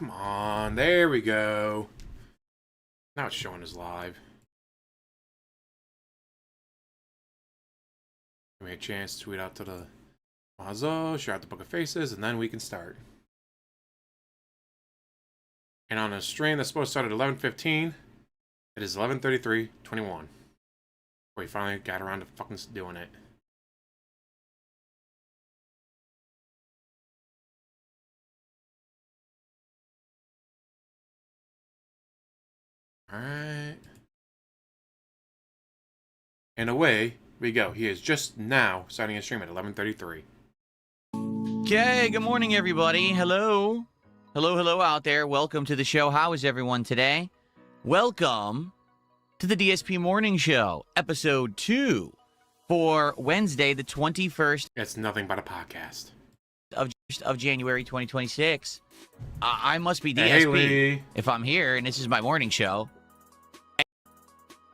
Come on, there we go. Now it's showing us live. Give me a chance to tweet out to the Mazo, share out the Book of Faces, and then we can start. And on a stream that's supposed to start at 11:15, it is 11:33:21. We finally got around to fucking doing it. Alright. And away we go. He is just now starting his stream at 11:33. Okay, good morning, everybody. Hello. Hello out there. Welcome to the show. How is everyone today? Welcome to the DSP Morning Show, episode 2 for Wednesday, the 21st. It's nothing but a podcast. Of January 2026. I must be DSP hey, Lee. if I'm here, and this is my morning show.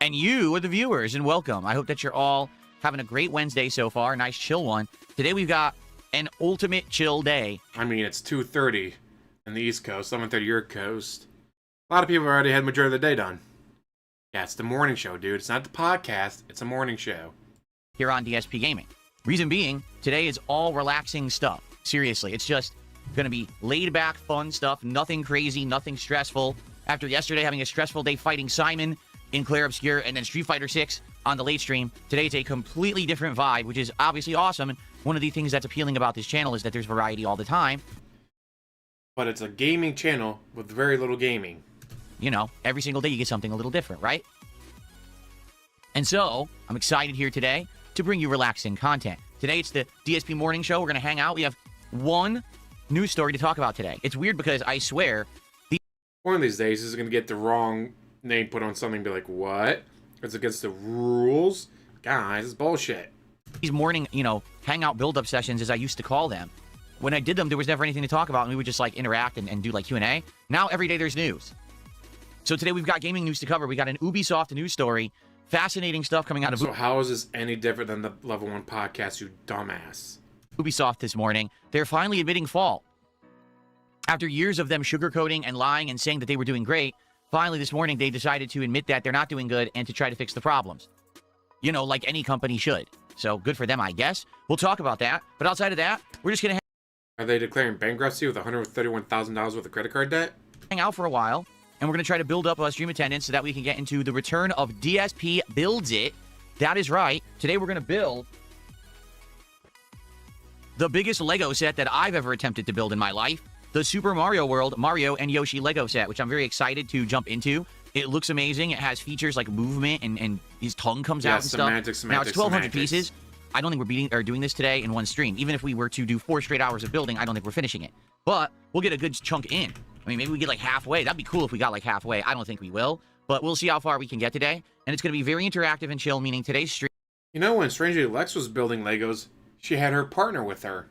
And you are the viewers, and welcome. I hope that you're all having a great Wednesday so far. A nice chill one. Today we've got an ultimate chill day. I mean, it's 2:30 in the East Coast, 7:30 your coast. A lot of people already had the majority of the day done. Yeah, it's the morning show, dude. It's not the podcast. It's a morning show. Here on DSPGaming. Reason being, today is all relaxing stuff. Seriously, it's just going to be laid-back, fun stuff. Nothing crazy, nothing stressful. After yesterday having a stressful day fighting Simon in Claire Obscure and then Street Fighter 6 on the late stream, today it's a completely different vibe, which is obviously awesome. And one of the things that's appealing about this channel is that there's variety all the time. But it's a gaming channel with very little gaming. You know, every single day you get something a little different, right? And so, I'm excited here today to bring you relaxing content. Today, it's the DSP Morning Show. We're going to hang out. We have one news story to talk about today. It's weird because I swear... One of these days, he's going to get the wrong name put on something and be like, what? It's against the rules? Guys, it's bullshit. These morning, hangout build-up sessions, as I used to call them, when I did them, there was never anything to talk about, and we would just, interact and do, Q&A. Now, every day there's news. So today, we've got gaming news to cover. We got an Ubisoft news story. Fascinating stuff coming out of... So how is this any different than the Level 1 podcast, you dumbass? Ubisoft this morning. They're finally admitting fault. After years of them sugarcoating and lying and saying that they were doing great, finally this morning they decided to admit that they're not doing good and to try to fix the problems. Like any company should. So good for them, I guess. We'll talk about that. But outside of that, we're just going to... Are they declaring bankruptcy with $131,000 worth of credit card debt? Hang out for a while. And we're going to try to build up stream attendance so that we can get into the return of DSP Builds It. That is right. Today we're going to build the biggest Lego set that I've ever attempted to build in my life. The Super Mario World Mario and Yoshi Lego set, which I'm very excited to jump into. It looks amazing. It has features like movement and his tongue comes out and stuff. Now it's 1,200 pieces. I don't think we're doing this today in one stream. Even if we were to do 4 straight hours of building, I don't think we're finishing it. But we'll get a good chunk in. I mean, maybe we get halfway. That'd be cool if we got halfway. I don't think we will, but we'll see how far we can get today. And it's going to be very interactive and chill, meaning today's stream. When Strangely Lex was building Legos, she had her partner with her.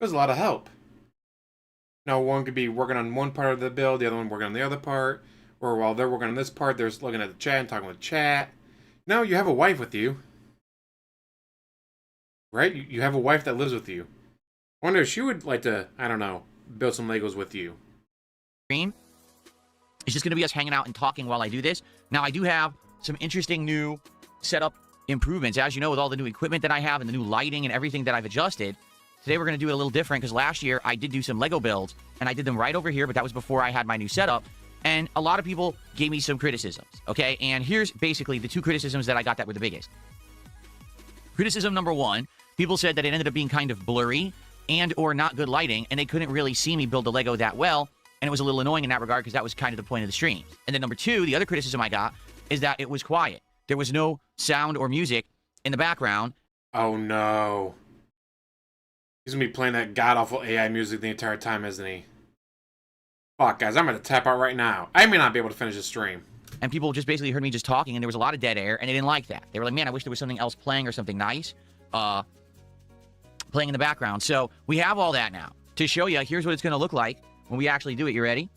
It was a lot of help. Now, one could be working on one part of the build, the other one working on the other part, or while they're working on this part, they're looking at the chat and talking with chat. Now you have a wife with you. Right? You have a wife that lives with you. I wonder if she would like to, I don't know, build some Legos with you. It's just going to be us hanging out and talking while I do this. Now, I do have some interesting new setup improvements. As you know, with all the new equipment that I have and the new lighting and everything that I've adjusted, today we're going to do it a little different because last year I did do some Lego builds, and I did them right over here, but that was before I had my new setup. And a lot of people gave me some criticisms, okay? And here's basically the 2 criticisms that I got that were the biggest. Criticism number 1, people said that it ended up being kind of blurry and or not good lighting, and they couldn't really see me build the Lego that well, and it was a little annoying in that regard because that was kind of the point of the stream. And then number 2, the other criticism I got is that it was quiet. There was no sound or music in the background. Oh no. He's gonna be playing that god-awful AI music the entire time, isn't he? Fuck, guys, I'm gonna tap out right now. I may not be able to finish the stream. And people just basically heard me just talking, and there was a lot of dead air, and they didn't like that. They were like, man, I wish there was something else playing or something nice. Playing in the background. So we have all that now. To show you, here's what it's going to look like when we actually do it. You ready?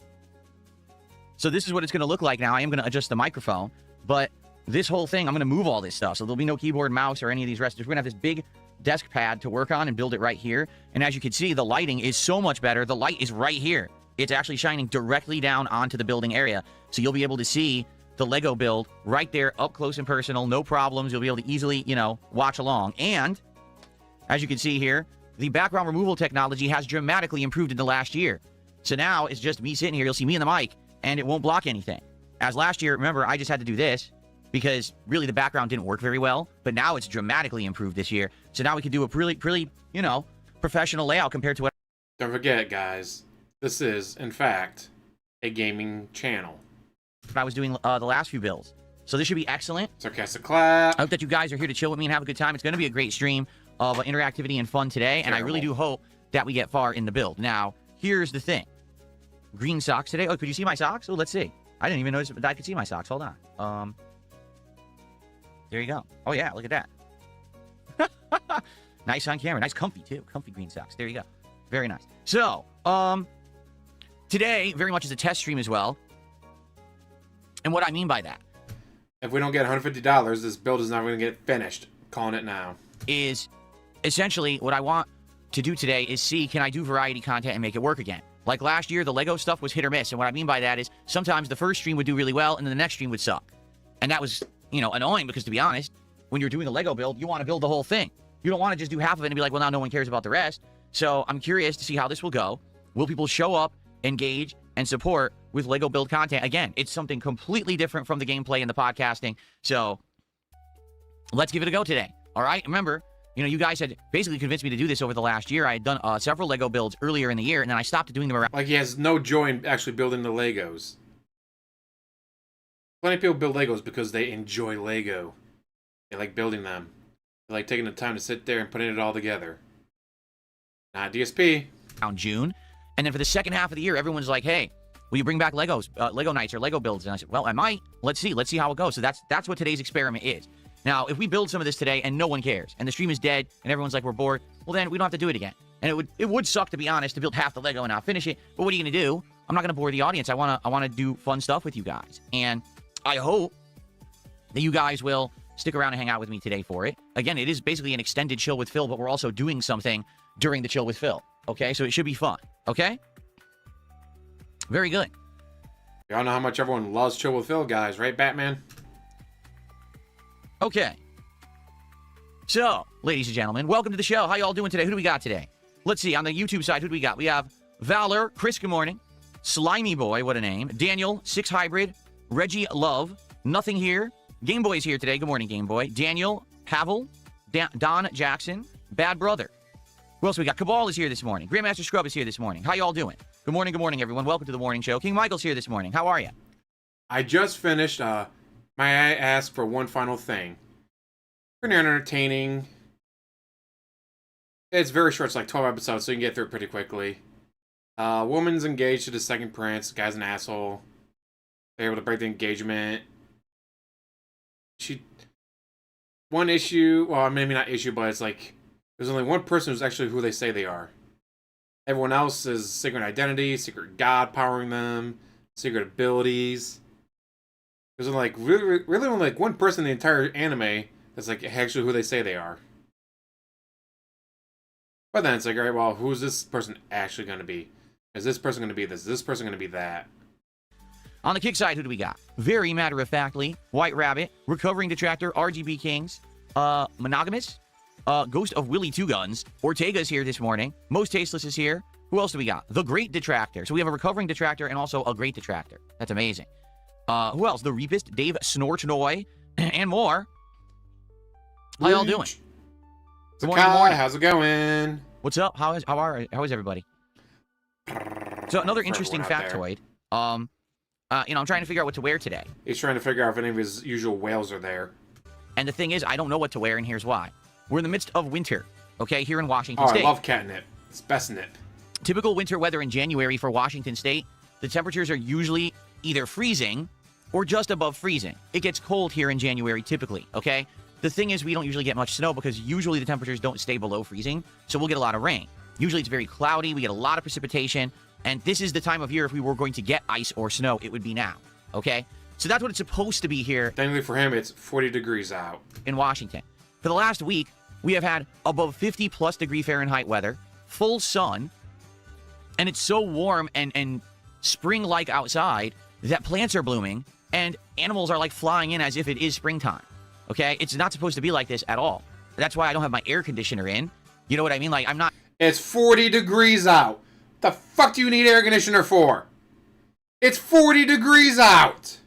So this is what it's going to look like now. I am going to adjust the microphone, but this whole thing, I'm going to move all this stuff. So there'll be no keyboard, mouse, or any of these rest. We're going to have this big desk pad to work on and build it right here. And as you can see, the lighting is so much better. The light is right here. It's actually shining directly down onto the building area. So you'll be able to see the Lego build right there, up close and personal, no problems. You'll be able to easily, watch along. And as you can see here, the background removal technology has dramatically improved in the last year. So now it's just me sitting here. You'll see me in the mic, and it won't block anything. As last year, remember, I just had to do this because really the background didn't work very well. But now it's dramatically improved this year. So now we can do a really, professional layout compared to what... Don't forget, guys, this is, in fact, a gaming channel. I was doing the last few builds. So this should be excellent. Sarcastic clap. I hope that you guys are here to chill with me and have a good time. It's going to be a great stream of interactivity and fun today. And I really do hope that we get far in the build. Now, here's the thing. Green socks today. Oh, could you see my socks? Oh, let's see. I didn't even notice that I could see my socks. Hold on. There you go. Oh, yeah. Look at that. Nice on camera. Nice comfy, too. Comfy green socks. There you go. Very nice. So, today, very much is a test stream as well. And what I mean by that if we don't get $150, this build is not going to get finished. I'm calling it now. Is essentially what I want to do today is see, can I do variety content and make it work again? Like last year, the Lego stuff was hit or miss. And what I mean by that is sometimes the first stream would do really well and then the next stream would suck. And that was, annoying because, to be honest, when you're doing a Lego build, you want to build the whole thing. You don't want to just do half of it and be like, well, now no one cares about the rest. So I'm curious to see how this will go. Will people show up, engage, and support with Lego build content? Again, it's something completely different from the gameplay and the podcasting. So let's give it a go today. All right? Remember, you guys had basically convinced me to do this over the last year. I had done several Lego builds earlier in the year, and then I stopped doing them around. Like he has no joy in actually building the Legos. Plenty of people build Legos because they enjoy Lego. They like building them. They like taking the time to sit there and putting it all together. Not DSP. Around June. And then for the second half of the year, everyone's like, hey, will you bring back Legos, Lego nights or Lego builds? And I said, well, I might. Let's see. Let's see how it goes. So that's what today's experiment is. Now, if we build some of this today and no one cares, and the stream is dead, and everyone's like, we're bored, well, then we don't have to do it again. And it would suck, to be honest, to build half the Lego and not finish it. But what are you going to do? I'm not going to bore the audience. I want to do fun stuff with you guys. And I hope that you guys will stick around and hang out with me today for it. Again, it is basically an extended Chill with Phil, but we're also doing something during the Chill with Phil. Okay? So it should be fun. Okay? Very good. Y'all know how much everyone loves Chill with Phil, guys, right, Batman? Okay. So, ladies and gentlemen, welcome to the show. How y'all doing today? Who do we got today? Let's see. On the YouTube side, who do we got? We have Valor, Chris, good morning. Slimy Boy, what a name. Daniel, 6 Hybrid, Reggie Love, Nothing Here. Game Boy's here today. Good morning, Game Boy. Daniel, Pavel, Don Jackson, Bad Brother. Who else we got? Cabal is here this morning. Grandmaster Scrub is here this morning. How y'all doing? Good morning, everyone. Welcome to the morning show. King Michael's here this morning. How are you? I just finished, may I ask for one final thing? Pretty entertaining. It's very short. It's like 12 episodes, so you can get through it pretty quickly. Woman's engaged to the second prince. Guy's an asshole. They're able to break the engagement. One issue, well, maybe not issue, but it's like, there's only one person who's actually who they say they are. Everyone else is secret identity, secret god powering them, secret abilities. There's only like really only like one person in the entire anime that's like actually who they say they are. But then it's like, alright, well, who's this person actually going to be? Is this person going to be this? Is this person going to be that? On the kick side, who do we got? Very matter-of-factly, White Rabbit, Recovering Detractor, RGB Kings, Monogamous, Ghost of Willie Two Guns, Ortega's here this morning, Most Tasteless is here. Who else do we got? The Great Detractor. So we have a Recovering Detractor and also a Great Detractor. That's amazing. Who else? The Reapist, Dave Snorchnoy, and more. How y'all doing? Good morning, good morning. How's it going? What's up? How is everybody? So another interesting factoid. I'm trying to figure out what to wear today. He's trying to figure out if any of his usual whales are there. And the thing is, I don't know what to wear, and here's why. We're in the midst of winter, okay, here in Washington State. I love catnip. It's best nip. Typical winter weather in January for Washington State, the temperatures are usually either freezing or just above freezing. It gets cold here in January typically, okay? The thing is, we don't usually get much snow because usually the temperatures don't stay below freezing, so we'll get a lot of rain. Usually it's very cloudy, we get a lot of precipitation, and this is the time of year if we were going to get ice or snow, it would be now, okay? So that's what it's supposed to be here. Thankfully for him, it's 40 degrees out. In Washington. For the last week, We have had above 50 plus degree Fahrenheit weather, full sun, and it's so warm and spring-like outside that plants are blooming and animals are like flying in as if it is springtime. Okay? It's not supposed to be like this at all. That's why I don't have my air conditioner in. You know what I mean? Like, I'm not... It's 40 degrees out. The fuck do you need air conditioner for? It's 40 degrees out.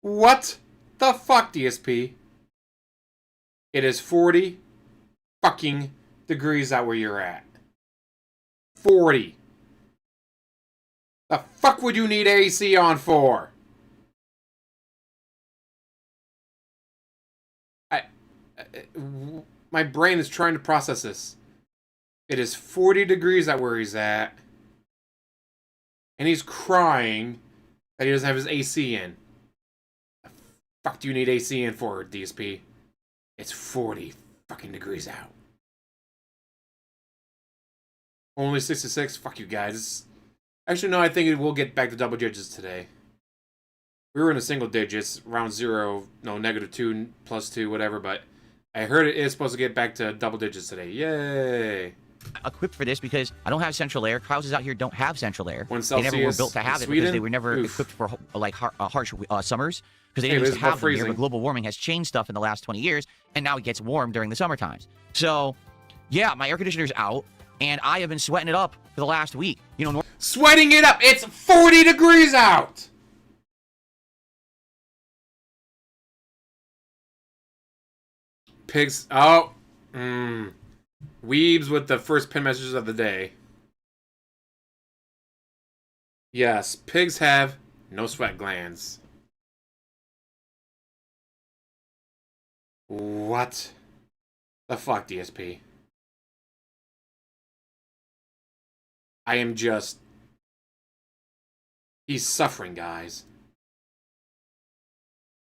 What the fuck, DSP? It is 40 fucking degrees out where you're at. 40. The fuck would you need AC on for? My brain is trying to process this. It is 40 degrees out where he's at. And he's crying that he doesn't have his AC in. The fuck do you need AC in for, DSP? It's 40 fucking degrees out. Only 66? Fuck you guys. Actually, no, I think it will get back to double digits today. We were in the single digits, around 0, no, -2, +2, whatever, but I heard it is supposed to get back to double digits today. Yay! Equipped for this because I don't have central air. Houses out here don't have central air. When They never were Celsius built to have it Sweden? because they were never Oof. equipped for like harsh summers because they Hey, didn't this used is to about have them here. freezing. But global warming has changed stuff in the last 20 years, and now it gets warm during the summer times. So, yeah, my air conditioner's out, and I have been sweating it up for the last week. You know, Sweating it up! It's 40 degrees out! Pigs. Oh. Weebs with the first pin messages of the day. Yes, pigs have no sweat glands. What the fuck, DSP? I am just... He's suffering, guys.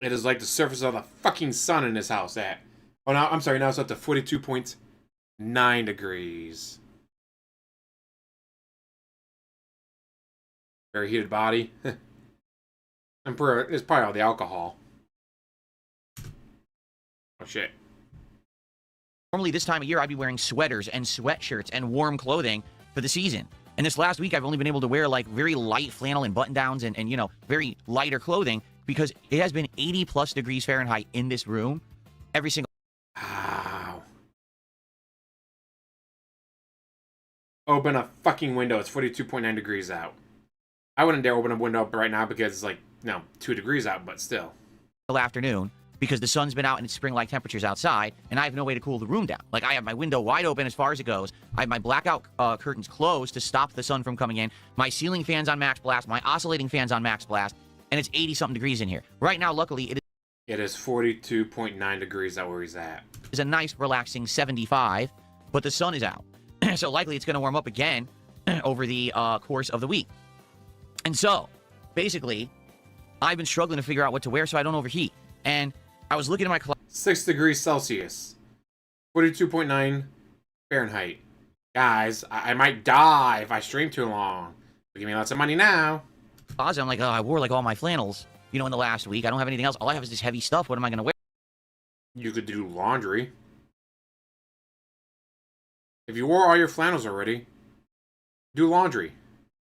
It is like the surface of the fucking sun in his house at... Oh, no, I'm sorry, now it's up to 42.9 degrees. Very heated body. It's probably all the alcohol. Oh, shit. normally this time of year I'd be wearing sweaters and sweatshirts and warm clothing for the season. And this last week I've only been able to wear like very light flannel and button downs and you know, very lighter clothing because it has been 80 plus degrees Fahrenheit in this room every single. Wow. Open a fucking window. It's 42.9 degrees out. I wouldn't dare open a window up right now because it's like, no, 2 degrees out, but still. Afternoon because the sun's been out and it's spring-like temperatures outside, and I have no way to cool the room down. Like, I have my window wide open as far as it goes. I have my blackout curtains closed to stop the sun from coming in. My ceiling fan's on max blast. My oscillating fan's on max blast, and it's 80-something degrees in here. Right now, luckily, It is 42.9 degrees out where he's at. is a nice, relaxing 75, but the sun is out. So likely it's going to warm up again over the course of the week. And so, basically, I've been struggling to figure out what to wear so I don't overheat. And I was looking at my closet. 6 degrees Celsius. 42.9 Fahrenheit. Guys, I might die if I stream too long. Give me lots of money now. I'm like, oh, I wore like all my flannels, you know, in the last week. I don't have anything else. All I have is this heavy stuff. What am I going to wear? You could do laundry. If you wore all your flannels already, do laundry.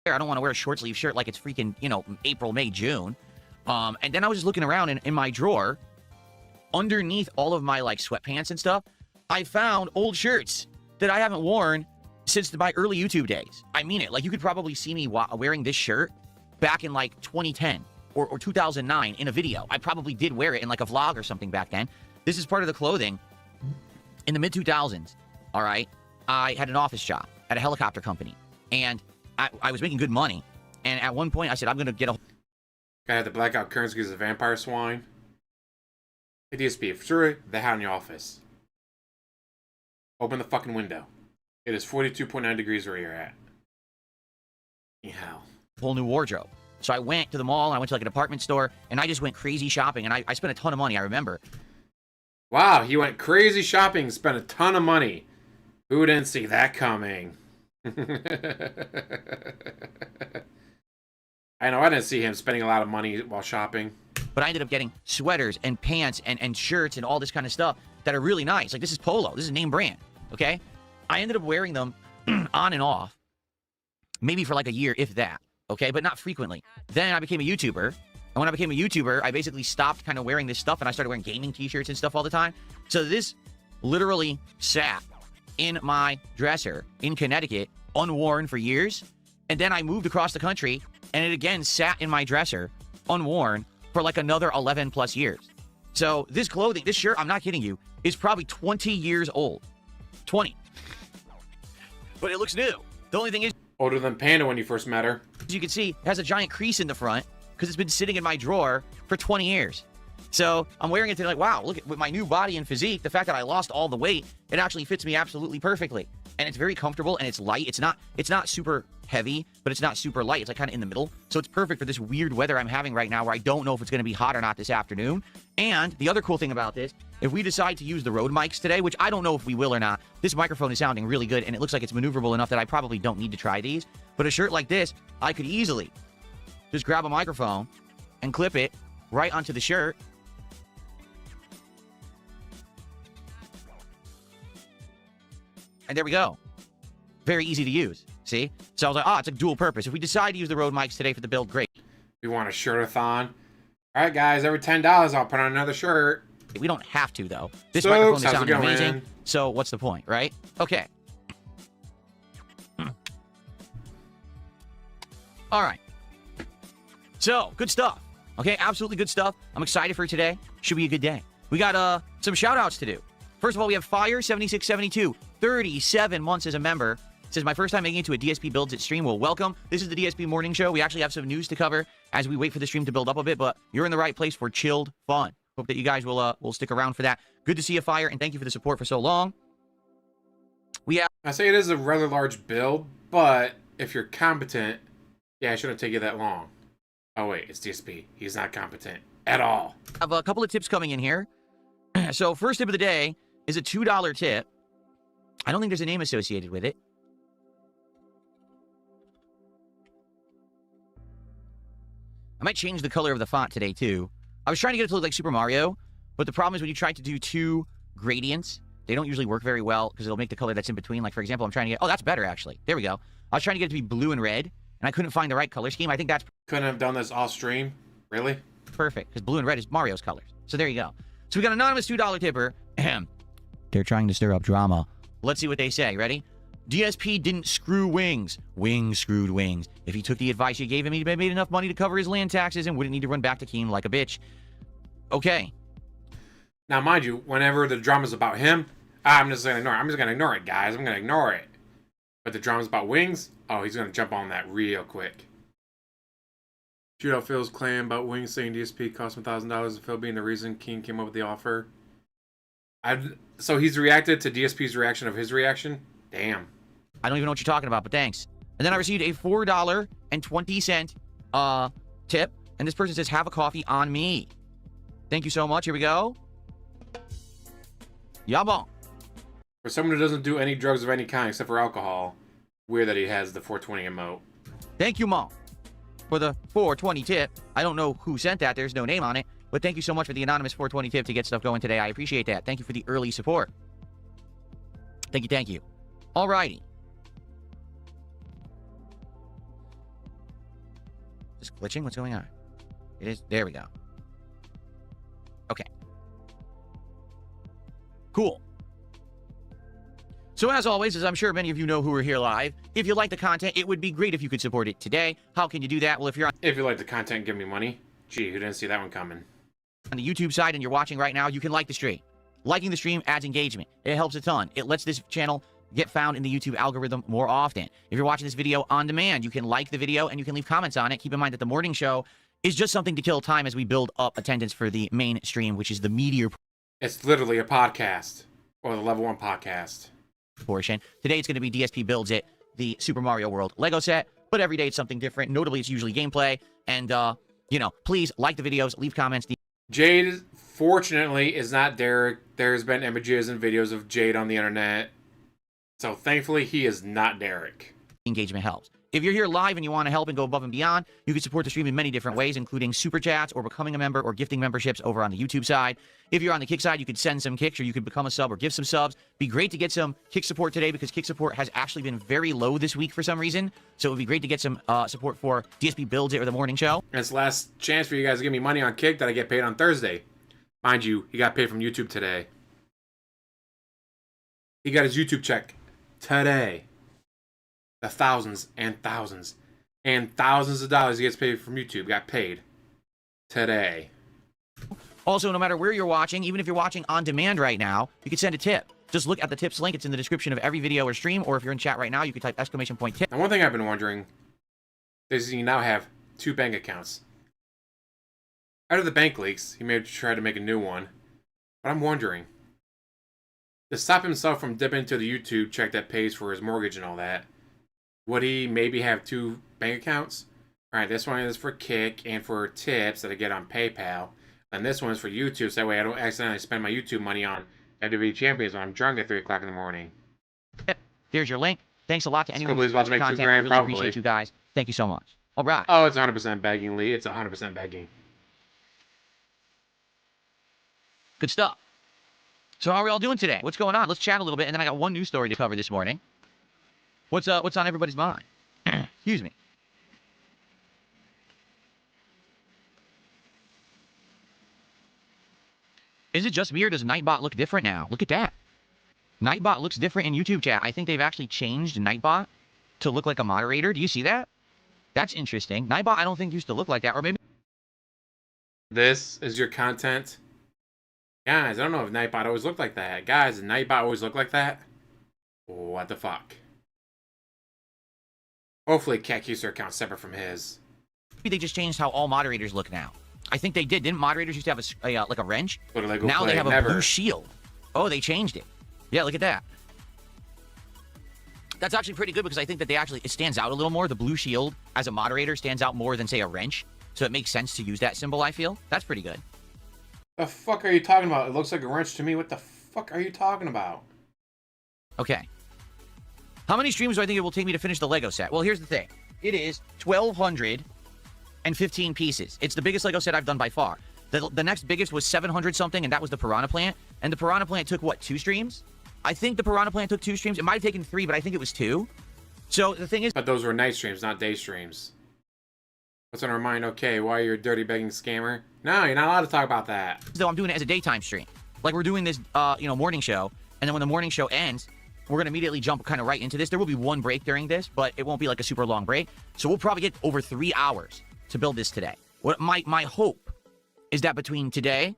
I don't want to wear a short sleeve shirt like it's freaking, you know, April, May, June. And then I was just looking around in my drawer, underneath all of my like sweatpants and stuff, I found old shirts that I haven't worn since my early YouTube days. I mean it. Like, you could probably see me wearing this shirt back in like 2010 or 2009 in a video. I probably did wear it in like a vlog or something back then. This is part of the clothing. In the mid 2000s, all right, I had an office job at a helicopter company, and I was making good money. And at one point, I said, I'm going to get a... Guy had the blackout curtains because of vampire swine. Hey, DSP, if sure, they had in your office. Open the fucking window. It is 42.9 degrees where you're at. Hell. whole new wardrobe. So I went to the mall, and I went to like a department store, and I just went crazy shopping, and I spent a ton of money, I remember. Wow, he went crazy shopping, spent a ton of money. Who didn't see that coming? I know, I didn't see him spending a lot of money while shopping. but I ended up getting sweaters and pants and shirts and all this kind of stuff that are really nice. Like, this is Polo. This is name brand, okay? I ended up wearing them on and off, maybe for like a year, if that, okay? But not frequently. Then I became a YouTuber. And when I became a YouTuber, I basically stopped kind of wearing this stuff, and I started wearing gaming t-shirts and stuff all the time. So this literally sat in my dresser in Connecticut, unworn for years. And then I moved across the country, and it again sat in my dresser, unworn, for like another 11 plus years. So this clothing, this shirt, I'm not kidding you, is probably 20 years old. 20. But it looks new. The only thing is, Older than Panda when you first met her. as you can see, it has a giant crease in the front because it's been sitting in my drawer for 20 years. So I'm wearing it today like, wow, look at with my new body and physique, the fact that I lost all the weight, it actually fits me absolutely perfectly. And it's very comfortable and it's light. It's not super heavy, but it's not super light. It's like kind of in the middle. So it's perfect for this weird weather I'm having right now where I don't know if it's going to be hot or not this afternoon. And the other cool thing about this, if we decide to use the Rode mics today, which I don't know if we will or not, this microphone is sounding really good and it looks like it's maneuverable enough that I probably don't need to try these. But a shirt like this, I could easily just grab a microphone and clip it right onto the shirt. And there we go. Very easy to use. See? So I was like, oh, it's a dual purpose. If we decide to use the Rode mics today for the build, great. We want a shirt-a-thon. All right, guys, every $10, I'll put on another shirt. We don't have to, though. This So, microphone is how's it sounding going? amazing. So what's the point, right? Okay. All right. So, good stuff. Okay, absolutely good stuff. I'm excited for today. Should be a good day. We got some shout-outs to do. First of all, we have Fire7672, 37 months as a member. Says, my first time making it to a DSP Builds It stream. Well, welcome. This is the DSP Morning Show. We actually have some news to cover as we wait for the stream to build up a bit, but you're in the right place for chilled fun. Hope that you guys will stick around for that. Good to see you, Fire, and thank you for the support for so long. We have... I say it is a rather large build, but if you're competent, yeah, it shouldn't take you that long. Oh, wait, it's DSP. He's not competent at all. I have a couple of tips coming in here. So, first tip of the day is a $2 tip. I don't think there's a name associated with it. I might change the color of the font today, too. I was trying to get it to look like Super Mario, but the problem is when you try to do two gradients, they don't usually work very well because it'll make the color that's in between. Like, for example, I'm trying to get... Oh, that's better, actually. There we go. I was trying to get it to be blue and red, and I couldn't find the right color scheme. I think that's... Couldn't have done this off stream? Really? perfect, because blue and red is Mario's colors. So there you go. So we got an anonymous $2 tipper. They're trying to stir up drama. Let's see what they say. Ready? DSP didn't screw Wings. Wings screwed Wings. If he took the advice you gave him, he'd made enough money to cover his land taxes and wouldn't need to run back to Keene like a bitch. Okay. Now, mind you, whenever the drama's about him, I'm just gonna ignore it. I'm just gonna ignore it, guys. I'm gonna ignore it. But the drama's about Wings, oh, he's gonna jump on that real quick. Shootout Phil's claim about Wings saying DSP cost him $1,000, Phil being the reason Keene came up with the offer. So he's reacted to DSP's reaction of his reaction? Damn. I don't even know what you're talking about, but thanks. And then I received a $4.20 tip, and this person says, have a coffee on me. Thank you so much. Here we go. Yabon. For someone who doesn't do any drugs of any kind except for alcohol, weird that he has the 420 emote. Thank you, Mom, for the 420 tip. I don't know who sent that. There's no name on it. But thank you so much for the anonymous 420 tip to get stuff going today. I appreciate that. Thank you for the early support. Thank you, thank you. Alrighty. Is this glitching? What's going on? It is. There we go. Okay. Cool. So as always, as I'm sure many of you know who are here live, if you like the content, it would be great if you could support it today. How can you do that? Well, if you're If you like the content, give me money. Gee, who didn't see that one coming? on the YouTube side and you're watching right now, you can like the stream. Liking the stream adds engagement. It helps a ton. It lets this channel get found in the YouTube algorithm more often. If you're watching this video on demand, you can like the video and you can leave comments on it. Keep in mind that the morning show is just something to kill time as we build up attendance for the main stream, which is the meteor It's literally a podcast. Or the level 1 podcast. portion. Today it's going to be DSP Builds It, the Super Mario World Lego set, but every day it's something different. Notably, it's usually gameplay. And, you know, please like the videos, leave comments. Jade, fortunately, is not Derek. There's been images and videos of Jade on the internet. So, thankfully, he is not Derek. engagement helps. If you're here live and you want to help and go above and beyond, you can support the stream in many different ways, including super chats or becoming a member or gifting memberships over on the YouTube side. If you're on the Kick side, you could send some kicks or you could become a sub or give some subs. Be great to get some Kick support today because Kick support has actually been very low this week for some reason. So it would be great to get some support for DSP Builds It or the morning show. And it's the last chance for you guys to give me money on Kick that I get paid on Thursday. Mind you, he got paid from YouTube today. He got his YouTube check today. The thousands and thousands and thousands of dollars he gets paid from YouTube got paid today. Also, no matter where you're watching, even if you're watching on demand right now, you can send a tip. Just look at the tips link. It's in the description of every video or stream, or if you're in chat right now, you can type !tip. And one thing I've been wondering is you now have 2 bank accounts. Out of the bank leaks, he may have tried to make a new one. But I'm wondering, to stop himself from dipping into the YouTube check that pays for his mortgage and all that, would he maybe have 2 bank accounts? Alright, this one is for Kick and for tips that I get on PayPal. And this one is for YouTube, so that way I don't accidentally spend my YouTube money on WWE Champions when I'm drunk at 3 o'clock in the morning. Here's your link. Thanks a lot to anyone who's about to make $2 grand, really probably. appreciate you guys. Thank you so much. All right. Oh, it's 100% begging, Lee. It's 100% begging. Good stuff. So how are we all doing today? What's going on? Let's chat a little bit, and then I got one news story to cover this morning. What's on everybody's mind? Excuse me. Is it just me or does Nightbot look different now? Look at that. Nightbot looks different in YouTube chat. I think they've actually changed Nightbot to look like a moderator. Do you see that? That's interesting. Nightbot I don't think used to look like that, or maybe... This is your content? Guys, I don't know if Nightbot always looked like that. Guys, did Nightbot always look like that? What the fuck? Hopefully Cat User account's separate from his. they just changed how all moderators look now. I think they did. Didn't moderators used to have a like a wrench? Now they have a blue shield. Oh, they changed it. Yeah, look at that. That's actually pretty good because I think that it stands out a little more. The blue shield as a moderator stands out more than, say, a wrench. So it makes sense to use that symbol, I feel. That's pretty good. The fuck are you talking about? It looks like a wrench to me. What the fuck are you talking about? Okay. How many streams do I think it will take me to finish the Lego set? Well, here's the thing. It is 1,215 pieces. It's the biggest Lego set I've done by far. The next biggest was 700 something, and that was the Piranha Plant. And the Piranha Plant took, what, 2 streams? I think the Piranha Plant took 2 streams. It might have taken 3, but I think it was 2. So the thing is... But those were night streams, not day streams. What's on our mind? Okay, why you're a dirty begging scammer? No, you're not allowed to talk about that. Though I'm doing it as a daytime stream. Like, we're doing this, morning show, and then when the morning show ends, we're going to immediately jump kind of right into this. There will be 1 break during this, but it won't be like a super long break. So we'll probably get over 3 hours to build this today. What my hope is that between today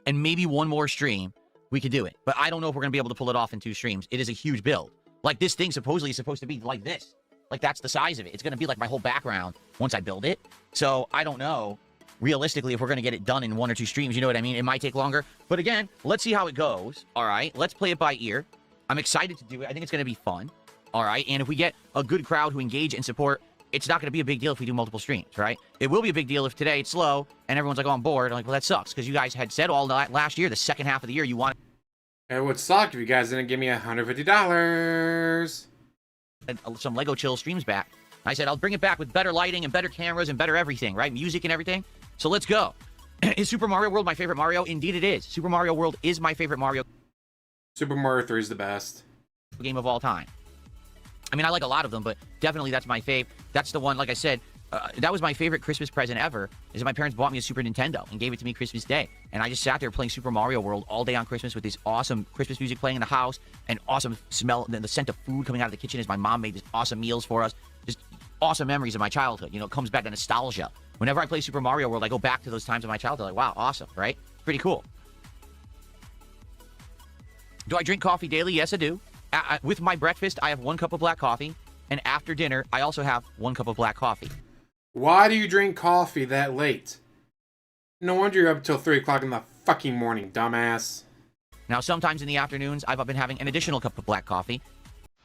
and maybe 1 more stream, we could do it. But I don't know if we're going to be able to pull it off in 2 streams. It is a huge build. Like, this thing supposedly is supposed to be like this. Like, that's the size of it. It's going to be like my whole background once I build it. So I don't know, realistically, if we're going to get it done in 1 or 2 streams. You know what I mean? It might take longer. But again, let's see how it goes. All right? Let's play it by ear. I'm excited to do it. I think it's going to be fun. All right? And if we get a good crowd who engage and support, it's not going to be a big deal if we do multiple streams, right? It will be a big deal if today it's slow and everyone's like, oh, I'm bored. I'm like, well, that sucks because you guys had said all last year, the second half of the year, you wanted... It would suck if you guys didn't give me $150. Some Lego Chill streams back. I said, I'll bring it back with better lighting and better cameras and better everything, right? Music and everything. So let's go. Is Super Mario World my favorite Mario? Indeed it is. Super Mario World is my favorite Mario. Super Mario 3 is the best game of all time. I mean, I like a lot of them, but definitely that's my fave. That's the one, like I said, that was my favorite Christmas present ever, is that my parents bought me a Super Nintendo and gave it to me Christmas Day. And I just sat there playing Super Mario World all day on Christmas with this awesome Christmas music playing in the house and awesome smell, and the scent of food coming out of the kitchen as my mom made these awesome meals for us. Just awesome memories of my childhood. You know, it comes back to nostalgia. Whenever I play Super Mario World, I go back to those times of my childhood. Like, wow, awesome, right? Pretty cool. Do I drink coffee daily? Yes, I do. With my breakfast, I have 1 cup of black coffee. And after dinner, I also have 1 cup of black coffee. Why do you drink coffee that late? No wonder you're up till 3 o'clock in the fucking morning, dumbass. Now, sometimes in the afternoons, I've been having an additional cup of black coffee.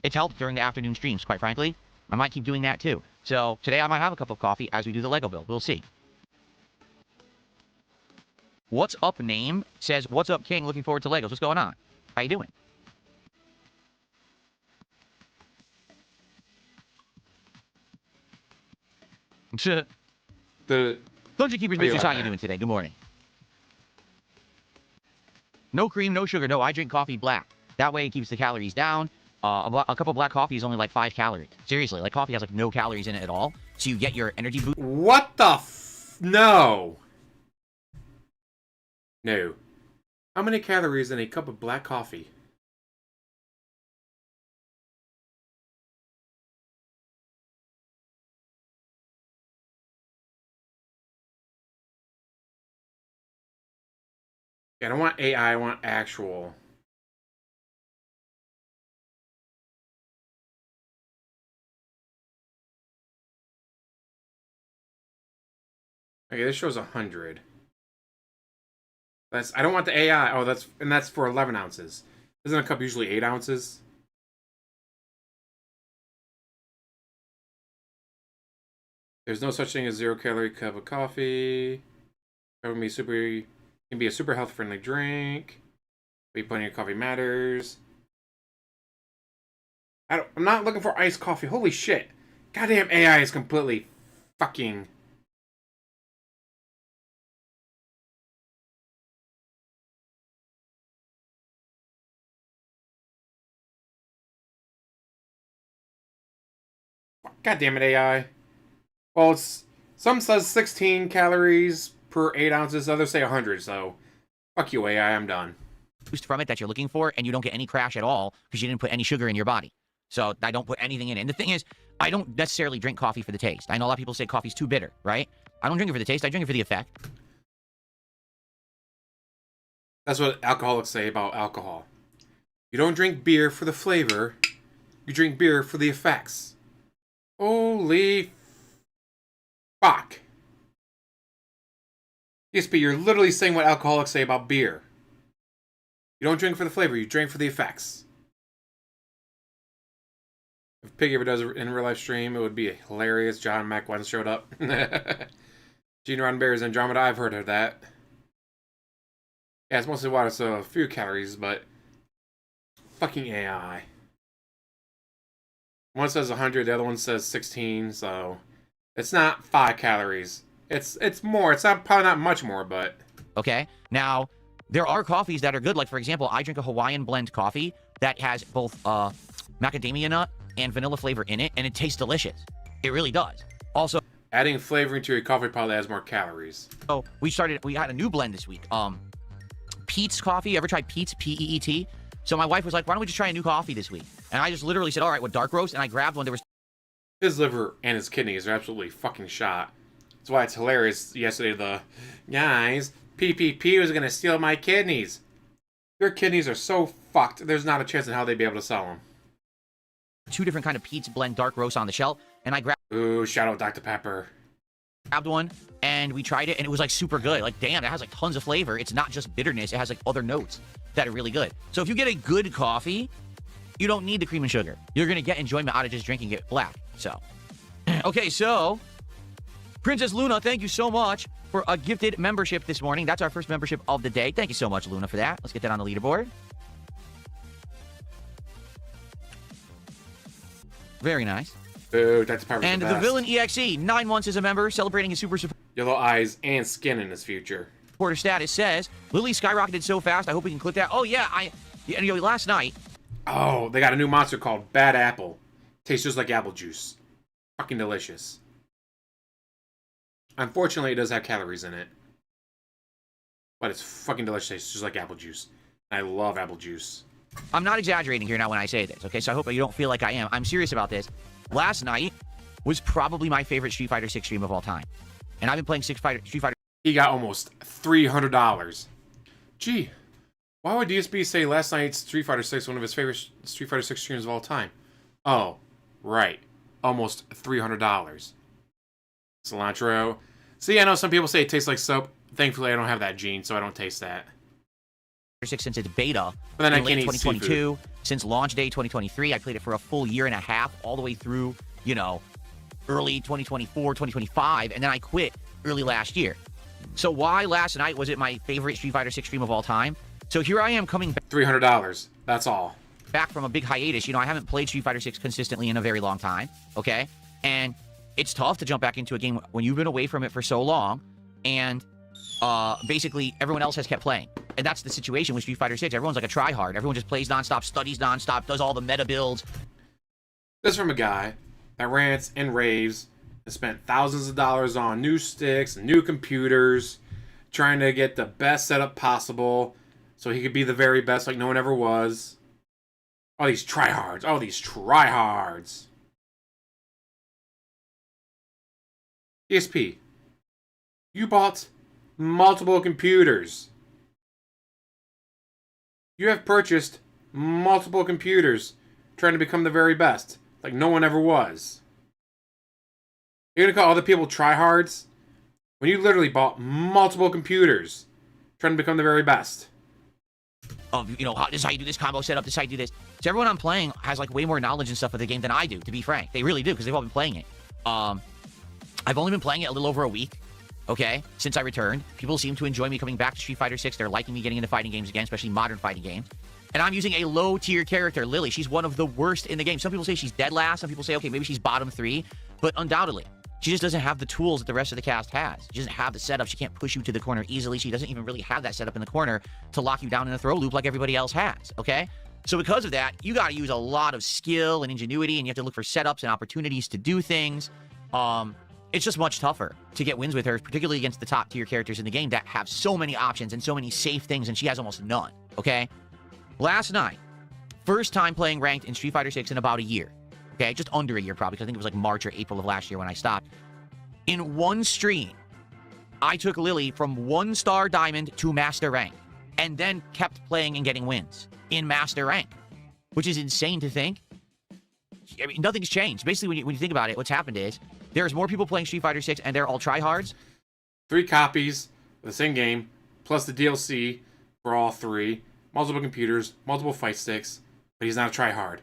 It's helped during the afternoon streams, quite frankly. I might keep doing that, too. So, today I might have a cup of coffee as we do the Lego build. We'll see. What's Up Name says, what's up, King? Looking forward to Legos. What's going on? How you doing? The Dungeon Keeper's Mistress, how you doing today? Good morning. No cream, no sugar. No, I drink coffee black. That way it keeps the calories down. A cup of black coffee is only like 5 calories. Seriously, like coffee has like no calories in it at all. So you get your energy boost. what the no. No. How many calories in a cup of black coffee? I don't want AI, I want actual. Okay, this shows 100. I don't want the AI. Oh, that's for 11 ounces. Isn't a cup usually 8 ounces? There's no such thing as 0-calorie cup of coffee. Can be a super health friendly drink. Be plenty of coffee matters. I'm not looking for iced coffee. Holy shit! Goddamn AI is completely fucking. God damn it, AI. Well, some says 16 calories per 8 ounces, others say 100, so fuck you, AI, I'm done. Boost from it that you're looking for, and you don't get any crash at all because you didn't put any sugar in your body. So I don't put anything in it. And the thing is, I don't necessarily drink coffee for the taste. I know a lot of people say coffee's too bitter, right? I don't drink it for the taste. I drink it for the effect. That's what alcoholics say about alcohol. You don't drink beer for the flavor. You drink beer for the effects. Holy fuck. DSP, you're literally saying what alcoholics say about beer. You don't drink for the flavor, you drink for the effects. If Piggy ever does it in real life stream, it would be hilarious. John Mac once showed up. Gene Roddenberry's Andromeda, I've heard of that. Yeah, it's mostly water, so a few calories, but fucking AI. One says 100, the other one says 16, so it's not 5 calories. It's more. It's probably not much more, but okay. Now, there are coffees that are good. Like, for example, I drink a Hawaiian blend coffee that has both macadamia nut and vanilla flavor in it, and it tastes delicious. It really does. Also, adding flavoring to your coffee probably adds more calories. So we had a new blend this week. Peet's coffee. Ever tried Peet's? P-E-E-T? So my wife was like, why don't we just try a new coffee this week? And I just literally said, all right, what, dark roast? And I grabbed one. There was his liver and his kidneys are absolutely fucking shot. That's why it's hilarious. Yesterday, the guys, PPP was gonna steal my kidneys. Their kidneys are so fucked. There's not a chance in how they'd be able to sell them. 2 different kind of Peet's blend dark roast on the shelf, and I grabbed. Ooh, shout out Dr. Pepper. Grabbed one, and we tried it, and it was like super good. Like, damn, it has like tons of flavor. It's not just bitterness. It has like other notes that are really good. So if you get a good coffee, you don't need the cream and sugar. You're gonna get enjoyment out of just drinking it black. So, okay, so Princess Luna, thank you so much for a gifted membership this morning. That's our first membership of the day. Thank you so much, Luna, for that. Let's get that on the leaderboard. Very nice. Ooh, Dr. Pepper's and the Villain EXE, 9 months as a member, celebrating his super yellow eyes and skin in his future. Supporter status says, Lily skyrocketed so fast, I hope we can click that. Oh, yeah, last night. Oh, they got a new monster called Bad Apple. Tastes just like apple juice. Fucking delicious. Unfortunately, it does have calories in it. But it's fucking delicious. Tastes just like apple juice. I love apple juice. I'm not exaggerating here now when I say this, okay? So I hope you don't feel like I am. I'm serious about this. Last night was probably my favorite Street Fighter 6 stream of all time. And I've been playing Street Fighter. He got almost $300. Gee, why would DSP say last night's Street Fighter 6 one of his favorite Street Fighter 6 streams of all time? Oh, right. Almost $300. Cilantro. See, I know some people say it tastes like soap. Thankfully, I don't have that gene, so I don't taste that. 6 since its beta but then in I late can't 2022. Seafood. Since launch day 2023, I played it for a full year and a half, all the way through, early 2024, 2025, and then I quit early last year. So why last night was it my favorite Street Fighter 6 stream of all time? So here I am coming back. $300. That's all. Back from a big hiatus. I haven't played Street Fighter 6 consistently in a very long time, okay? And it's tough to jump back into a game when you've been away from it for so long, and basically everyone else has kept playing. And that's the situation with Street Fighter 6. Everyone's like a tryhard. Everyone just plays nonstop, studies nonstop, does all the meta builds. This is from a guy that rants and raves and spent thousands of dollars on new sticks, new computers, trying to get the best setup possible so he could be the very best like no one ever was. All these tryhards. All these tryhards. DSP, you bought multiple computers. You have purchased multiple computers trying to become the very best, like no one ever was. You're gonna call other people tryhards when you literally bought multiple computers trying to become the very best. Of, you know, this is how you do this combo setup, this is how you do this. So everyone I'm playing has like way more knowledge and stuff of the game than I do, to be frank. They really do, because they've all been playing it. I've only been playing it a little over a week, okay, since I returned. People seem to enjoy me coming back to Street Fighter 6. They're liking me getting into fighting games again, especially modern fighting games. And I'm using a low-tier character, Lily. She's one of the worst in the game. Some people say she's dead last. Some people say, okay, maybe she's bottom 3. But undoubtedly, she just doesn't have the tools that the rest of the cast has. She doesn't have the setup. She can't push you to the corner easily. She doesn't even really have that setup in the corner to lock you down in a throw loop like everybody else has, okay? So because of that, you got to use a lot of skill and ingenuity, and you have to look for setups and opportunities to do things. It's just much tougher to get wins with her, particularly against the top-tier characters in the game that have so many options and so many safe things, and she has almost none, okay? Last night, first time playing ranked in Street Fighter 6 in about a year, okay? Just under a year, probably, because I think it was like March or April of last year when I stopped. In one stream, I took Lily from 1-star Diamond to Master Rank, and then kept playing and getting wins in Master Rank, which is insane to think. I mean, nothing's changed. Basically, when you think about it, what's happened is there's more people playing Street Fighter 6, and they're all tryhards. 3 copies of the same game, plus the DLC for all 3. Multiple computers, multiple fight sticks, but he's not a tryhard.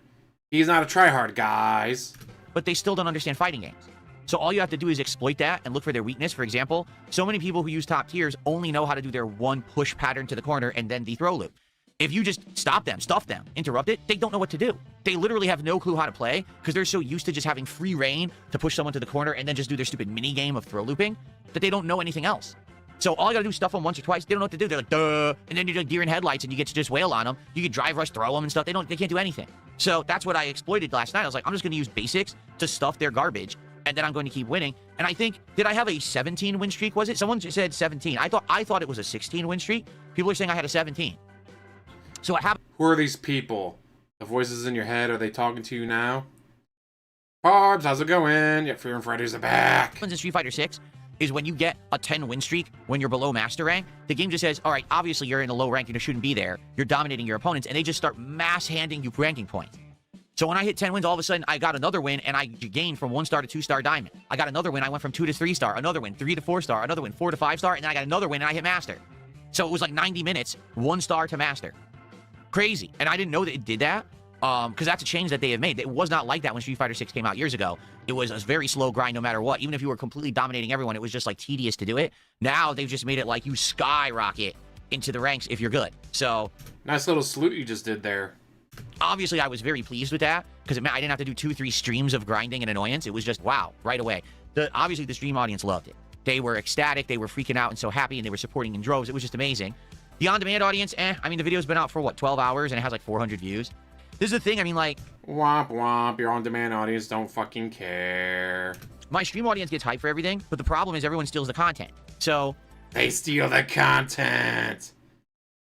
He's not a tryhard, guys. But they still don't understand fighting games. So all you have to do is exploit that and look for their weakness. For example, so many people who use top tiers only know how to do their one push pattern to the corner and then the throw loop. If you just stop them, stuff them, interrupt it, they don't know what to do. They literally have no clue how to play because they're so used to just having free reign to push someone to the corner and then just do their stupid mini game of throw looping that they don't know anything else. So all you gotta do is stuff them once or twice. They don't know what to do. They're like, duh. And then you're like deer in headlights and you get to just wail on them. You can drive rush, throw them and stuff. They can't do anything. So that's what I exploited last night. I was like, I'm just gonna use basics to stuff their garbage, and then I'm going to keep winning. And I think, did I have a 17 win streak? Was it? Someone said 17. I thought it was a 16 win streak. People are saying I had a 17. So what happened? Who are these people? The voices in your head, are they talking to you now? Barbs, how's it going? Yeah, Fear and Freddy's are back. In Street Fighter 6 is when you get a 10 win streak when you're below master rank, the game just says, all right, obviously you're in a low rank, you shouldn't be there. You're dominating your opponents, and they just start mass handing you ranking points. So when I hit 10 wins, all of a sudden I got another win, and I gained from 1-star to 2-star diamond. I got another win, I went from 2 to 3-star, another win, 3 to 4-star, another win, 4 to 5-star, and then I got another win, and I hit master. So it was like 90 minutes, 1-star to master. Crazy. And I didn't know that it did that, because that's a change that they have made. It was not like that when Street Fighter 6 came out years ago. It was a very slow grind no matter what. Even if you were completely dominating everyone, it was just like tedious to do it. Now they've just made it like you skyrocket into the ranks if you're good. So nice little salute you just did there. Obviously, I was very pleased with that because it meant I didn't have to do 2-3 streams of grinding and annoyance. It was just, wow, right away. Obviously, the stream audience loved it. They were ecstatic. They were freaking out and so happy, and they were supporting in droves. It was just amazing. The on-demand audience, I mean, the video's been out for, what, 12 hours, and it has like 400 views. This is the thing, I mean, like... Womp womp, your on-demand audience don't fucking care. My stream audience gets hyped for everything, but the problem is everyone steals the content. So... They steal the content!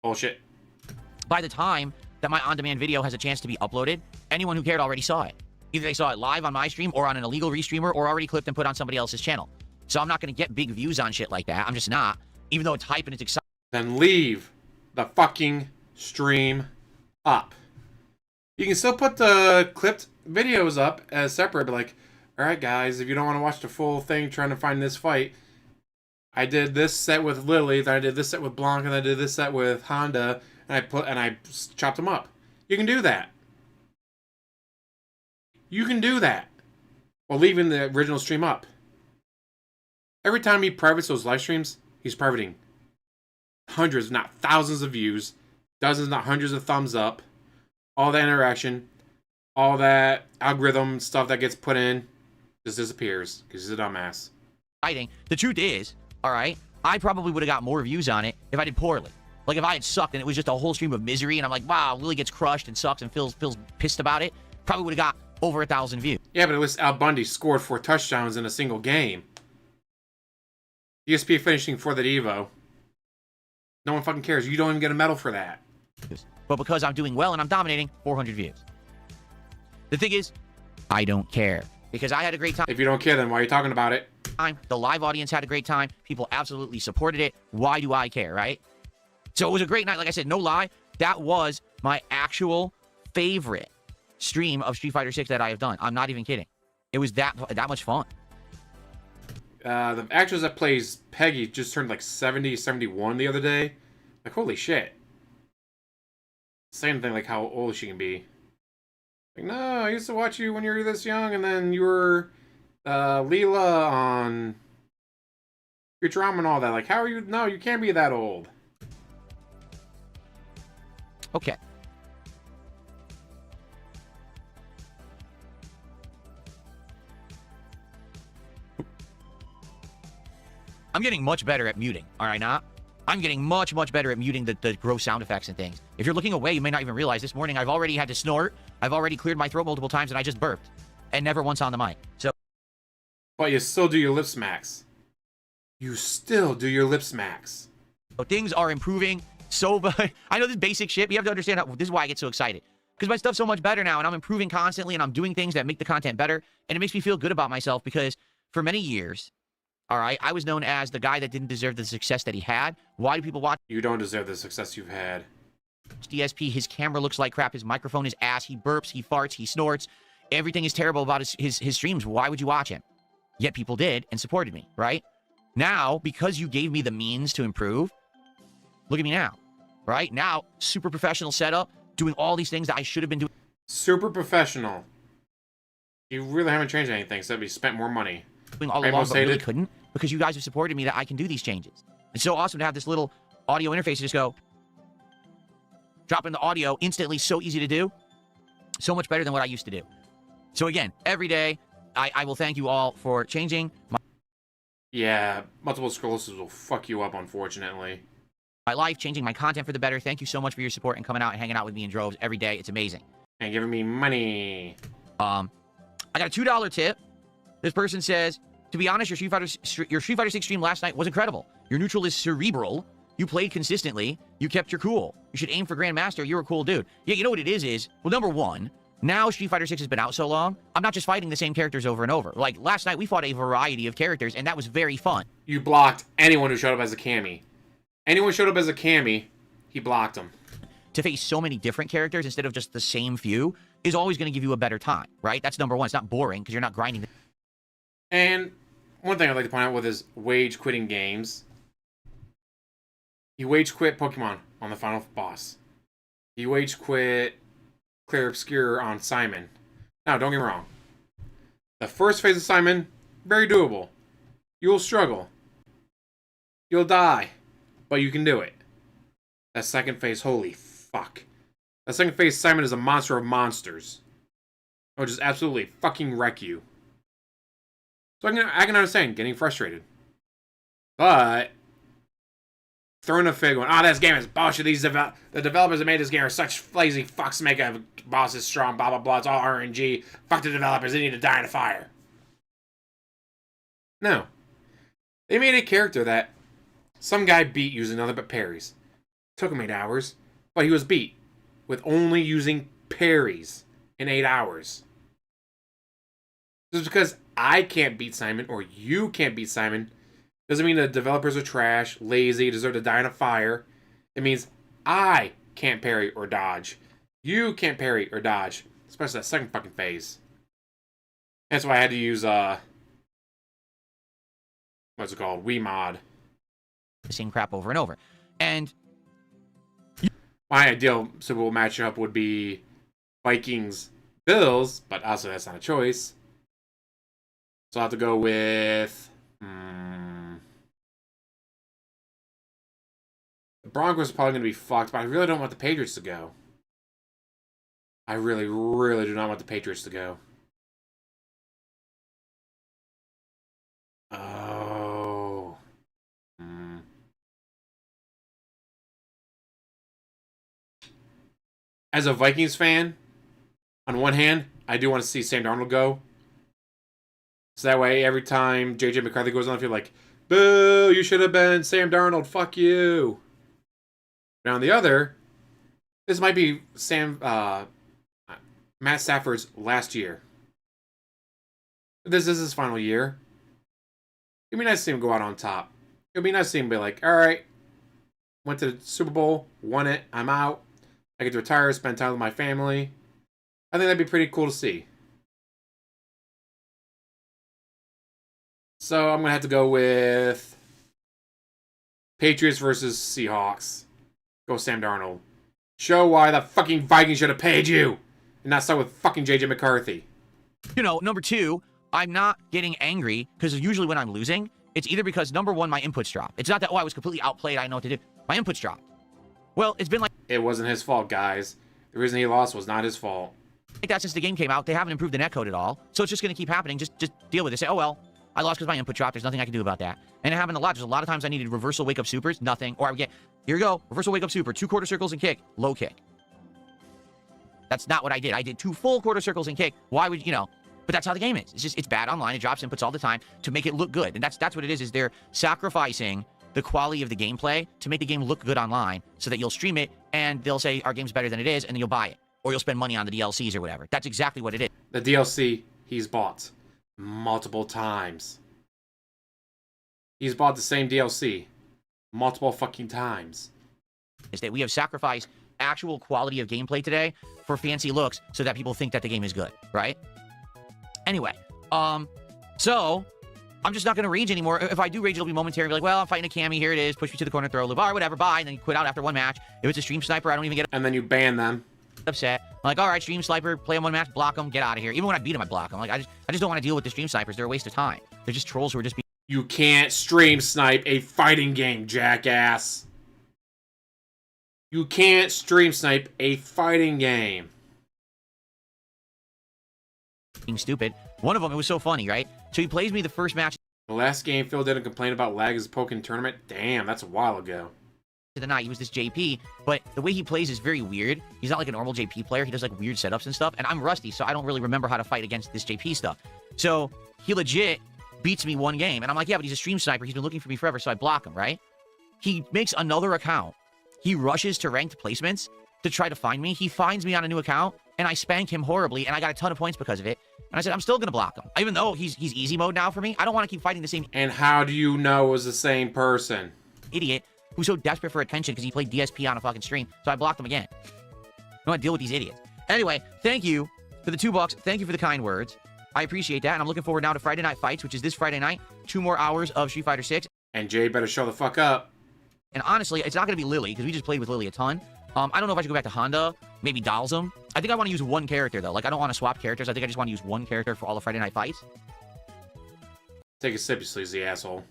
Bullshit. By the time that my on-demand video has a chance to be uploaded, anyone who cared already saw it. Either they saw it live on my stream, or on an illegal restreamer, or already clipped and put on somebody else's channel. So I'm not going to get big views on shit like that. I'm just not. Even though it's hype and it's exciting. Then leave the fucking stream up. You can still put the clipped videos up as separate, but like, alright guys, if you don't want to watch the full thing trying to find this fight, I did this set with Lily, then I did this set with Blanc, and I did this set with Honda, and I chopped them up. You can do that. You can do that while leaving the original stream up. Every time he privates those live streams, he's privating hundreds, not thousands of views, dozens, not hundreds of thumbs up, all that interaction, all that algorithm stuff that gets put in. Just disappears because he's a dumbass. Fighting. The truth is, all right, I probably would have got more views on it if I did poorly. Like if I had sucked and it was just a whole stream of misery and I'm like, wow, Lily gets crushed and sucks and feels pissed about it, probably would have got over 1,000 views. Yeah, but it was Al Bundy scored 4 touchdowns in a single game. DSP finishing for the Evo. No one fucking cares. You don't even get a medal for that. But because I'm doing well and I'm dominating, 400 views. The thing is, I don't care. Because I had a great time. If you don't care, then why are you talking about it? The live audience had a great time. People absolutely supported it. Why do I care, right? So it was a great night. Like I said, no lie. That was my actual favorite stream of Street Fighter 6 that I have done. I'm not even kidding. It was that much fun. The actress that plays Peggy just turned like 70, 71 the other day. Like, holy shit. Same thing, like how old she can be. Like, no, I used to watch you when you were this young, and then you were Leela on your drama and all that. Like, how are you? No, you can't be that old. Okay. I'm getting much better at muting, all right, not? I'm getting much, much better at muting the gross sound effects and things. If you're looking away, you may not even realize this morning I've already had to snort. I've already cleared my throat multiple times, and I just burped. And never once on the mic. So, But you still do your lip smacks. You still do your lip smacks. things are improving so much. I know this basic shit, but you have to understand how, this is why I get so excited. Because my stuff's so much better now, and I'm improving constantly, and I'm doing things that make the content better, and it makes me feel good about myself, because for many years, all right, I was known as the guy that didn't deserve the success that he had. Why do people watch You don't deserve the success you've had. DSP? His camera looks like crap. His microphone is ass. He burps. He farts. He snorts. Everything is terrible about his streams. Why would you watch him? Yet people did and supported me, right? Now, because you gave me the means to improve, look at me now, right? Now, super professional setup, doing all these things that I should have been doing. Super professional. You really haven't changed anything except you spent more money. All along, but really couldn't, because you guys have supported me that I can do these changes. It's so awesome to have this little audio interface to just go, drop in the audio instantly, so easy to do, so much better than what I used to do. So again, every day, I will thank you all for changing Yeah, multiple sclerosis will fuck you up, unfortunately. my life, changing my content for the better. Thank you so much for your support and coming out and hanging out with me in droves every day. It's amazing. And giving me money. I got a $2 tip. This person says, to be honest, your Street Fighter 6 stream last night was incredible. Your neutral is cerebral. You played consistently. You kept your cool. You should aim for Grandmaster. You're a cool dude. Yeah, you know what it is, well, number one, now Street Fighter 6 has been out so long, I'm not just fighting the same characters over and over. Like, last night we fought a variety of characters, and that was very fun. You blocked anyone who showed up as a Cammy. Anyone showed up as a Cammy, he blocked them. To face so many different characters instead of just the same few is always going to give you a better time, right? That's number one. It's not boring because you're not grinding. And one thing I'd like to point out with his wage quitting games, he wage quit Pokemon on the final boss. He wage quit Clear Obscure on Simon. Now, don't get me wrong. The first phase of Simon, very doable. You will struggle. You'll die. But you can do it. That second phase, holy fuck. That second phase, Simon is a monster of monsters. It will just absolutely fucking wreck you. So I can understand getting frustrated. But throwing a fig going, this game is bullshit. The developers that made this game are such lazy fucks to make a boss is strong, blah, blah, blah. It's all RNG. Fuck the developers. They need to die in a fire. No. They made a character that some guy beat using nothing but parries. Took him 8 hours, but he was beat with only using parries in 8 hours. Just because I can't beat Simon or you can't beat Simon doesn't mean the developers are trash, lazy, deserve to die in a fire. It means I can't parry or dodge. You can't parry or dodge, especially that second fucking phase. That's why I had to use what's it called? Wii mod. The same crap over and over. And my ideal Super Bowl matchup would be Vikings Bills, but also that's not a choice. So I'll have to go with the Broncos are probably going to be fucked, but I really don't want the Patriots to go. I really, really do not want the Patriots to go. As a Vikings fan, on one hand, I do want to see Sam Darnold go. So that way, every time J.J. McCarthy goes on the field, like, boo, you should have been Sam Darnold, fuck you. But on the other, this might be Matt Stafford's last year. This is his final year. It'd be nice to see him go out on top. It'd be nice to see him be like, all right, went to the Super Bowl, won it, I'm out. I get to retire, spend time with my family. I think that'd be pretty cool to see. So I'm going to have to go with Patriots versus Seahawks. Go Sam Darnold. Show why the fucking Vikings should have paid you. And not start with fucking J.J. McCarthy. You know, number two, I'm not getting angry because usually when I'm losing, it's either because, number one, my inputs drop. It's not that, oh, I was completely outplayed, I didn't know what to do. My inputs dropped. Well, it's been like it wasn't his fault, guys. The reason he lost was not his fault. Like that since the game came out. They haven't improved the netcode at all. So it's just going to keep happening. Just deal with it. Say, oh, well, I lost because my input dropped. There's nothing I can do about that. And it happened a lot. There's a lot of times I needed reversal wake-up supers. Nothing. Or I would get, here you go, reversal wake-up super, 2 quarter circles and kick, low kick. That's not what I did. I did 2 full quarter circles and kick. Why would, you know, but that's how the game is. It's just, it's bad online. It drops inputs all the time to make it look good. And that's what it is they're sacrificing the quality of the gameplay to make the game look good online so that you'll stream it and they'll say our game's better than it is and then you'll buy it. Or you'll spend money on the DLCs or whatever. That's exactly what it is. The DLC he's bought multiple times. He's bought the same DLC multiple fucking times. Is that we have sacrificed actual quality of gameplay today for fancy looks so that people think that the game is good, right? Anyway, so I'm just not going to rage anymore. If I do rage, it'll be momentary. Be like, well, I'm fighting a cami. Here it is. Push me to the corner, throw a LeVar, whatever, bye. And then you quit out after one match. If it's a stream sniper, I don't even get and then you ban them. Upset. I'm like, all right, stream sniper, play him one match, block him, get out of here. Even when I beat him, I block him. Like, I just don't want to deal with the stream snipers. They're a waste of time. They're just trolls who are just being. You can't stream snipe a fighting game, jackass. You can't stream snipe a fighting game. Being stupid. One of them, it was so funny, right? So he plays me the first match. The last game Phil didn't complain about lag as a Pokken tournament. Damn, that's a while ago. To the night, he was this JP, but the way he plays is very weird. He's not like a normal JP player. He does like weird setups and stuff, and I'm rusty, so I don't really remember how to fight against this JP stuff. So he legit beats me one game, and I'm like, yeah, but he's a stream sniper. He's been looking for me forever, so I block him, right? He makes another account. He rushes to ranked placements to try to find me. He finds me on a new account, and I spank him horribly, and I got a ton of points because of it. And I said, I'm still going to block him. Even though he's easy mode now for me, I don't want to keep fighting the same And how do you know it was the same person? idiot who's so desperate for attention because he played DSP on a fucking stream. So I blocked him again. I don't want to deal with these idiots. Anyway, thank you for the $2. Thank you for the kind words. I appreciate that, and I'm looking forward now to Friday Night Fights, which is this Friday night. 2 more hours of Street Fighter 6. And Jay better show the fuck up. And honestly, it's not going to be Lily, because we just played with Lily a ton. I don't know if I should go back to Honda, maybe Dalsum. I think I want to use one character, though. Like, I don't want to swap characters. I think I just want to use one character for all the Friday Night Fights. Take a sip, you sleazy asshole.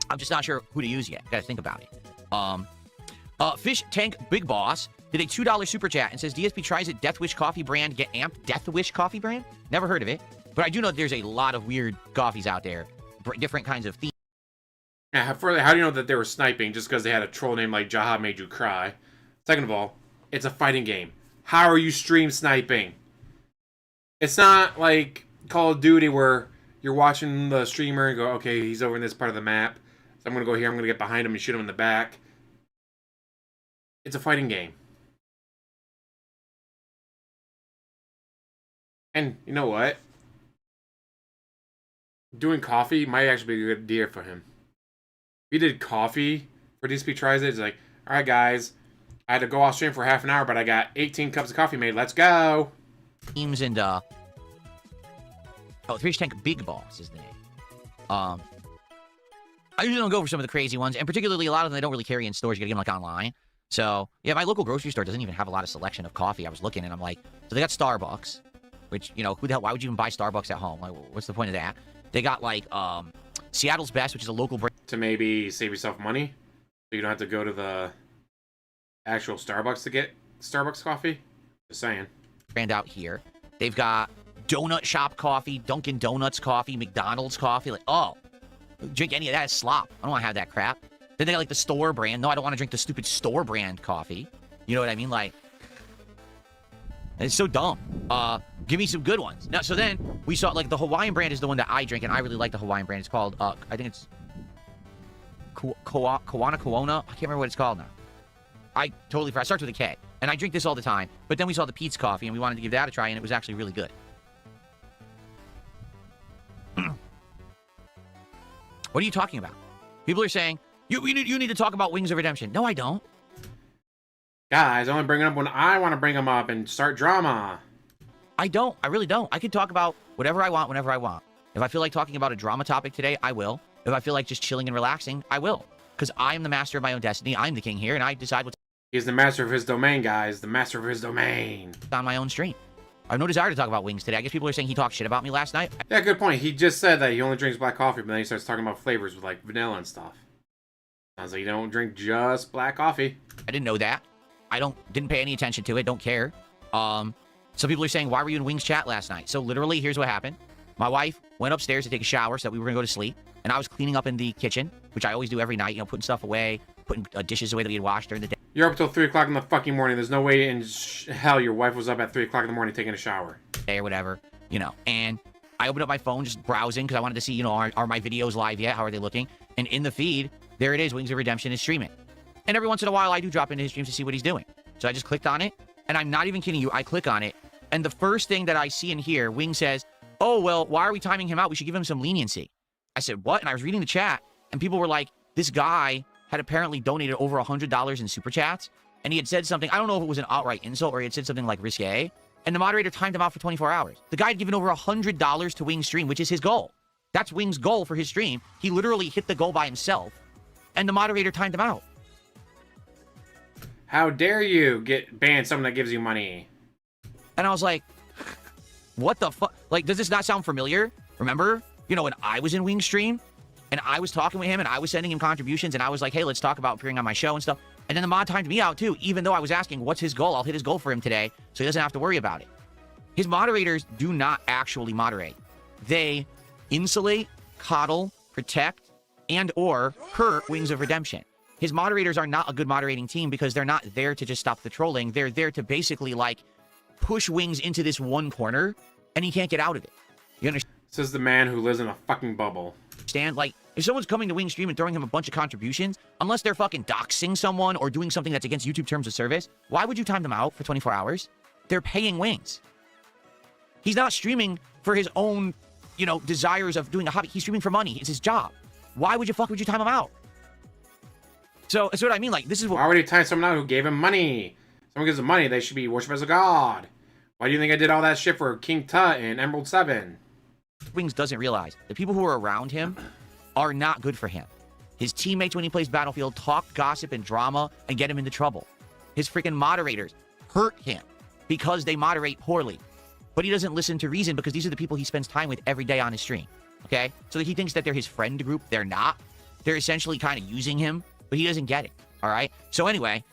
I'm just not sure who to use yet. Gotta think about it. Fish Tank Big Boss did a $2 super chat and says, DSP tries it, Death Wish coffee brand, get amped. Death Wish coffee brand? Never heard of it. But I do know that there's a lot of weird coffees out there. Different kinds of themes. Yeah, how do you know that they were sniping just because they had a troll name like Jaha made you cry? Second of all, it's a fighting game. How are you stream sniping? It's not like Call of Duty where you're watching the streamer and go, okay, he's over in this part of the map. So I'm going to go here, I'm going to get behind him and shoot him in the back. It's a fighting game. And you know what? Doing coffee might actually be a good idea for him. If he did coffee for DSP Tries It, it's like, alright guys, I had to go off stream for half an hour, but I got 18 cups of coffee made. Let's go! Teams and, Fish Tank Big Boss is the name. I usually don't go for some of the crazy ones, and particularly a lot of them they don't really carry in stores. You gotta get them, like, online. So, yeah, my local grocery store doesn't even have a lot of selection of coffee. I was looking, and I'm like, so they got Starbucks, which, you know, who the hell, why would you even buy Starbucks at home? Like, what's the point of that? They got, like, Seattle's Best, which is a local brand. To maybe save yourself money, so you don't have to go to the actual Starbucks to get Starbucks coffee. Just saying. Brand out here. They've got Donut Shop coffee, Dunkin' Donuts coffee, McDonald's coffee. Like, oh, drink any of that is slop. I don't want to have that crap. Then they got, like, the store brand. No, I don't want to drink the stupid store brand coffee. You know what I mean? Like, It's so dumb. Give me some good ones. Now, so then we saw like the Hawaiian brand is the one that I drink, and I really like the Hawaiian brand. It's called I think it's Koana. I can't remember what it's called now. I totally forgot. It starts with a K, and I drink this all the time. But then we saw the Pete's coffee, and we wanted to give that a try, and it was actually really good. What are you talking about? People are saying you need to talk about Wings of Redemption. No, I don't. Guys, I only bring it up when I want to bring them up and start drama. I don't. I really don't. I can talk about whatever I want whenever I want. If I feel like talking about a drama topic today, I will. If I feel like just chilling and relaxing, I will. Because I am the master of my own destiny. I'm the king here, and I decide what's He's the master of his domain, guys. The master of his domain. on my own stream. I have no desire to talk about Wings today. I guess people are saying he talked shit about me last night. Yeah, good point. He just said that he only drinks black coffee, but then he starts talking about flavors with, like, vanilla and stuff. Sounds like you don't drink just black coffee. I didn't know that. I didn't pay any attention to it. Don't care. Some people are saying, why were you in Wings chat last night? So literally, here's what happened. My wife went upstairs to take a shower so that we were going to go to sleep. And I was cleaning up in the kitchen, which I always do every night. You know, putting stuff away, putting dishes away that we had washed during the day. You're up till 3 o'clock in the fucking morning. There's no way in hell your wife was up at 3 o'clock in the morning taking a shower. Or whatever, you know. And I opened up my phone just browsing because I wanted to see, you know, are my videos live yet? How are they looking? And in the feed, there it is. Wings of Redemption is streaming. And every once in a while, I do drop into his streams to see what he's doing. So I just clicked on it. And I'm not even kidding you. I click on it. And the first thing that I see in here, Wing says, oh, well, why are we timing him out? We should give him some leniency. I said, what? And I was reading the chat. And people were like, this guy had apparently donated over $100 in super chats. And he had said something. I don't know if it was an outright insult or he had said something like risque. And the moderator timed him out for 24 hours. The guy had given over $100 to Wing's stream, which is his goal. That's Wing's goal for his stream. He literally hit the goal by himself. And the moderator timed him out. How dare you ban someone that gives you money? And I was like, what the fuck? Like, does this not sound familiar? Remember, you know, when I was in Wing's stream and I was talking with him and I was sending him contributions and I was like, hey, let's talk about appearing on my show and stuff. And then the mod timed me out too, even though I was asking, what's his goal? I'll hit his goal for him today so he doesn't have to worry about it. His moderators do not actually moderate. They insulate, coddle, protect, and or hurt Wings of Redemption. His moderators are not a good moderating team because they're not there to just stop the trolling. They're there to basically, like, push Wings into this one corner, and he can't get out of it. You understand? This is the man who lives in a fucking bubble. Like, if someone's coming to Wing's stream and throwing him a bunch of contributions, unless they're fucking doxing someone or doing something that's against YouTube terms of service, why would you time them out for 24 hours? They're paying Wings. He's not streaming for his own, you know, desires of doing a hobby. He's streaming for money. It's his job. Why would you time him out? So, that's what I mean. Like, this is what... Why would he time someone out who gave him money? Someone gives him money, they should be worshipped as a god. Why do you think I did all that shit for King Tut and Emerald 7? Wings doesn't realize the people who are around him are not good for him. His teammates, when he plays Battlefield, talk gossip and drama and get him into trouble. His freaking moderators hurt him because they moderate poorly. But he doesn't listen to reason because these are the people he spends time with every day on his stream. Okay? So he thinks that they're his friend group. They're not. They're essentially kind of using him, but he doesn't get it. All right? So anyway.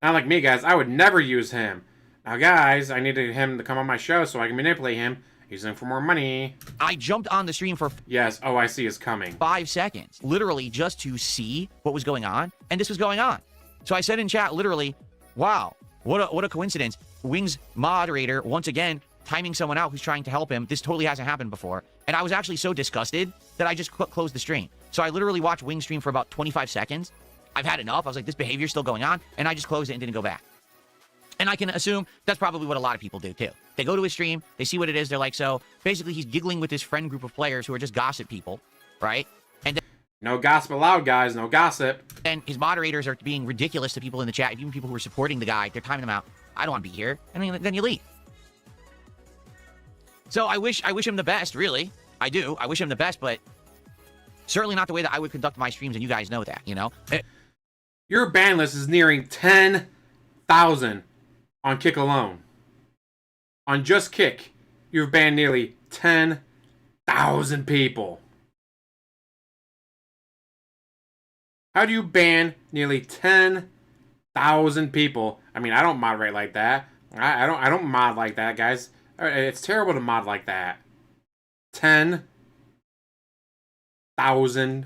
Not like me, guys. I would never use him. Now, guys, I needed him to come on my show so I can manipulate him. Using him for more money. I jumped on the stream for... Yes, OIC is coming. 5 seconds. Literally just to see what was going on. And this was going on. So I said in chat, literally, wow, what a coincidence. Wings moderator, once again, timing someone out who's trying to help him. This totally hasn't happened before. And I was actually so disgusted that I just closed the stream. So I literally watched Wings stream for about 25 seconds. I've had enough. I was like, this behavior's still going on. And I just closed it and didn't go back. And I can assume that's probably what a lot of people do, too. They go to his stream, they see what it is, they're like, so basically he's giggling with his friend group of players who are just gossip people, right? And then, no gossip allowed, guys, no gossip. And his moderators are being ridiculous to people in the chat, even people who are supporting the guy. They're timing him out. I don't want to be here. And then you leave. So I wish him the best, really. I do. I wish him the best, but certainly not the way that I would conduct my streams, and you guys know that, you know? Your ban list is nearing 10,000 on Kick alone. On just Kick, you've banned nearly 10,000 people. How do you ban nearly 10,000 people? I mean, I don't moderate like that. I don't mod like that, guys. It's terrible to mod like that. 10,000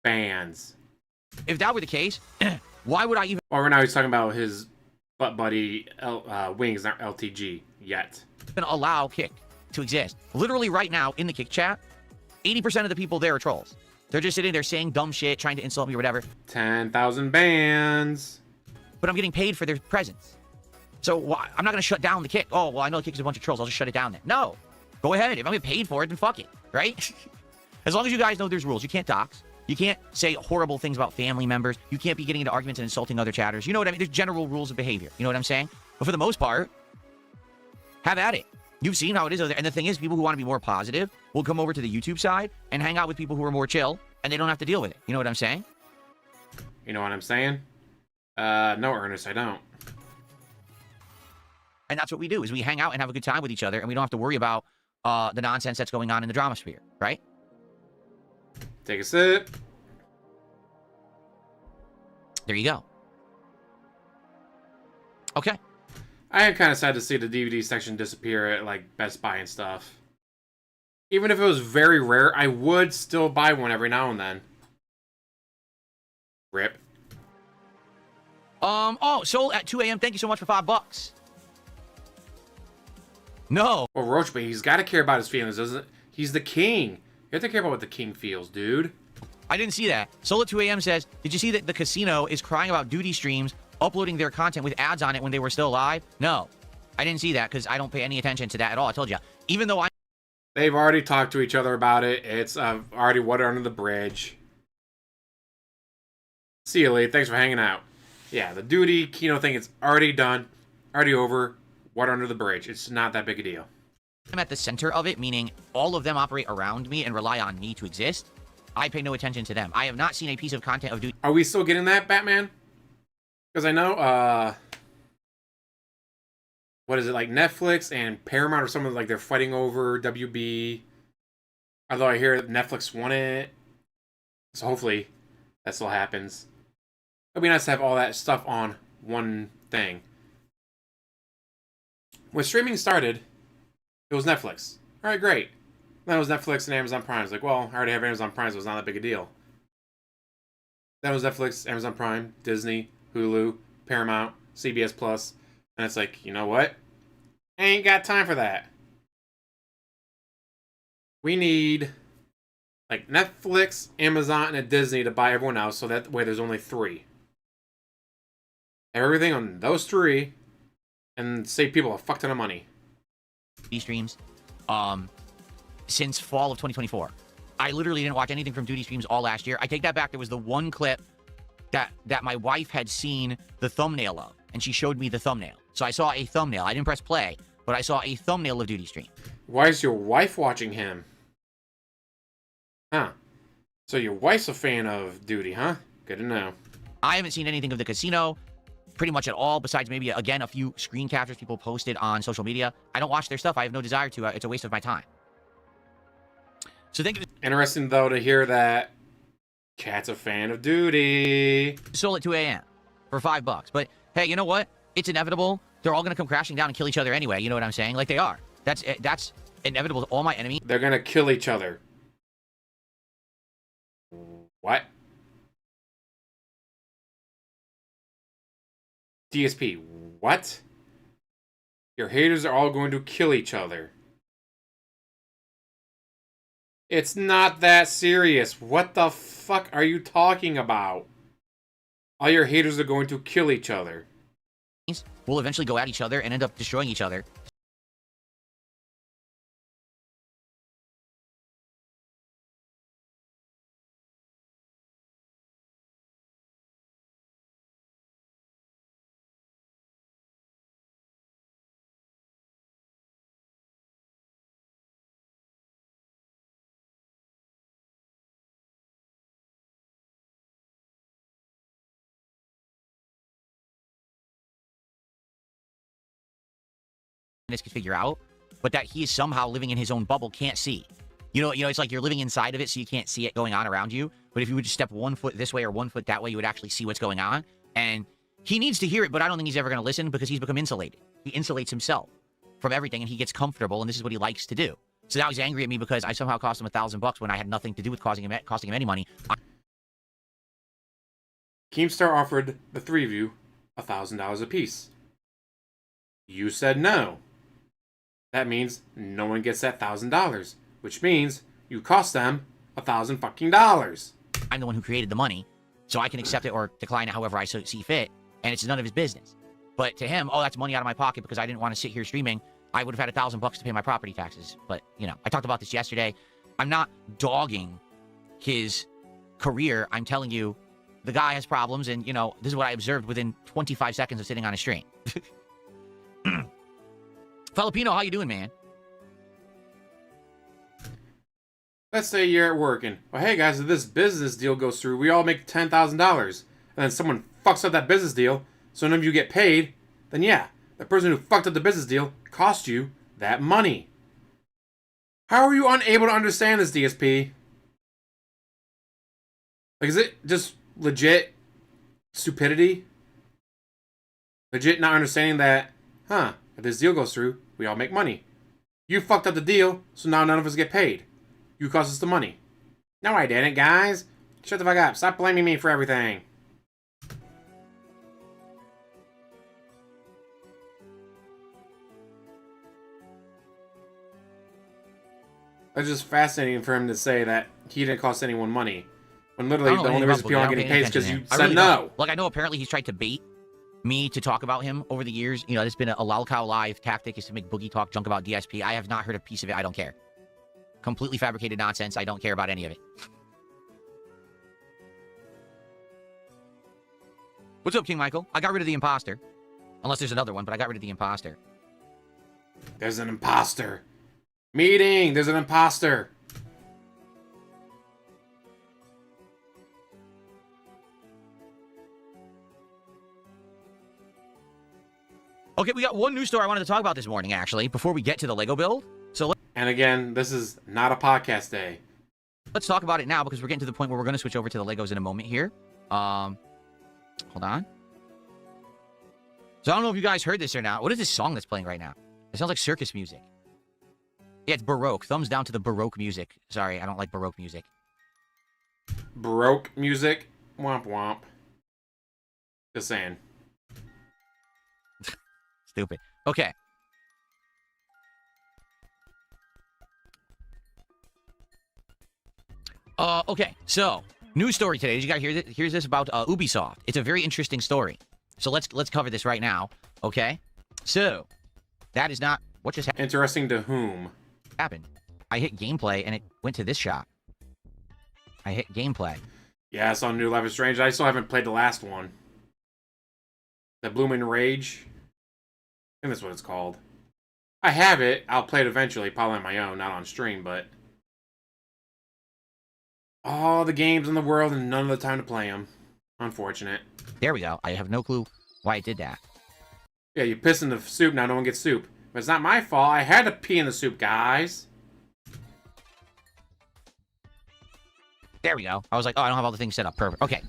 bans. If that were the case, why would I even... Or right now he's talking about his butt buddy wings aren't LTG yet. going to allow Kick to exist. Literally right now in the Kick chat, 80% of the people there are trolls. They're just sitting there saying dumb shit, trying to insult me or whatever. 10,000 bans. But I'm getting paid for their presence. So I'm not going to shut down the Kick. Oh, well, I know the Kick is a bunch of trolls. I'll just shut it down then. No. Go ahead. If I'm getting paid for it, then fuck it. Right? As long as you guys know there's rules. You can't dox. You can't say horrible things about family members. You can't be getting into arguments and insulting other chatters. You know what I mean? There's general rules of behavior. You know what I'm saying? But for the most part, have at it. You've seen how it is over there. And the thing is, people who want to be more positive will come over to the YouTube side and hang out with people who are more chill, and they don't have to deal with it. You know what I'm saying? You know what I'm saying? No, Ernest, I don't. And that's what we do, is we hang out and have a good time with each other, and we don't have to worry about the nonsense that's going on in the drama sphere, right? Take a sip. There you go. Okay. I am kind of sad to see the DVD section disappear at, like, Best Buy and stuff. Even if it was very rare, I would still buy one every now and then. Rip. Oh, sold at 2 a.m. Thank you so much for $5. No. Well, Roach, but he's got to care about his feelings, doesn't it? He's the king. You have to care about what the king feels, dude. I didn't see that. Soul at 2 a.m. says, did you see that the casino is crying about duty streams uploading their content with ads on it when they were still live? No. I didn't see that because I don't pay any attention to that at all. I told you. Even though They've already talked to each other about it. It's already water under the bridge. See you, Lee. Thanks for hanging out. Yeah, the duty Kino thing is already done. Already over. Water under the bridge. It's not that big a deal. I'm at the center of it, meaning all of them operate around me and rely on me to exist. I pay no attention to them. I have not seen a piece of content of duty. Are we still getting that, Batman? Because I know, what is it, like Netflix and Paramount or something, like they're fighting over WB. Although I hear that Netflix won it. So hopefully that still happens. It'd be nice to have all that stuff on one thing. When streaming started, it was Netflix. Alright, great. Then it was Netflix and Amazon Prime. It's like, well, I already have Amazon Prime, so it's not that big a deal. Then it was Netflix, Amazon Prime, Disney, Hulu, Paramount, CBS Plus, and it's like, you know what? I ain't got time for that. We need like Netflix, Amazon, and a Disney to buy everyone else, so that way there's only 3. Have everything on those 3, and save people a fuck ton of money. Streams, since fall of 2024. I literally didn't watch anything from duty streams all last year. I take that back. There was the one clip that my wife had seen the thumbnail of, and she showed me the thumbnail. So I saw a thumbnail. I didn't press play, but I saw a thumbnail of duty stream. Why is your wife watching him? Huh. So your wife's a fan of duty, huh? Good to know. I haven't seen anything of the casino pretty much at all, besides maybe, again, a few screen captures people posted on social media. I don't watch their stuff. I have no desire to. It's a waste of my time. So thank you. Interesting, though, to hear that Cat's a fan of duty. Sold at 2 a.m. for $5. But, hey, you know what? It's inevitable. They're all going to come crashing down and kill each other anyway. You know what I'm saying? Like, they are. That's inevitable to all my enemies. They're going to kill each other. What? DSP, what? Your haters are all going to kill each other. It's not that serious. What the fuck are you talking about? All your haters are going to kill each other. Will eventually go at each other and end up destroying each other. This could figure out, but that he is somehow living in his own bubble can't see. You know, it's like you're living inside of it, so you can't see it going on around you. But if you would just step 1 foot this way or 1 foot that way, you would actually see what's going on. And he needs to hear it, but I don't think he's ever going to listen because he's become insulated. He insulates himself from everything, and he gets comfortable, and this is what he likes to do. So now he's angry at me because I somehow cost him $1,000 when I had nothing to do with costing him any money. Keemstar offered the 3 of you $1,000 apiece. You said no. That means no one gets that $1,000, which means you cost them $1,000 fucking dollars. I'm the one who created the money, so I can accept it or decline it however I see fit, and it's none of his business. But to him, oh, that's money out of my pocket because I didn't want to sit here streaming. I would have had $1,000 to pay my property taxes. But, you know, I talked about this yesterday. I'm not dogging his career. I'm telling you, the guy has problems, and, you know, this is what I observed within 25 seconds of sitting on his stream. Filipino, how you doing, man? Let's say you're at work and, well, hey guys, if this business deal goes through, we all make $10,000. And then someone fucks up that business deal, so none of you get paid, then yeah, the person who fucked up the business deal cost you that money. How are you unable to understand this, DSP? Like, is it just legit stupidity? Legit not understanding that, if this deal goes through, we all make money. You fucked up the deal, so now none of us get paid. You cost us the money. No, I didn't, guys. Shut the fuck up. Stop blaming me for everything. It's just fascinating for him to say that he didn't cost anyone money. When literally the only reason people aren't getting paid is because you said no. Like, I know apparently he's tried to bait me to talk about him over the years. You know, there's been a Lalcow Live tactic is to make Boogie talk junk about DSP. I have not heard a piece of it. I don't care. Completely fabricated nonsense. I don't care about any of it. What's up, King Michael? I got rid of the imposter. Unless there's another one, but I got rid of the imposter. There's an imposter. Meeting! There's an imposter. Okay, we got one news story I wanted to talk about this morning, actually, before we get to the Lego build. So and again, this is not a podcast day. Let's talk about it now because we're getting to the point where we're going to switch over to the Legos in a moment here. Hold on. So I don't know if you guys heard this or not. What is this song that's playing right now? It sounds like circus music. Yeah, it's Baroque. Thumbs down to the Baroque music. Sorry, I don't like Baroque music. Baroque music? Womp womp. Just saying. Stupid. Okay. Okay, so news story today. Did you guys hear this? Here's this about Ubisoft. It's a very interesting story. So let's cover this right now. Okay. So that is not what just happened. Interesting to whom? I hit gameplay and it went to this shot. I hit gameplay. Yeah, I saw New Life is Strange. I still haven't played the last one. The Blooming Rage. I think that's what it's called. I have it. I'll play it eventually, probably on my own, not on stream, but all the games in the world and none of the time to play them. Unfortunate. There we go. I have no clue why it did that. Yeah, you piss in the soup, now no one gets soup. But it's not my fault. I had to pee in the soup, guys. There we go. I was like, oh, I don't have all the things set up. Perfect. Okay.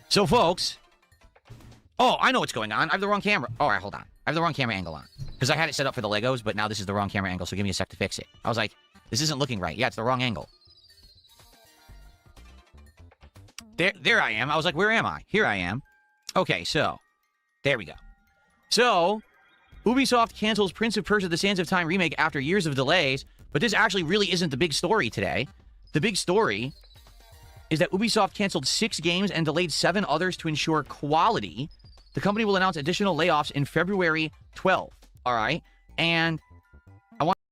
So, folks. Oh, I know what's going on. I have the wrong camera. All right, hold on. I have the wrong camera angle on. Because I had it set up for the Legos, but now this is the wrong camera angle, so give me a sec to fix it. I was like, this isn't looking right. Yeah, it's the wrong angle. There I am. I was like, where am I? Here I am. Okay, so, there we go. So, Ubisoft cancels Prince of Persia: The Sands of Time remake after years of delays, but this actually really isn't the big story today. The big story is that Ubisoft canceled 6 games and delayed 7 others to ensure quality. The company will announce additional layoffs in February 12th. All right, and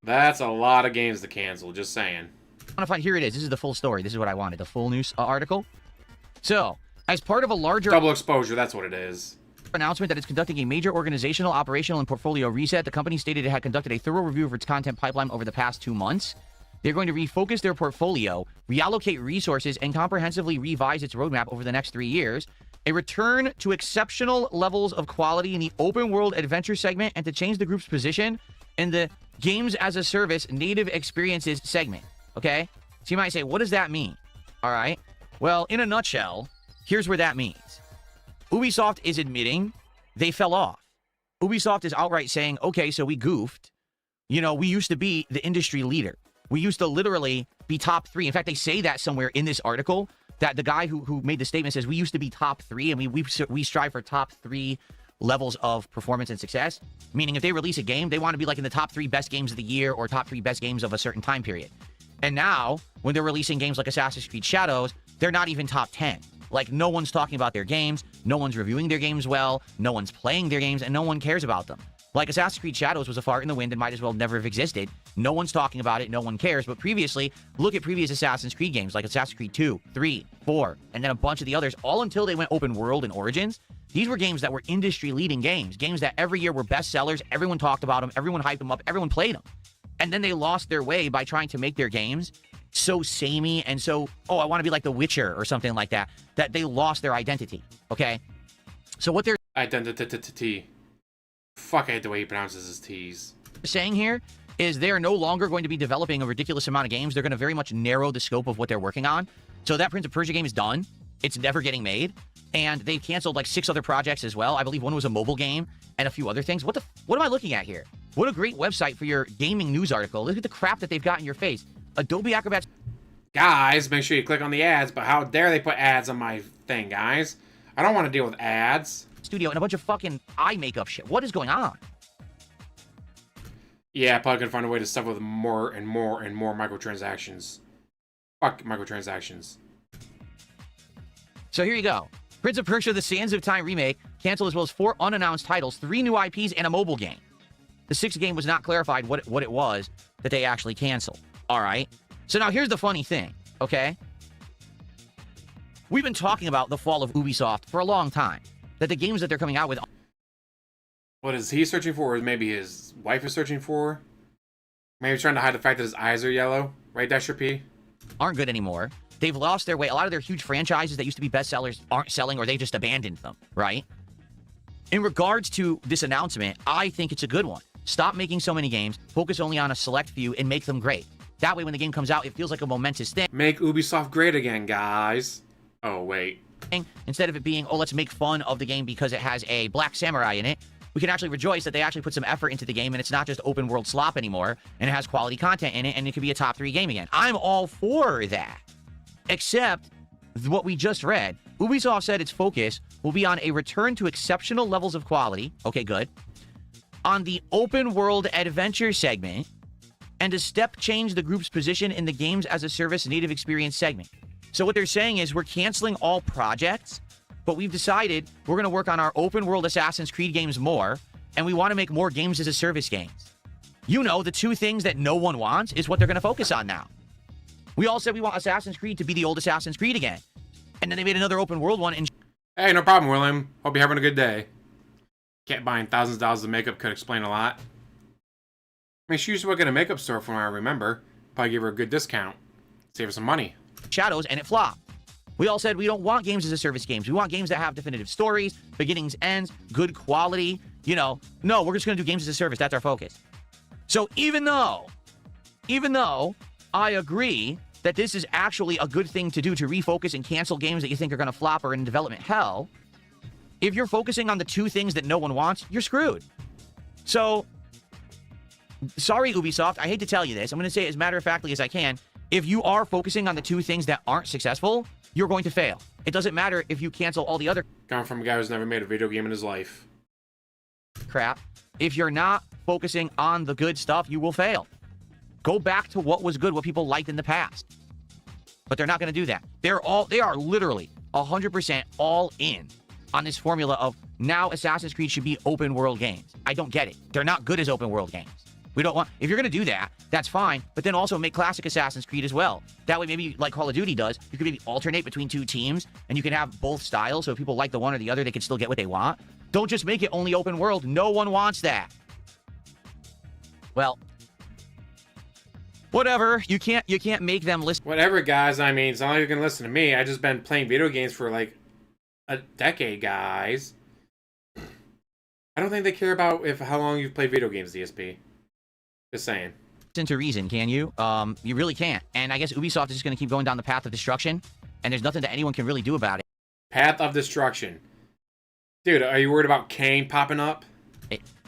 that's a lot of games to cancel, just saying. I want to find, here it is. This is the full story. This is what I wanted, the full news article. So, as part of a larger double exposure, that's what it is. Announcement that it's conducting a major organizational, operational, and portfolio reset, the company stated it had conducted a thorough review of its content pipeline over the past 2 months. They're going to refocus their portfolio, reallocate resources, and comprehensively revise its roadmap over the next 3 years. A return to exceptional levels of quality in the open-world adventure segment, and to change the group's position in the games-as-a-service native experiences segment. Okay? So you might say, what does that mean? All right? Well, in a nutshell, here's where that means. Ubisoft is admitting they fell off. Ubisoft is outright saying, okay, so we goofed. You know, we used to be the industry leader. We used to literally be top 3. In fact, they say that somewhere in this article, that the guy who made the statement says we used to be top 3, and we strive for top 3 levels of performance and success. Meaning if they release a game, they want to be like in the top 3 best games of the year or top 3 best games of a certain time period. And now, when they're releasing games like Assassin's Creed Shadows, they're not even top 10. Like, no one's talking about their games, no one's reviewing their games well, no one's playing their games, and no one cares about them. Like, Assassin's Creed Shadows was a fart in the wind and might as well never have existed. No one's talking about it, no one cares. But previously, look at previous Assassin's Creed games, like Assassin's Creed 2, 3, 4, and then a bunch of the others, all until they went open world and Origins. These were games that were industry-leading games that every year were bestsellers, everyone talked about them, everyone hyped them up, everyone played them. And then they lost their way by trying to make their games so samey and so, oh, I want to be like The Witcher or something like that, that they lost their identity, okay? So what they're... Identity. Fuck, I hate the way he pronounces his T's. saying here is they're no longer going to be developing a ridiculous amount of games. They're going to very much narrow the scope of what they're working on. So that Prince of Persia game is done. It's never getting made. And they've canceled like 6 other projects as well. I believe one was a mobile game and a few other things. What am I looking at here? What a great website for your gaming news article. Look at the crap that they've got in your face. Adobe Acrobat. Guys, make sure you click on the ads, but how dare they put ads on my thing, guys? I don't want to deal with ads. Studio and a bunch of fucking eye makeup shit. What is going on? Yeah, probably gonna find a way to stuff with more and more and more microtransactions. Fuck microtransactions. So here you go. Prince of Persia: The Sands of Time remake canceled, as well as 4 unannounced titles, 3 new IPs, and a mobile game. The 6th game was not clarified what it was that they actually canceled. All right. So now here's the funny thing, okay? We've been talking about the fall of Ubisoft for a long time. That the games that they're coming out with... What is he searching for, or maybe his wife is searching for? Maybe he's trying to hide the fact that his eyes are yellow. Right, Dasher P? Aren't good anymore. They've lost their way. A lot of their huge franchises that used to be bestsellers aren't selling, or they just abandoned them, right? In regards to this announcement, I think it's a good one. Stop making so many games, focus only on a select few, and make them great. That way, when the game comes out, it feels like a momentous thing. Make Ubisoft great again, guys. Oh, wait. Instead of it being, oh, let's make fun of the game because it has a black samurai in it, we can actually rejoice that they actually put some effort into the game, and it's not just open world slop anymore, and it has quality content in it, and it could be a top 3 game again. I'm all for that. Except what we just read. Ubisoft said its focus will be on a return to exceptional levels of quality. Okay, good. On the open world adventure segment, and to step change the group's position in the games as a service native experience segment. So what they're saying is we're canceling all projects, but we've decided we're going to work on our open world Assassin's Creed games more, and we want to make more games as a service games. You know, the 2 things that no one wants is what they're going to focus on now. We all said we want Assassin's Creed to be the old Assassin's Creed again. And then they made another open world one and... Hey, no problem, William. Hope you're having a good day. Can't buying thousands of dollars of makeup could explain a lot. I mean, she used to work at a makeup store from what I remember. Probably give her a good discount. Save her some money. Shadows, and it flopped. We all said we don't want games as a service games. We want games that have definitive stories, beginnings, ends, good quality. You know, no, we're just going to do games as a service. That's our focus. So even though I agree that this is actually a good thing to do to refocus and cancel games that you think are going to flop or in development hell, if you're focusing on the 2 things that no one wants, you're screwed. So, sorry, Ubisoft, I hate to tell you this. I'm going to say it as matter-of-factly as I can. If you are focusing on the 2 things that aren't successful, you're going to fail. It doesn't matter if you cancel all the other... Coming from a guy who's never made a video game in his life. Crap. If you're not focusing on the good stuff, you will fail. Go back to what was good, what people liked in the past. But they're not going to do that. They are literally 100% all in on this formula of now Assassin's Creed should be open world games. I don't get it. They're not good as open world games. We don't want... If you're going to do that, that's fine. But then also make classic Assassin's Creed as well. That way, maybe like Call of Duty does, you can maybe alternate between 2 teams, and you can have both styles, so if people like the one or the other, they can still get what they want. Don't just make it only open world. No one wants that. Well, whatever. You can't make them listen. Whatever, guys. I mean, it's not like you can listen to me. I've just been playing video games for like a decade, guys. I don't think they care about how long you've played video games, DSP. Just saying. Into reason, can you? You really can't. And I guess Ubisoft is just going to keep going down the path of destruction, and there's nothing that anyone can really do about it. Path of destruction. Dude, are you worried about Kane popping up?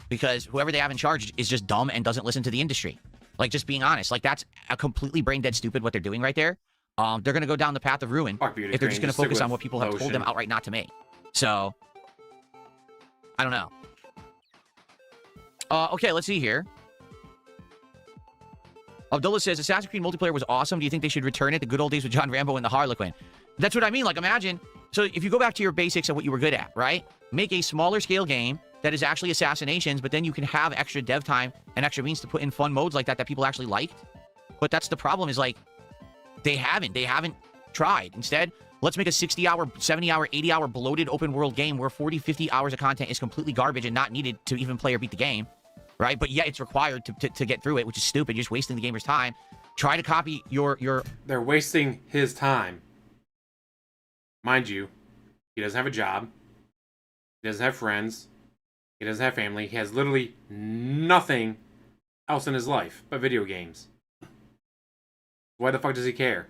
Because whoever they have in charge is just dumb and doesn't listen to the industry. Like, just being honest. Like, that's a completely brain-dead stupid what they're doing right there. They're going to go down the path of ruin if they're just going to focus on what people have told them outright not to make. So, I don't know. Okay, let's see here. Abdullah says, Assassin's Creed multiplayer was awesome. Do you think they should return it? The good old days with John Rambo and the Harlequin. That's what I mean. Like, imagine. So if you go back to your basics of what you were good at, right? Make a smaller scale game that is actually assassinations, but then you can have extra dev time and extra means to put in fun modes like that people actually liked. But that's the problem is, like, they haven't tried. Instead, let's make a 60-hour, 70-hour, 80-hour bloated open world game where 40, 50 hours of content is completely garbage and not needed to even play or beat the game. Right? But yet it's required to get through it, which is stupid. You're just wasting the gamer's time. Try to copy your... They're wasting his time. Mind you, he doesn't have a job. He doesn't have friends. He doesn't have family. He has literally nothing else in his life but video games. Why the fuck does he care?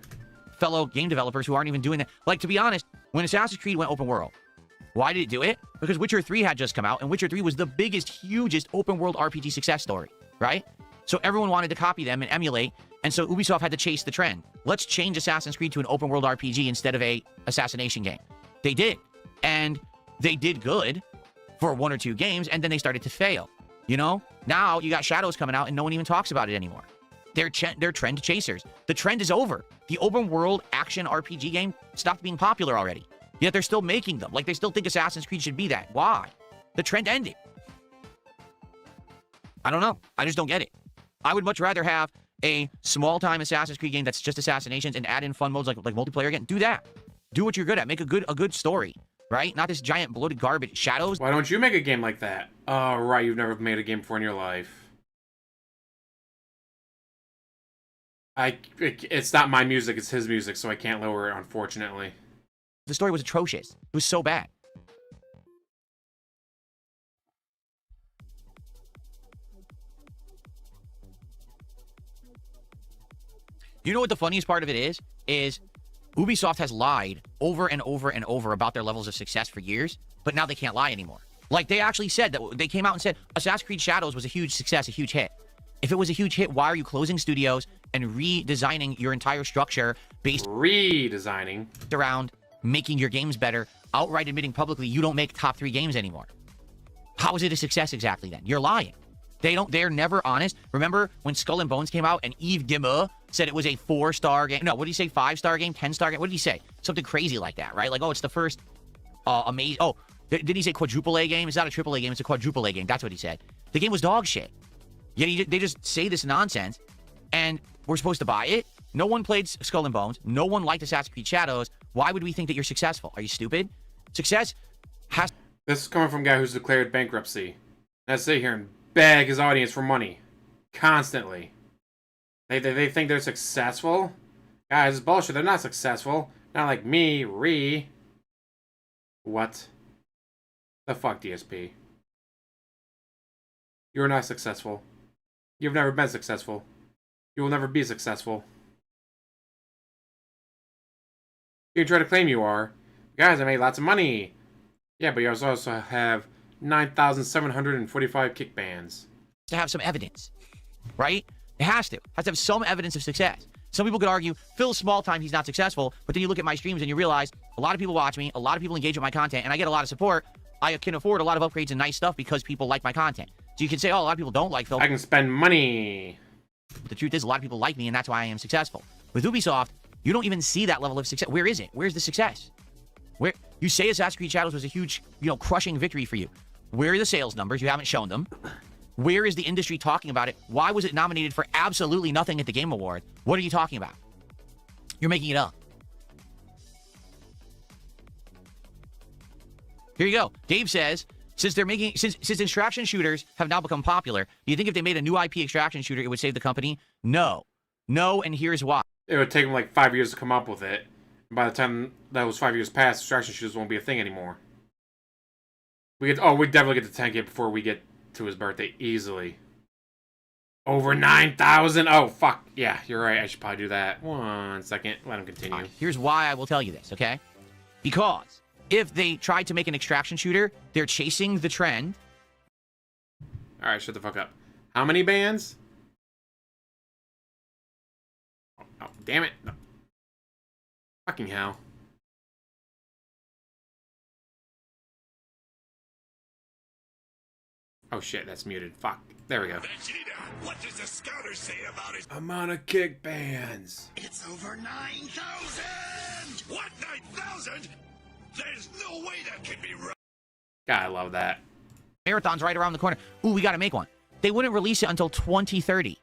Fellow game developers who aren't even doing that. Like, to be honest, when Assassin's Creed went open world, why did it do it? Because Witcher 3 had just come out, and Witcher 3 was the biggest, hugest open-world RPG success story, right? So everyone wanted to copy them and emulate, and so Ubisoft had to chase the trend. Let's change Assassin's Creed to an open-world RPG instead of a assassination game. They did, and they did good for 1 or 2 games, and then they started to fail, you know? Now you got Shadows coming out, and no one even talks about it anymore. They're trend chasers. The trend is over. The open-world action RPG game stopped being popular already. Yet they're still making them. Like, they still think Assassin's Creed should be that. Why? The trend ended. I don't know. I just don't get it. I would much rather have a small-time Assassin's Creed game that's just assassinations and add in fun modes like multiplayer again. Do that. Do what you're good at. Make a good story, right? Not this giant bloated garbage. Shadows. Why don't you make a game like that? Oh, right. You've never made a game before in your life. It's not my music. It's his music, so I can't lower it, unfortunately. The story was atrocious. It was so bad. You know what the funniest part of it is? Is Ubisoft has lied over and over and over about their levels of success for years, but now they can't lie anymore. Like, they actually said that, they came out and said Assassin's Creed Shadows was a huge success, a huge hit. If it was a huge hit, why are you closing studios and redesigning your entire structure based around making your games better, outright admitting publicly you don't make top 3 games anymore? How is it a success exactly then? You're lying. They're never honest. Remember when Skull and Bones came out and Yves Guillemot said it was a 4-star game? No, what did he say? 5-star game? 10-star game? What did he say? Something crazy like that, right? Like, oh, it's the first amazing... Oh, did he say quadruple A game? It's not a triple A game, it's a quadruple A game. That's what he said. The game was dog shit. Yet they just say this nonsense, and we're supposed to buy it? No one played Skull and Bones. No one liked Assassin's Creed Shadows. Why would we think that you're successful? Are you stupid? Success has... This is coming from a guy who's declared bankruptcy. Let's sit here and beg his audience for money. Constantly. They think they're successful? Guys, it's bullshit. They're not successful. Not like me, Reee. What? The fuck, DSP? You're not successful. You've never been successful. You will never be successful. You try to claim you are. Guys, I made lots of money. Yeah, but you also have 9,745 kick bans. To have some evidence, right? It has to have some evidence of success. Some people could argue, Phil small time, he's not successful, but then you look at my streams and you realize a lot of people watch me, a lot of people engage with my content, and I get a lot of support. I can afford a lot of upgrades and nice stuff because people like my content. So you can say, oh, a lot of people don't like Phil. I can spend money. But the truth is, a lot of people like me, and that's why I am successful. With Ubisoft, you don't even see that level of success. Where is it? Where's the success? Where you say Assassin's Creed Shadows was a huge, crushing victory for you. Where are the sales numbers? You haven't shown them. Where is the industry talking about it? Why was it nominated for absolutely nothing at the Game Award? What are you talking about? You're making it up. Here you go. Dave says, since extraction shooters have now become popular, do you think if they made a new IP extraction shooter, it would save the company? No. No, and here's why. It would take them like 5 years to come up with it. By the time those 5 years pass, extraction shooters won't be a thing anymore. We definitely get to 10K before we get to his birthday easily. Over 9,000. Oh fuck. Yeah, you're right. I should probably do that. 1 second. Let him continue. Right, here's why I will tell you this, okay? Because if they tried to make an extraction shooter, they're chasing the trend. All right, shut the fuck up. How many bands? Oh, damn it. No. Fucking hell. Oh shit, that's muted. Fuck. There we go. Vegeta, what does the scouter say about it? Amount of kick bands. It's over 9,000! What, 9,000? There's no way that can be right. God, I love that. Marathon's right around the corner. Ooh, we got to make one. They wouldn't release it until 2030,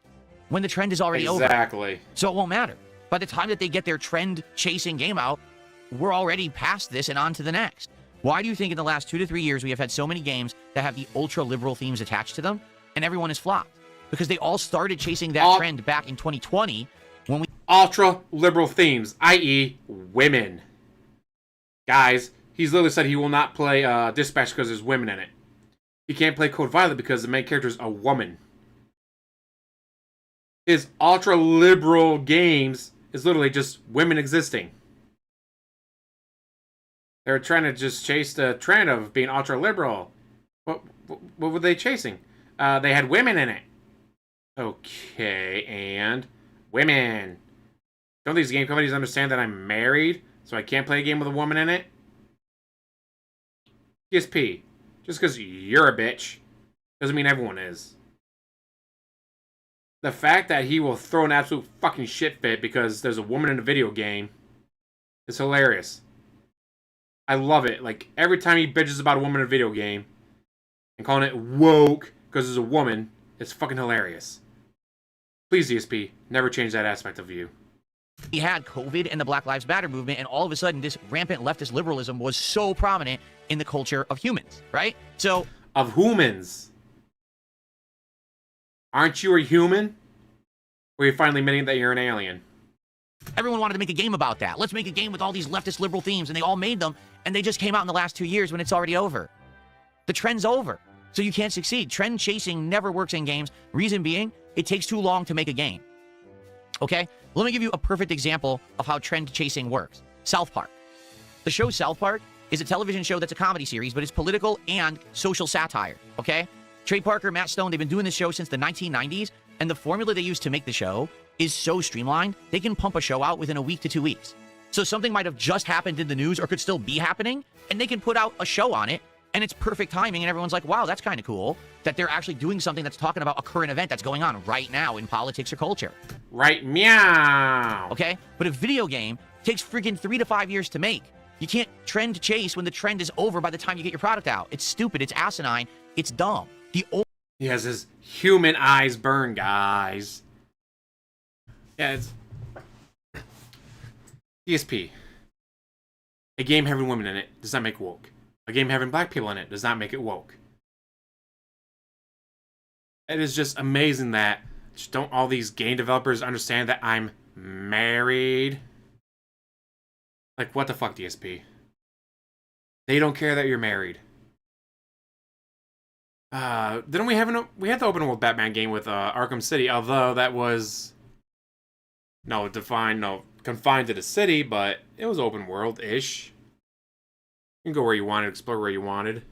when the trend is already over. Exactly. So it won't matter. By the time that they get their trend-chasing game out, we're already past this and on to the next. Why do you think in the last 2 to 3 years we have had so many games that have the ultra-liberal themes attached to them, and everyone is flopped? Because they all started chasing that trend back in 2020 when we... Ultra-liberal themes, i.e. women. Guys, he's literally said he will not play Dispatch because there's women in it. He can't play Code Violet because the main character is a woman. His ultra-liberal games is literally just women existing. They're trying to just chase the trend of being ultra-liberal. What were they chasing? They had women in it. Okay, and women. Don't these game companies understand that I'm married, so I can't play a game with a woman in it? DSP. Just because you're a bitch doesn't mean everyone is. The fact that he will throw an absolute fucking shit fit because there's a woman in a video game is hilarious. I love it. Like, every time he bitches about a woman in a video game and calling it woke because there's a woman, it's fucking hilarious. Please, DSP, never change that aspect of you. We had COVID and the Black Lives Matter movement, and all of a sudden this rampant leftist liberalism was so prominent in the culture of humans, right? So... Of humans. Aren't you a human? Or are you finally admitting that you're an alien? Everyone wanted to make a game about that. Let's make a game with all these leftist liberal themes, and they all made them, and they just came out in the last 2 years when it's already over. The trend's over, so you can't succeed. Trend chasing never works in games. Reason being, it takes too long to make a game. Okay? Let me give you a perfect example of how trend chasing works. South Park. The show South Park is a television show that's a comedy series, but it's political and social satire, okay? Trey Parker, Matt Stone, they've been doing this show since the 1990s, and the formula they use to make the show is so streamlined, they can pump a show out within a week to 2 weeks. So something might have just happened in the news or could still be happening, and they can put out a show on it, and it's perfect timing, and everyone's like, wow, that's kind of cool that they're actually doing something that's talking about a current event that's going on right now in politics or culture. Right, meow. Okay? But a video game takes freaking 3 to 5 years to make. You can't trend chase when the trend is over by the time you get your product out. It's stupid, it's asinine, it's dumb. He has his human eyes burned, guys. Yeah, it's... DSP. A game having women in it does not make it woke. A game having black people in it does not make it woke. It is just amazing that just don't all these game developers understand that I'm married? Like, what the fuck, DSP? They don't care that you're married. Didn't we have we had the open world Batman game with Arkham City, although that was confined to the city, but it was open world-ish. You can go where you wanted, explore where you wanted.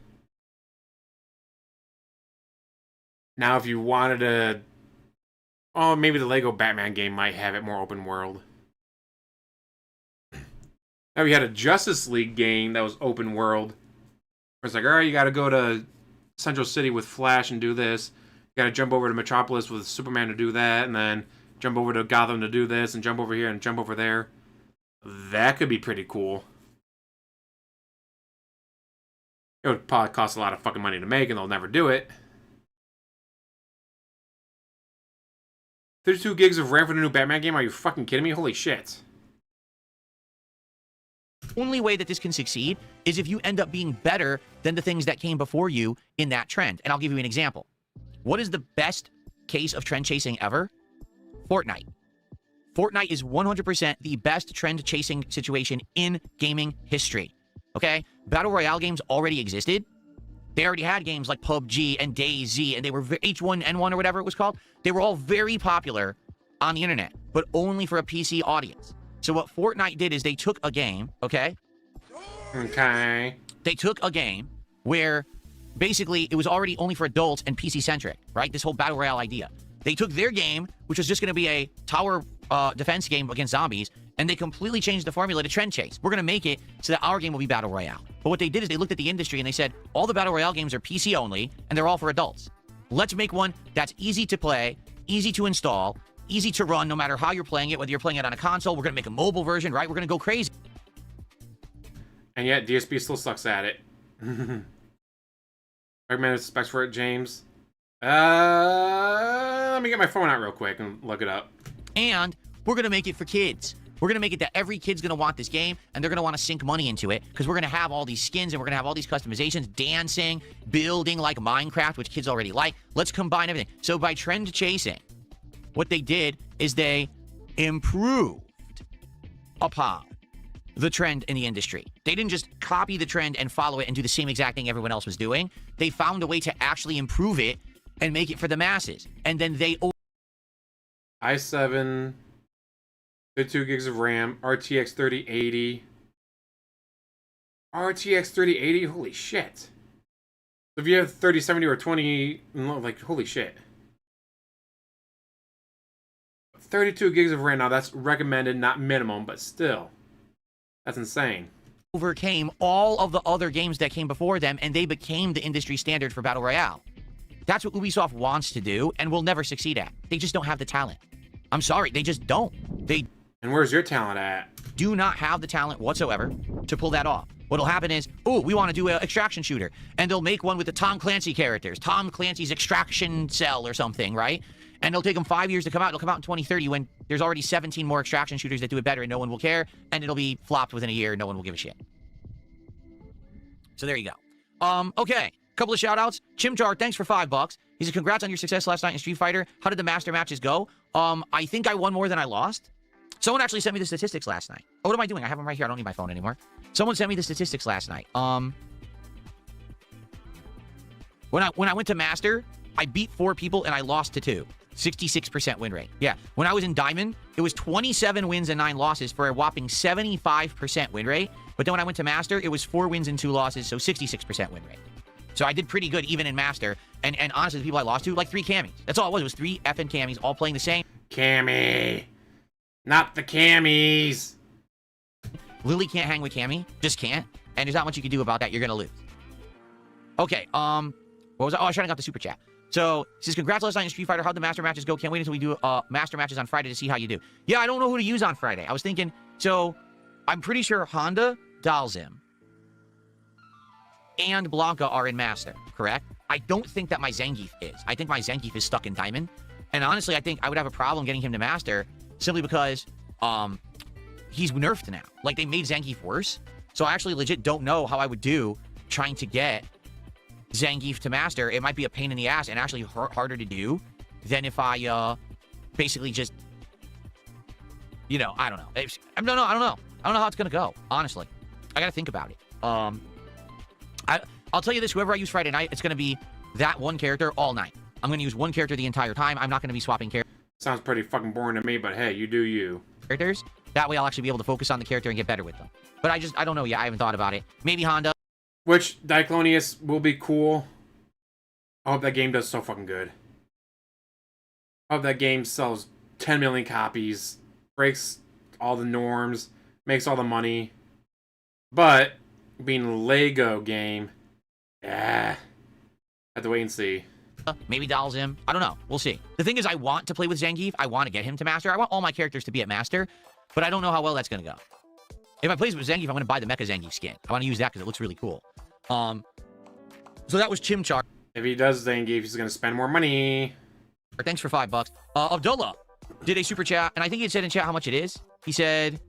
Now, if you wanted to... Oh, maybe the Lego Batman game might have it more open world. Now, we had a Justice League game that was open world. Where it's like, alright, you gotta go to Central City with Flash and do this. You gotta jump over to Metropolis with Superman to do that, and then jump over to Gotham to do this, and jump over here and jump over there. That could be pretty cool. It would probably cost a lot of fucking money to make, and they'll never do it. 32 gigs of RAM for the new Batman game? Are you fucking kidding me? Holy shit. Only way that this can succeed is if you end up being better than the things that came before you in that trend. And I'll give you an example. What is the best case of trend chasing ever? Fortnite. Fortnite is 100% the best trend chasing situation in gaming history. Okay? Battle Royale games already existed. They already had games like PUBG and DayZ, and they were H1N1 or whatever it was called. They were all very popular on the internet, but only for a PC audience. So what Fortnite did is they took a game, okay? Okay. They took a game where basically it was already only for adults and PC-centric, right? This whole Battle Royale idea. They took their game, which was just going to be a tower defense game against zombies, and they completely changed the formula to trend chase. We're going to make it so that our game will be Battle Royale. But what they did is they looked at the industry and they said, all the Battle Royale games are PC only, and they're all for adults. Let's make one that's easy to play, easy to install, easy to run no matter how you're playing it, whether you're playing it on a console. We're going to make a mobile version, right? We're going to go crazy. And yet, DSP still sucks at it. Recommended specs for it, James. Let me get my phone out real quick and look it up. And we're going to make it for kids. We're going to make it that every kid's going to want this game, and they're going to want to sink money into it, because we're going to have all these skins, and we're going to have all these customizations, dancing, building like Minecraft, which kids already like. Let's combine everything. So by trend chasing, what they did is they improved upon the trend in the industry. They didn't just copy the trend and follow it and do the same exact thing everyone else was doing. They found a way to actually improve it and make it for the masses. And then they... i7, 32 gigs of RAM, RTX 3080. RTX 3080? Holy shit. So if you have 3070 or 20, like, holy shit. 32 gigs of RAM. Now, that's recommended, not minimum, but still. That's insane. Overcame all of the other games that came before them, and they became the industry standard for Battle Royale. That's what Ubisoft wants to do, and will never succeed at. They just don't have the talent. I'm sorry, they just don't. They And where's your talent at? do not have the talent whatsoever to pull that off. What'll happen is, oh, we want to do an extraction shooter, and they'll make one with the Tom Clancy characters, Tom Clancy's Extraction Cell or something, right? And it'll take them 5 years to come out. It'll come out in 2030 when there's already 17 more extraction shooters that do it better and no one will care, and it'll be flopped within a year and no one will give a shit. So there you go. Okay, couple of shout-outs. Chimchar, thanks for $5. He said, congrats on your success last night in Street Fighter. How did the master matches go? I think I won more than I lost. Someone actually sent me the statistics last night. Oh, what am I doing? I have them right here. I don't need my phone anymore. Someone sent me the statistics last night. When I went to master, I beat 4 people and I lost to 2. 66% win rate. Yeah. When I was in Diamond, it was 27 wins and 9 losses for a whopping 75% win rate. But then when I went to Master, it was 4 wins and 2 losses, so 66% win rate. So I did pretty good even in Master. And honestly, the people I lost to, like 3 Cammies. That's all it was. It was 3 effing Cammies all playing the same. Cammy. Not the Cammies. Lily can't hang with Cammy. Just can't. And there's not much you can do about that. You're going to lose. Okay. What was I? Oh, I was trying to get the super chat. So, it says, congrats last night in Street Fighter. How'd the master matches go? Can't wait until we do master matches on Friday to see how you do. Yeah, I don't know who to use on Friday. I was thinking, so, I'm pretty sure Honda, Dalzim, and Blanca are in master, correct? I don't think that my Zangief is. I think my Zangief is stuck in Diamond. And honestly, I think I would have a problem getting him to master simply because he's nerfed now. Like, they made Zangief worse. So, I actually legit don't know how I would do trying to get Zangief to master. It might be a pain in the ass and actually harder to do than if I basically just, you know, I don't know. I don't know. I don't know how it's gonna go. Honestly, I gotta think about it. I'll tell you this: whoever I use Friday night, it's gonna be that one character all night. I'm gonna use one character the entire time. I'm not gonna be swapping Sounds pretty fucking boring to me, but hey, you do you. characters. That way, I'll actually be able to focus on the character and get better with them. But I don't know yet. I haven't thought about it. Maybe Honda. Which, Diclonius will be cool. I hope that game does so fucking good. I hope that game sells 10 million copies, breaks all the norms, makes all the money. But, being a Lego game, yeah, have to wait and see. Maybe Dalzim. I don't know. We'll see. The thing is, I want to play with Zangief. I want to get him to master. I want all my characters to be at master, but I don't know how well that's going to go. If I play with Zangief, I'm going to buy the Mecha Zangief skin. I want to use that because it looks really cool. So that was Chimchar. If he does Zangief, he's going to spend more money. Thanks for $5. Abdullah did a super chat, and I think he had said in chat how much it is. He said...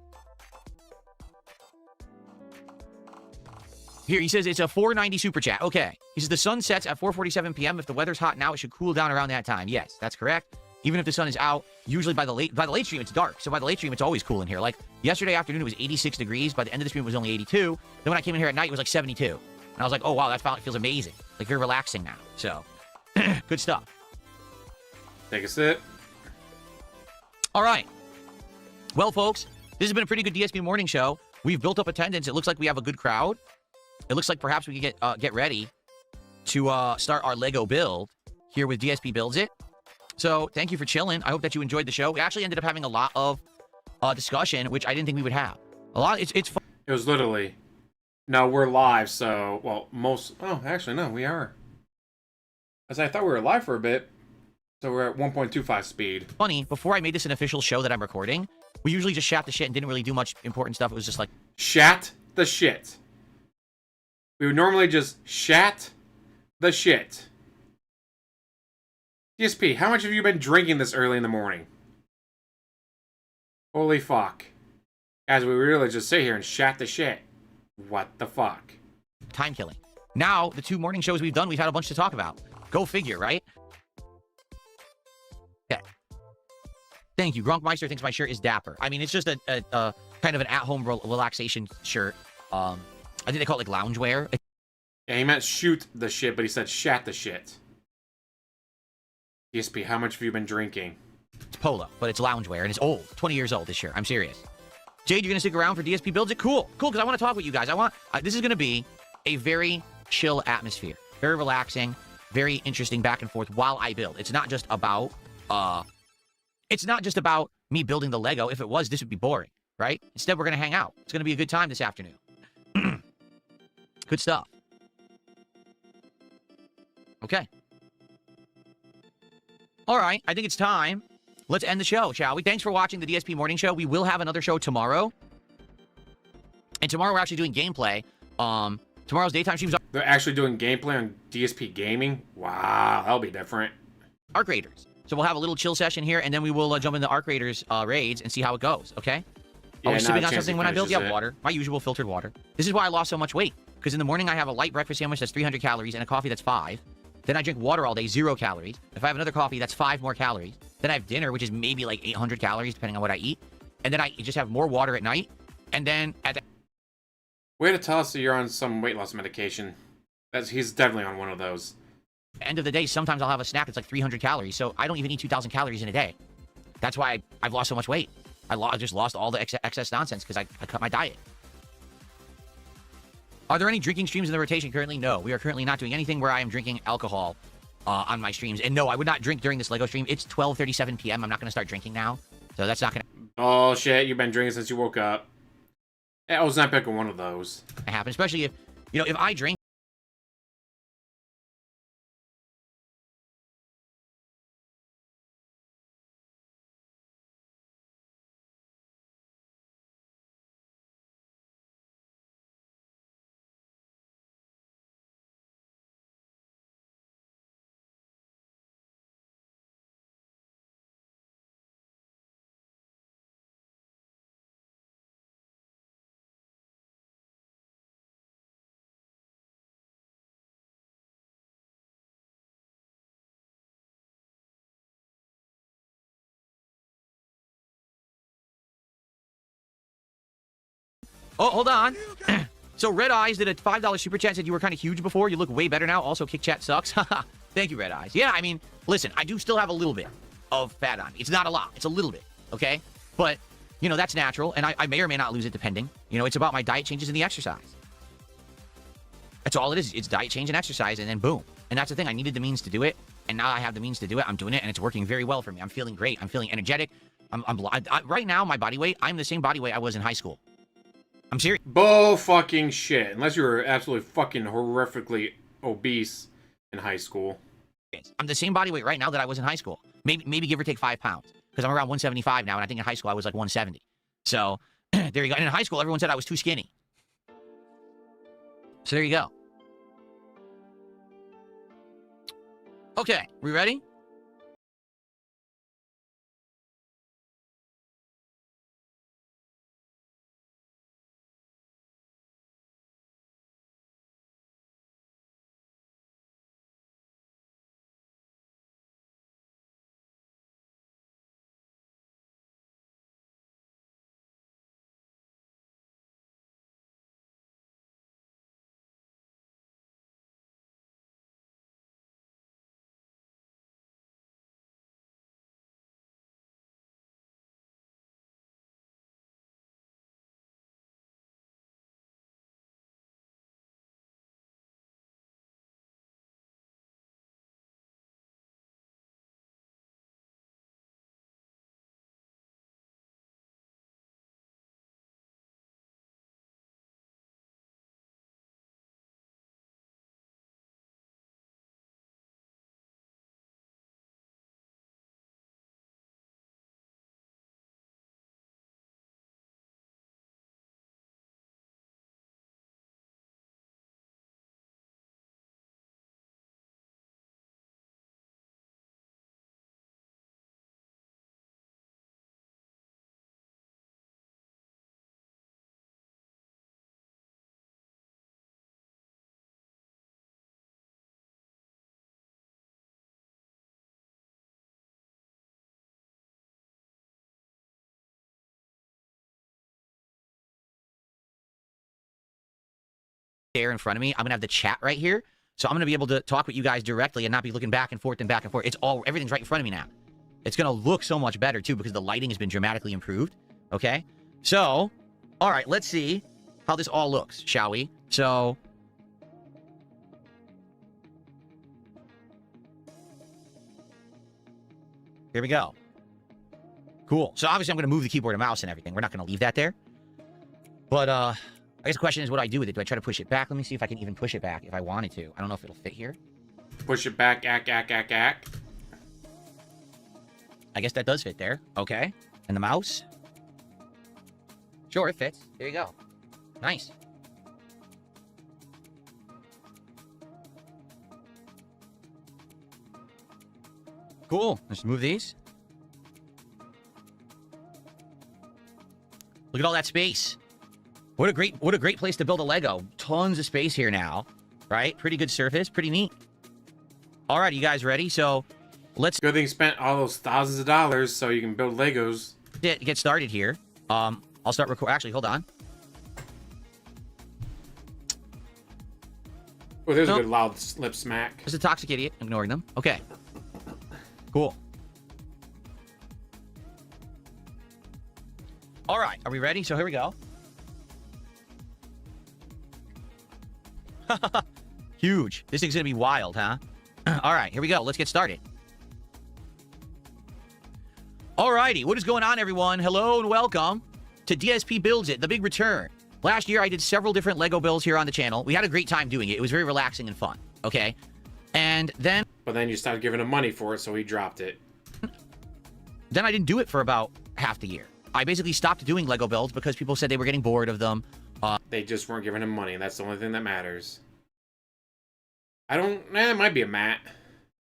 Here, he says it's a $4.90 super chat. Okay. He says the sun sets at 4:47 p.m. If the weather's hot now, it should cool down around that time. Yes, that's correct. Even if the sun is out, usually by the late stream, it's dark. So by the late stream, it's always cool in here. Like, yesterday afternoon, it was 86 degrees. By the end of the stream, it was only 82. Then when I came in here at night, it was like 72. And I was like, oh, wow, that feels amazing. Like, very relaxing now. So, good stuff. Take a sip. All right. Well, folks, this has been a pretty good DSP morning show. We've built up attendance. It looks like we have a good crowd. It looks like perhaps we can get ready to start our Lego build here with DSP Builds It. So, thank you for chilling. I hope that you enjoyed the show. We actually ended up having a lot of discussion, which I didn't think we would have. It's fun. It was literally No, we're live, so... Well, most... Oh, actually, no, we are. As I thought we were live for a bit. So we're at 1.25 speed. Funny, before I made this an official show that I'm recording, we usually just shat the shit and didn't really do much important stuff. It was just like... Shat the shit. We would normally just shat the shit. DSP, how much have you been drinking this early in the morning? Holy fuck. Guys, we really just sit here and shat the shit. What the fuck? time killing. Now, the 2 morning shows we've done, we've had a bunch to talk about. Go figure, right? Okay. Thank you. Gronkmeister thinks my shirt is dapper. I mean, it's just a kind of an at-home relaxation shirt. I think they call it like loungewear. Yeah, he meant shoot the shit, but he said shat the shit. DSP, how much have you been drinking? It's polo, but it's loungewear, and it's old. 20 years old this year. I'm serious. Jade, you're going to stick around for DSP Builds It? Cool. Cool, because I want to talk with you guys. This is going to be a very chill atmosphere. Very relaxing, very interesting back and forth while I build. It's not just about, me building the Lego. If it was, this would be boring, right? Instead, we're going to hang out. It's going to be a good time this afternoon. Good stuff. Okay. All right, I think it's time. Let's end the show, shall we? Thanks for watching the DSP Morning Show. We will have another show tomorrow. And tomorrow we're actually doing gameplay. Tomorrow's daytime streams They're actually doing gameplay on DSPGaming? Wow, that'll be different. Arc Raiders. So we'll have a little chill session here, and then we will jump into Arc Raiders raids and see how it goes, okay? Yeah, Are we sipping on chance something he when I build? Yeah, finishes it. water. My usual filtered water. This is why I lost so much weight. Because in the morning I have a light breakfast sandwich that's 300 calories and a coffee that's 5. Then I drink water all day, 0 calories. If I have another coffee, that's 5 more calories. Then I have dinner, which is maybe like 800 calories, depending on what I eat. And then I just have more water at night. And then at the Way to tell us that you're on some weight loss medication. He's definitely on one of those. end of the day, sometimes I'll have a snack that's like 300 calories. So I don't even eat 2,000 calories in a day. That's why I've lost so much weight. I just lost all the excess nonsense because I cut my diet. Are there any drinking streams in the rotation currently? No, we are currently not doing anything where I am drinking alcohol on my streams. And no, I would not drink during this Lego stream. It's 12:37 p.m. I'm not going to start drinking now. So that's not going Oh shit, you've been drinking since you woke up. I was not picking one of those. to happen, especially if, if I drink Oh, hold on. So Red Eyes did a $5 super chat, said you were kind of huge before. You look way better now. Also, Kick Chat sucks. Thank you, Red Eyes. Yeah, I mean, listen, I do still have a little bit of fat on me. It's not a lot. It's a little bit, okay? But, that's natural, and I may or may not lose it depending. It's about my diet changes and the exercise. That's all it is. It's diet change and exercise, and then boom. And that's the thing. I needed the means to do it, and now I have the means to do it. I'm doing it, and it's working very well for me. I'm feeling great. I'm feeling energetic. Right now, my body weight, I'm the same body weight I was in high school. I'm serious. Bull fucking shit. Unless you were absolutely fucking horrifically obese in high school. I'm the same body weight right now that I was in high school. Maybe give or take 5 pounds. Because I'm around 175 now, and I think in high school I was like 170. So, there you go. And in high school, everyone said I was too skinny. So there you go. Okay, we ready? there in front of me. I'm going to have the chat right here. So I'm going to be able to talk with you guys directly and not be looking back and forth and back and forth. Everything's right in front of me now. It's going to look so much better, too, because the lighting has been dramatically improved. Okay? So, all right, let's see how this all looks, shall we? So, here we go. Cool. So, obviously, I'm going to move the keyboard and mouse and everything. We're not going to leave that there. But, I guess the question is what do I do with it? Do I try to push it back? Let me see if I can even push it back if I wanted to. I don't know if it'll fit here. Push it back, ack. I guess that does fit there. Okay. And the mouse? Sure, it fits. There you go. Nice. Cool. Let's move these. Look at all that space. What a great place to build a Lego. Tons of space here now. Right? Pretty good surface. Pretty neat. All right, you guys ready? So, let's Good thing you spent all those thousands of dollars so you can build Legos. get started here. I'll start record. Actually, hold on. Oh, there's Nope. a good loud lip smack. There's a toxic idiot. Ignoring them. Okay. Cool. All right. Are we ready? So here we go. Huge. This thing's going to be wild, huh? All right. Here we go. Let's get started. Alrighty, what is going on, everyone? Hello and welcome to DSP Builds It, the big return. Last year, I did several different Lego builds here on the channel. We had a great time doing it. It was very relaxing and fun, okay? And then... But then you started giving him money for it, so he dropped it. Then I didn't do it for about half the year. I basically stopped doing Lego builds because people said they were getting bored of them. They just weren't giving him money, and that's the only thing that matters. It might be a Matt.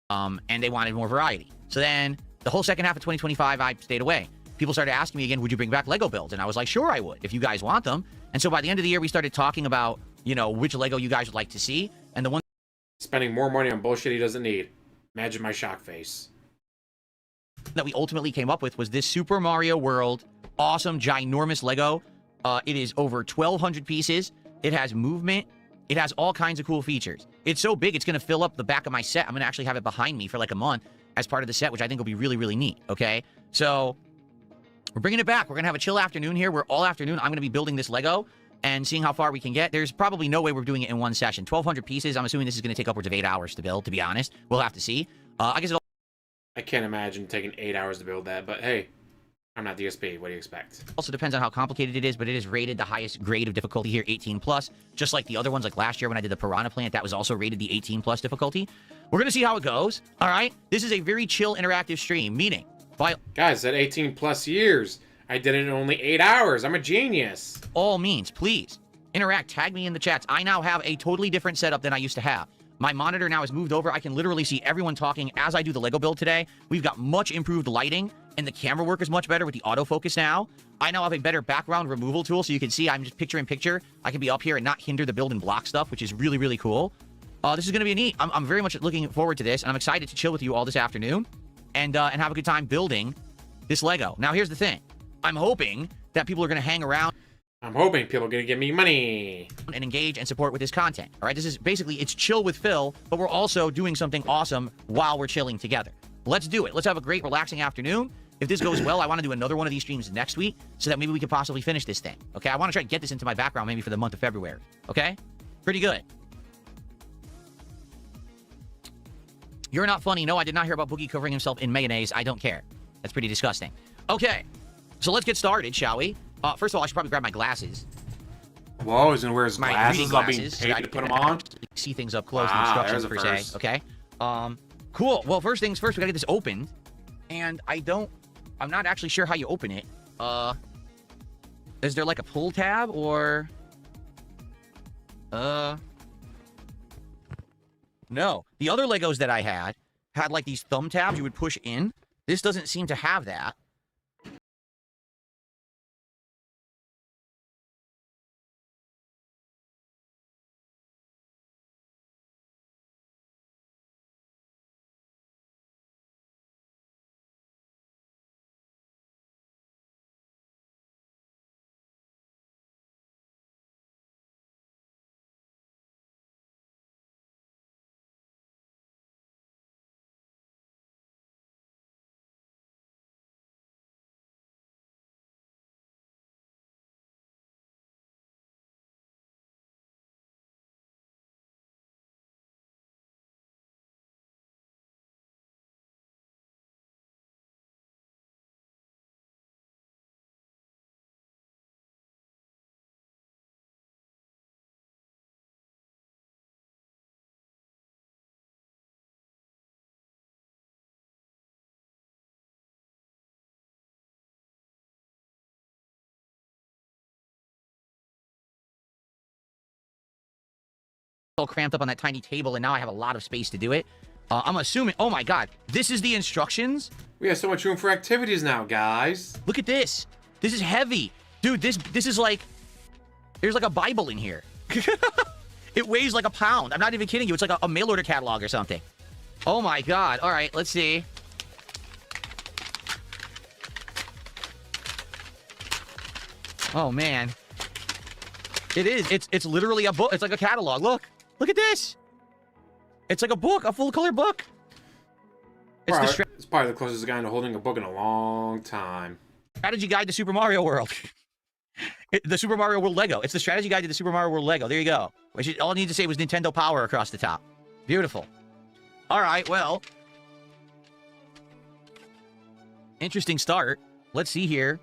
And they wanted more variety. So then... The whole second half of 2025, I stayed away. People started asking me again, would you bring back Lego builds? And I was like, sure, I would, if you guys want them. And so by the end of the year, we started talking about, you know, which Lego you guys would like to see. And the one Spending more money on bullshit he doesn't need. Imagine my shock face. that we ultimately came up with was this Super Mario World awesome, ginormous Lego. It is over 1,200 pieces. It has movement. It has all kinds of cool features. It's so big, it's going to fill up the back of my set. I'm going to actually have it behind me for like a month as part of the set, which I think will be really, really neat, okay? So, we're bringing it back. We're going to have a chill afternoon here where all afternoon I'm going to be building this Lego and seeing how far we can get. There's probably no way we're doing it in one session. 1,200 pieces, I'm assuming this is going to take upwards of 8 hours to build, to be honest. We'll have to see. I guess it'll... I can't imagine taking 8 hours to build that, but hey, I'm not DSP. What do you expect? Also depends on how complicated it is, but it is rated the highest grade of difficulty here, 18+. Just like the other ones, like last year when I did the Piranha Plant, that was also rated the 18+ difficulty. We're going to see how it goes, all right? This is a very chill, interactive stream, meaning... Guys, at 18 plus years, I did it in only 8 hours. I'm a genius. All means, please, interact, tag me in the chats. I now have a totally different setup than I used to have. My monitor now is moved over. I can literally see everyone talking as I do the Lego build today. We've got much improved lighting, and the camera work is much better with the autofocus now. I now have a better background removal tool, so you can see I'm just picture in picture. I can be up here and not hinder the build and block stuff, which is really, really cool. This is going to be neat. I'm very much looking forward to this, and I'm excited to chill with you all this afternoon and have a good time building this Lego. Now, here's the thing. I'm hoping that people are going to hang around. I'm hoping people are going to give me money. And engage and support with this content. All right, this is basically, it's chill with Phil, but we're also doing something awesome while we're chilling together. Let's do it. Let's have a great, relaxing afternoon. If this goes well, I want to do another one of these streams next week so that maybe we could possibly finish this thing. Okay, I want to try to get this into my background maybe for the month of February. Okay, pretty good. You're not funny. No, I did not hear about Boogie covering himself in mayonnaise. I don't care. That's pretty disgusting. Okay, so let's get started, shall we? First of all, I should probably grab my glasses. Whoa, he's gonna wear his My glasses reading while being glasses, paid so I to can put them on? see things up close, the Wow, instructions there's a per se. first. Okay. Cool. Well, first things first, we gotta get this opened. And I'm not actually sure how you open it. Is there like a pull tab or... No. The other Legos that I had like these thumb tabs you would push in. This doesn't seem to have that. all cramped up on that tiny table, and now I have a lot of space to do it. I'm assuming... Oh, my God. This is the instructions? We have so much room for activities now, guys. Look at this. This is heavy. Dude, this is like... There's like a Bible in here. It weighs like a pound. I'm not even kidding you. It's like a mail order catalog or something. Oh, my God. All right, let's see. Oh, man. It is. It's literally a book. It's like a catalog. Look. Look at this. It's like a book, a full-color book. It's probably the closest guy to holding a book in a long time. Strategy guide to Super Mario World. The Super Mario World Lego. It's the strategy guide to the Super Mario World Lego. There you go. All I need to say was Nintendo Power across the top. Beautiful. All right, well. Interesting start. Let's see here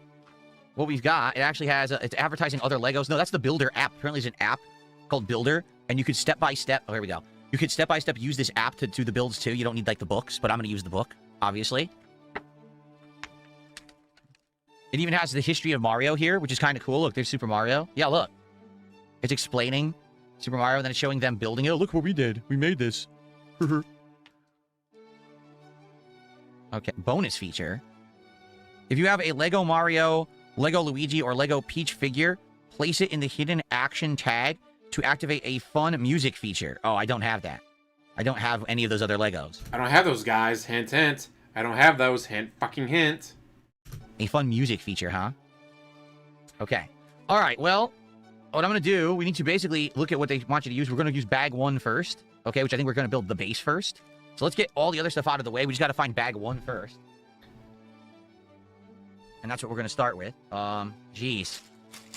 what we've got. It actually has, it's advertising other Legos. No, that's the Builder app. Apparently there's an app called Builder, and you could step-by-step, oh, here we go. You could step-by-step use this app to do the builds, too. You don't need, like, the books, but I'm going to use the book, obviously. It even has the history of Mario here, which is kind of cool. Look, there's Super Mario. Yeah, look. It's explaining Super Mario, and then it's showing them building it. Oh, look what we did. We made this. Okay, bonus feature. If you have a Lego Mario, Lego Luigi, or Lego Peach figure, place it in the hidden action tag to activate a fun music feature. Oh, I don't have that. I don't have any of those other Legos. I don't have those, guys. Hint, hint. I don't have those. Hint, fucking hint. A fun music feature, huh? Okay. All right, well, what I'm going to do, we need to basically look at what they want you to use. We're going to use bag 1 first, okay, which I think we're going to build the base first. So let's get all the other stuff out of the way. We just got to find bag 1 first. And that's what we're going to start with. Geez.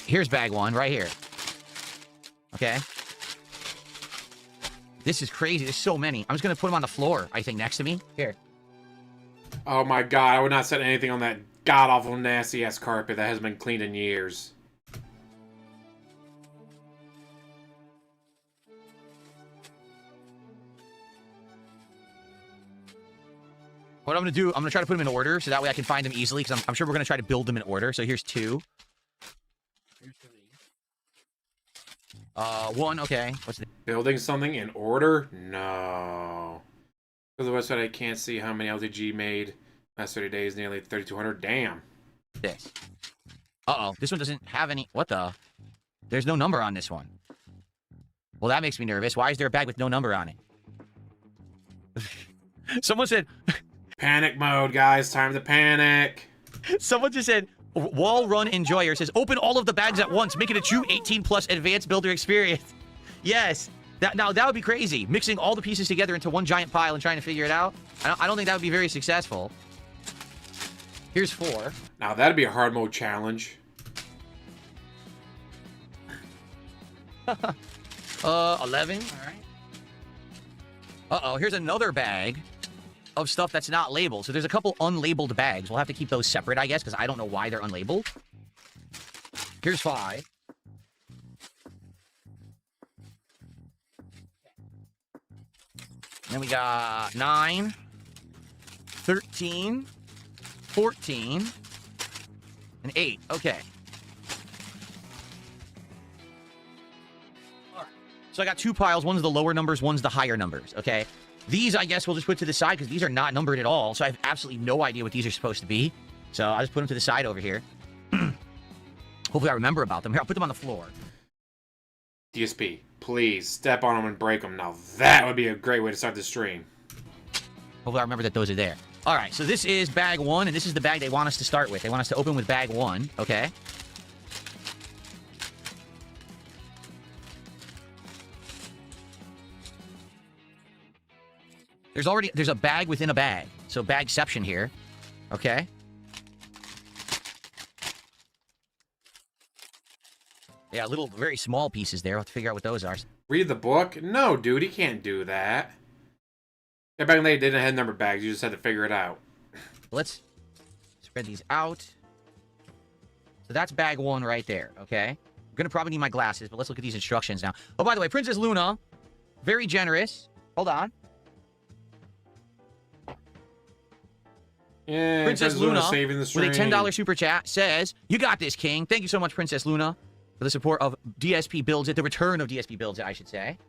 Here's bag 1 right here. Okay. This is crazy. There's so many. I'm just going to put them on the floor, I think, next to me. Here. Oh my god, I would not set anything on that god-awful, nasty-ass carpet that hasn't been cleaned in years. What I'm going to do, I'm going to try to put them in order, so that way I can find them easily, because I'm sure we're going to try to build them in order. So here's 2. Here's 3. 1, okay. What's the... Building something in order? No. For the website, I can't see how many LTG made last 30 days, nearly 3,200. Damn. This. Uh-oh. This one doesn't have any... What the? There's no number on this one. Well, that makes me nervous. Why is there a bag with no number on it? Someone said... Panic mode, guys. Time to panic. Someone just said, Wall Run Enjoyer says, open all of the bags at once. Make it a true 18-plus advanced builder experience. Yes. Now, that would be crazy. Mixing all the pieces together into one giant pile and trying to figure it out. I don't think that would be very successful. Here's 4. Now, that'd be a hard mode challenge. 11. All right. Uh-oh, here's another bag of stuff that's not labeled. So there's a couple unlabeled bags. We'll have to keep those separate, I guess, because I don't know why they're unlabeled. Here's 5. Then we got 9, 13, 14, and 8. Okay. All right. So I got 2 piles. One's the lower numbers, one's the higher numbers, okay? These, I guess, we'll just put to the side because these are not numbered at all. So I have absolutely no idea what these are supposed to be. So I'll just put them to the side over here. Hopefully I remember about them. Here, I'll put them on the floor. DSP, please step on them and break them. Now that would be a great way to start the stream. Hopefully I remember that those are there. All right, so this is bag 1, and this is the bag they want us to start with. They want us to open with bag 1, okay? There's a bag within a bag. So bagception here. Okay. Yeah, little, very small pieces there. I'll have to figure out what those are. Read the book? No, dude, he can't do that. Yeah, back in the day, they didn't have number bags. You just had to figure it out. Let's spread these out. So that's bag 1 right there, okay? I'm going to probably need my glasses, but let's look at these instructions now. Oh, by the way, Princess Luna, very generous. Hold on. Yeah, Princess Luna, saving the with stream. a $10 super chat, says, "You got this, King." Thank you so much, Princess Luna, for the support of DSP Builds It, the return of DSP Builds It, I should say.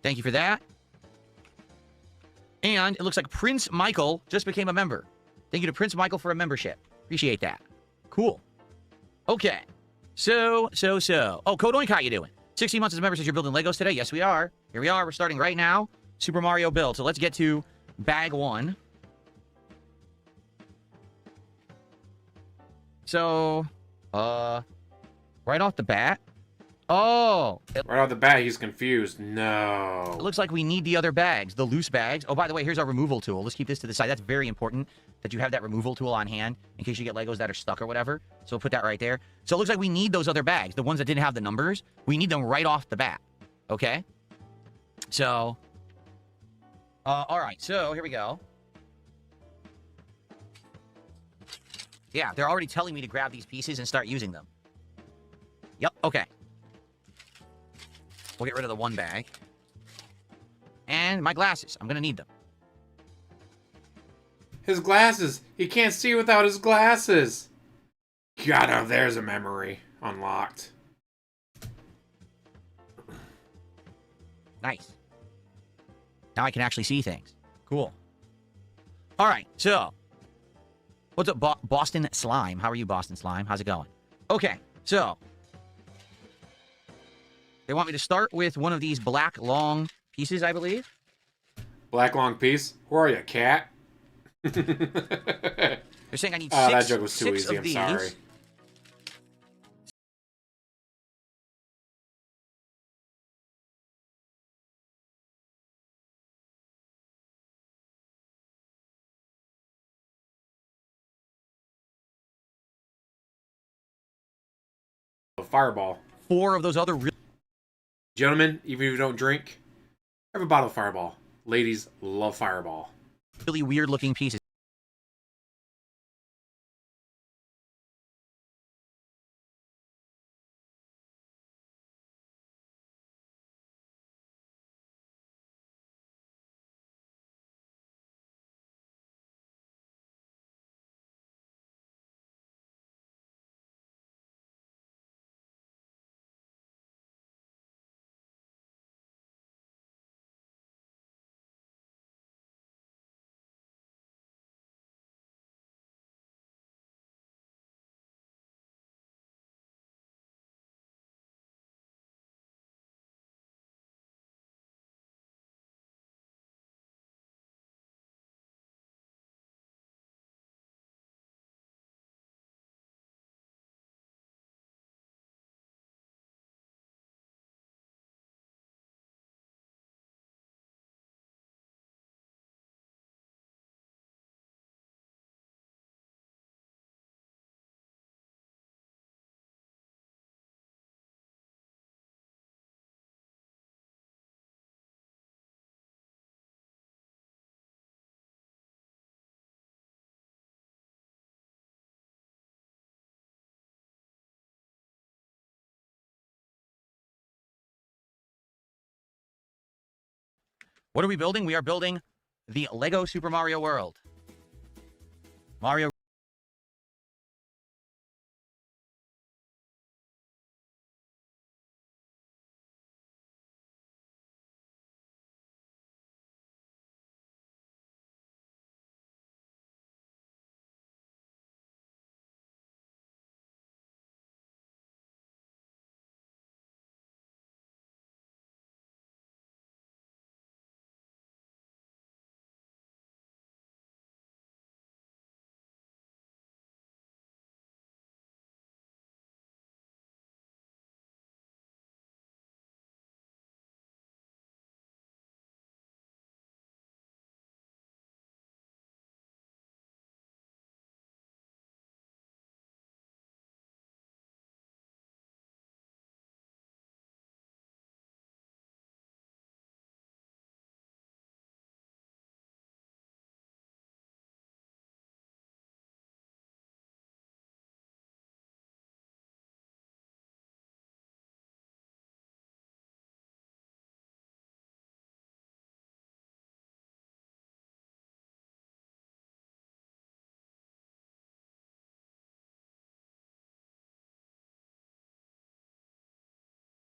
Thank you for that. And it looks like Prince Michael just became a member. Thank you to Prince Michael for a membership. Appreciate that. Cool. Okay. So. Oh, Code Oink, how you doing? 16 months as a member since you're building Legos today? Yes, we are. Here we are. We're starting right now. Super Mario build. So let's get to bag 1. So, right off the bat. Oh. Right off the bat, he's confused. No. It looks like we need the other bags, the loose bags. Oh, by the way, here's our removal tool. Let's keep this to the side. That's very important that you have that removal tool on hand in case you get Legos that are stuck or whatever. So we'll put that right there. So it looks like we need those other bags, the ones that didn't have the numbers. We need them right off the bat. Okay? So, all right. So here we go. Yeah, they're already telling me to grab these pieces and start using them. Yep, okay. We'll get rid of the one bag. And my glasses. I'm going to need them. His glasses. He can't see without his glasses. God, oh, there's a memory unlocked. Nice. Now I can actually see things. Cool. All right, so. What's up, Boston Slime? How are you, Boston Slime? How's it going? Okay, so. They want me to start with one of these black long pieces, I believe. Black long piece? Who are you, cat? They're saying I need that joke was too six easy, of I'm these. sorry. A fireball. 4 of those other Gentlemen, even if you don't drink, have a bottle of Fireball. Ladies love Fireball. really weird looking pieces. What are we building? We are building the Lego Super Mario World. Mario.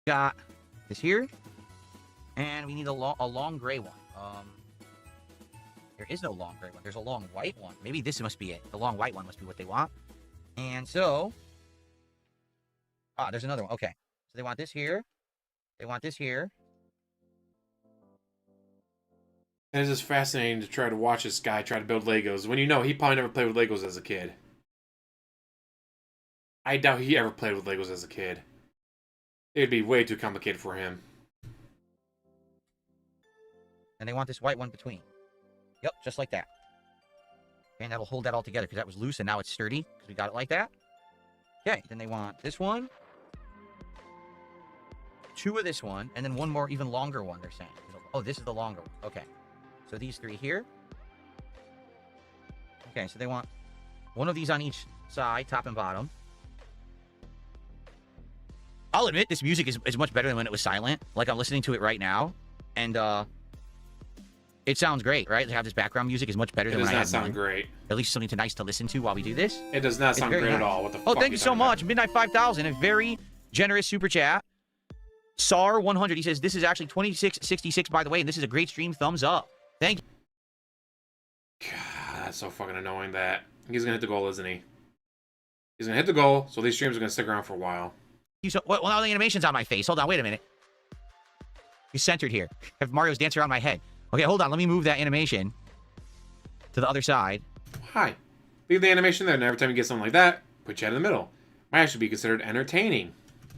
Got this here. And we need a long gray one. There is no long gray one. There's a long white one. Maybe this must be it. The long white one must be what they want. And so... there's another one. Okay. So they want this here. They want this here. And it's just fascinating to try to watch this guy try to build Legos when you know he probably never played with Legos as a kid. I doubt he ever played with Legos as a kid. It'd be way too complicated for him. And they want this white one between. Yep, just like that. And that'll hold that all together because that was loose and now it's sturdy because we got it like that. Okay, then they want this one. 2 of this one, and then 1 more even longer one, they're saying. Oh, this is the longer one. Okay. So these 3 here. Okay, so they want 1 of these on each side, top and bottom. I'll admit, this music is much better than when it was silent. Like, I'm listening to it right now, and it sounds great, right? To have this background music is much better than when I had It does not sound great. At least something nice to listen to while we do this. It does not sound great at all. What the fuck? Oh, thank you so much. Midnight 5000, a very generous super chat. SAR 100, he says, this is actually 2666, by the way, and this is a great stream. Thumbs up. Thank you. God, that's so fucking annoying that he's gonna hit the goal, isn't he? He's gonna hit the goal, so these streams are gonna stick around for a while. Well, now the animation's on my face. Hold on, wait a minute. He's centered here. Have Mario's dance around my head. Okay, hold on. Let me move that animation to the other side. Hi. Leave the animation there, and every time you get something like that, put your head in the middle. Might actually be considered entertaining.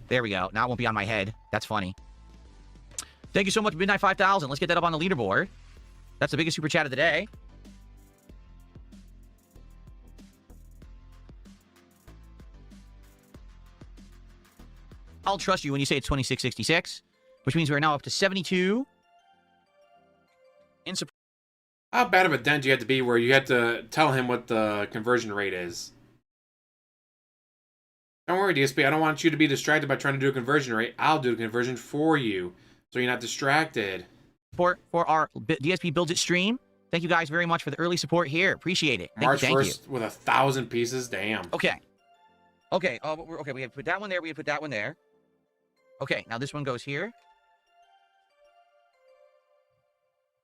There we go. Now it won't be on my head. That's funny. Thank you so much, Midnight 5000. Let's get that up on the leaderboard. That's the biggest super chat of the day. I'll trust you when you say it's 2666, which means we're now up to 72. In support. How bad of a dent do you have to be where you had to tell him what the conversion rate is? Don't worry, DSP. I don't want you to be distracted by trying to do a conversion rate. I'll do the conversion for you, so you're not distracted. For our DSP Builds It stream. Thank you guys very much for the early support here. Appreciate it. March Thank 1st you. with 1,000 pieces. Damn. Okay. Okay. Okay. We have put that one there. We have put that one there. Okay. Now this one goes here.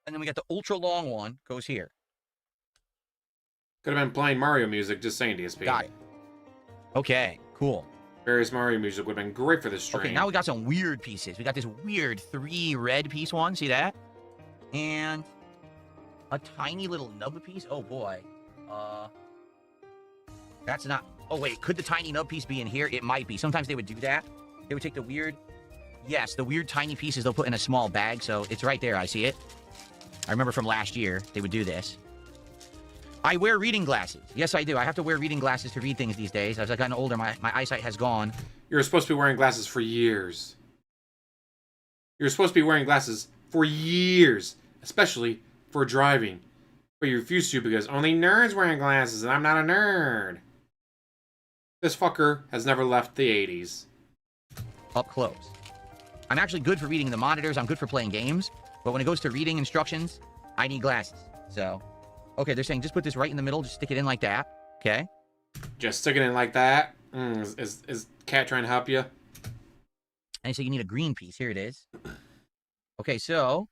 And then we got the ultra long one goes here. Could have been playing Mario music, just saying, DSP. Got it. Okay, cool. Various Mario music would have been great for this stream. Okay, now we got some weird pieces. We got this weird 3 red piece one. See that? And a tiny little nub piece. Oh, boy. That's not... Oh, wait. Could the tiny nub piece be in here? It might be. Sometimes they would do that. They would take the weird... Yes, the weird tiny pieces they'll put in a small bag. So it's right there. I see it. I remember from last year, they would do this. I wear reading glasses. Yes, I do. I have to wear reading glasses to read things these days. As I've gotten older, my eyesight has gone. You were supposed to be wearing glasses for years. You were supposed to be wearing glasses for years. Especially for driving. But you refused to because only nerds wearing glasses and I'm not a nerd. This fucker has never left the 80s. Up close. I'm actually good for reading the monitors. I'm good for playing games. But when it goes to reading instructions, I need glasses. So, okay, they're saying just put this right in the middle. Just stick it in like that. Okay. Just stick it in like that? Is Cat trying to help you? And so you need a green piece. Here it is. Okay, so...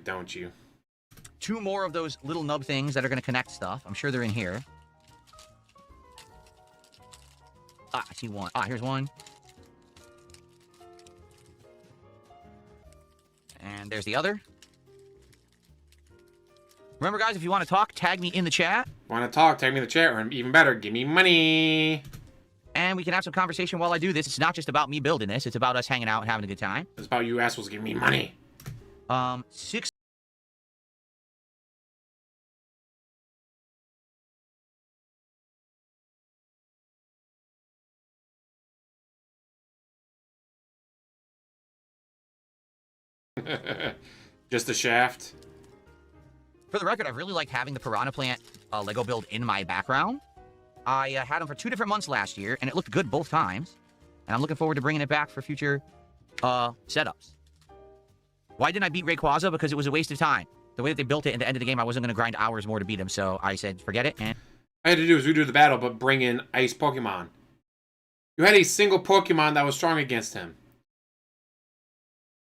Don't you? 2 more of those little nub things that are going to connect stuff. I'm sure they're in here. Ah, I see one. Ah, here's one. And there's the other. Remember, guys, if you want to talk, tag me in the chat. Want to talk? Tag me in the chat, or even better, give me money. And we can have some conversation while I do this. It's not just about me building this. It's about us hanging out and having a good time. It's about you assholes giving me money. 6. Just a shaft. For the record, I really like having the Piranha Plant Lego build in my background. I had them for 2 different months last year, and it looked good both times. And I'm looking forward to bringing it back for future setups. Why didn't I beat Rayquaza? Because it was a waste of time. The way that they built it at the end of the game, I wasn't going to grind hours more to beat him, so I said, forget it. And All I had to do was redo the battle, but bring in ice Pokemon. You had a single Pokemon that was strong against him.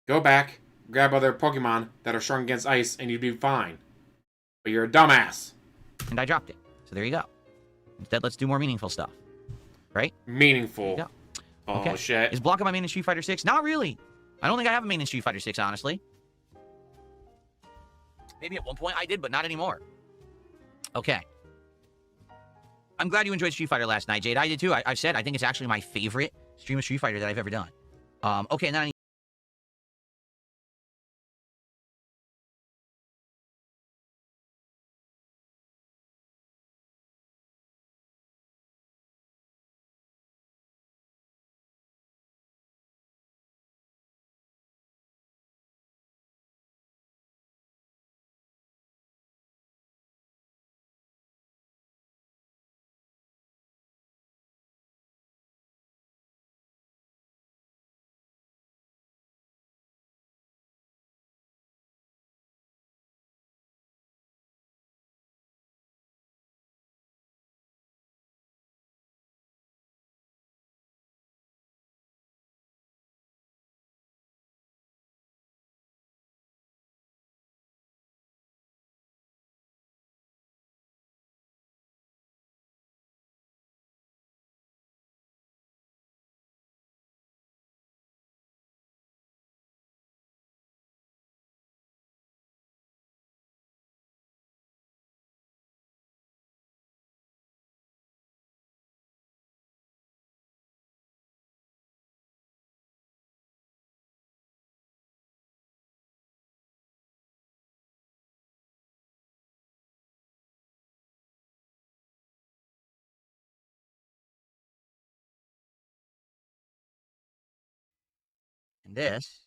Go back, grab other Pokemon that are strong against ice, and you'd be fine. But you're a dumbass. and I dropped it. So there you go. Instead, let's do more meaningful stuff. Right? Meaningful. Yeah. Oh, Okay. shit. Is Blanca my main in Street Fighter 6? Not really. I don't think I have a main in Street Fighter 6, honestly. Maybe at one point I did, but not anymore. Okay. I'm glad you enjoyed Street Fighter last night, Jade. I did too. I've said I think it's actually my favorite stream of Street Fighter that I've ever done. Okay, and then I need... And this...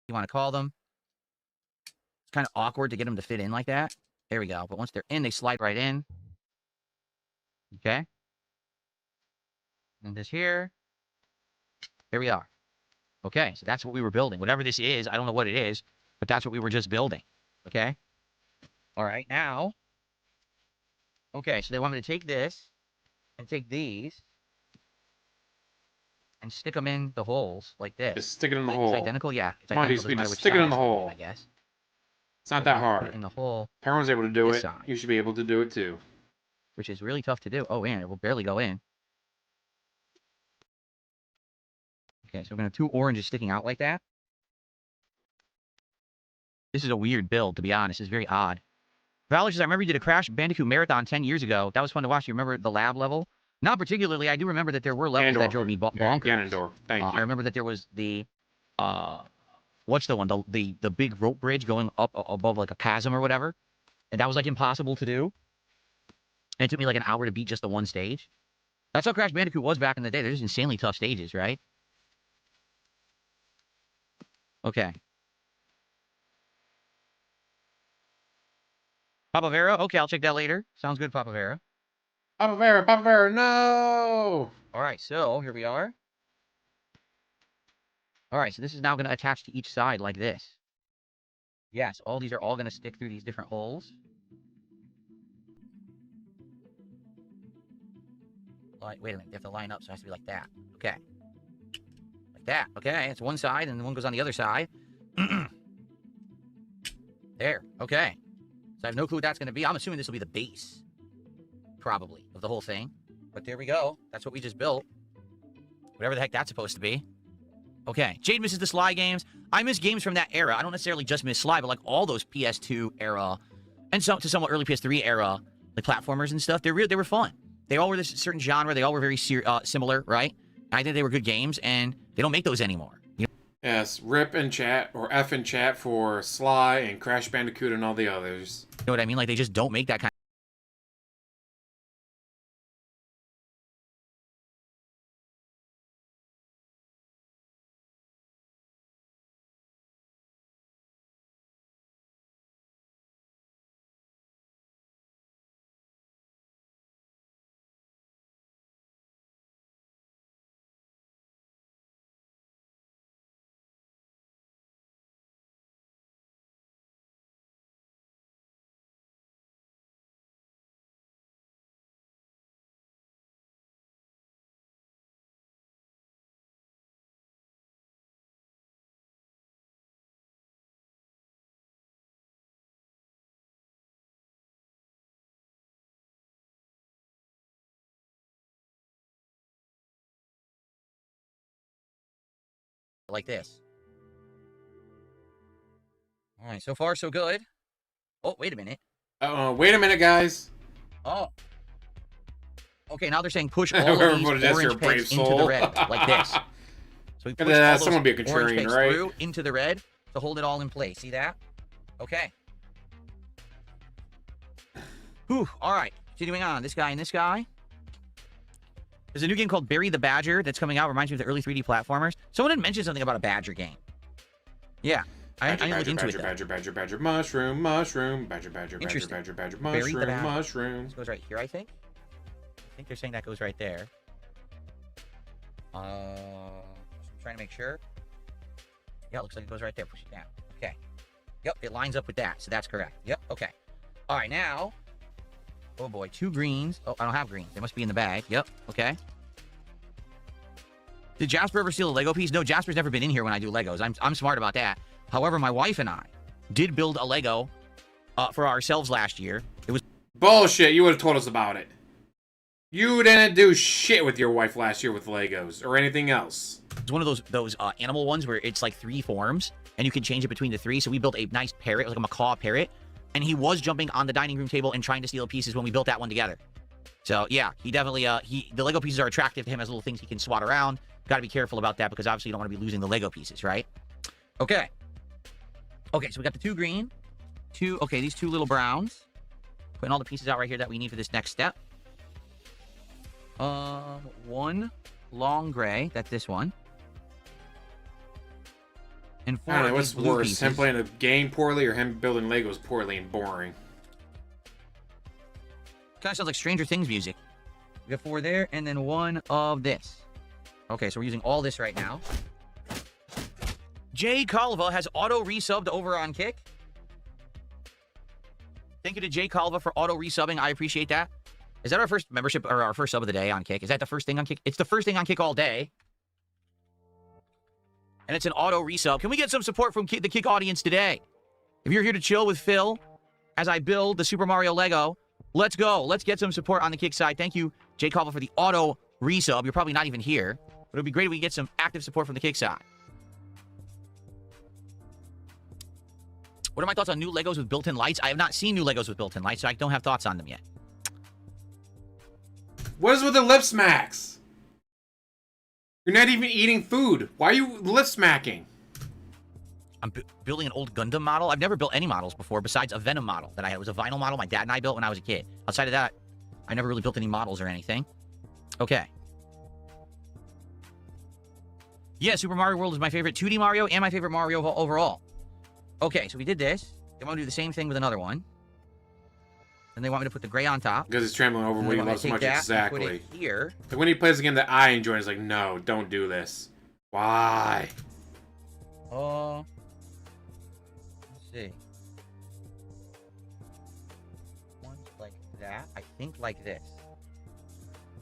You want to call them? It's kind of awkward to get them to fit in like that. There we go. But once they're in, they slide right in. Okay. And this here. There we are. Okay, so that's what we were building. Whatever this is, I don't know what it is, but that's what we were just building. Okay? All right, now. Okay, so they want me to take this and take these and stick them in the holes like this. Just stick it in the It's hole. identical, yeah. It's Come on, identical. DSP, Doesn't matter just which stick it in side the it's hole. I guess. It's not So that you put hard. it in the hole, If everyone's able to do this it, side. you should be able to do it too. which is really tough to do. Oh, man, it will barely go in. Okay, so we're going to have 2 oranges sticking out like that. This is a weird build, to be honest. It's very odd. Valor says, I remember you did a Crash Bandicoot marathon 10 years ago. That was fun to watch. You remember the lab level? Not particularly. I do remember that there were levels that drove me bonkers. Ganondorf. Thank you. I remember that there was the, what's the one? The big rope bridge going up above like a chasm or whatever. And that was like impossible to do. And it took me like an hour to beat just the one stage. That's how Crash Bandicoot was back in the day. They're just insanely tough stages, right? Okay. Papa Vera? Okay, I'll check that later. Sounds good, Papa Vera. Papa Vera, no! All right, so here we are. All right, so this is now going to attach to each side like this. Yes, all these are all going to stick through these different holes. Wait a minute, they have to line up, so it has to be like that. Okay. Like that. Okay, it's one side, and the one goes on the other side. There. Okay. So I have no clue what that's going to be. I'm assuming this will be the base, probably, of the whole thing. But there we go. That's what we just built. Whatever the heck that's supposed to be. Okay. Jade misses the Sly games. I miss games from that era. I don't necessarily just miss Sly, but like all those PS2 era and some to somewhat early PS3 era, like platformers and stuff. They were fun. They all were this certain genre. They all were very similar, right? And I think they were good games, and they don't make those anymore. You know? Yes, RIP in chat, or F in chat for Sly and Crash Bandicoot and all the others. You know what I mean? Like, they just don't make that kind like this. All right, so far so good. Oh, wait a minute. Wait a minute, guys. Oh. Okay, now they're saying push all of these orange pegs into the red, like this. So we push all someone be a those orange contrarian, pegs right? through into the red to hold it all in place. See that? Okay. Whew, all right. Continuing on, this guy and this guy. There's a new game called Bury the Badger that's coming out. Reminds me of the early 3D platformers. Someone had mentioned something about a Badger game. Yeah. I didn't look into it, though. Badger, mushroom, Badger, Bury the Badger. mushroom. This goes right here, I think. I think they're saying that goes right there. Trying to make sure. Yeah, it looks like it goes right there. Push it down. Okay. Yep, it lines up with that, so that's correct. Yep, okay. All right, now. Oh boy, 2 greens. Oh, I don't have greens. They must be in the bag. Yep, okay. Did Jasper ever steal a Lego piece? No, Jasper's never been in here when I do Legos. I'm smart about that. However, my wife and I did build a Lego for ourselves last year. It was Bullshit, you would have told us about it. You didn't do shit with your wife last year with Legos or anything else. one of those animal ones where it's like 3 forms and you can change it between the 3. So we built a nice parrot, like a macaw parrot, and he was jumping on the dining room table and trying to steal pieces when we built that one together. So yeah, he definitely the Lego pieces are attractive to him as little things he can swat around. Got to be careful about that because obviously you don't want to be losing the Lego pieces, right? Okay. Okay, so we got the 2 green, these 2 little browns. Putting all the pieces out right here that we need for this next step. 1 long gray, that's this one. And 4 I don't know, of what's these blue worse, pieces. him playing the game poorly or him building Legos poorly and boring? Kind of sounds like Stranger Things music. We got 4 there, and then 1 of this. Okay, so we're using all this right now. Jay Calva has auto resubbed over on Kick. Thank you to Jay Calva for auto resubbing. I appreciate that. Is that our first membership or our first sub of the day on Kick? Is that the first thing on Kick? It's the first thing on Kick all day. and it's an auto resub. Can we get some support from the Kick audience today? If you're here to chill with Phil as I build the Super Mario Lego, let's go. Let's get some support on the Kick side. Thank you, Jay Caldwell, for the auto resub. You're probably not even here, but it would be great if we get some active support from the Kick side. What are my thoughts on new Legos with built-in lights? I have not seen new Legos with built-in lights, so I don't have thoughts on them yet. What is with the lip smacks? You're not even eating food. Why are you lip smacking? I'm building an old Gundam model. I've never built any models before besides a Venom model that I had. It was a vinyl model my dad and I built when I was a kid. Outside of that, I never really built any models or anything. Okay. Yeah, Super Mario World is my favorite 2D Mario and my favorite Mario overall. Okay, so we did this. They want to do the same thing with another one. Then they want me to put the gray on top. Because he's trampling over what he loves so much. Exactly. Put it here. Like when he plays a game that I enjoy, he's like, no, don't do this. Why? Let's see. One like that. I think like this.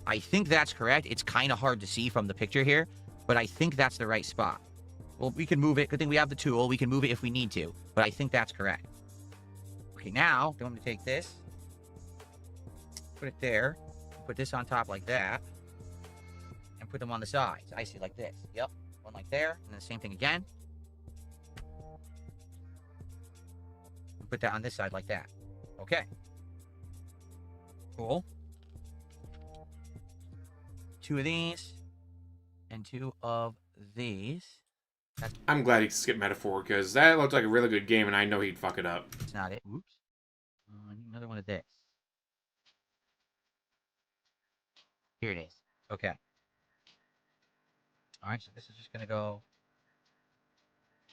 I think that's correct. It's kind of hard to see from the picture here, but I think that's the right spot. Well, we can move it. Good thing we have the tool. We can move it if we need to, but I think that's correct. Okay, now, they want me to take this, put it there, put this on top like that, and put them on the sides. I see, like this. Yep. One like there, and then the same thing again. And put that on this side like that. Okay. Cool. 2 of these, and 2 of these. I'm glad he skipped metaphor because that looked like a really good game and I know he'd fuck it up. That's not it. Oops. I need another one of this. Here it is. Okay. Alright, so this is just going to go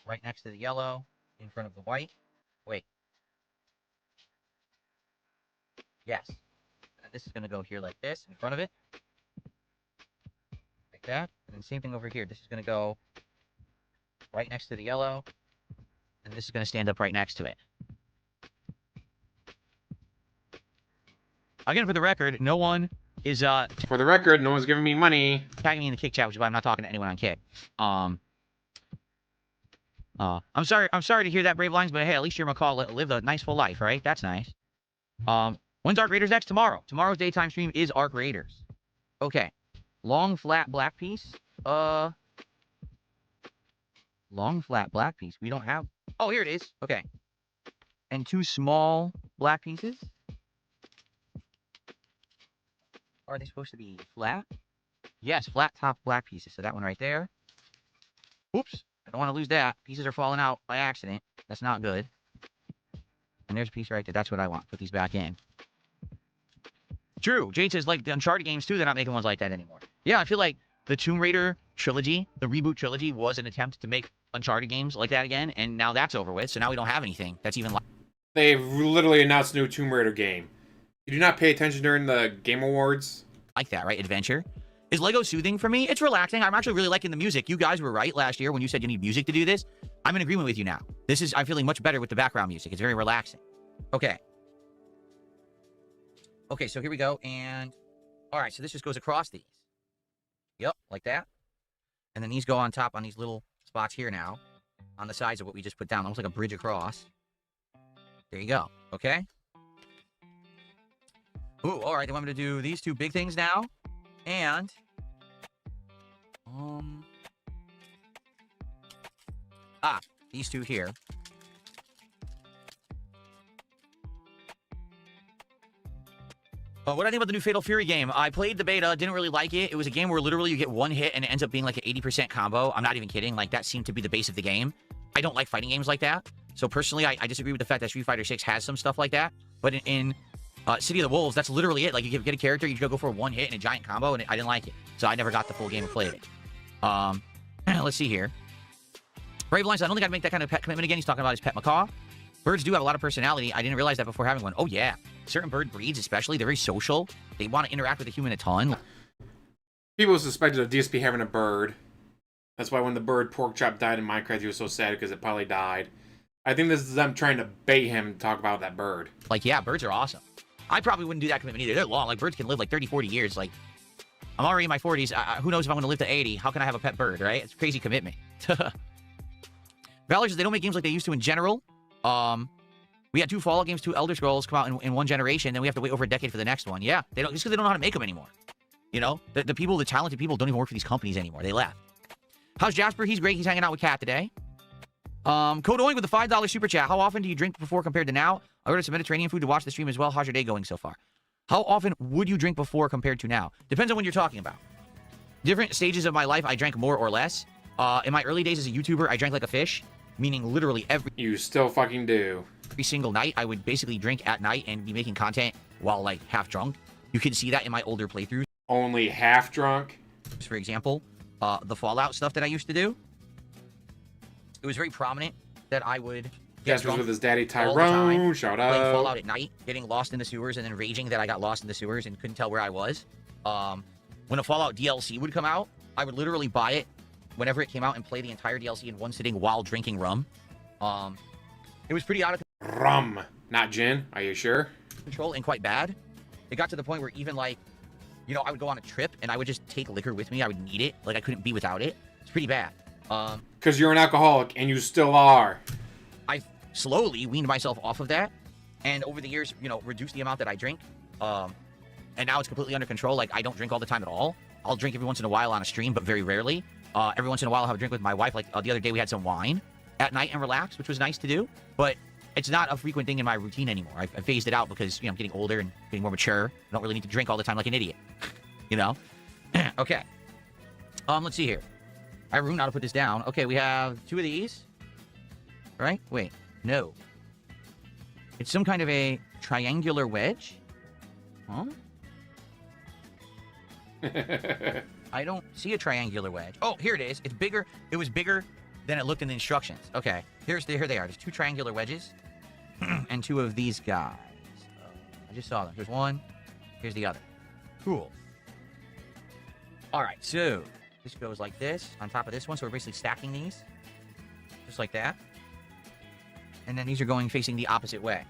right next to the yellow, in front of the white. Wait. Yes. And this is going to go here like this, in front of it. Like that. And then same thing over here. This is going to go right next to the yellow, and this is going to stand up right next to it. Again, for the record, no one is For the record, no one's giving me money. tagging me in the Kick chat, which is why I'm not talking to anyone on Kick. I'm sorry to hear that, Brave Lines, but hey, at least you're McCall lived a nice full life, right? That's nice. When's Arc Raiders next? Tomorrow. Tomorrow's daytime stream is Arc Raiders. Okay. Long flat black piece. Long flat black piece. We don't have. Oh, here it is. Okay. And 2 small black pieces. Are they supposed to be flat? Yes, flat top black pieces. So that one right there. Oops. I don't want to lose that. Pieces are falling out by accident. That's not good. And there's a piece right there. That's what I want. Put these back in. True. Jade says, like the Uncharted games, too, they're not making ones like that anymore. Yeah, I feel like the Tomb Raider trilogy, the reboot trilogy, was an attempt to make Uncharted games like that again, and now that's over with, so now we don't have anything that's even like... They've literally announced a new Tomb Raider game. You do not pay attention during the Game Awards? Like that, right? Adventure. Is Lego soothing for me? It's relaxing. I'm actually really liking the music. You guys were right last year when you said you need music to do this. I'm in agreement with you now. I'm feeling much better with the background music. It's very relaxing. Okay. Okay, so here we go, and... Alright, so this just goes across these. Yep, like that. And then these go on top on these little spots here now, on the sides of what we just put down, almost like a bridge across. There you go. Okay. Ooh, all right. They want me to do these 2 big things now, and these 2 here. What do I think about the new Fatal Fury game? I played the beta, didn't really like it. It was a game where literally you get 1 hit and it ends up being like an 80% combo. I'm not even kidding. Like, that seemed to be the base of the game. I don't like fighting games like that. So personally, I disagree with the fact that Street Fighter 6 has some stuff like that. But in City of the Wolves, that's literally it. Like, you get a character, you go for 1 hit and a giant combo, and I didn't like it. So I never got the full game and played it. Let's see here. Brave Lines, I don't think I'd make that kind of pet commitment again. He's talking about his pet macaw. Birds do have a lot of personality. I didn't realize that before having one. Oh, yeah. Certain bird breeds, especially, they're very social. They want to interact with a human a ton. People suspected of DSP having a bird. That's why when the bird pork chop died in Minecraft, he was so sad because it probably died. I think this is them trying to bait him to talk about that bird. Like, yeah, birds are awesome. I probably wouldn't do that commitment either. They're long. Like, birds can live like 30, 40 years. Like, I'm already in my 40s. Who knows if I'm going to live to 80? How can I have a pet bird, right? It's a crazy commitment. Valor says they don't make games like they used to in general. We had 2 Fallout games, 2 Elder Scrolls come out in one generation, then we have to wait over a decade for the next one. Yeah, just because they don't know how to make them anymore. You know, the talented people don't even work for these companies anymore. They left. How's Jasper? He's great. He's hanging out with Kat today. Code Oing with the $5 super chat. How often do you drink before compared to now? I ordered some Mediterranean food to watch the stream as well. How's your day going so far? How often would you drink before compared to now? Depends on what you're talking about. Different stages of my life, I drank more or less. In my early days as a YouTuber, I drank like a fish, meaning literally You still fucking do. every single night. I would basically drink at night and be making content while like half drunk. You can see that in my older playthroughs. Only half drunk? For example, the Fallout stuff that I used to do. It was very prominent that I would get Jasper's drunk with his daddy all the time, Tyrone. Shout playing out. Fallout at night, getting lost in the sewers, and then raging that I got lost in the sewers and couldn't tell where I was. When a Fallout DLC would come out, I would literally buy it whenever it came out and play the entire DLC in one sitting while drinking rum. It was pretty out of Rum, not gin. Are you sure? control and quite bad. It got to the point where even like, you know, I would go on a trip and I would just take liquor with me. I would need it. Like I couldn't be without it. It's pretty bad. Because you're an alcoholic, and you still are. I slowly weaned myself off of that, and over the years, you know, reduced the amount that I drink. And now it's completely under control. Like I don't drink all the time at all. I'll drink every once in a while on a stream, but very rarely. Every once in a while, I'll have a drink with my wife. Like the other day, we had some wine at night and relaxed, which was nice to do. But it's not a frequent thing in my routine anymore. I phased it out because, you know, I'm getting older and getting more mature. I don't really need to drink all the time like an idiot. You know? Okay. Let's see here. I ruined how to put this down. Okay, we have 2 of these. Right? Wait. No. It's some kind of a triangular wedge. Huh? I don't see a triangular wedge. Oh, here it is. It's bigger. It was bigger than it looked in the instructions. Okay. Here they are. There's 2 triangular wedges and 2 of these guys. I just saw them. Here's one. Here's the other. Cool. All right. So this goes like this on top of this one. So we're basically stacking these just like that. And then these are going facing the opposite way.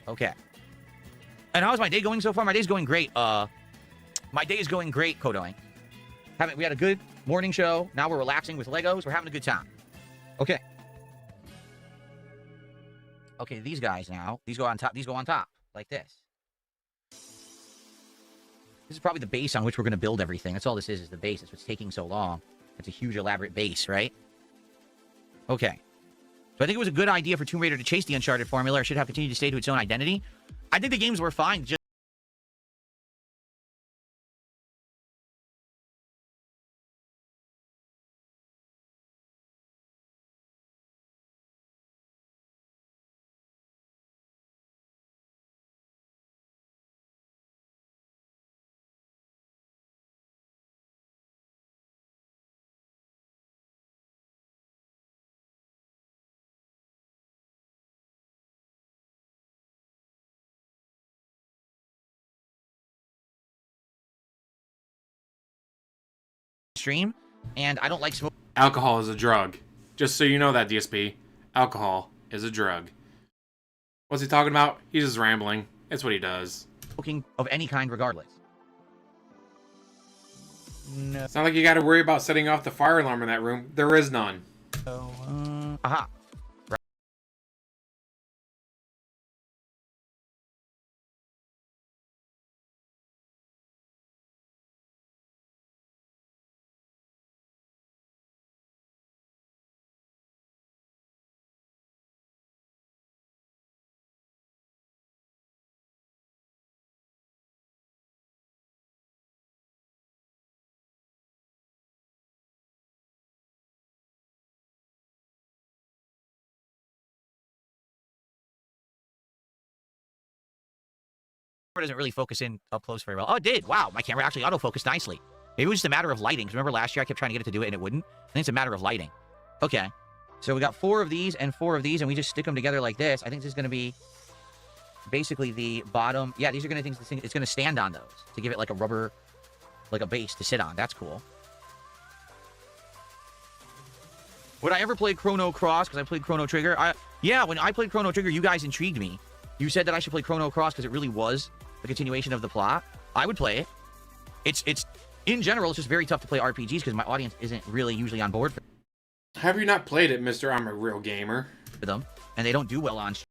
Okay. And how's my day going so far? My day's going great. My day is going great, Kodoing. We had a good morning show. Now we're relaxing with Legos. We're having a good time. Okay. Okay, these guys now. These go on top. These go on top. Like this. This is probably the base on which we're going to build everything. That's all this is the base. That's what's taking so long. It's a huge, elaborate base, right? Okay. So I think it was a good idea for Tomb Raider to chase the Uncharted formula. Or should have continued to stay to its own identity. I think the games were fine. Just stream, and I don't like smoking. Alcohol is a drug. Just so you know that, DSP. Alcohol is a drug. What's he talking about? He's just rambling. It's what he does. Of any kind, regardless. No. It's not like you got to worry about setting off the fire alarm in that room. There is none. Aha. Right. Doesn't really focus in up close very well. Oh, it did. Wow, my camera actually autofocused nicely. Maybe it was just a matter of lighting. 'Cause remember last year I kept trying to get it to do it and it wouldn't? I think it's a matter of lighting. Okay. So we got 4 of these and 4 of these, and we just stick them together like this. I think this is going to be basically the bottom. Yeah, these are going to things. It's going to stand on those to give it like a rubber, like a base to sit on. That's cool. Would I ever play Chrono Cross? Because I played Chrono Trigger. Yeah, when I played Chrono Trigger, you guys intrigued me. You said that I should play Chrono Cross because it really was a continuation of the plot. I would play it. it's in general, it's just very tough to play RPGs because my audience isn't really usually on board Have you not played it, Mr. I'm a Real Gamer? for them, and they don't do well on stream.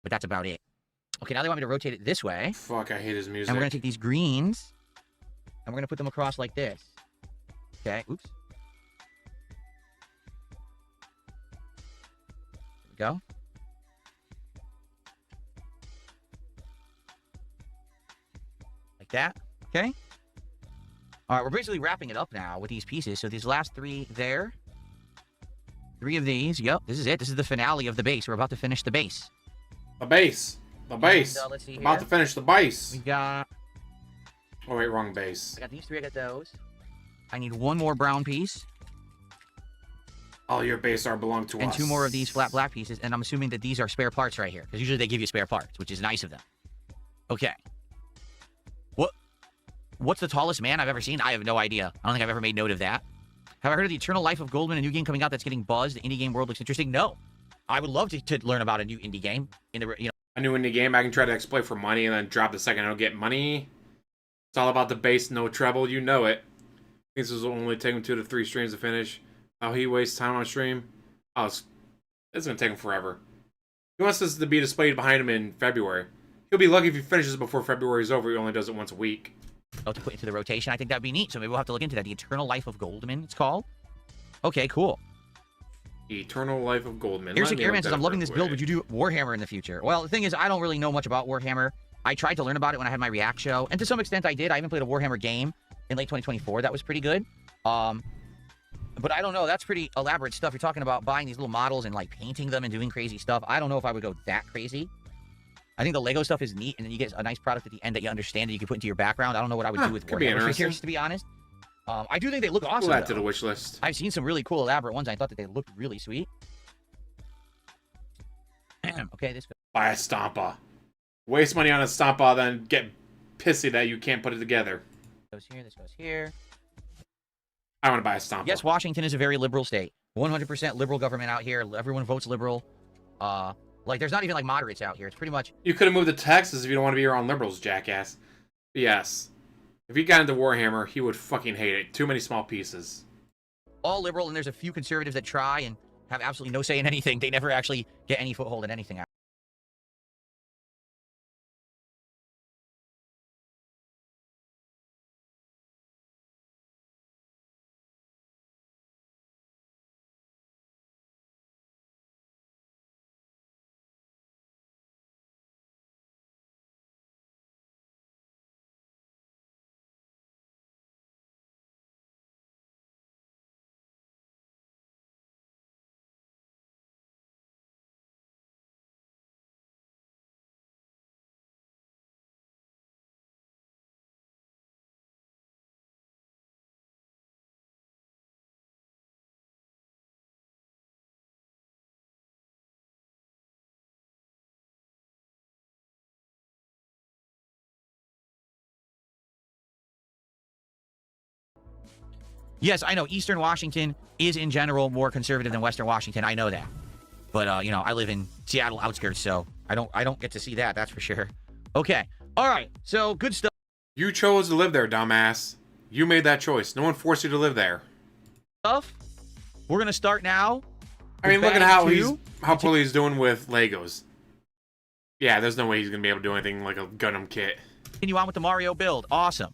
But that's about it. Okay, now they want me to rotate it this way. Fuck, I hate his music. And we're going to take these greens, and we're going to put them across like this. Okay, oops. There we go. Like that, okay? All right, we're basically wrapping it up now with these pieces. So these last three there. 3 of these, yep, this is it. This is the finale of the base. We're about to finish the base. The base. The base. And, let's see About here. to finish the base. We got... Oh, wait, wrong base. I got these 3, I got those. I need 1 more brown piece. All your base are belong to us. And 2 more of these flat black pieces. And I'm assuming that these are spare parts right here. Because usually they give you spare parts, which is nice of them. Okay. What's the tallest man I've ever seen? I have no idea. I don't think I've ever made note of that. Have I heard of the Eternal Life of Goldman, a new game coming out that's getting buzzed? The indie game world looks interesting. No. I would love to learn about a new indie game. A new indie game I can try to exploit for money and then drop the second I don't get money. It's all about the base, no treble. You know it. This will only take him 2 to 3 streams to finish. How he wastes time on stream? Oh, it's going to take him forever. He wants this to be displayed behind him in February. He'll be lucky if he finishes before February is over. He only does it once a week. To put into the rotation. I think that'd be neat. So maybe we'll have to look into that. The Eternal Life of Goldman, it's called. Okay, cool. Eternal Life of Goldman. Airsick Airman says, I'm loving this build. Would you do Warhammer in the future? Well, the thing is, I don't really know much about Warhammer. I tried to learn about it when I had my React show. And to some extent, I did. I even played a Warhammer game in late 2024. That was pretty good. But I don't know. That's pretty elaborate stuff. You're talking about buying these little models and, like, painting them and doing crazy stuff. I don't know if I would go that crazy. I think the Lego stuff is neat, and then you get a nice product at the end that you understand that you can put into your background. I don't know what I would do with Warhammer figures, to be honest. I do think they look awesome. We'll add to the wish list. I've seen some really cool, elaborate ones. I thought that they looked really sweet. Okay, this goes. Buy a Stompa. Waste money on a Stompa, then get pissy that you can't put it together. Goes here, this goes here. I want to buy a Stompa. Yes, Washington is a very liberal state. 100% liberal government out here. Everyone votes liberal. Like, there's not even, like, moderates out here. It's pretty much... You could have moved to Texas if you don't want to be around liberals, jackass. But yes. If he got into Warhammer, he would fucking hate it. Too many small pieces. All liberal, and there's a few conservatives that try and have absolutely no say in anything. They never actually get any foothold in anything. Yes, I know Eastern Washington is in general more conservative than Western Washington. I know that. But you know, I live in Seattle outskirts, so I don't get to see that, that's for sure. Okay. All right. So, good stuff. You chose to live there, dumbass. You made that choice. No one forced you to live there. We're gonna start now. I mean, with look at bag how poorly he's doing with Legos. Yeah, there's no way he's gonna be able to do anything like a Gundam kit. Continue on with the Mario build. Awesome.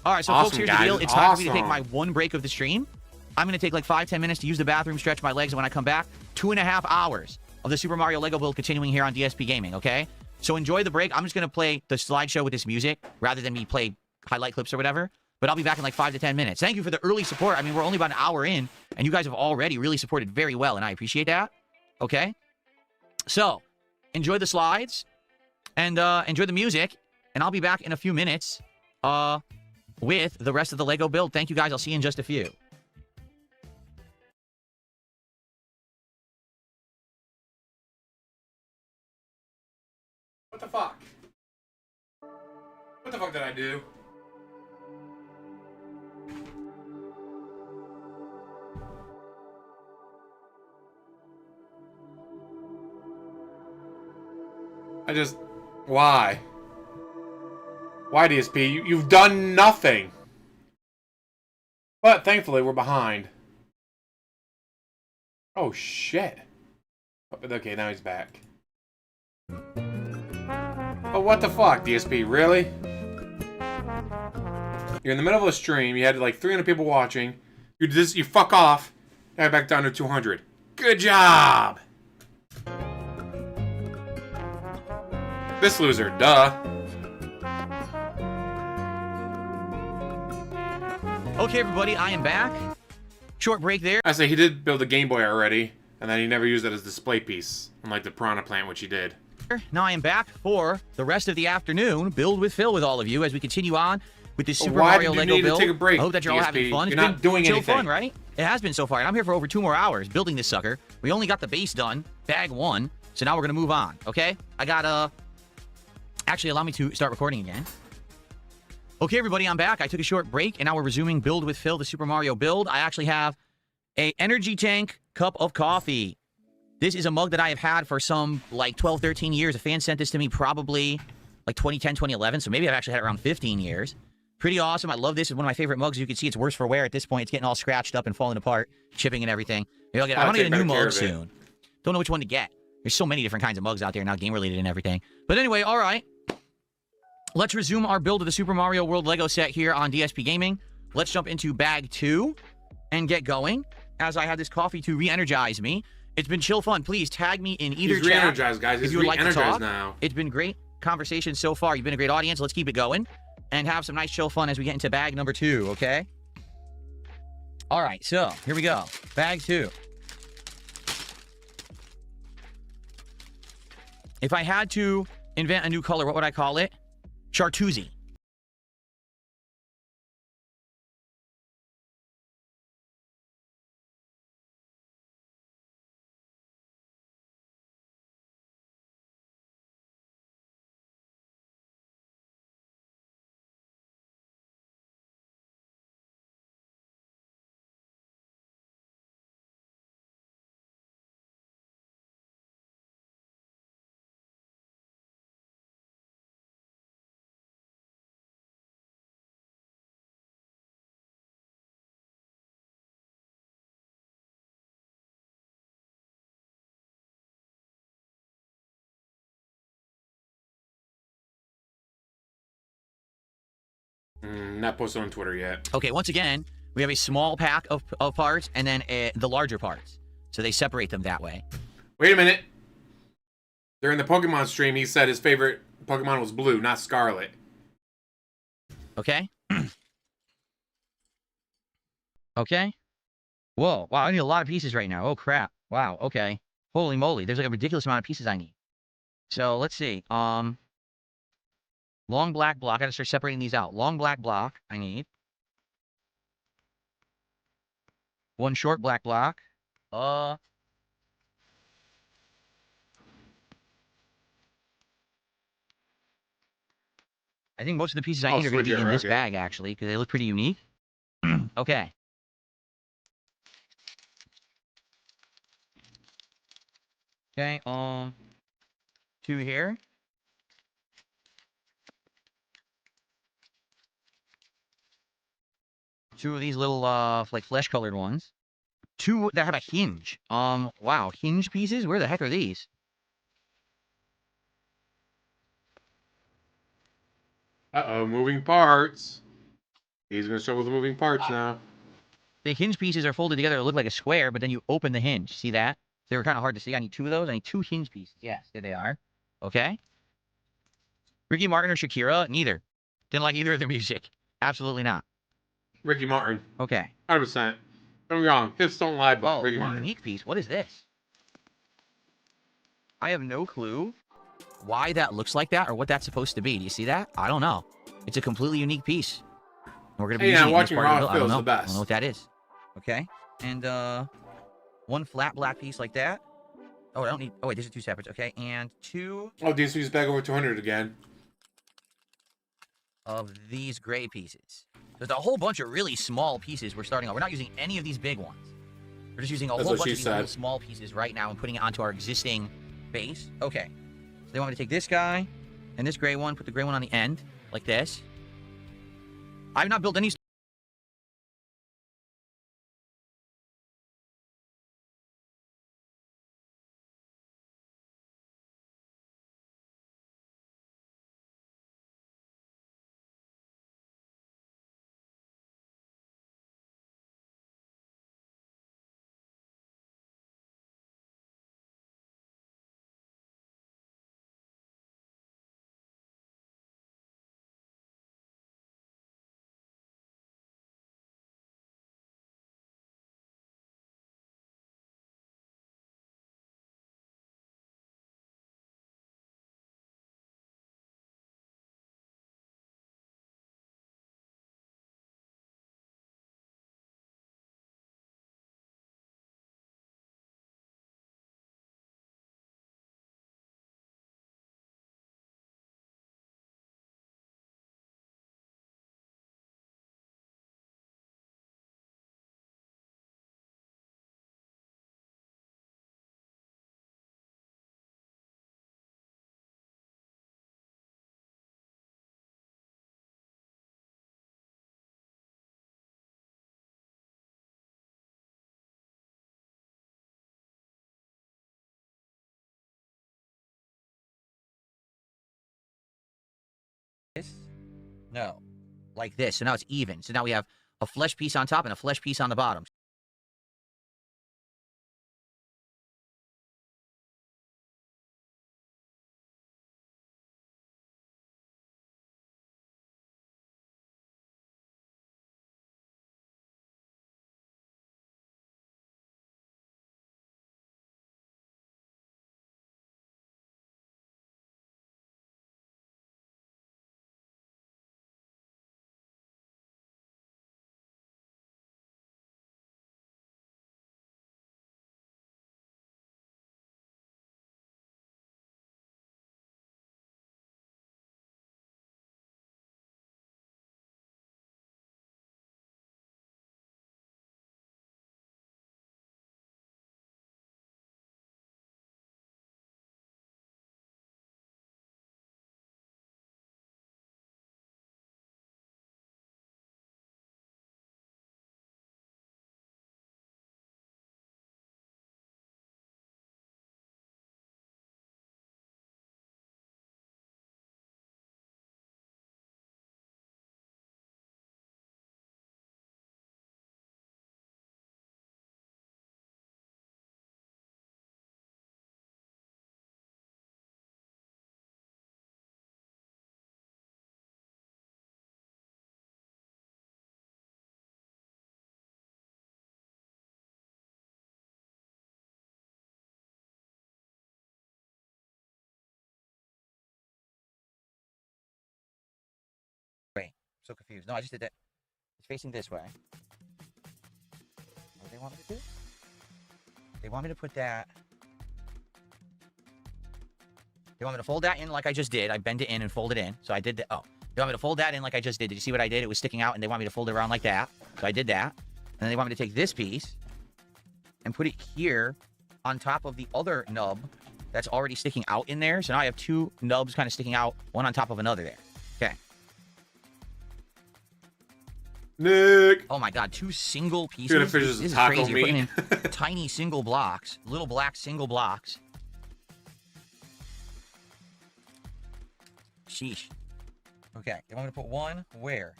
All right, so Awesome, folks, here's guys. the deal. It's time for me to take Awesome. my one break of the stream. I'm going to take like 5-10 minutes to use the bathroom, stretch my legs, and when I come back, 2.5 hours of the Super Mario Lego build continuing here on DSP Gaming, okay? So enjoy the break. I'm just going to play the slideshow with this music rather than me play highlight clips or whatever. But I'll be back in like 5 to 10 minutes. Thank you for the early support. I mean, we're only about an hour in, and you guys have already really supported very well, and I appreciate that, okay? So enjoy the slides and enjoy the music, and I'll be back in a few minutes with the rest of the Lego build. Thank you, guys. I'll see you in just a few. What the fuck? What the fuck did I do? Why? Why, DSP? You've done nothing. But thankfully, we're behind. Oh, shit. Okay, now he's back. But what the fuck, DSP? Really? You're in the middle of a stream. You had like 300 people watching. You fuck off. Now you're back down to 200. Good job! This loser, duh. Okay, everybody, I am back. Short break there. I say he did build a Game Boy already, and then he never used it as a display piece, unlike the Piranha Plant, which he did. Now I am back for the rest of the afternoon. Build with Phil with all of you as we continue on with this Super Mario Lego need build. to take a break, I hope that you're all DSP? having fun. You're It's not been doing chill anything. fun, right? It has been so far, and I'm here for over 2 more hours building this sucker. We only got the base done, bag 1, so now we're gonna move on. Okay? I got Actually, allow me to start recording again. Okay, everybody, I'm back. I took a short break, and now we're resuming Build with Phil, the Super Mario build. I actually have a energy tank cup of coffee. This is a mug that I have had for some, like, 12, 13 years. A fan sent this to me probably, like, 2010, 2011, so maybe I've actually had it around 15 years. Pretty awesome. I love this. It's one of my favorite mugs. You can see it's worse for wear at this point. It's getting all scratched up and falling apart, chipping and everything. Maybe I want to get a new mug soon. Don't know which one to get. There's so many different kinds of mugs out there now, game-related and everything. But anyway, all right. Let's resume our build of the Super Mario World Lego set here on DSP Gaming. Let's jump into bag 2 and get going as I have this coffee to re-energize me. It's been chill fun. Please tag me in either He's chat re-energized, guys. if He's you would like to re-energized talk. now. It's been great conversation so far. You've been a great audience. Let's keep it going and have some nice chill fun as we get into bag number 2, okay? All right, so here we go. Bag 2. If I had to invent a new color, what would I call it? Chartreuse. Not posted on Twitter yet. Okay, once again, we have a small pack of parts and then the larger parts. So they separate them that way. Wait a minute. During the Pokemon stream, he said his favorite Pokemon was Blue, not Scarlet. Okay? Okay? Whoa. Wow, I need a lot of pieces right now. Oh, crap. Wow, okay. Holy moly. There's like a ridiculous amount of pieces I need. So, let's see. Long black block. I gotta start separating these out. Long black block I need. One short black block. I think most of the pieces I need are going to be in this bag, actually, because they look pretty unique. Okay. Okay, 2 here. Two of these little, like, flesh-colored ones. 2 that have a hinge. Wow, hinge pieces? Where the heck are these? Uh-oh, moving parts. He's gonna struggle with moving parts now. The hinge pieces are folded together to look like a square, but then you open the hinge. See that? They were kind of hard to see. I need 2 of those. I need 2 hinge pieces. Yes, there they are. Okay. Ricky Martin or Shakira? Neither. Didn't like either of their music. Absolutely not. Ricky Martin. Okay. 100%. Don't be wrong. Hips don't lie, but Oh, Ricky Martin. unique piece. What is this? I have no clue why that looks like that or what that's supposed to be. Do you see that? I don't know. It's a completely unique piece. We're gonna be Hey, using yeah, it in this watching part of Raw the build. I don't feels know. the best. I don't know what that is. Okay. And 1 flat black piece like that. Oh, I don't need. Oh wait, these are 2 separates. Okay, and 2 Oh, DSP's back over 200 again. of these gray pieces. There's a whole bunch of really small pieces we're starting on. We're not using any of these big ones. We're just using a That's whole what bunch she of these said. little small pieces right now and putting it onto our existing base. Okay. So they want me to take this guy and this gray one, put the gray one on the end, like this. I've not built any. This? No. Like this. So now it's even. So now we have a flesh piece on top and a flesh piece on the bottom. Wait. I'm so confused. No, I just did that. It's facing this way. What do they want me to do? They want me to put that. They want me to fold that in like I just did. I bend it in and fold it in. So I did that. Oh, they want me to fold that in like I just did. Did you see what I did? It was sticking out and they want me to fold it around like that. So I did that. And then they want me to take this piece and put it here on top of the other nub that's already sticking out in there. So now I have 2 nubs kind of sticking out, one on top of another there. Okay. Nick. Oh my god, 2 single pieces. You're gonna finish This this is taco crazy. You're meat. putting in tiny single blocks, little black single blocks. Sheesh. Okay, you want me to put one where?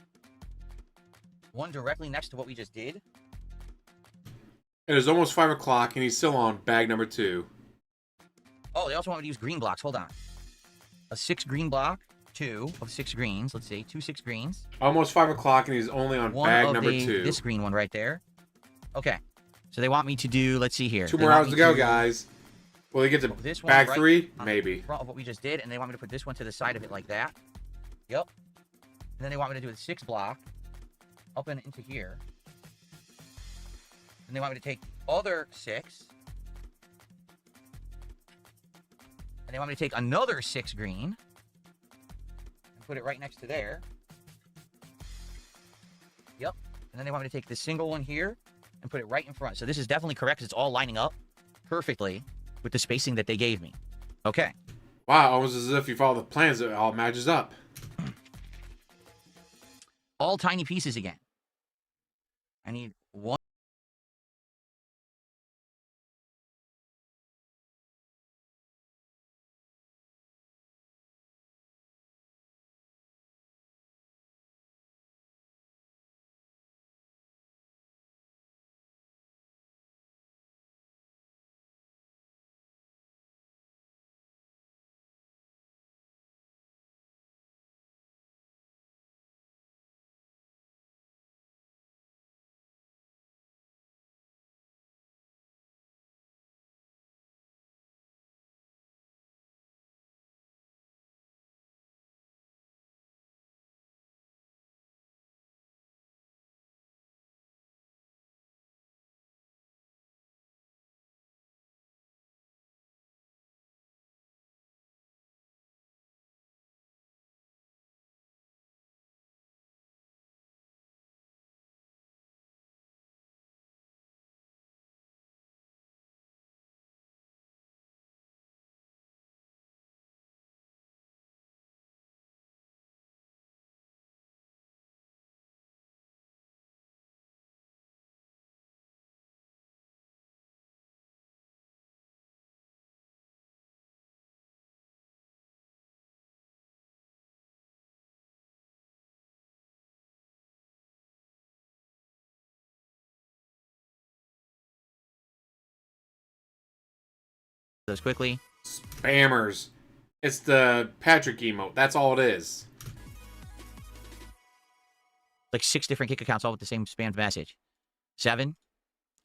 One directly next to what we just did. It is almost 5 o'clock, and he's still on bag number 2. Oh, they also want me to use green blocks. Hold on. A 6 green block. 2 of 6 greens. Let's see. 2 6 greens. Almost 5 o'clock, and he's only on One bag of number 2. this green one right there. Okay. So they want me to do, let's see here. 2 They more want hours me to go, guys. Will he get to put this one bag right 3? on Maybe. the front of what we just did, and they want me to put this one to the side of it like that. Yep. And then they want me to do a 6 block up and into here. And they want me to take the other 6. And they want me to take another 6 green and put it right next to there. Yep. And then they want me to take this single one here and put it right in front. So this is definitely correct because it's all lining up perfectly with the spacing that they gave me. Okay. Wow, almost as if you follow the plans, it all matches up. All tiny pieces again. I need one. Those quickly. Spammers. It's the Patrick emote. That's all it is. Like 6 different kick accounts all with the same spammed message. 7,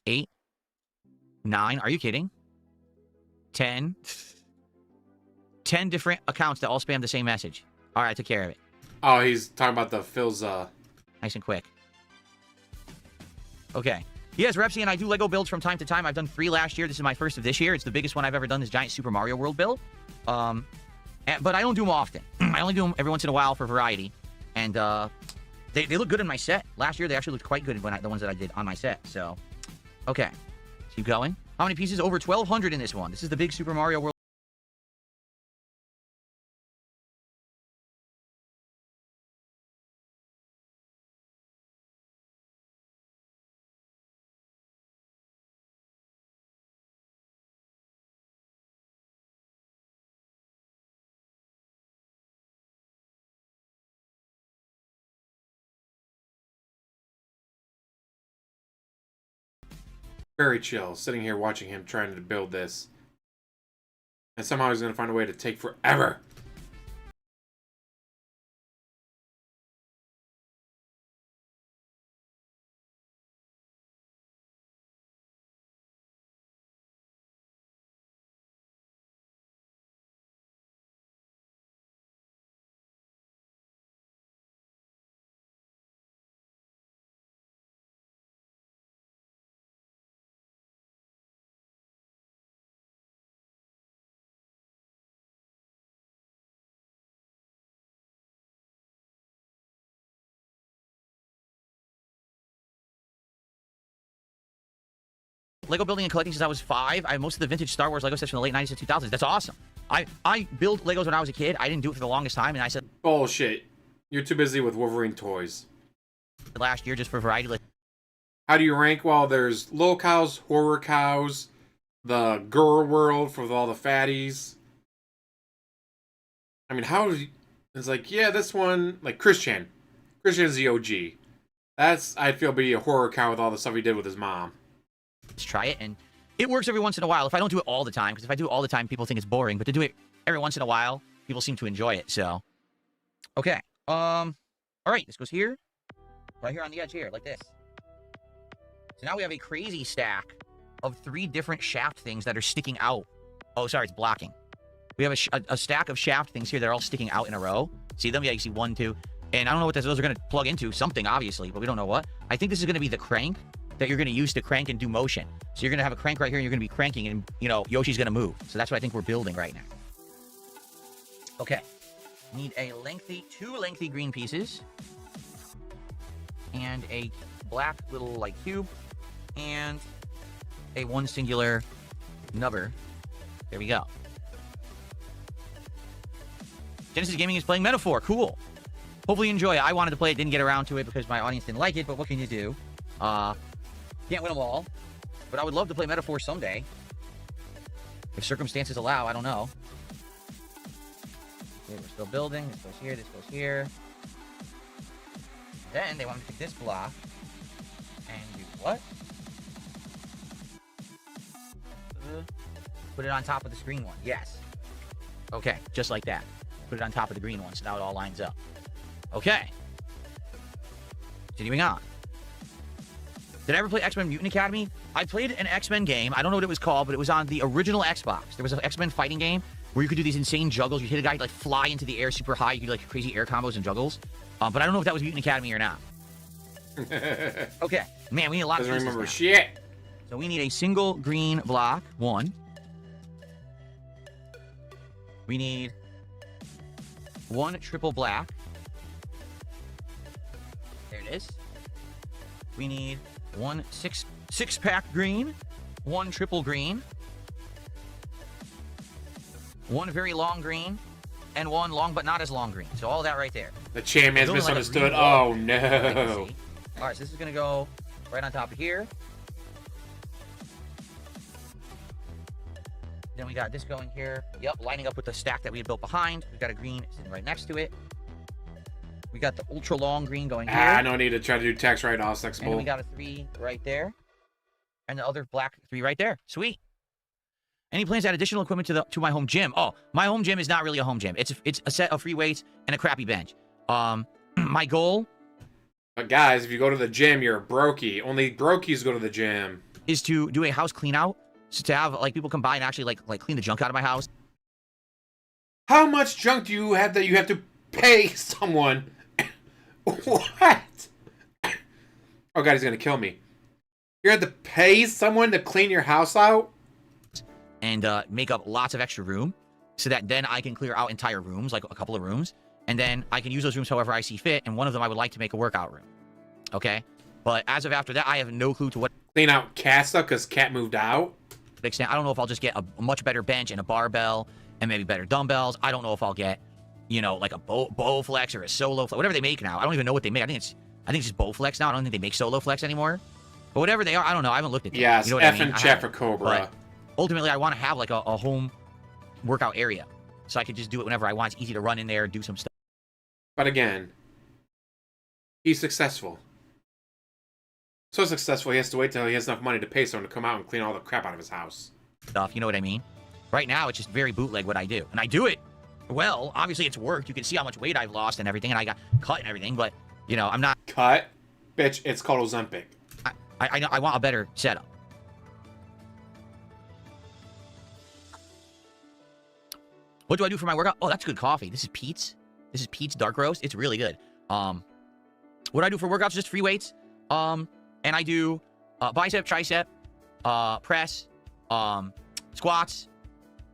8, 9. Are you kidding? 10. 10 different accounts that all spam the same message. All right, I took care of it. Oh, he's talking about the Phil's, Nice and quick. Okay. Yes, Repsy, and I do Lego builds from time to time. I've done 3 last year. This is my first of this year. It's the biggest one I've ever done, this giant Super Mario World build. But I don't do them often. I only do them every once in a while for variety. And they look good in my set. Last year, they actually looked quite good when the ones that I did on my set. So, okay. Keep going. How many pieces? Over 1,200 in this one. This is the big Super Mario World. very chill, sitting here watching him trying to build this. And somehow he's going to find a way to take forever. Lego building and collecting since I was 5. I have most of the vintage Star Wars Lego sets from the late 90s and 2000s. That's awesome. I built Legos when I was a kid. I didn't do it for the longest time, and I said... Bullshit. You're too busy with Wolverine toys. last year just for variety. Like, How do you rank? Well, there's low cows, horror cows, the girl world for all the fatties. I mean, how do you... It's like, yeah, this one, like Christian. Christian's the OG. That's, I feel, be a horror cow with all the stuff he did with his mom. let's try it, and it works every once in a while. If I don't do it all the time, because if I do it all the time, people think it's boring. But to do it every once in a while, people seem to enjoy it. So, okay. All right, this goes here, right here on the edge here, like this. So now we have a crazy stack of 3 different shaft things that are sticking out. Oh, sorry, it's blocking. We have a stack of shaft things here that are all sticking out in a row. See them? Yeah, you see 1, 2. And I don't know what those are going to plug into. Something, obviously, but we don't know what. I think this is going to be the crank that you're going to use to crank and do motion. So you're going to have a crank right here, and you're going to be cranking, and, you know, Yoshi's going to move. So that's what I think we're building right now. Okay. Need a 2 lengthy green pieces. And a black little, like, cube. And a 1 singular nubber. There we go. Genesis Gaming is playing Metaphor. Cool. Hopefully you enjoy it. I wanted to play it, didn't get around to it because my audience didn't like it, but what can you do? Can't win them all. But I would love to play Metaphor someday. If circumstances allow, I don't know. Okay, we're still building. This goes here, this goes here. Then they want me to take this block and do what? Put it on top of this green one. Yes. Okay, just like that. Put it on top of the green one, so now it all lines up. Okay. Continuing on. Did I ever play X-Men Mutant Academy? I played an X-Men game. I don't know what it was called, but it was on the original Xbox. There was an X-Men fighting game where you could do these insane juggles. You hit a guy, like, fly into the air super high. You could do, like, crazy air combos and juggles. But I don't know if that was Mutant Academy or not. Okay. Man, we need a lot of pieces remember now. shit. So we need a single green block. 1. We need 1 triple black. There it is. We need 1 six-pack green, 1 triple green, 1 very long green, and 1 long but not as long green. So all that right there. The champion's Building like a misunderstood. green wall. Oh, no. All right, so this is going to go right on top of here. Then we got this going here. Yep, lining up with the stack that we had built behind. We've got a green sitting right next to it. We got the ultra long green going here. Ah, no need to try to do text right off, sex And then bull. we got a 3 right there. And the other black 3 right there. Sweet. Any plans to add additional equipment to my home gym? Oh, my home gym is not really a home gym. It's a set of free weights and a crappy bench. My goal But guys, if you go to the gym, you're a brokey. Only brokies go to the gym. is to do a house clean out. So to have, like, people come by and actually, like clean the junk out of my house. How much junk do you have that you have to pay someone? What? Oh god, he's gonna kill me. You're gonna have to pay someone to clean your house out? And make up lots of extra room so that then I can clear out entire rooms, like a couple of rooms. And then I can use those rooms however I see fit. And one of them I would like to make a workout room. Okay? But as of after that, I have no clue to what Clean out Cat stuff because Cat moved out? extent. I don't know if I'll just get a much better bench and a barbell and maybe better dumbbells. I don't know if I'll get, you know, like a bow flex or a solo flex, whatever they make now. I don't even know what they make. I think it's just bow flex now. I don't think they make solo flex anymore. But whatever they are, I don't know. I haven't looked at them. Yes, you know what I F mean? and I check for haven't. Cobra. But ultimately, I want to have like a home workout area so I can just do it whenever I want. It's easy to run in there, do some stuff. But again, he's successful. So successful, he has to wait till he has enough money to pay someone to come out and clean all the crap out of his house. You know what I mean? Right now, it's just very bootleg what I do. And I do it well. Obviously, it's worked. You can see how much weight I've lost and everything, and I got cut and everything. But, you know, I'm not... Cut? Bitch, it's called Ozempic. I want a better setup. What do I do for my workout? Oh, that's good coffee. This is Pete's. This is Pete's Dark Roast. It's really good. What do I do for workouts? Just free weights. And I do bicep, tricep, press, squats.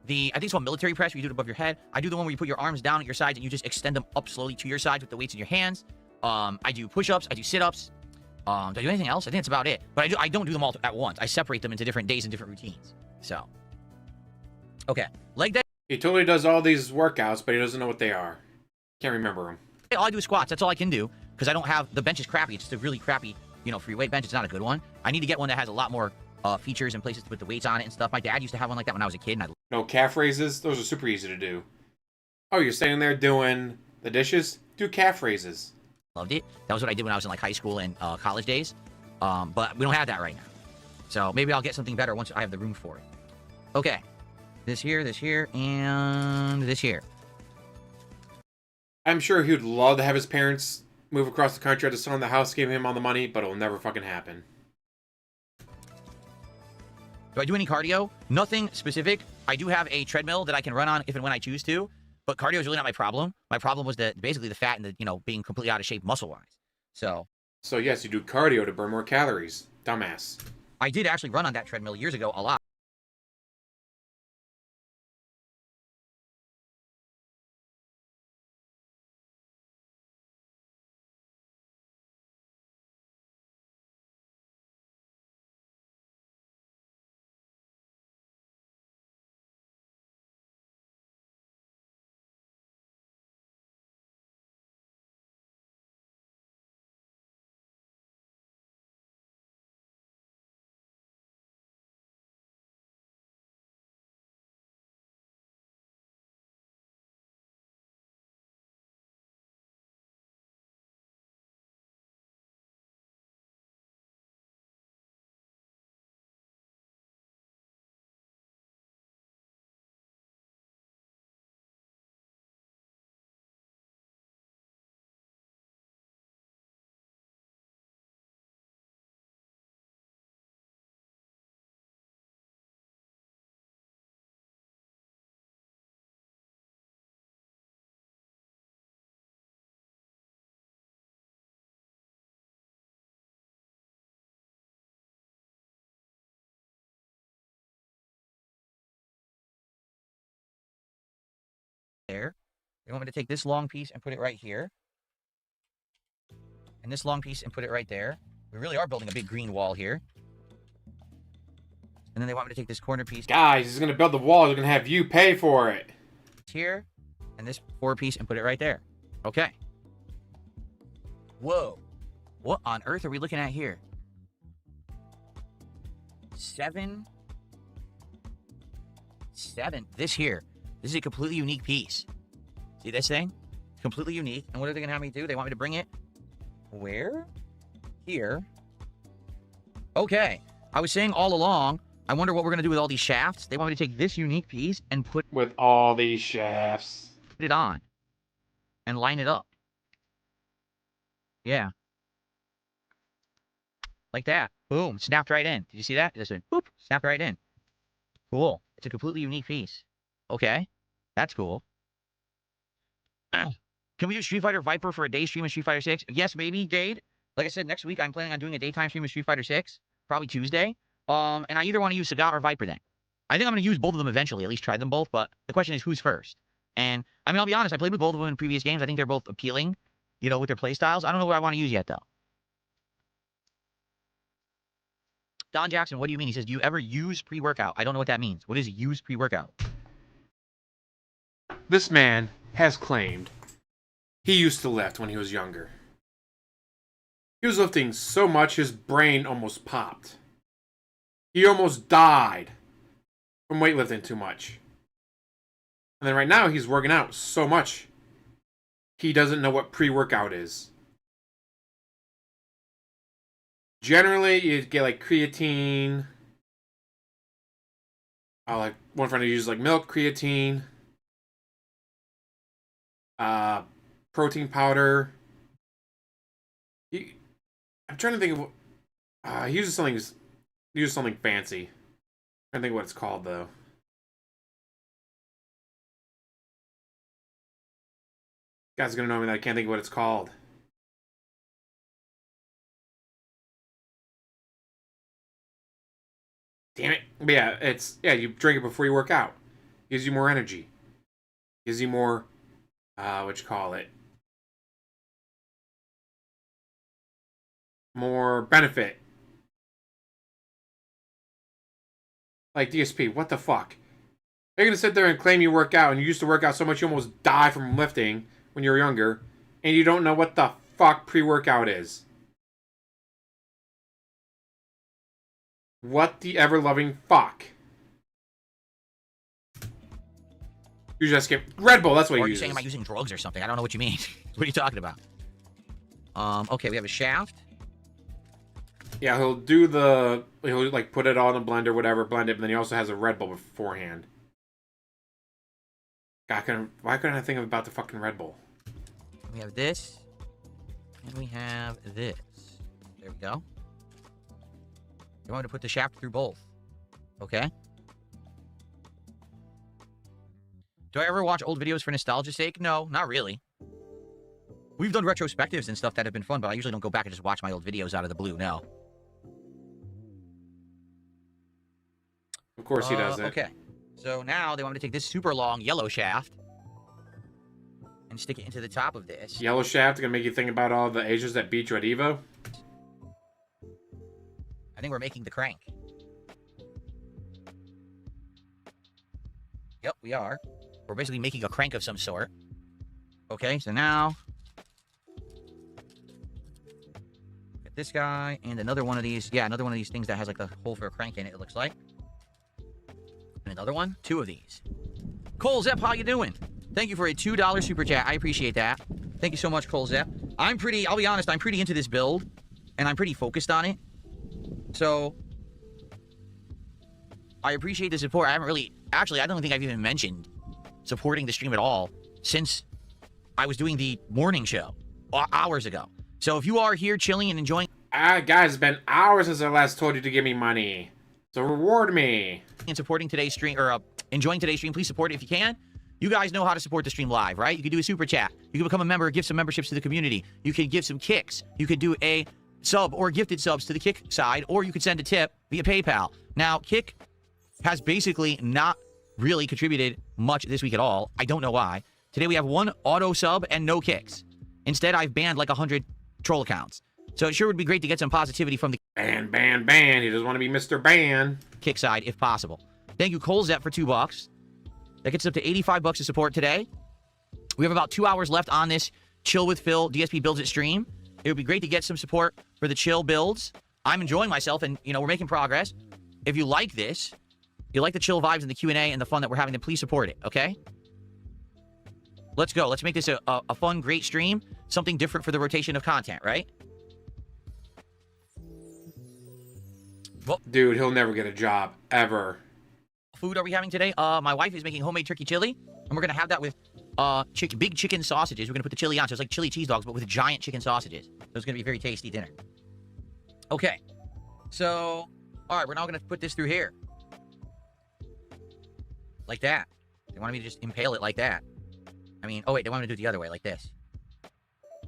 I think it's called military press, where you do it above your head. I do the one where you put your arms down at your sides and you just extend them up slowly to your sides with the weights in your hands. I do push-ups. I do sit-ups. Do I do anything else? I think that's about it. But I don't do them all at once. I separate them into different days and different routines. So, okay. Leg day. He totally does all these workouts, but he doesn't know what they are. Can't remember them. All I do is squats. That's all I can do. because I don't have, the bench is crappy. It's just a really crappy, you know, free weight bench. It's not a good one. I need to get one that has a lot more features and places to put the weights on it and stuff. My dad used to have one like that when I was a kid, and I No calf raises? Those are super easy to do. Oh, you're standing there doing the dishes? Do calf raises. loved it. That was what I did when I was in like high school and college days. But we don't have that right now. So maybe I'll get something better once I have the room for it. Okay. This here, and this here. I'm sure he would love to have his parents move across the country, have to sell him the house, give him all the money, but it'll never fucking happen. Do I do any cardio? Nothing specific. I do have a treadmill that I can run on if and when I choose to, but cardio is really not my problem. My problem was basically the fat and the, you know, being completely out of shape muscle-wise. So yes, you do cardio to burn more calories. Dumbass. I did actually run on that treadmill years ago a lot. There. You want me to take this long piece and put it right here. And this long piece and put it right there. We really are building a big green wall here. And then they want me to take this corner piece. Guys, he's going to build the wall. He's going to have you pay for it. Here. And this 4 piece and put it right there. Okay. Whoa. What on earth are we looking at here? 7. This here. This is a completely unique piece. See this thing? Completely unique. And what are they going to have me do? They want me to bring it where? Here. Okay. I was saying all along, I wonder what we're going to do with all these shafts. They want me to take this unique piece and put With all these shafts. it on. And line it up. Yeah. Like that. Boom. Snapped right in. Did you see that? Just went, boop. Snapped right in. Cool. It's a completely unique piece. Okay. That's cool. Can we do Street Fighter Viper for a day stream of Street Fighter 6? Yes, maybe, Jade. Like I said, next week I'm planning on doing a daytime stream of Street Fighter 6. Probably Tuesday. And I either want to use Sagat or Viper then. I think I'm going to use both of them eventually. At least try them both. But the question is, who's first? And, I mean, I'll be honest. I played with both of them in previous games. I think they're both appealing, you know, with their playstyles. I don't know what I want to use yet, though. Don Jackson, what do you mean? He says, do you ever use pre-workout? I don't know what that means. What is use pre-workout? This man has claimed he used to lift when he was younger. He was lifting so much his brain almost popped. He almost died from weightlifting too much. And then right now he's working out so much he doesn't know what pre-workout is. Generally, you get like creatine. Like one friend who uses like milk, creatine, protein powder. I'm trying to think of. He uses something fancy. I'm trying to think of what it's called though. Guys are gonna know me that I can't think of what it's called. Damn it. But yeah, you drink it before you work out. Gives you more energy. Gives you more, what you call it? More benefit. Like DSP, what the fuck? You're gonna sit there and claim you work out and you used to work out so much you almost die from lifting when you were younger, and you don't know what the fuck pre-workout is. What the ever-loving fuck? You just get Red Bull, that's what Or are he you saying uses. am I using drugs or something? I don't know what you mean. What are you talking about? Okay, we have a shaft. Yeah, he'll like put it all in a blender, whatever, blend it, but then he also has a Red Bull beforehand. God, why couldn't I think about the fucking Red Bull? We have this. And we have this. There we go. You want me to put the shaft through both. Okay. Do I ever watch old videos for nostalgia's sake? No, not really. We've done retrospectives and stuff that have been fun, but I usually don't go back and just watch my old videos out of the blue, no. Of course he doesn't. Okay. So now they want me to take this super long yellow shaft and stick it into the top of this. Yellow shaft gonna make you think about all the Asians that beat you at Evo? I think we're making the crank. Yep, we are. We're basically making a crank of some sort. Okay, so now get this guy and another one of these. Yeah, another one of these things that has like the hole for a crank in it, it looks like. And another one. 2 of these. Cole Zepp, how you doing? Thank you for a $2 super chat. I appreciate that. Thank you so much, Cole Zepp. I'll be honest, I'm pretty into this build. And I'm pretty focused on it. So I appreciate the support. I don't think I've even mentioned supporting the stream at all since I was doing the morning show hours ago. So if you are here chilling and enjoying... Guys, it's been hours since I last told you to give me money. So reward me. And supporting today's stream, or enjoying today's stream, please support it if you can. You guys know how to support the stream live, right? You can do a super chat. You can become a member, give some memberships to the community. You can give some kicks. You could do a sub or gifted subs to the Kick side, or you could send a tip via PayPal. Now, Kick has basically not really contributed much this week at all. I don't know why. Today we have 1 auto sub and no kicks. Instead, I've banned like 100 troll accounts. So it sure would be great to get some positivity from the Ban, ban, ban. He doesn't want to be Mr. Ban. Kick side if possible. Thank you, Cole Zepp, for $2. That gets up to $85 to support today. We have about 2 hours left on this Chill with Phil DSP Builds It stream. It would be great to get some support for the chill builds. I'm enjoying myself, and, we're making progress. If you like this, you like the chill vibes and the Q&A and the fun that we're having, then please support it, okay? Let's go. Let's make this a fun, great stream. Something different for the rotation of content, right? Well, dude, he'll never get a job, ever. Food are we having today? My wife is making homemade turkey chili, and we're going to have that with big chicken sausages. We're going to put the chili on, so it's like chili cheese dogs, but with giant chicken sausages. So it's going to be a very tasty dinner. Okay. So, all right, we're now going to put this through here. Like that. They wanted me to just impale it like that. Oh wait, they want me to do it the other way, like this.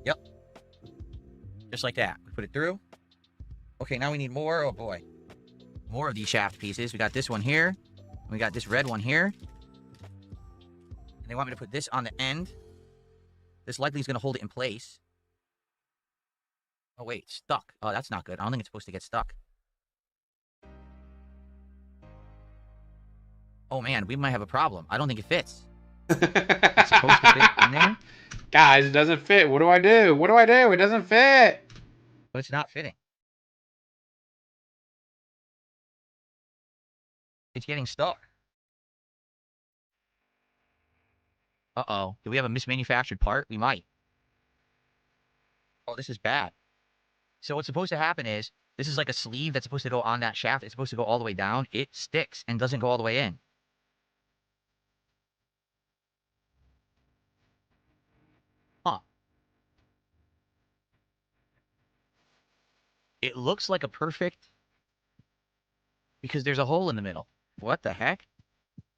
Yep. Just like that. We put it through. Okay, now we need more. Oh boy. More of these shaft pieces. We got this one here. And we got this red one here. And they want me to put this on the end. This likely is going to hold it in place. Oh wait, stuck. Oh, that's not good. I don't think it's supposed to get stuck. Oh man, we might have a problem. I don't think it fits. It's supposed to fit in there. Guys, it doesn't fit. What do I do? What do I do? It doesn't fit. But it's not fitting. It's getting stuck. Uh-oh. Do we have a mismanufactured part? We might. Oh, this is bad. So what's supposed to happen is, this is like a sleeve that's supposed to go on that shaft. It's supposed to go all the way down. It sticks and doesn't go all the way in. Huh. It looks like a perfect... because there's a hole in the middle. What the heck?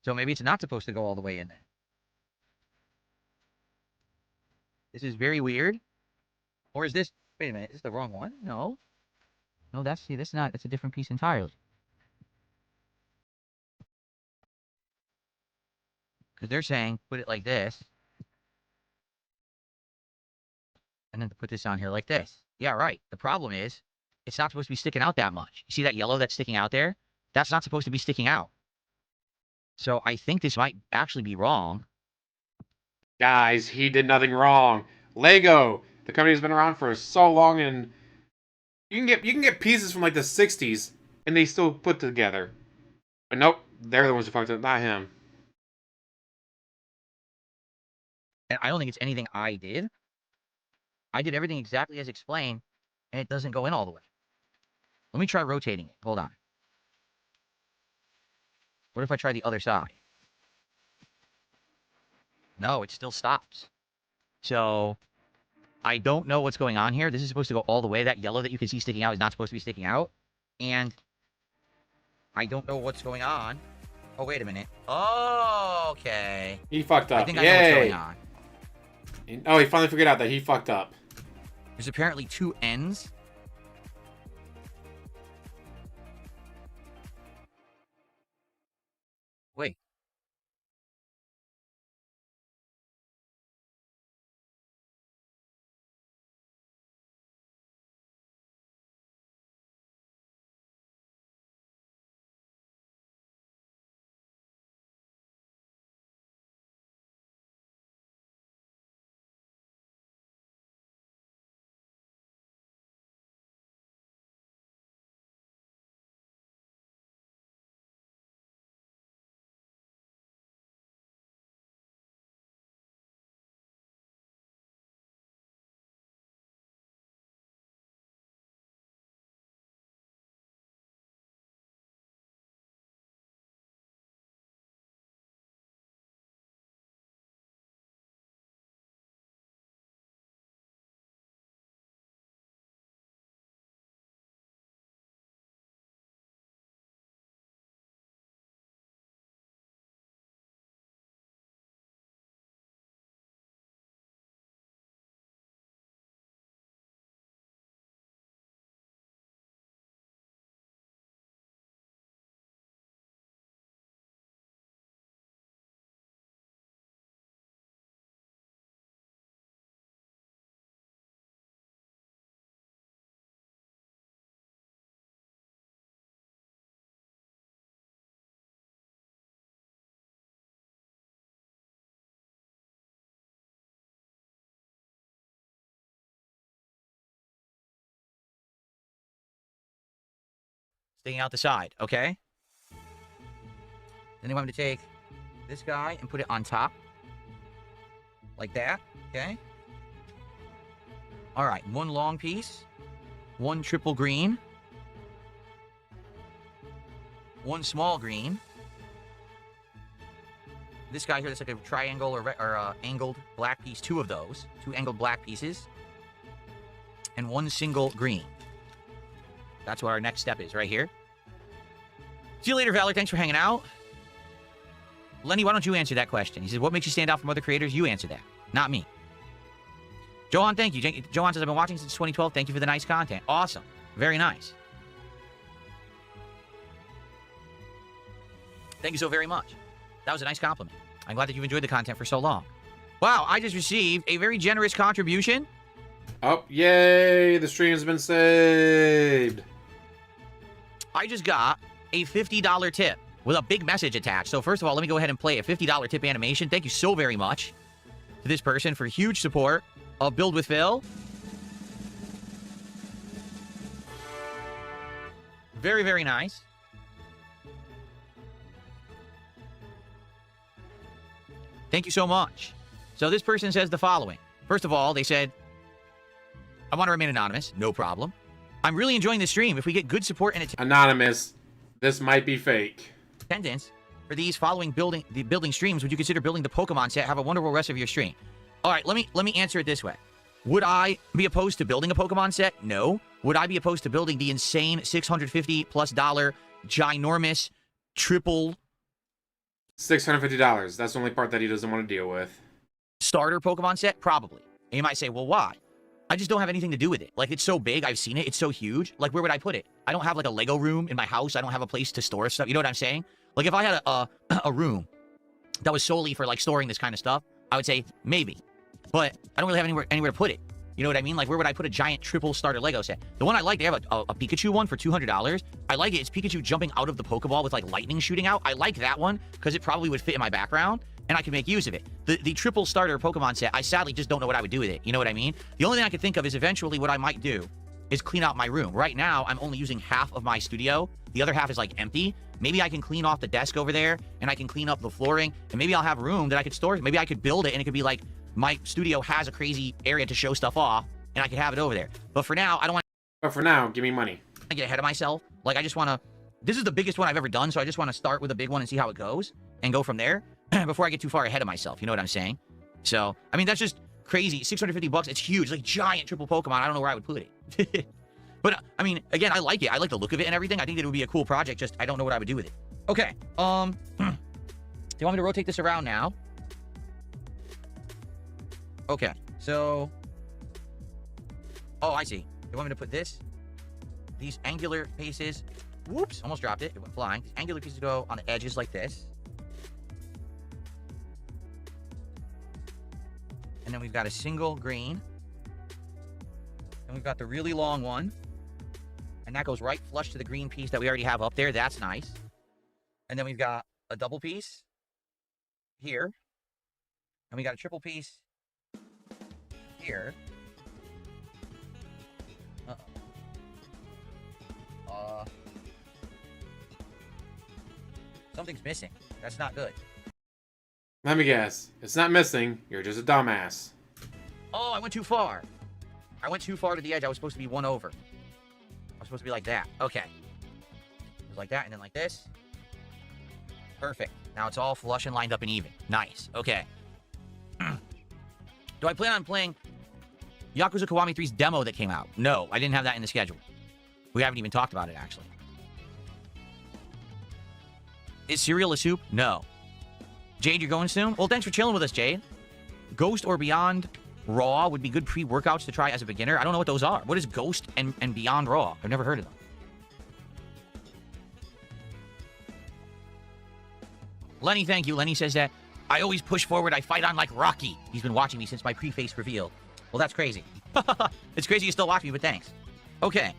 So maybe it's not supposed to go all the way in there. This is very weird. Or is this... wait a minute, is this the wrong one? No. No, that's not... it's a different piece entirely. Because they're saying, put it like this. And then put this on here like this. Yeah, right. The problem is, it's not supposed to be sticking out that much. You see that yellow that's sticking out there? That's not supposed to be sticking out. So I think this might actually be wrong. Guys, he did nothing wrong. Lego, The company's been around for so long, and you can get pieces from like the '60s, and they still put together. But nope, they're the ones who fucked up, not him. And I don't think it's anything I did. I did everything exactly as explained, and it doesn't go in all the way. Let me try rotating it. Hold on. What if I try the other side? No, it still stops. So, I don't know what's going on here. This is supposed to go all the way. That yellow that you can see sticking out is not supposed to be sticking out. And I don't know what's going on. Oh, wait a minute. Oh, okay. He fucked up. I think I know what's going on. Oh, he finally figured out that he fucked up. There's apparently two ends. Wait. Sticking out the side, okay? Then they want me to take this guy and put it on top. Like that, okay? All right, one long piece. One triple green. One small green. This guy here, that's like a triangle or angled black piece. Two of those. Two angled black pieces. And one single green. That's what our next step is, right here. See you later, Valor. Thanks for hanging out. Lenny, why don't you answer that question? He says, what makes you stand out from other creators? You answer that, not me. Johan, thank you. Johan says, I've been watching since 2012. Thank you for the nice content. Awesome. Very nice. Thank you so very much. That was a nice compliment. I'm glad that you've enjoyed the content for so long. Wow, I just received a very generous contribution. Oh, yay! The stream has been saved. I just got a $50 tip with a big message attached. So first of all, let me go ahead and play a $50 tip animation. Thank you so very much to this person for huge support of Build with Phil. Very, very nice. Thank you so much. So this person says the following. First of all, they said, I want to remain anonymous. No problem. I'm really enjoying the stream. If we get good support and Anonymous, this might be fake. attendance for these following building streams, would you consider building the Pokemon set? Have a wonderful rest of your stream. All right, let me answer it this way. Would I be opposed to building a Pokemon set? No. Would I be opposed to building the insane $650+ ginormous triple $650. That's the only part that he doesn't want to deal with. starter Pokemon set? Probably. And you might say, well, why? I just don't have anything to do with it. Like, it's so big. I've seen it. It's so huge. Like, where would I put it? I don't have, like, a Lego room in my house. I don't have a place to store stuff. You know what I'm saying? Like, if I had a room that was solely for, like, storing this kind of stuff, I would say maybe. But I don't really have anywhere to put it. You know what I mean? Like, where would I put a giant triple starter Lego set? The one I like, they have a Pikachu one for $200. I like it. It's Pikachu jumping out of the Pokeball with, like, lightning shooting out. I like that one because it probably would fit in my background, and I could make use of it. The triple starter Pokemon set, I sadly just don't know what I would do with it. You know what I mean? The only thing I could think of is eventually what I might do is clean out my room. Right now, I'm only using half of my studio. The other half is, like, empty. Maybe I can clean off the desk over there, and I can clean up the flooring, and maybe I'll have room that I could store. Maybe I could build it, and it could be like, my studio has a crazy area to show stuff off, and I could have it over there. But for now, I don't want But for now, give me money. to get ahead of myself. Like, I just want to... This is the biggest one I've ever done, so I just want to start with a big one and see how it goes, and go from there, before I get too far ahead of myself. You know what I'm saying? So, I mean, that's just crazy. $650, it's huge. It's like giant triple Pokemon. I don't know where I would put it. But, I mean, again, I like it. I like the look of it and everything. I think that it would be a cool project, just I don't know what I would do with it. Okay, do you want me to rotate this around now? Okay, so... Oh, I see. You want me to put these angular pieces... Whoops, almost dropped it. It went flying. These angular pieces go on the edges like this. And then we've got a single green. And we've got the really long one. And that goes right flush to the green piece that we already have up there. That's nice. And then we've got a double piece here. And we got a triple piece here. Something's missing. That's not good. Let me guess. It's not missing. You're just a dumbass. Oh, I went too far. I went too far to the edge. I was supposed to be one over. I was supposed to be like that. Okay. It was like that, and then like this. Perfect. Now it's all flush and lined up and even. Nice. Okay. Do I plan on playing Yakuza Kiwami 3's demo that came out? No, I didn't have that in the schedule. We haven't even talked about it, actually. Is cereal a soup? No. Jade, you're going soon? Well, thanks for chilling with us, Jade. Ghost or Beyond Raw would be good pre-workouts to try as a beginner. I don't know what those are. What is Ghost and Beyond Raw? I've never heard of them. Lenny, thank you. Lenny says that I always push forward. I fight on like Rocky. He's been watching me since my preface reveal. Well, that's crazy. It's crazy you still watch me, but thanks. Okay.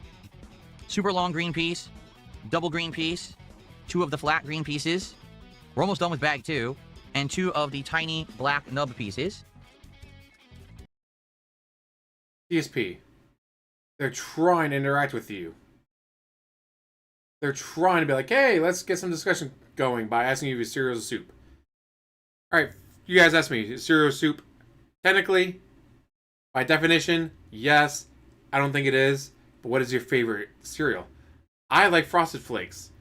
Super long green piece. Double green piece. 2 of the flat green pieces. We're almost done with bag 2. And 2 of the tiny black nub pieces. DSP. They're trying to interact with you. They're trying to be like, hey, let's get some discussion going by asking you if cereal is a soup. Alright, you guys asked me, is cereal a soup? Technically, by definition, yes. I don't think it is. But what is your favorite cereal? I like Frosted Flakes.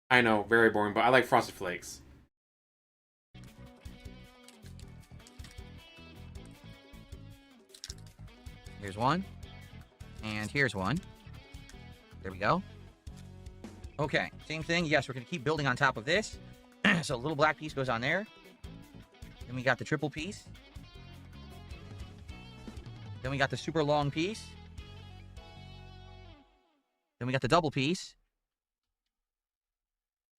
I know, very boring, but I like Frosted Flakes. Here's one. And here's one. There we go. Okay, same thing. Yes, we're going to keep building on top of this. So a little black piece goes on there. Then we got the triple piece. Then we got the super long piece. Then we got the double piece.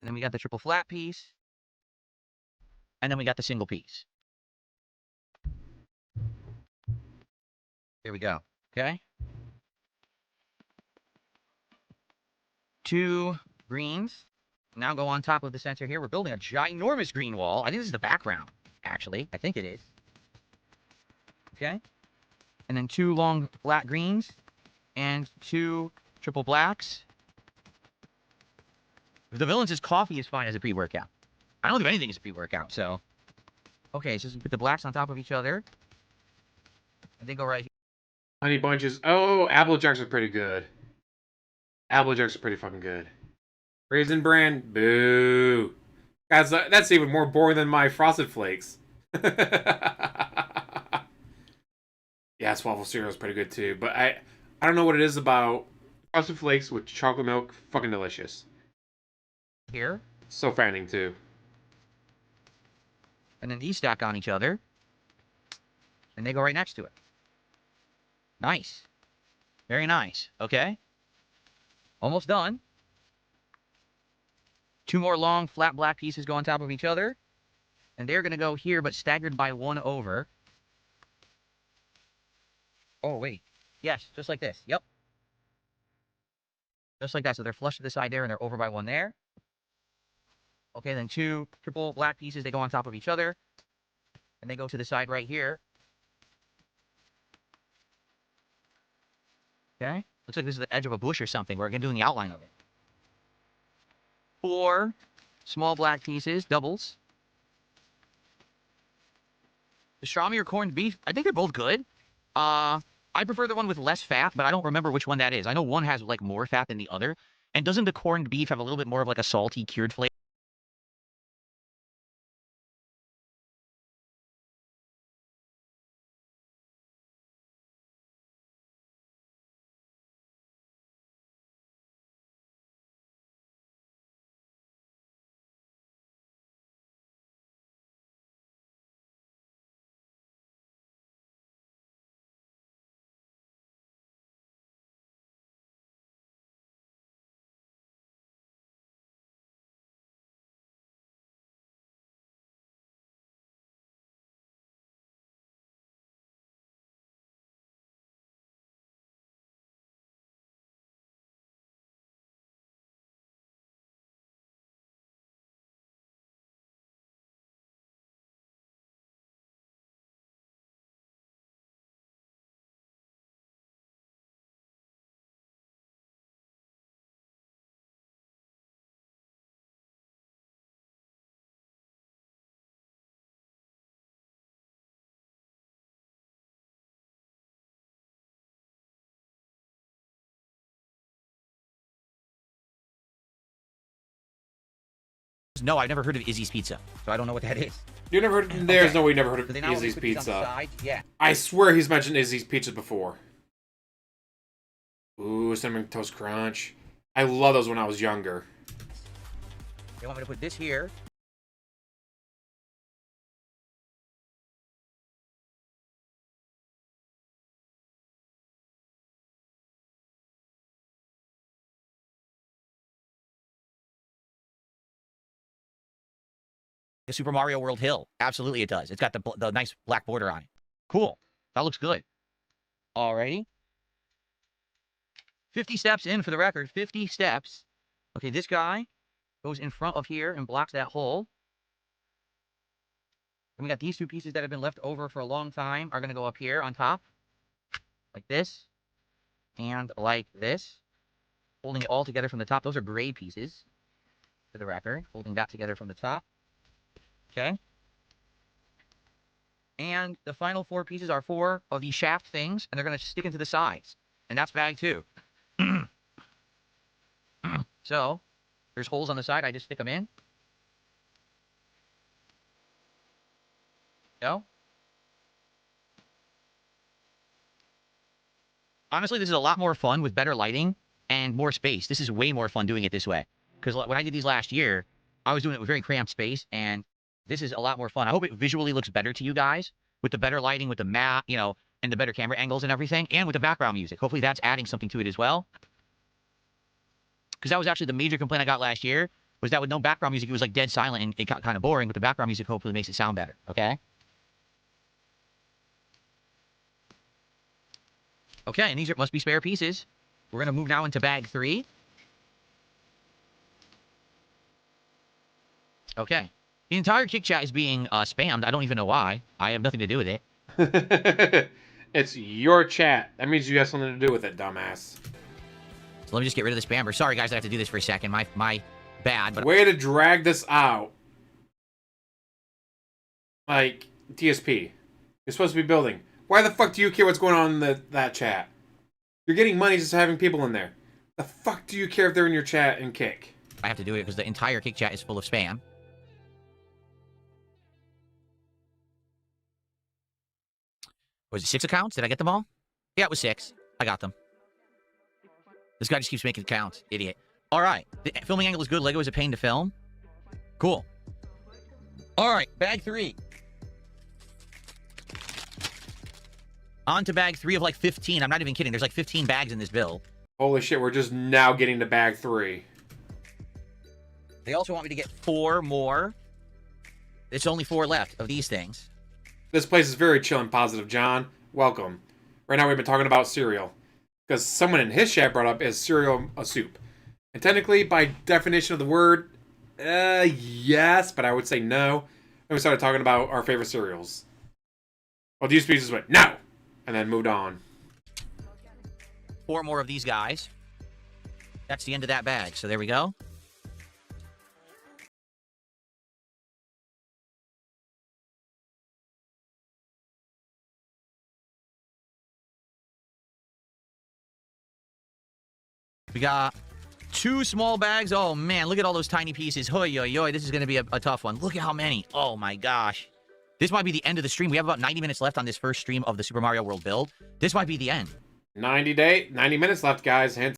And then we got the triple flat piece. And then we got the single piece. Here we go. Okay. 2 greens. Now go on top of the center here. We're building a ginormous green wall. I think this is the background, actually. I think it is. Okay. And then 2 long flat greens. And 2 triple blacks. The villain says coffee is fine as a pre-workout. I don't do anything as a pre-workout, so. Okay, so just put the blacks on top of each other. And they go right here. Honey Bunches. Oh, Apple Jacks are pretty good. Apple Jacks are pretty fucking good. Raisin Bran. Boo. Guys, that's even more boring than my Frosted Flakes. Yes, waffle cereal is pretty good too. But I don't know what it is about Frosted Flakes with chocolate milk. Fucking delicious. Here. So fattening too. And then these stack on each other. And they go right next to it. Nice. Very nice. Okay. Almost done. 2 more long flat black pieces go on top of each other. And they're going to go here, but staggered by 1 over. Oh, wait. Yes, just like this. Yep. Just like that. So they're flush to the side there, and they're over by one there. Okay, then 2 triple black pieces. They go on top of each other. And they go to the side right here. Okay. Looks like this is the edge of a bush or something. We're going to do the outline of it. 4 small black pieces, doubles. Pastrami or corned beef? I think they're both good. I prefer the one with less fat, but I don't remember which one that is. I know one has like more fat than the other. And doesn't the corned beef have a little bit more of like a salty, cured flavor? No, I've never heard of Izzy's Pizza, so I don't know what that is. You never heard? There's no way you never heard So of they now Izzy's put these on the Pizza. side. Yeah. I swear he's mentioned Izzy's Pizza before. Ooh, cinnamon toast crunch. I love those when I was younger. They want me to put this here. The Super Mario World hill. Absolutely it does. It's got the nice black border on it. Cool. That looks good. Alrighty. 50 steps in for the record. 50 steps. Okay, this guy goes in front of here and blocks that hole. And we got these 2 pieces that have been left over for a long time are going to go up here on top. Like this. And like this. Holding it all together from the top. Those are gray pieces. For the record. Holding that together from the top. Okay. And the final 4 pieces are 4 of these shaft things, and they're going to stick into the sides. And that's bag 2. So, there's holes on the side. I just stick them in. No? Honestly, this is a lot more fun with better lighting and more space. This is way more fun doing it this way. Because when I did these last year, I was doing it with very cramped space, and this is a lot more fun. I hope it visually looks better to you guys with the better lighting, with the mat, you know, and the better camera angles and everything, and with the background music. Hopefully that's adding something to it as well. Because that was actually the major complaint I got last year, was that with no background music, it was like dead silent, and it got kind of boring. With the background music, hopefully makes it sound better, okay? Okay, and these must be spare pieces. We're going to move now into bag 3. Okay. The entire kick chat is being spammed. I don't even know why. I have nothing to do with it. It's your chat. That means you have something to do with it, dumbass. So let me just get rid of the spammer. Sorry, guys, I have to do this for a second. My bad. But Way to drag this out. Like, DSP. You're supposed to be building. Why the fuck do you care what's going on in that chat? You're getting money just having people in there. The fuck do you care if they're in your chat and kick? I have to do it because the entire kick chat is full of spam. Was it 6 accounts? Did I get them all? Yeah, it was 6. I got them. This guy just keeps making accounts. Idiot. All right. The filming angle is good. Lego is a pain to film. Cool. All right. Bag 3. On to bag 3 of like 15. I'm not even kidding. There's like 15 bags in this bill. Holy shit, we're just now getting to bag 3. They also want me to get 4 more. It's only 4 left of these things. This place is very chill and positive, John. Welcome. Right now we've been talking about cereal. Because someone in his chat brought up, is cereal a soup? And technically, by definition of the word, yes, but I would say no. And we started talking about our favorite cereals. Well, these pieces went, no! And then moved on. 4 more of these guys. That's the end of that bag. So there we go. We got 2 small bags. Oh, man. Look at all those tiny pieces. Hoi, yo, yo. This is going to be a tough one. Look at how many. Oh, my gosh. This might be the end of the stream. We have about 90 minutes left on this first stream of the Super Mario World build. This might be the end. 90 minutes left, guys. Hint.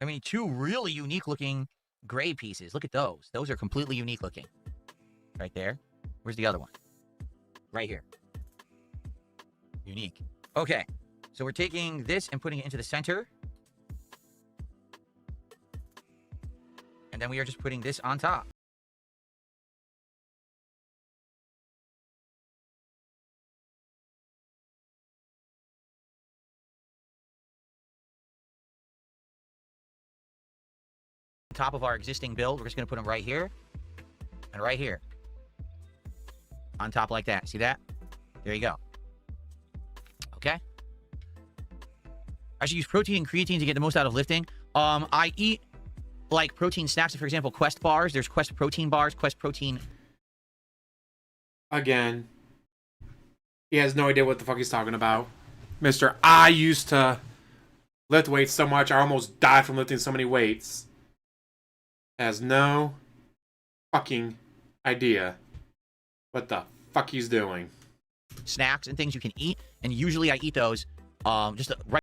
I mean, 2 really unique looking gray pieces. Look at those. Those are completely unique looking. Right there. Where's the other one? Right here. Unique. Okay. So we're taking this and putting it into the center. And then we are just putting this on top. Top of our existing build, we're just going to put them right here and right here on top like that. See that? There you go. Okay. I should use protein and creatine to get the most out of lifting. I eat like protein snacks. For example, Quest bars. There's Quest protein bars, Quest protein. Again, he has no idea what the fuck he's talking about. Mister, I used to lift weights so much, I almost died from lifting so many weights. Has no fucking idea what the fuck he's doing. Snacks and things you can eat, and usually I eat those just right.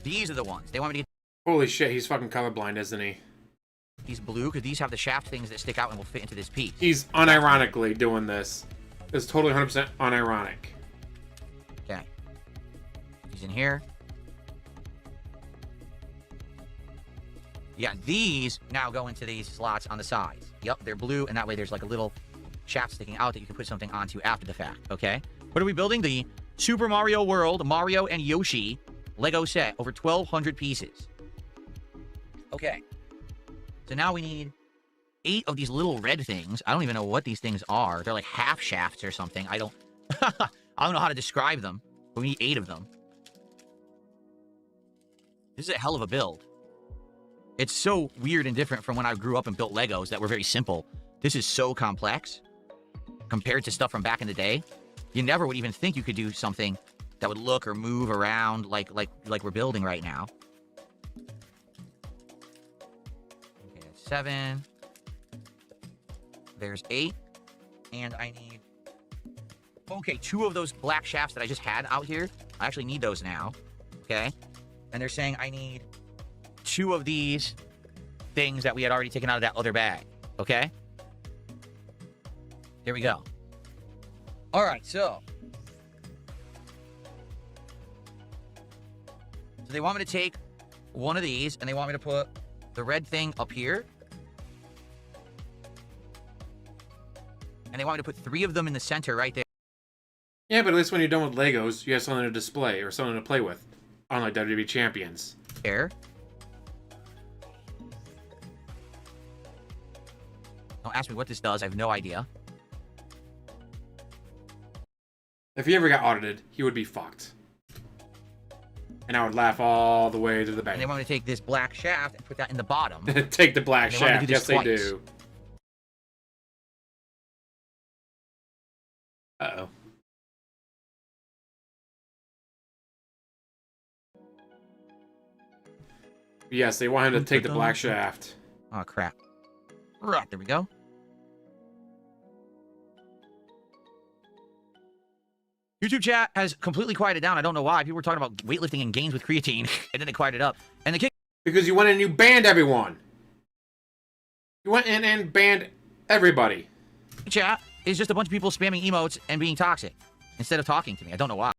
These are the ones. They want me to get Holy shit, he's fucking colorblind, isn't he? these blue because these have the shaft things that stick out and will fit into this piece. He's unironically doing this. It's totally 100% unironic. Okay. He's in here. Yeah, these now go into these slots on the sides. Yep, they're blue, and that way there's like a little shaft sticking out that you can put something onto after the fact, okay? What are we building? The Super Mario World, Mario and Yoshi Lego set. Over 1,200 pieces. Okay. So now we need 8 of these little red things. I don't even know what these things are. They're like half shafts or something. I don't know how to describe them. But we need 8 of them. This is a hell of a build. It's so weird and different from when I grew up and built Legos that were very simple. This is so complex compared to stuff from back in the day. You never would even think you could do something that would look or move around like we're building right now. Okay, that's 7. There's 8. And I need... Okay, 2 of those black shafts that I just had out here. I actually need those now. Okay? And they're saying I need 2 of these things that we had already taken out of that other bag. Okay? There we go. All right, so they want me to take one of these, and they want me to put the red thing up here. And they want me to put 3 of them in the center right there. Yeah, but at least when you're done with Legos, you have something to display or something to play with. Unlike WWE Champions. There. Don't ask me what this does. I have no idea. If he ever got audited, he would be fucked. And I would laugh all the way to the bank. And they want me to take this black shaft and put that in the bottom. Take the black And they want me to shaft. do Yes, this they twice. do. Uh-oh. Yes, they want him to take the black shaft. Oh, crap. Right, there we go. YouTube chat has completely quieted down. I don't know why. People were talking about weightlifting and gains with creatine, and then it quieted up. And the kick... Because you went in and you banned everyone. You went in and banned everybody. chat is just a bunch of people spamming emotes and being toxic instead of talking to me. I don't know why.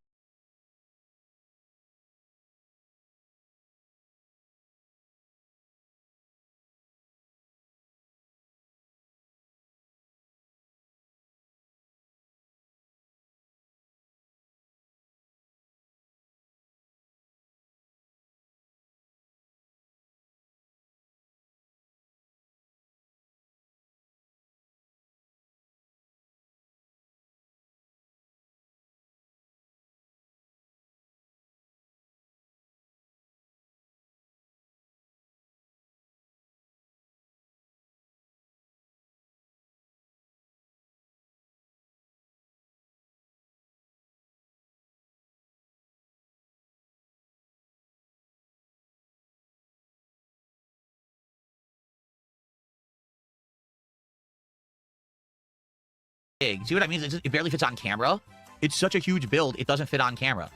Big. See what I mean? It barely fits on camera. It's such a huge build, it doesn't fit on camera.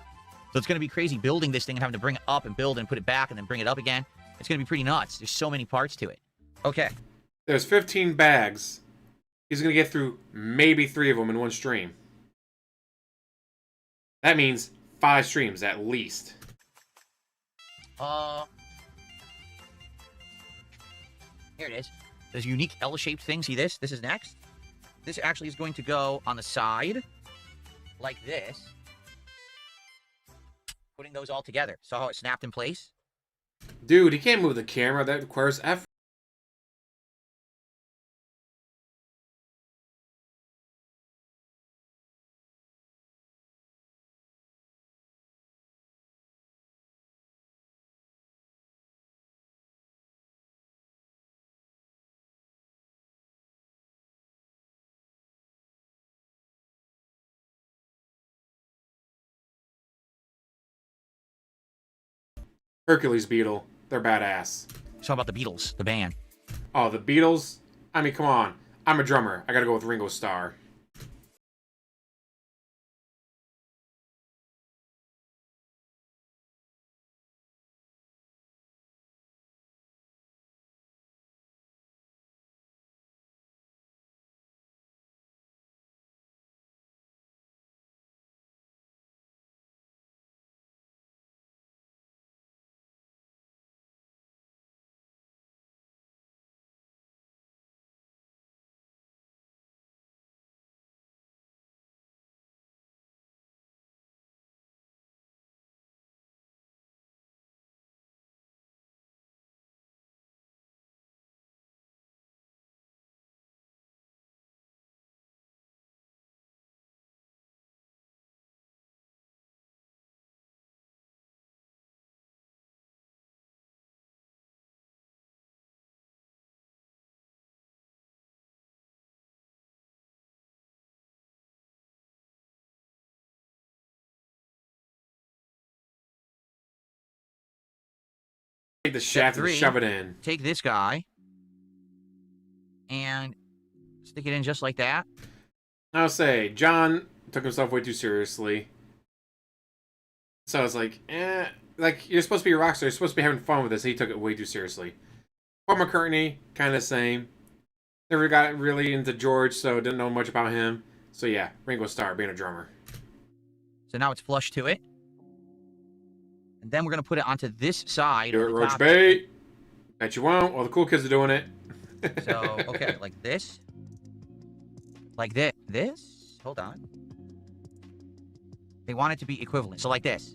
So it's going to be crazy building this thing and having to bring it up and build and put it back and then bring it up again. It's going to be pretty nuts. There's so many parts to it. Okay. There's 15 bags. He's going to get through maybe 3 of them in one stream. That means 5 streams at least. Here it is. This unique L-shaped thing. See this? This is next. This actually is going to go on the side like this. Putting those all together. Saw how it snapped in place? Dude, he can't move the camera. That requires effort. Hercules Beetle. They're badass. Saw about the Beatles, the band. Oh, the Beatles? I mean, come on. I'm a drummer. I gotta go with Ringo Starr. Take the shaft and shove it in. Take this guy and stick it in just like that. I'll say, John took himself way too seriously. So I was like, like, you're supposed to be a rockstar. You're supposed to be having fun with this. He took it way too seriously. Paul McCartney, kind of same. Never got really into George, so didn't know much about him. So yeah, Ringo Starr being a drummer. So now it's flush to it. And then we're going to put it onto this side. Do it, Roach Bait. Bet you won't. All the cool kids are doing it. So, okay, like this. Like this. Hold on. They want it to be equivalent. So like this.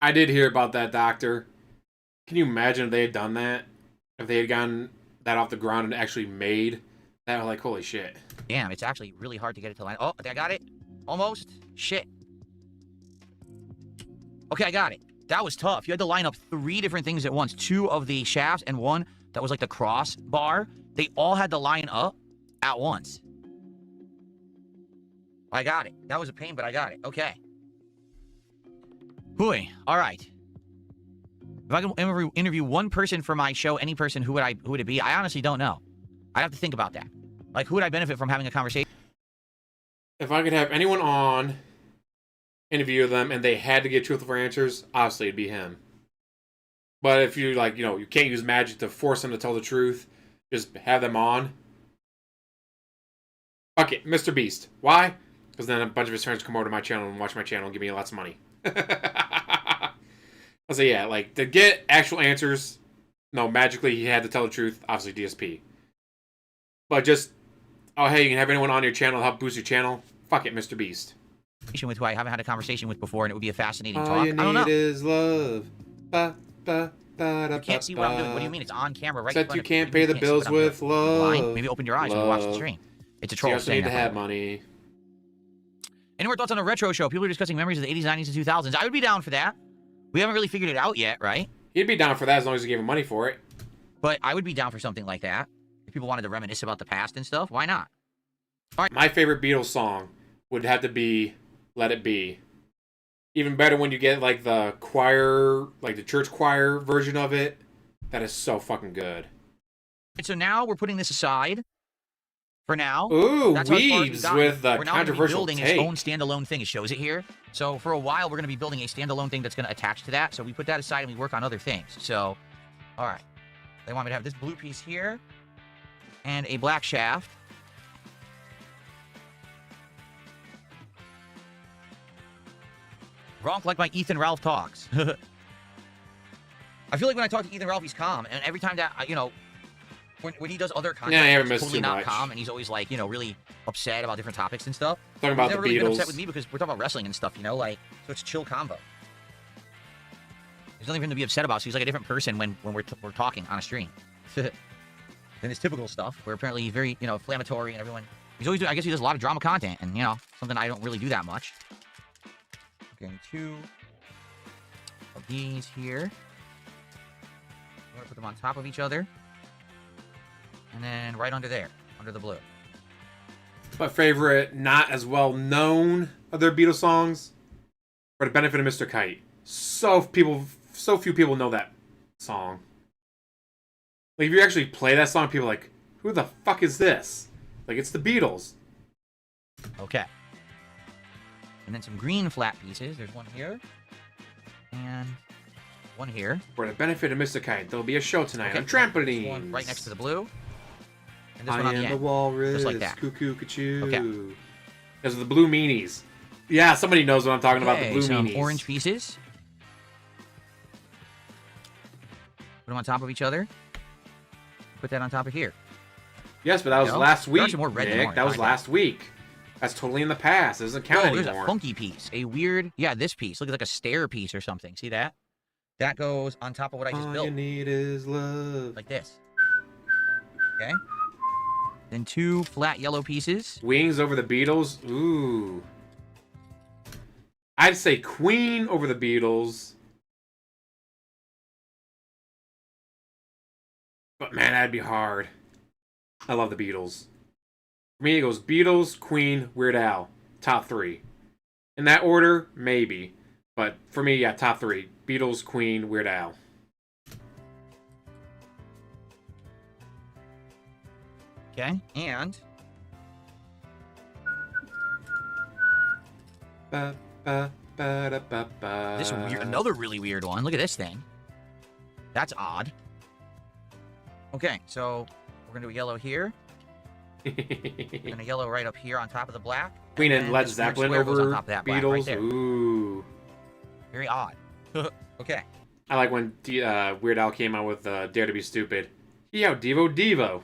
I did hear about that, Doctor. Can you imagine if they had done that? If they had gotten that off the ground and actually made that? Like, holy shit. Damn, it's actually really hard to get it to line. Oh, I got it. Almost. Shit. Okay, I got it. That was tough. You had to line up 3 different things at once. 2 of the shafts and 1 that was like the cross bar. They all had to line up at once. I got it. That was a pain, but I got it. Okay. Hooey. All right. If I could interview one person for my show, any person, who would it be? I honestly don't know. I'd have to think about that. Like, who would I benefit from having a conversation? If I could have anyone on, interview them, and they had to get truthful answers, obviously it'd be him. But if you, like, you know, you can't use magic to force them to tell the truth, just have them on. Fuck it, Mr. Beast. Why? Because then a bunch of his friends come over to my channel and watch my channel and give me lots of money. I say, yeah, like, to get actual answers, no, magically he had to tell the truth, obviously DSP. But just, oh, hey, you can have anyone on your channel to help boost your channel? Fuck it, Mr. Beast. With who I haven't had a conversation with before, and it would be a fascinating talk. All you I don't know. need is love. Ba, ba, ba, da, You can't see what I'm doing. What do you mean? It's on camera right in Except front you of can't you. pay the You can't see bills what I'm with doing. love. Blind? Maybe open your eyes when you watch the stream. It's a You troll. also need to have money. Any more thoughts on a retro show? People are discussing memories of the 80s, 90s, and 2000s. I would be down for that. We haven't really figured it out yet, right? He'd be down for that as long as you gave him money for it. But I would be down for something like that. If people wanted to reminisce about the past and stuff, why not? All right. My favorite Beatles song would have to be Let It Be. Even better when you get, like, the choir, like the church choir version of it. That is so fucking good. So now we're putting this aside for now. Ooh, That's how far we've Weebs gotten. with the we're now controversial building take. its own standalone thing. It shows it here. So for a while, we're going to be building a standalone thing that's going to attach to that. So we put that aside and we work on other things. So, all right. They want me to have this blue piece here and a black shaft. Gronk like my Ethan Ralph talks. I feel like when I talk to Ethan Ralph, he's calm. And every time that, you know, when he does other content, Yeah, I haven't he's missed totally too not much. calm. And he's always like, you know, really upset about different topics and stuff. Talking about He's the never really been upset Beatles. with me because we're talking about wrestling and stuff, you know? Like, so it's chill combo. There's nothing for him to be upset about. So he's like a different person when we're talking on a stream. Than his typical stuff, where apparently he's very, you know, inflammatory and everyone... He's always doing, I guess he does a lot of drama content, and, you know, something I don't really do that much. Getting 2 of these here. I'm going to put them on top of each other. And then right under there, under the blue. My favorite, not as well known of their Beatles songs, For the Benefit of Mr. Kite. So few people know that song. Like, if you actually play that song, people are like, who the fuck is this? Like, it's the Beatles. Okay. And then some green flat pieces. There's one here. And one here. For the benefit of Mr. Kite, there'll be a show tonight Okay. on trampolines. This one right next to the blue. And this I one on the am end. the walrus. Just like that. Cuckoo, cuckoo. Okay. Those are the blue meanies. Yeah, somebody knows what I'm talking about, the blue some meanies. orange pieces. Put them on top of each other. Put that on top of here. Yes, but that was You know? last There are week, some more red than Nick. orange, That was I think. last week. That's totally in the past. It doesn't count Oh, there's anymore. a funky piece. A weird, yeah, this piece. Look, like a stair piece or something. See that? That goes on top of what I just All built. you need is love. Like this. Okay. Then 2 flat yellow pieces. Wings over the Beatles. Ooh. I'd say Queen over the Beatles. But man, that'd be hard. I love the Beatles. For me, it goes Beatles, Queen, Weird Al. Top 3. In that order, maybe. But for me, yeah, top 3. Beatles, Queen, Weird Al. Okay. And Ba, ba, ba, da, ba, ba. this weird, another really weird one. Look at this thing. That's odd. Okay, so we're gonna do a yellow here. And a yellow right up here on top of the black. Queen and then Led this weird Zeppelin square goes over on top of that black Beatles. right there. Ooh. Very odd. Okay. I like when Weird Al came out with Dare to Be Stupid. Yo, Devo Devo.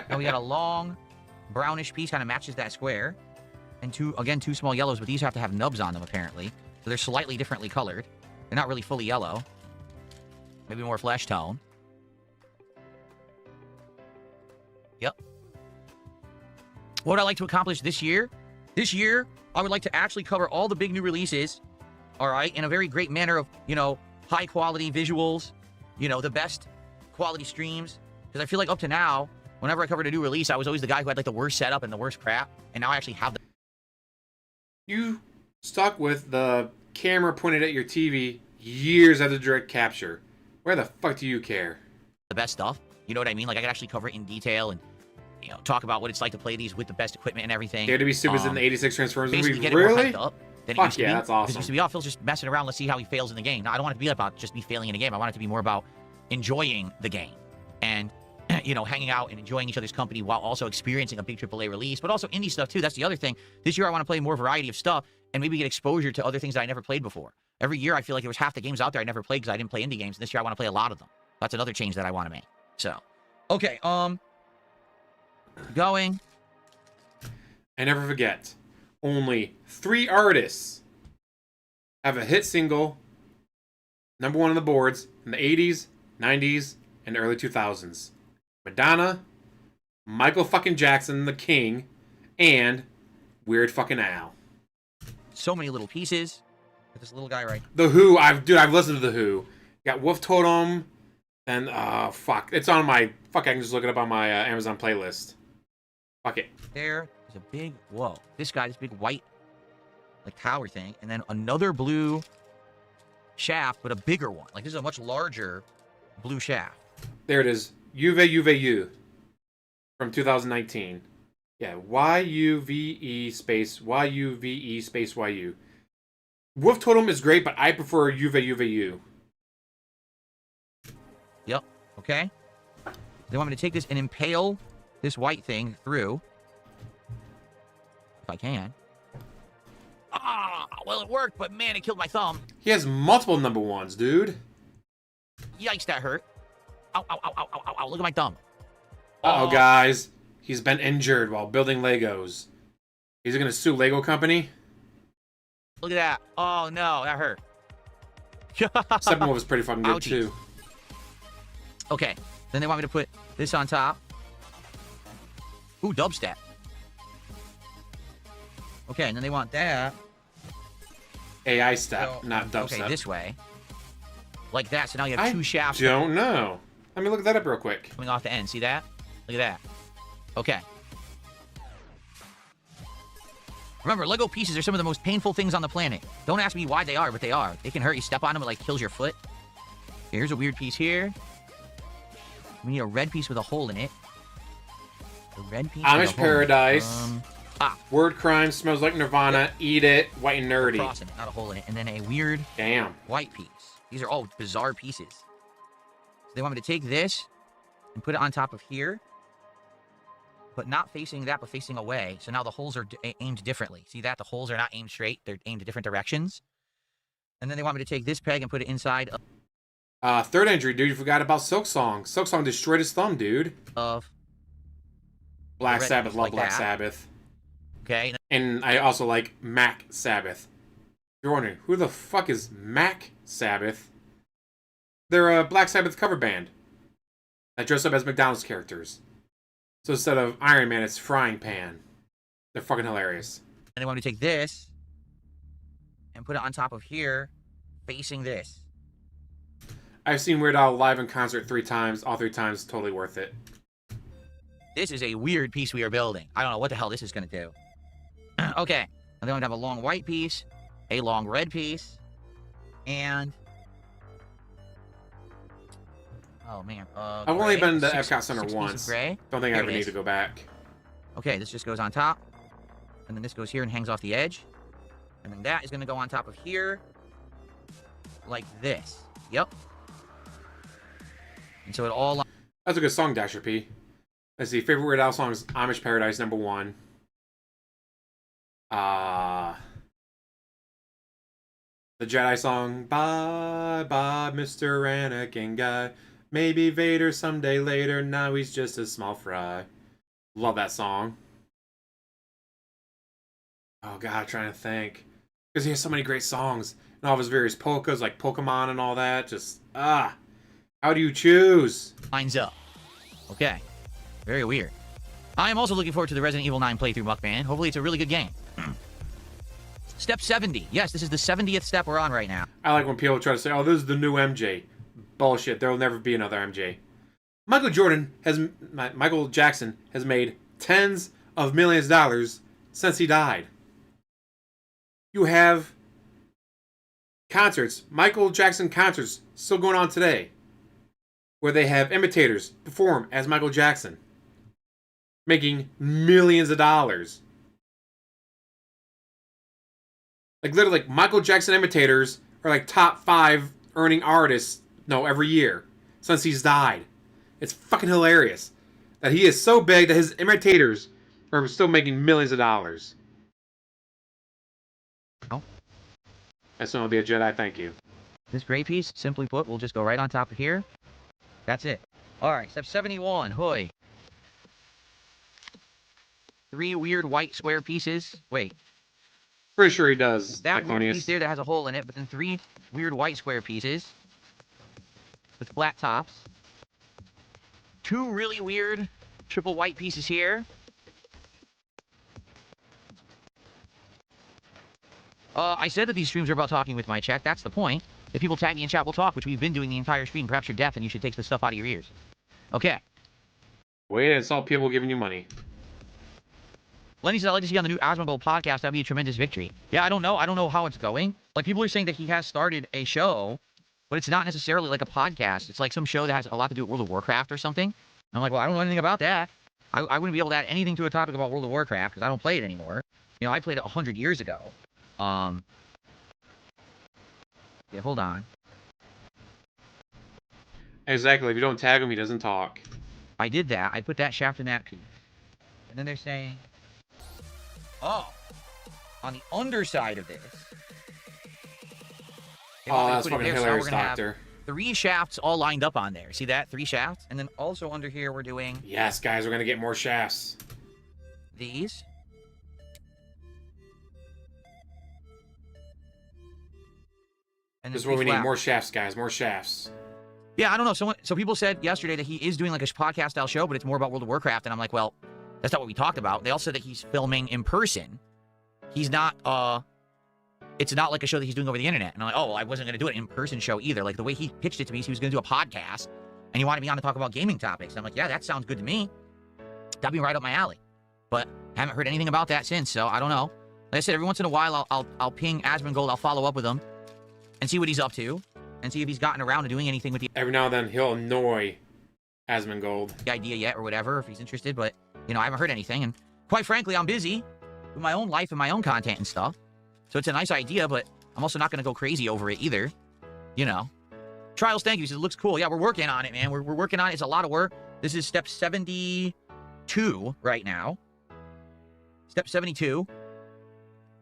Now we got a long brownish piece, kind of matches that square. And two small yellows, but these have to have nubs on them, apparently. So they're slightly differently colored. They're not really fully yellow. Maybe more flesh tone. Yep. What would I like to accomplish this year? This year, I would like to actually cover all the big new releases, all right, in a very great manner of, high quality visuals, the best quality streams. Because I feel like up to now, whenever I covered a new release, I was always the guy who had like the worst setup and the worst crap. And now I actually have You stuck with the camera pointed at your TV years after direct capture. Where the fuck do you care? the best stuff. You know what I mean? Like I could actually cover it in detail and talk about what it's like to play these with the best equipment and everything. Dare to Be Stupid's in the 86 Transformers Basically movie. get it more Really? hyped up than it Fuck used to yeah, be. that's Because awesome. it used to be, oh, Phil's just messing around. Let's see how he fails in the game. No, I don't want it to be about just me failing in a game. I want it to be more about enjoying the game and hanging out and enjoying each other's company while also experiencing a big AAA release, but also indie stuff too. That's the other thing. This year I want to play more variety of stuff and maybe get exposure to other things that I never played before. Every year I feel like there was half the games out there I never played because I didn't play indie games. And this year I want to play a lot of them. That's another change that I want to make. So, okay, going. And never forget, only 3 artists have a hit single, #1 on the boards, in the 80s, 90s, and early 2000s. Madonna, Michael fucking Jackson, the King, and Weird fucking Al. So many little pieces. With this little guy right. The Who, I've listened to The Who. Got Wolf Totem, and fuck, it's on my, I can just look it up on my Amazon playlist. Fuck it. There's a big, whoa. This big white, like tower thing. And then another blue shaft, but a bigger one. Like this is a much larger blue shaft. There it is. Juve from 2019. Yeah, YUVE space YUVE space YU. Wolf Totem is great, but I prefer Juve. Yep. Okay. They want me to take this and impale this white thing through. If I can. Ah, well, it worked, but man, it killed my thumb. He has multiple #1s, dude. Yikes, that hurt. Ow, ow, ow, ow, ow, ow, ow. Look at my thumb. Uh-oh, guys. He's been injured while building Legos. He's gonna sue Lego Company. Look at that. Oh, no, that hurt. Steppenwolf is pretty fucking good, Ouchies. too. Okay. Then they want me to put this on top. Ooh, dubstep. Okay, and then they want that. AI step, So, not dubstep. Okay, this way. Like that. So now you have 2 shafts Don't know. Let me look that up real quick. coming off the end. See that? Look at that. Okay. Remember, Lego pieces are some of the most painful things on the planet. Don't ask me why they are, but they are. They can hurt you. Step on them, it like kills your foot. Here's a weird piece here. We need a red piece with a hole in it. The red piece. Amish with a hole. Paradise. Word Crime, Smells Like Nirvana, Eat It, White and Nerdy. Cross in it, not a hole in it. And then a weird Damn. white piece. These are all bizarre pieces. So they want me to take this and put it on top of here. But not facing that, but facing away. So now the holes are aimed differently. See that? The holes are not aimed straight. They're aimed in different directions. And then they want me to take this peg and put it inside Third injury, dude. You forgot about Silksong. Silksong destroyed his thumb, dude. of Black red Sabbath, piece love like Black that. Sabbath. Okay. And I also like Mac Sabbath. You're wondering, who the fuck is Mac Sabbath? They're a Black Sabbath cover band that dress up as McDonald's characters. So instead of Iron Man, it's Frying Pan. They're fucking hilarious. And they want me to take this and put it on top of here, facing this. I've seen Weird Al live in concert 3 times. All 3 times, totally worth it. This is a weird piece we are building. I don't know what the hell this is going to do. Okay. And then we have a long white piece, a long red piece, and... Oh, man. I've only been to Epcot Center once. Gray. Don't think I Here ever it need is. to go back. Okay, this just goes on top. And then this goes here and hangs off the edge. And then that is going to go on top of here. Like this. Yep. And so it all... That's a good song, Dasher P. Let's see, favorite Weird Al songs, Amish Paradise, number 1. The Jedi song, Bye Bye Mr. Anakin guy. Maybe Vader someday later, now he's just a small fry. Love that song. Oh god, I'm trying to think. Because he has so many great songs. And all of his various polkas, like Pokemon and all that. Just, how do you choose? lines up. Okay. Very weird. I am also looking forward to the Resident Evil 9 playthrough, Buckman. Hopefully it's a really good game. Step 70. Yes, this is the 70th step we're on right now. I like when people try to say, oh, this is the new MJ. Bullshit. There will never be another MJ. Michael Jackson has made tens of millions of dollars since he died. You have concerts, Michael Jackson concerts, still going on today, where they have imitators perform as Michael Jackson, making millions of dollars. Like, literally, like, Michael Jackson imitators are like top 5 earning artists, every year since he's died. It's fucking hilarious that he is so big that his imitators are still making millions of dollars. Oh. That's going to be a Jedi, thank you. This gray piece, simply put, will just go right on top of here. That's it. Alright, step 71. Hoy. 3 weird white square pieces. Wait. Pretty sure he does. That weird piece there that has a hole in it, but then 3 weird white square pieces with flat tops. 2 really weird triple white pieces here. I said that these streams are about talking with my chat. That's the point. If people tag me in chat, we'll talk, which we've been doing the entire stream. Perhaps you're deaf and you should take the stuff out of your ears. Okay. Wait, it's all people giving you money. Lenny said, I'd like to see on the new Asmongold podcast. That'd be a tremendous victory. Yeah, I don't know. I don't know how it's going. Like, people are saying that he has started a show, but it's not necessarily like a podcast. It's like some show that has a lot to do with World of Warcraft or something. And I'm like, well, I don't know anything about that. I wouldn't be able to add anything to a topic about World of Warcraft because I don't play it anymore. I played it 100 years ago. Yeah, hold on. Exactly. If you don't tag him, he doesn't talk. I did that. I put that shaft in that piece. And then they're saying, oh, on the underside of this. Oh, that's fucking hilarious, Doctor. 3 shafts all lined up on there. See that? 3 shafts. And then also under here, we're doing... Yes, guys, we're going to get more shafts. These. And This is what we need. More shafts, guys. More shafts. Yeah, I don't know. So people said yesterday that he is doing like a podcast-style show, but it's more about World of Warcraft. And I'm like, well, that's not what we talked about. They also said that he's filming in person. He's not, it's not like a show that he's doing over the internet. And I'm like, oh, well, I wasn't going to do an in-person show either. Like, the way he pitched it to me is he was going to do a podcast, and he wanted me on to talk about gaming topics. And I'm like, yeah, that sounds good to me. That'd be right up my alley. But haven't heard anything about that since, so I don't know. Like I said, every once in a while, I'll ping Asmongold. I'll follow up with him and see what he's up to, and see if he's gotten around to doing anything with the... Every now and then, he'll annoy Asmongold. ...the idea yet, or whatever, if he's interested, but, I haven't heard anything, and quite frankly, I'm busy with my own life and my own content and stuff, so it's a nice idea, but I'm also not going to go crazy over it either, Trials, thank you, he says, it looks cool. Yeah, we're working on it, man. We're working on it. It's a lot of work. This is step 72 right now. Step 72.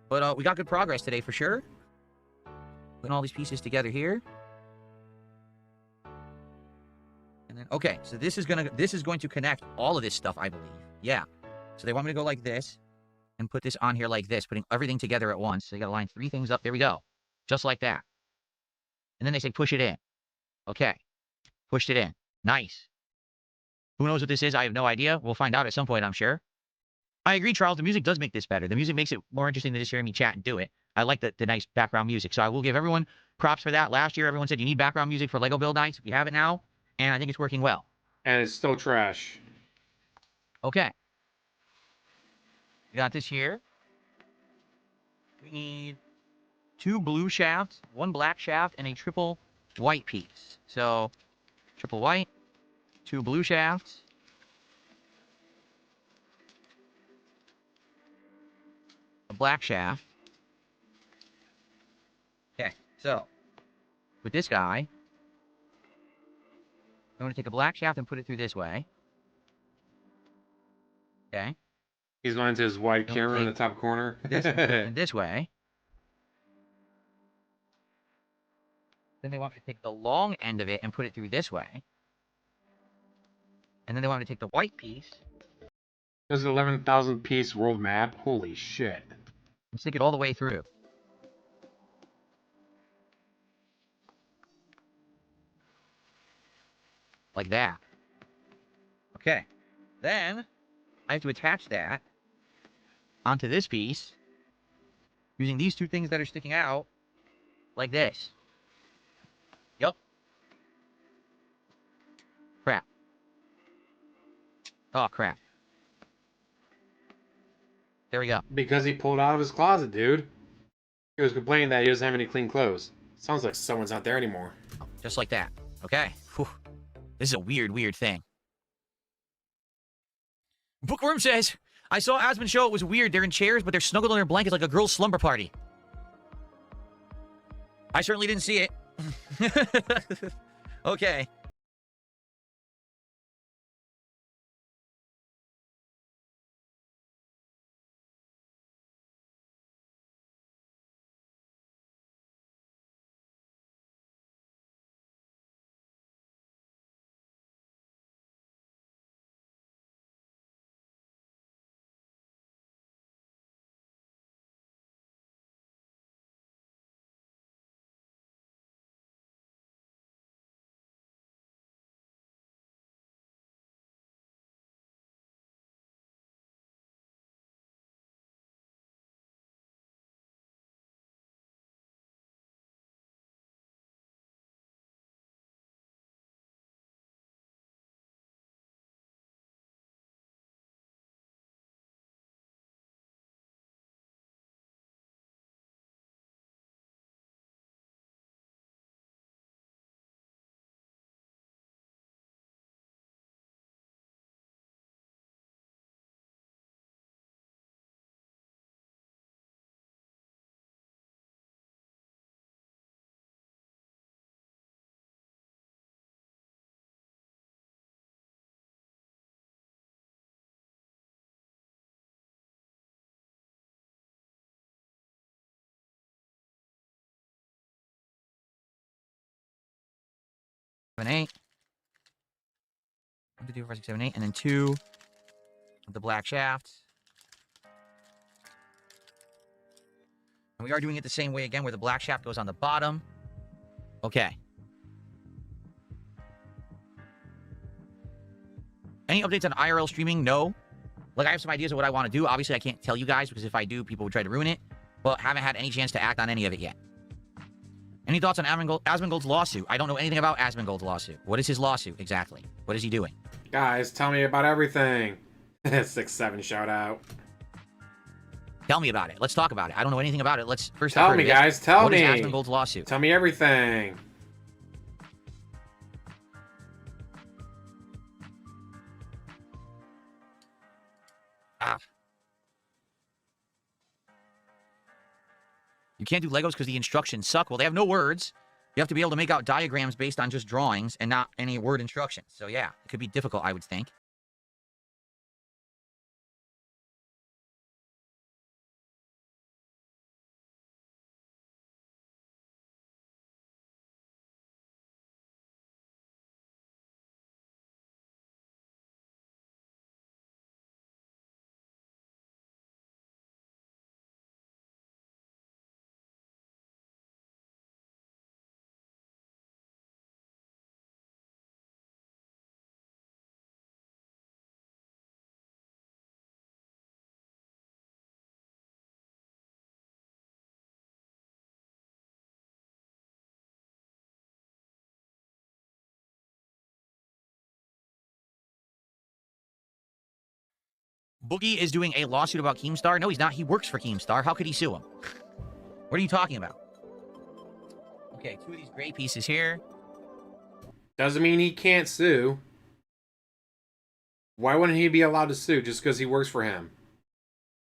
But we got good progress today, for sure. Putting all these pieces together here. And then, okay, so this is going to connect all of this stuff, I believe. Yeah. So they want me to go like this and put this on here like this, putting everything together at once. So you got to line 3 things up. There we go. Just like that. And then they say push it in. Okay. Pushed it in. Nice. Who knows what this is? I have no idea. We'll find out at some point, I'm sure. I agree, Charles. The music does make this better. The music makes it more interesting than just hearing me chat and do it. I like the nice background music. So I will give everyone props for that. Last year, everyone said you need background music for Lego Build Nights. We have it now, and I think it's working well. And it's still trash. Okay. We got this here. We need 2 blue shafts, 1 black shaft, and a triple white piece. So, triple white, 2 blue shafts. A black shaft. Okay, so with this guy, I'm going to take a black shaft and put it through this way. Okay. He's going to his white Don't camera in the take top corner. This and put it in this way. Then they want me to take the long end of it and put it through this way. And then they want me to take the white piece There's an 11,000 piece world map. Holy shit. and stick it all the way through. Like that. Okay. Then I have to attach that onto this piece using these 2 things that are sticking out like this. Yup. Crap. Oh, crap. There we go. Because he pulled out of his closet, dude. He was complaining that he doesn't have any clean clothes. Sounds like someone's not there anymore. Just like that. Okay. Whew. This is a weird, weird thing. Bookworm says, I saw Asmund show. It was weird. They're in chairs, but they're snuggled in their blankets like a girl's slumber party. I certainly didn't see it. Okay. Seven, 8. 1, 2, 3, 4, 5, 6, 7, 8. And then 2 of the black shafts. And we are doing it the same way again, where the black shaft goes on the bottom. Okay. Any updates on IRL streaming? No. Like, I have some ideas of what I want to do. Obviously, I can't tell you guys, because if I do, people would try to ruin it. But haven't had any chance to act on any of it yet. Any thoughts on Asmongold's lawsuit? I don't know anything about Asmongold's lawsuit. What is his lawsuit, exactly? What is he doing? Guys, tell me about everything. 6-7 shout out. Tell me about it. Let's talk about it. I don't know anything about it. Let's first Tell me, guys. Tell me. What is Asmongold's lawsuit? Tell me everything. You can't do Legos because the instructions suck. Well, they have no words. You have to be able to make out diagrams based on just drawings and not any word instructions. So yeah, it could be difficult, I would think. Boogie is doing a lawsuit about Keemstar. No, he's not. He works for Keemstar. How could he sue him? What are you talking about? Okay, 2 of these gray pieces here. Doesn't mean he can't sue. Why wouldn't he be allowed to sue just because he works for him?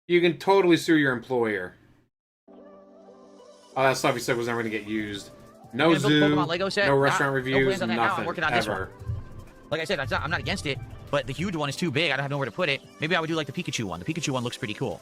You can totally sue your employer. Oh, that stuff he said was never going to get used. No zoo, Pokemon Lego set? no restaurant No reviews, plans on that now. I'm nothing, working on this ever. Like I said, I'm not against it, but the huge one is too big. I don't have nowhere to put it. Maybe I would do like the Pikachu one. The Pikachu one looks pretty cool.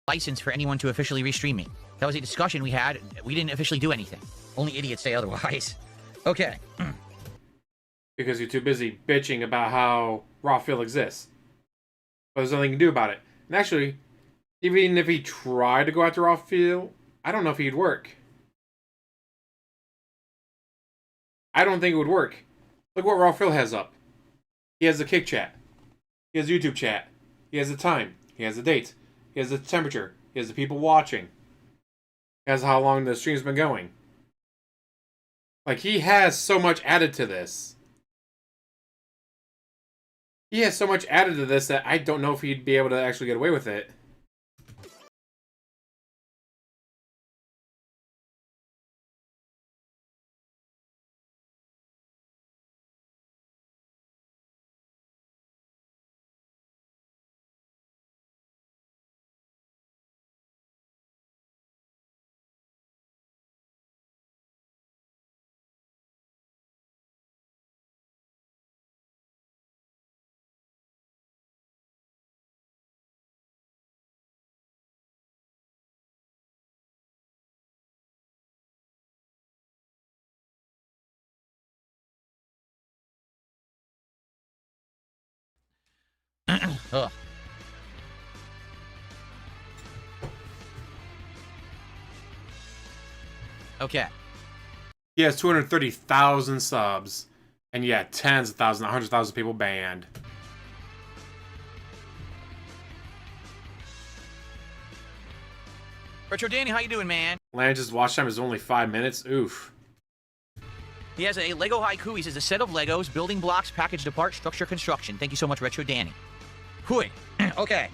License for anyone to officially restream me. That was a discussion we had. We didn't officially do anything. Only idiots say otherwise. Okay. Because you're too busy bitching about how raw fill exists. But there's nothing you can do about it. And actually, even if he tried to go after raw fill, I don't know if he'd work. I don't think it would work. Look what raw fill has up. He has the kick chat. He has YouTube chat. He has the time. He has the date. He has the temperature. He has the people watching. He has how long the stream's been going. Like, he has so much added to this. He has so much added to this that I don't know if he'd be able to actually get away with it. Ugh. Okay. He has 230,000 subs. And yeah, tens of thousands, 100,000 people banned. Retro Danny, how you doing, man? Lange's watch time is only 5 minutes. Oof. He has a Lego haiku. He says, a set of Legos, building blocks, packaged apart, structure, construction. Thank you so much, Retro Danny. Hui. Okay.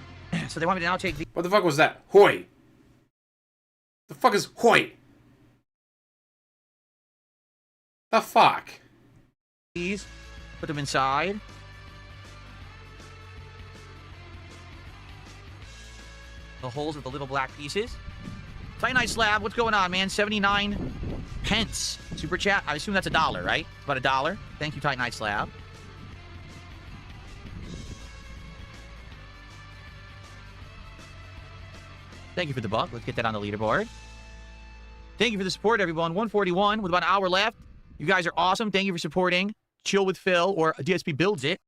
So they want me to now take the... What the fuck was that? Hoi. The fuck is hoi? The fuck? These, put them inside. The holes with the little black pieces. Titanite Slab, what's going on, man? 79 pence. Super chat. I assume that's $1, right? About $1. Thank you, Titanite Slab. Thank you for the buck. Let's get that on the leaderboard. Thank you for the support, everyone. 141 with about an hour left. You guys are awesome. Thank you for supporting Chill with Phil, or DSP Builds It.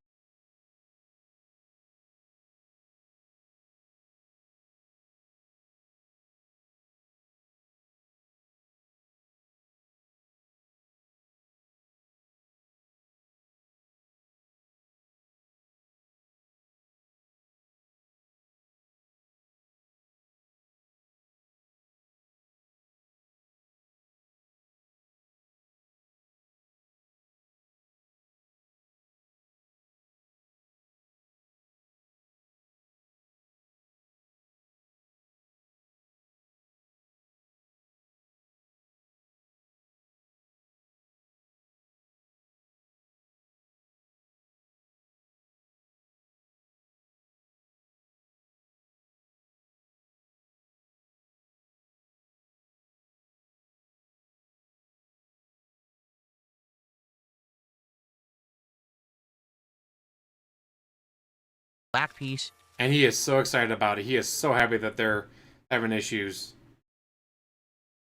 Black piece. And he is so excited about it. He is so happy that they're having issues.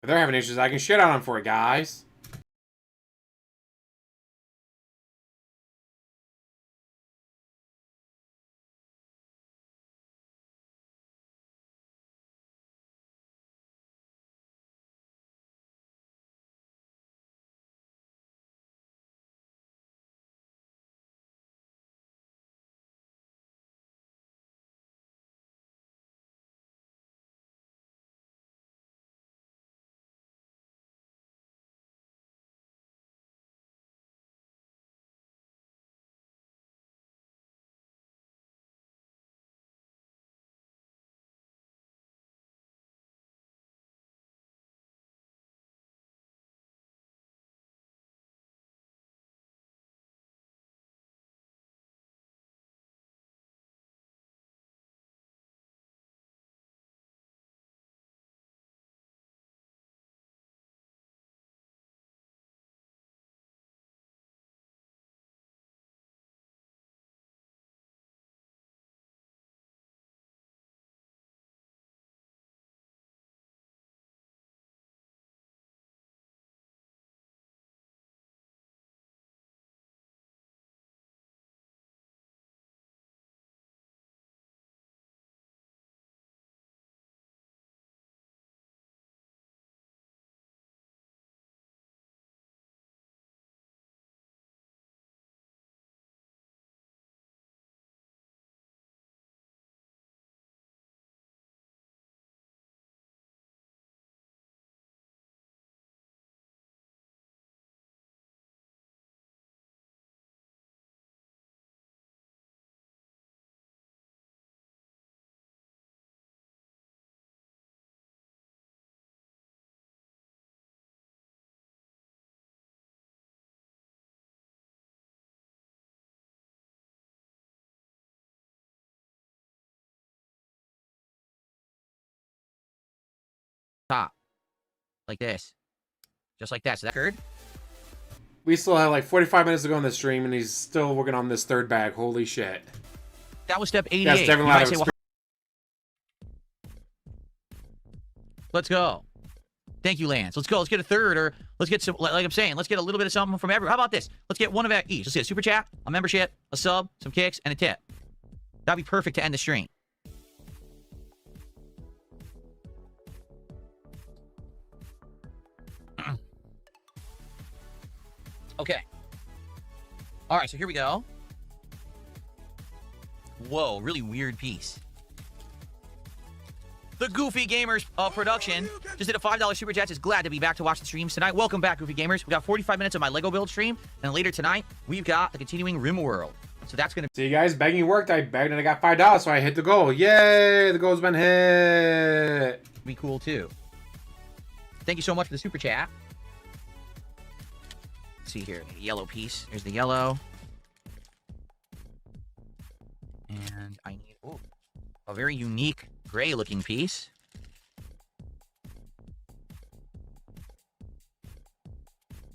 If they're having issues, I can shit on them for it, guys. Top. Like this. Just like that. So that occurred. We still have like 45 minutes to go on the stream, and he's still working on this third bag. Holy shit. That was step 88. That's definitely You a lot might of say, well, let's go. Thank you, Lance. Let's go. Let's get a third, or let's get some, like I'm saying, let's get a little bit of something from everyone. How about this? Let's get one of each. Let's get a super chat, a membership, a sub, some kicks, and a tip. That'd be perfect to end the stream. Okay. All right, so here we go. Whoa, really weird piece. The Goofy Gamers production just did a $5 super chat. Is glad to be back to watch the streams tonight. Welcome back, Goofy Gamers. We got 45 minutes of my Lego build stream, and later tonight we've got the continuing Rim World. So that's gonna See, guys, begging worked. I begged and I got $5, so I hit the goal. Yay! The goal's been hit. be cool too. Thank you so much for the super chat. Let's see here, yellow piece. Here's the yellow, and I need a very unique gray-looking piece.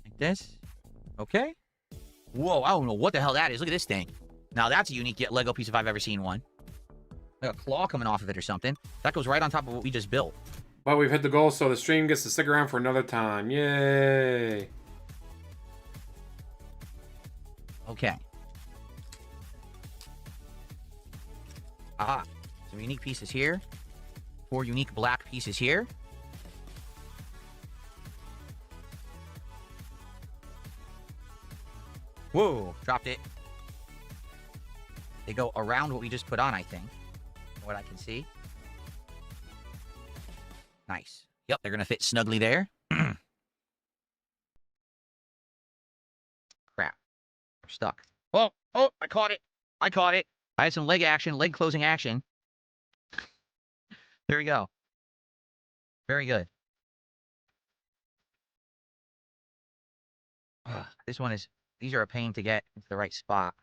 Like this. Okay. Whoa, I don't know what the hell that is. Look at this thing. Now that's a unique Lego piece if I've ever seen one. Like a claw coming off of it or something. That goes right on top of what we just built. But we've hit the goal, so the stream gets to stick around for another time. Yay! Okay. Ah, some unique pieces here. 4 unique black pieces here. Whoa, dropped it. They go around what we just put on, I think. From what I can see. Nice. Yep, they're going to fit snugly there. Crap. We're stuck. Oh, I caught it. I caught it. I had some leg action, leg closing action. There we go. Very good. This one is, these are a pain to get into the right spot.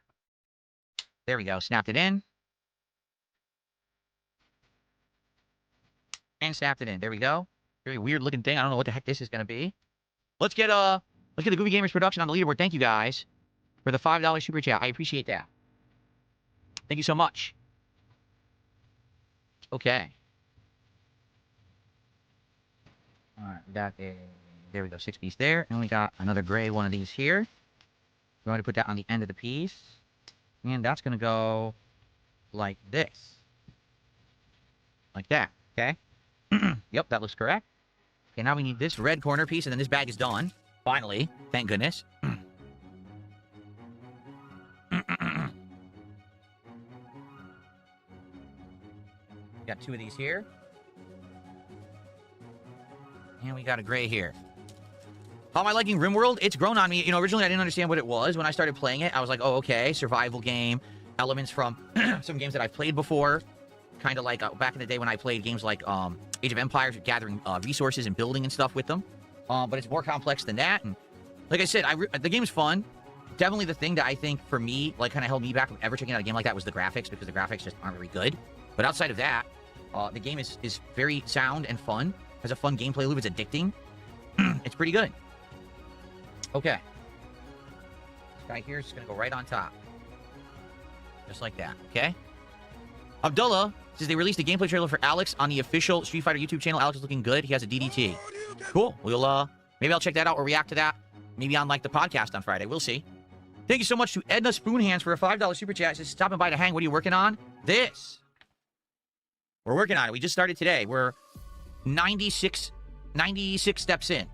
There we go. Snapped it in. And snapped it in. There we go. Very weird looking thing. I don't know what the heck this is going to be. Let's get the Goofy Gamers production on the leaderboard. Thank you guys for the $5 super chat. I appreciate that. Thank you so much. Okay. All right, we got there we go, 6 piece there, and we got another gray one of these here. We're going to put that on the end of the piece, and that's going to go like this, like that. Okay. Yep, that looks correct. Okay, now we need this red corner piece, and then this bag is done. Finally, thank goodness. Got 2 of these here. And we got a gray here. How am I liking RimWorld? It's grown on me. You know, originally I didn't understand what it was. When I started playing it, I was like, oh, okay, survival game. Elements from some games that I've played before. Kind of like back in the day when I played games like Age of Empires, gathering resources and building and stuff with them. But it's more complex than that. And like I said, the game is fun. Definitely the thing that I think, for me, like kind of held me back from ever checking out a game like that was the graphics, because the graphics just aren't very good. But outside of that, the game is very sound and fun. Has a fun gameplay loop. It's addicting. It's pretty good. Okay. This guy here is going to go right on top. Just like that. Okay? Abdullah says they released a gameplay trailer for Alex on the official Street Fighter YouTube channel. Alex is looking good. He has a DDT. Cool. We'll, maybe I'll check that out or react to that. Maybe on, like, the podcast on Friday. We'll see. Thank you so much to Edna Spoonhands for a $5 super chat. It says, stopping by to hang. What are you working on? This. We're working on it. We just started today. We're 96 steps in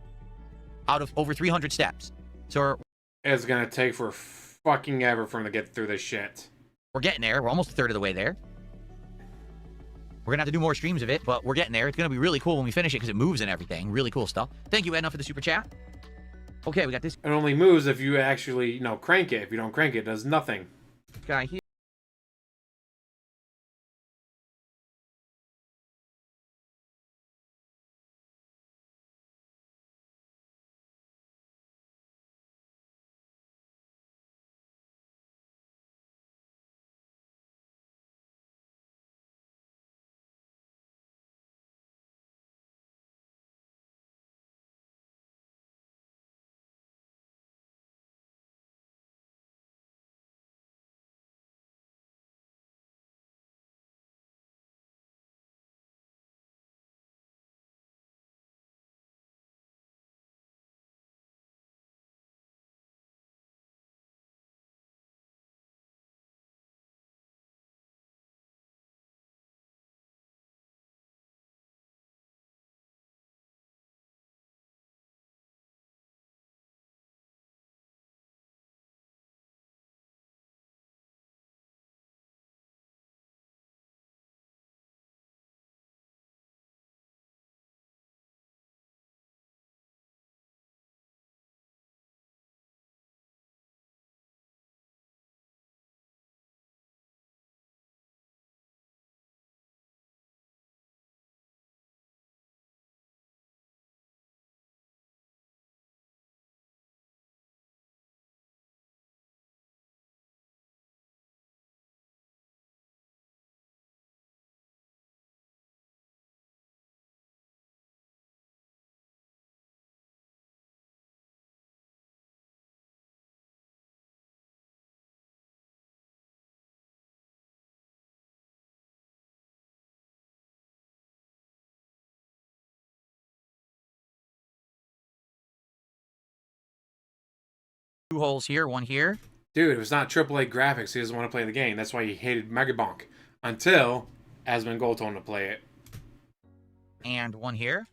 out of over 300 steps. So It's gonna take for fucking ever for him to get through this shit. we're getting there. We're almost a third of the way there. We're gonna have to do more streams of it, but we're getting there. It's gonna be really cool when we finish it because it moves and everything. Really cool stuff. Thank you, Edna, for the super chat. Okay, we got this It only moves if you actually, crank it. If you don't crank it, it does nothing. guy here. holes here, one here. Dude, it was not AAA graphics. He doesn't want to play the game. That's why he hated Megabonk. Until Asmongold told him to play it. And one here.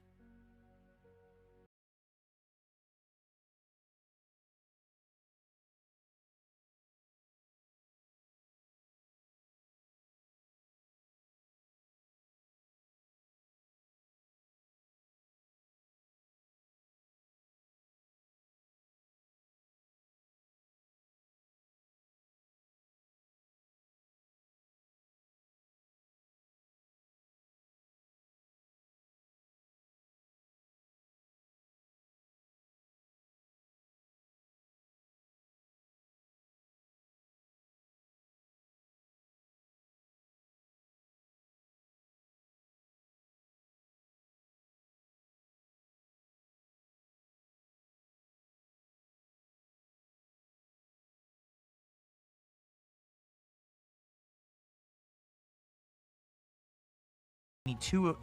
Need two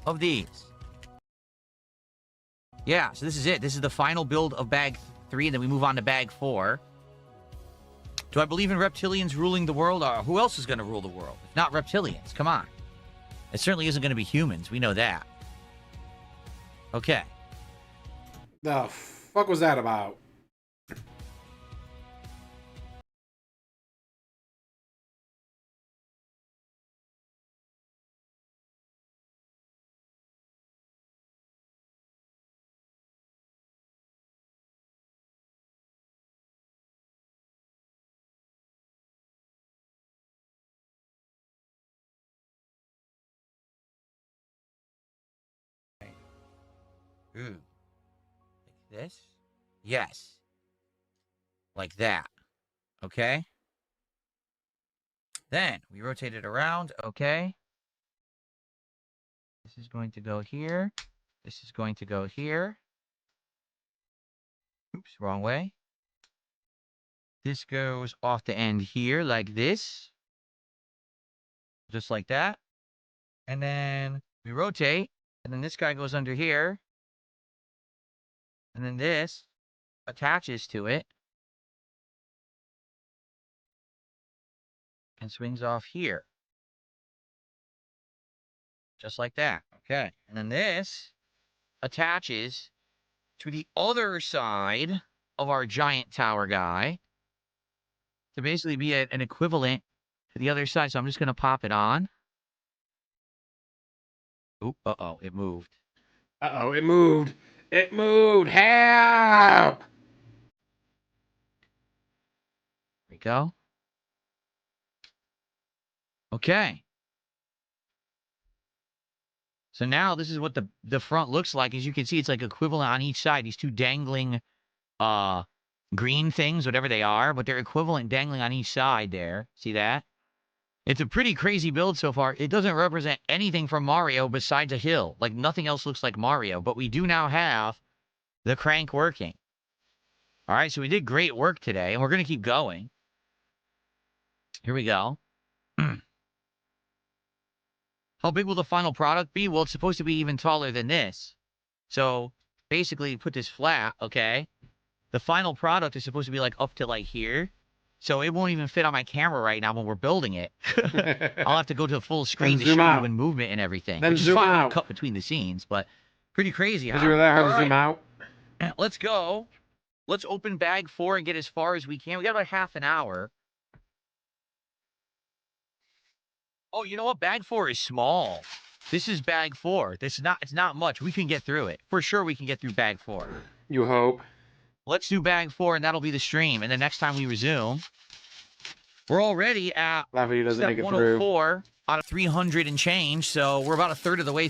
of these. Yeah, so this is it. This is the final build of bag 3, and then we move on to bag 4. Do I believe in reptilians ruling the world? Or who else is going to rule the world? If not reptilians. Come on. It certainly isn't going to be humans. We know that. Okay. The fuck was that about? Ooh. Like this? Yes. Like that. Okay. Then we rotate it around. Okay. This is going to go here. This is going to go here. Oops, wrong way. This goes off the end here like this. Just like that. And then we rotate. And then this guy goes under here. And then this attaches to it. And swings off here. Just like that. Okay. And then this attaches to the other side of our giant tower guy to basically be an equivalent to the other side. So I'm just going to pop it on. Oop, uh-oh, it moved. Uh-oh, it moved. It moved. Help! There we go. Okay. So now this is what the front looks like. As you can see, it's like equivalent on each side. These two dangling green things, whatever they are, but they're equivalent dangling on each side there. See that? It's a pretty crazy build so far. It doesn't represent anything from Mario besides a hill. Like, nothing else looks like Mario. But we do now have the crank working. All right, so we did great work today, and we're going to keep going. Here we go. How big will the final product be? Well, it's supposed to be even taller than this. So, basically, put this flat, okay? The final product is supposed to be, like, up to, like, here. So it won't even fit on my camera right now when we're building it. I'll have to go to the full screen to show you in movement and everything. Then Which is zoom fine. out. Cut between the scenes, but pretty crazy, huh? Because you were there, how to All zoom out. Let's go. Let's open bag 4 and get as far as we can. We got about half an hour. Oh, you know what? Bag 4 is small. This is bag 4. It's not much. We can get through it. For sure we can get through bag 4. You hope. Let's do bag 4 and that'll be the stream. And the next time we resume, we're already at Laffy doesn't step make it 104 out of 300 and change. So we're about a third of the way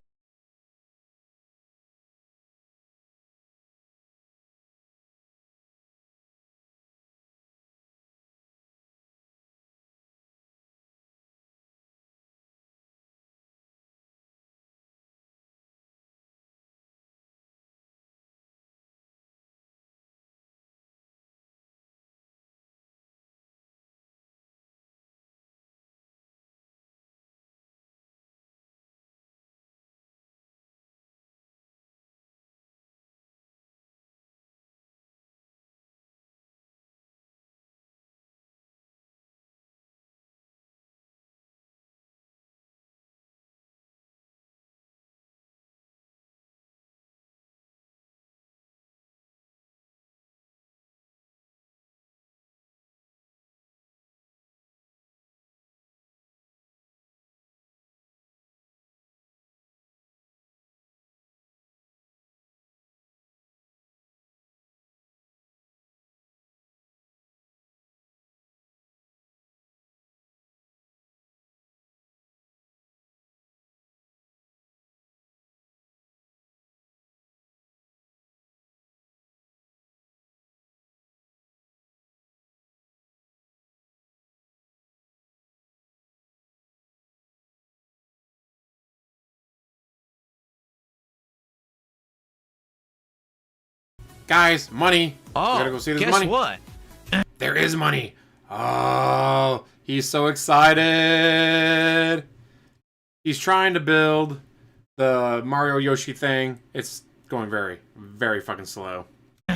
Guys, money. Oh, We gotta go see this guess money. what? There is money. Oh, he's so excited. He's trying to build the Mario Yoshi thing. It's going very, very fucking slow.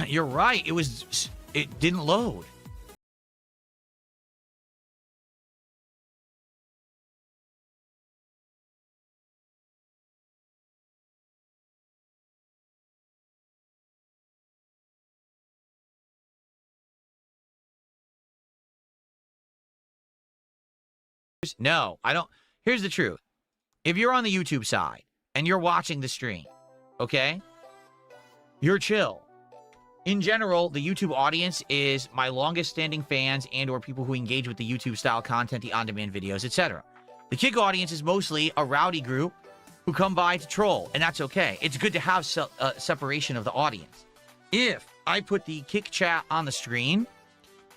You're right. It didn't load. No, I don't. Here's the truth. If you're on the YouTube side and you're watching the stream, okay, you're chill. In general, the YouTube audience is my longest standing fans and or people who engage with the YouTube style content, the on-demand videos, etc. The kick audience is mostly a rowdy group who come by to troll, and that's okay. It's good to have separation of the audience. If I put the kick chat on the screen,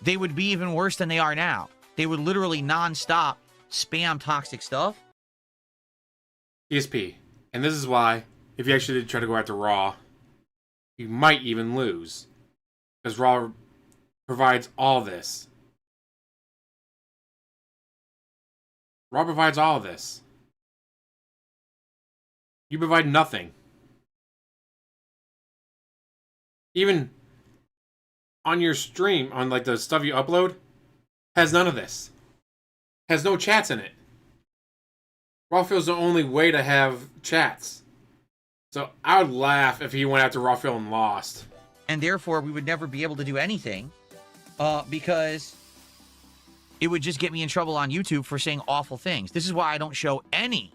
they would be even worse than they are now. They would literally non-stop spam toxic stuff. DSP. And this is why, if you actually did try to go after Raw, you might even lose. Because Raw provides all this. Raw provides all of this. You provide nothing. Even on your stream, on like the stuff you upload, has none of this. Has no chats in it. Raw feels the only way to have chats. So I would laugh if he went after Raw and lost. And therefore, we would never be able to do anything because it would just get me in trouble on YouTube for saying awful things. This is why I don't show any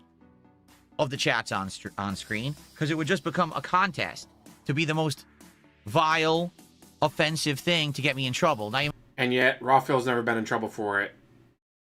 of the chats on screen, because it would just become a contest to be the most vile, offensive thing to get me in trouble. Now, And yet, Rawfield's never been in trouble for it.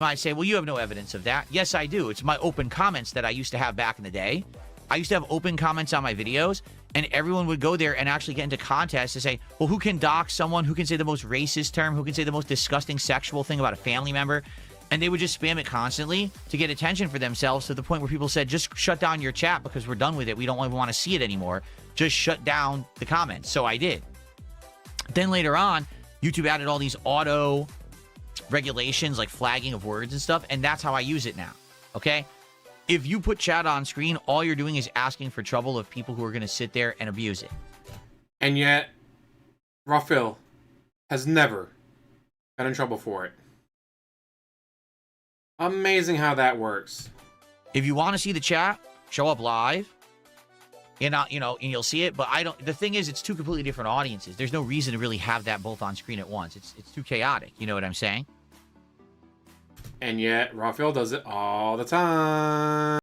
might say, well, you have no evidence of that. Yes, I do. It's my open comments that I used to have back in the day. I used to have open comments on my videos, and everyone would go there and actually get into contests to say, well, who can dox someone? Who can say the most racist term? Who can say the most disgusting sexual thing about a family member? And they would just spam it constantly to get attention for themselves, to the point where people said, just shut down your chat because we're done with it. We don't even want to see it anymore. Just shut down the comments. So I did. Then later on, YouTube added all these auto regulations like flagging of words and stuff, and that's how I use it now. Okay? If you put chat on screen, all you're doing is asking for trouble of people who are going to sit there and abuse it. And yet, Rawfield has never got in trouble for it. Amazing how that works. If you want to see the chat, show up live. And you'll see it, but I don't. The thing is, it's two completely different audiences. There's no reason to really have that both on screen at once. It's too chaotic. You know what I'm saying? And yet, Rawfield does it all the time.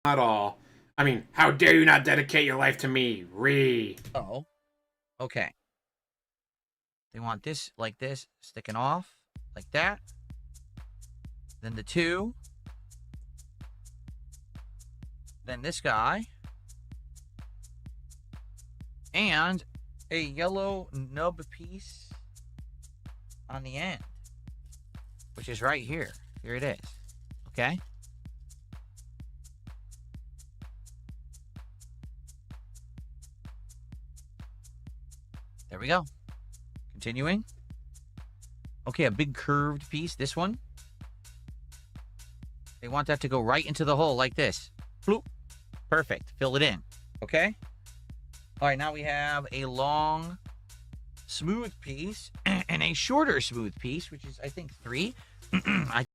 Not all. I mean, how dare you not dedicate your life to me, Ree? Oh, okay. They want this like this, sticking off like that. Then the two. Then this guy. And a yellow nub piece on the end, which is right here. Here it is. Okay? There we go. Continuing. Okay, a big curved piece. This one. They want that to go right into the hole like this. Bloop. Perfect. Fill it in. Okay? All right, now we have a long, smooth piece and a shorter smooth piece, which is, I think, 3. I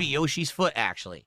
be Yoshi's foot, actually.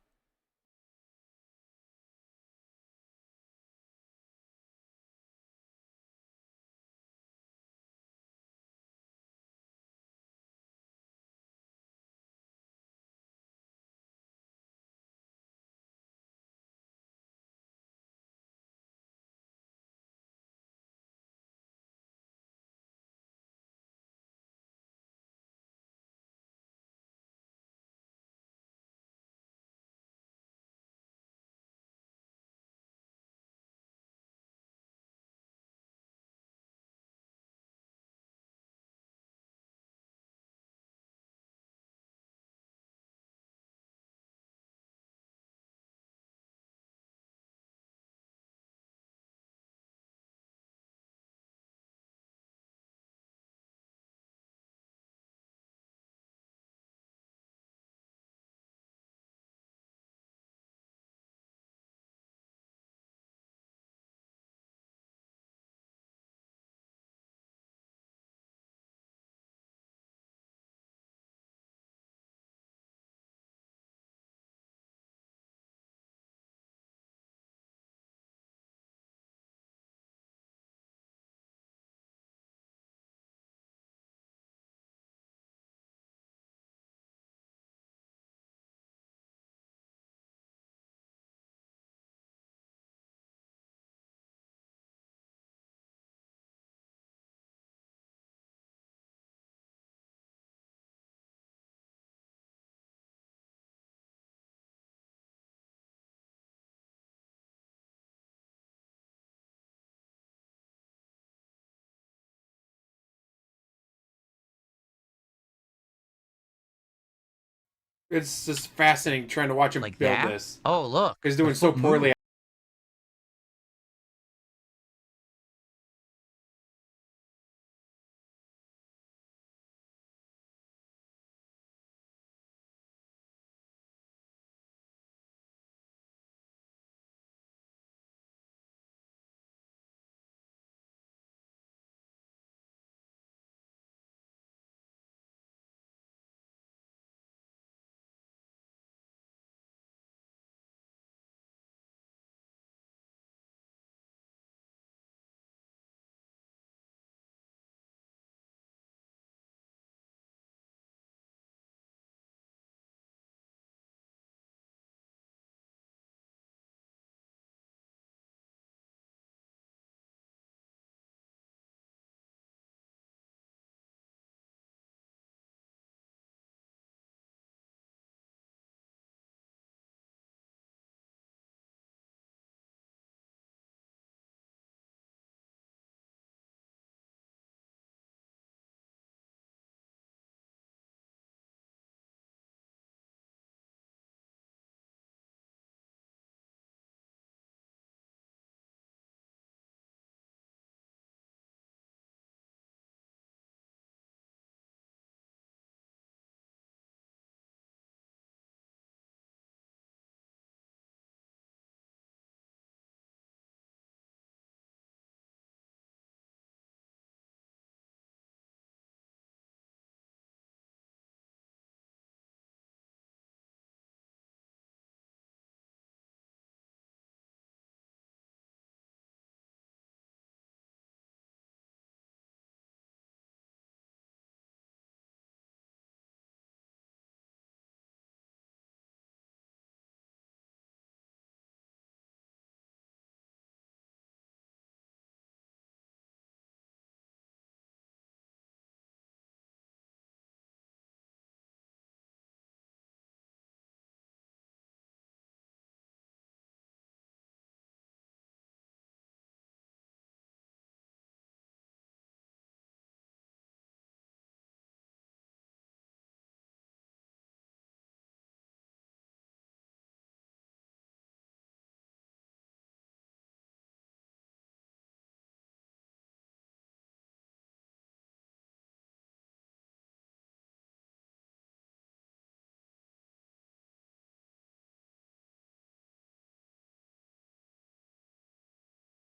It's just fascinating trying to watch him Like build that? this. Oh, look. He's doing the so foot poorly. moved.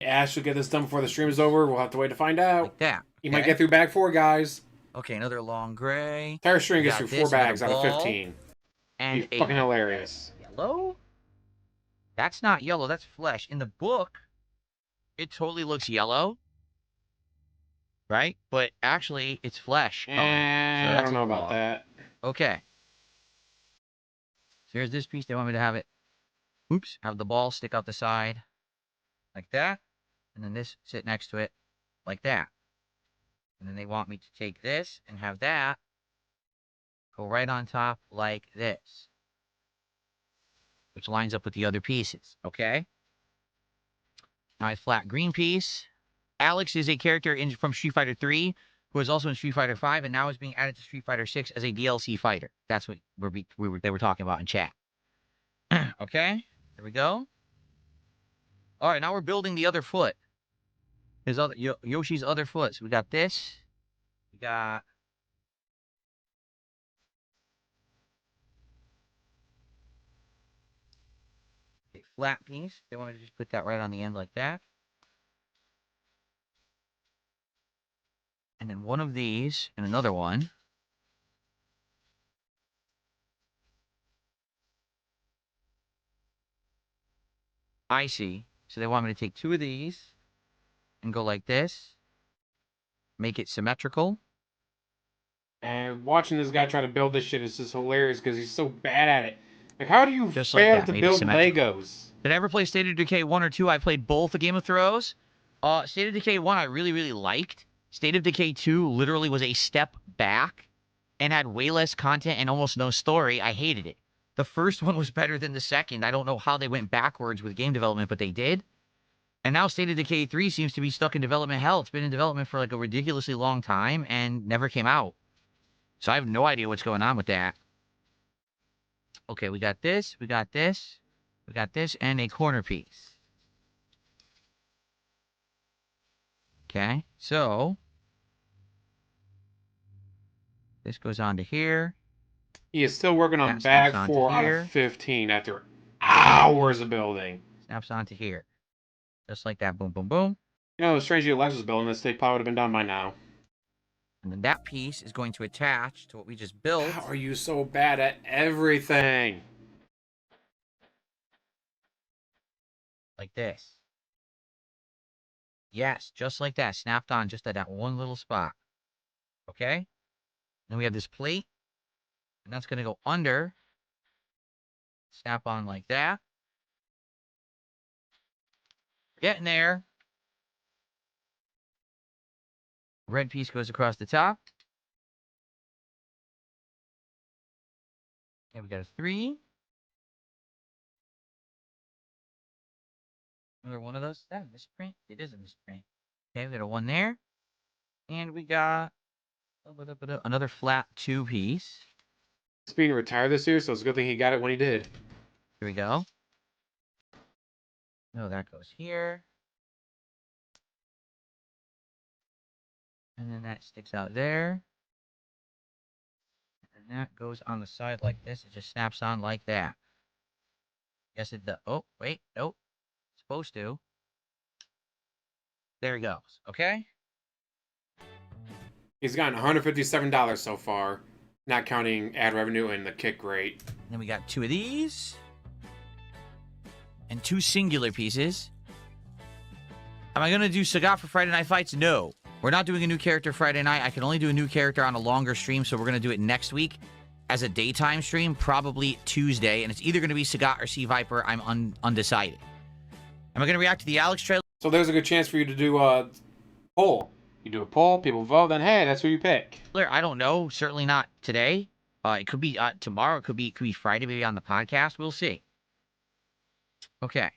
Ash will get this done before the stream is over. We'll have to wait to find out. Like that. He might okay? get through bag 4, guys. Okay, another long gray. Entire stream gets Got through this, 4 bags out another of ball. 15. and Be fucking a hilarious. yellow. That's not yellow. That's flesh. In the book, it totally looks yellow, right? But actually, it's flesh color. So I that's don't a know little about off. that. Okay. So here's this piece. They want me to have it. Oops. Have the ball stick out the side like that. And then this sit next to it like that. And then they want me to take this and have that go right on top like this, which lines up with the other pieces. Okay? Now a flat green piece. Alex is a character from Street Fighter 3 who is also in Street Fighter 5 and now is being added to Street Fighter 6 as a DLC fighter. That's what they were talking about in chat. Okay? There we go. All right, now we're building the other foot. His other Yoshi's other foot. So we got this. We got a flat piece. They want to just put that right on the end like that. And then one of these and another one. I see. So they want me to take two of these and go like this. Make it symmetrical. And watching this guy try to build this shit is just hilarious because he's so bad at it. Like, how do you Just like fail that. to Made it build symmetrical. Legos? Did I ever play State of Decay 1 or 2? I played both the Game of Thrones. State of Decay 1 I really, really liked. State of Decay 2 literally was a step back and had way less content and almost no story. I hated it. The first one was better than the second. I don't know how they went backwards with game development, but they did. And now State of Decay 3 seems to be stuck in development hell. It's been in development for like a ridiculously long time and never came out. So I have no idea what's going on with that. Okay, we got this, we got this, we got this, and a corner piece. Okay, so this goes on to here. He is still working on That snaps bag onto 4 out of here. 15 after hours of building. Snaps onto here. Just like that. Boom, boom, boom. You know, strangely, Alex was building this, they probably would have been done by now. And then that piece is going to attach to what we just built. How are you so bad at everything? Like this. Yes, just like that. Snapped on just at that one little spot. Okay? Then we have this plate. And that's going to go under. Snap on like that. Getting there. Red piece goes across the top. And we got a 3. Another one of those. Is that a misprint? It is a misprint. Okay, we got a 1 there. And we got another flat 2 piece. He's being retired this year, so it's a good thing he got it when he did. Here we go. No, that goes here. And then that sticks out there. And that goes on the side like this. It just snaps on like that. Yes, it does. Oh, wait. Nope. It's supposed to. There he goes. Okay? He's gotten $157 so far, not counting ad revenue and the kick rate. Then we got 2 of these. And 2 singular pieces. Am I going to do Sagat for Friday Night Fights? No. We're not doing a new character Friday night. I can only do a new character on a longer stream, so we're going to do it next week as a daytime stream, probably Tuesday. And it's either going to be Sagat or Sea Viper. I'm undecided. Am I going to react to the Alex trailer? So there's a good chance for you to do a poll. You do a poll, people vote, then hey, that's who you pick. I don't know. Certainly not today. It could be tomorrow. It could be Friday, maybe on the podcast. We'll see. Okay.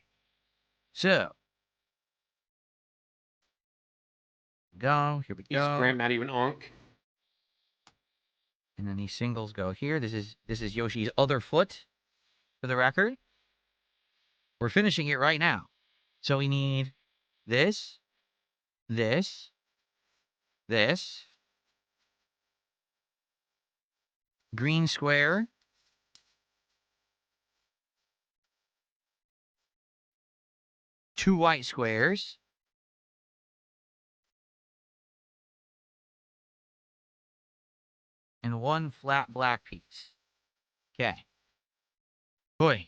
So. Here we He's go. Grant, not even Unk. And then these singles go here. This is Yoshi's other foot, for the record. We're finishing it right now. So we need this, this, this, green square, two white squares, and one flat black piece. Okay. Boy.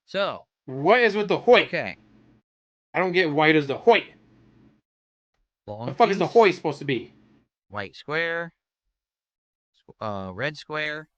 So, What is with the Hoyt? okay. I don't get why it is the Hoyt. Long The fuck is the piece, Hoyt supposed to be? white square, red square.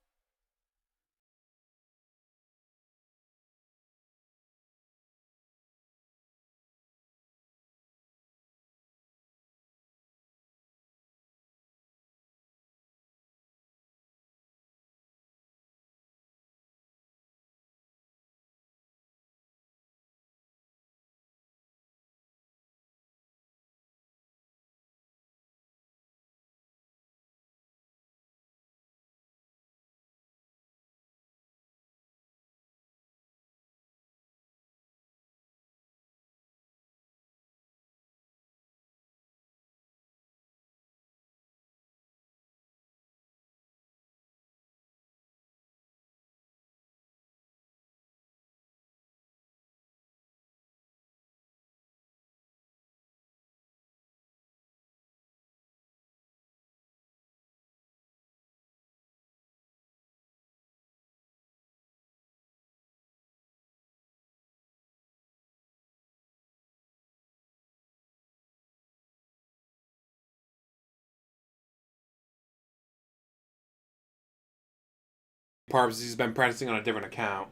Parvs, he's been practicing on a different account.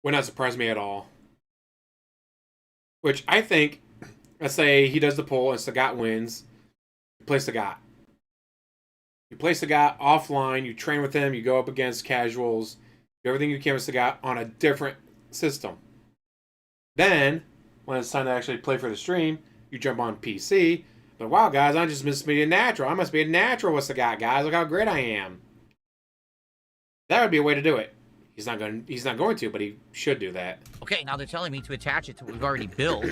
Would not surprise me at all. Which I think, let's say he does the poll and Sagat wins. You play Sagat. You play Sagat offline, you train with him, you go up against casuals, do everything you can with Sagat on a different system. Then, when it's time to actually play for the stream, you jump on PC. But wow, guys, I just must be a natural. I must be a natural with Sagat, guys. Look how great I am. That would be a way to do it. He's not going to, but he should do that. Okay, now they're telling me to attach it to what we've already built.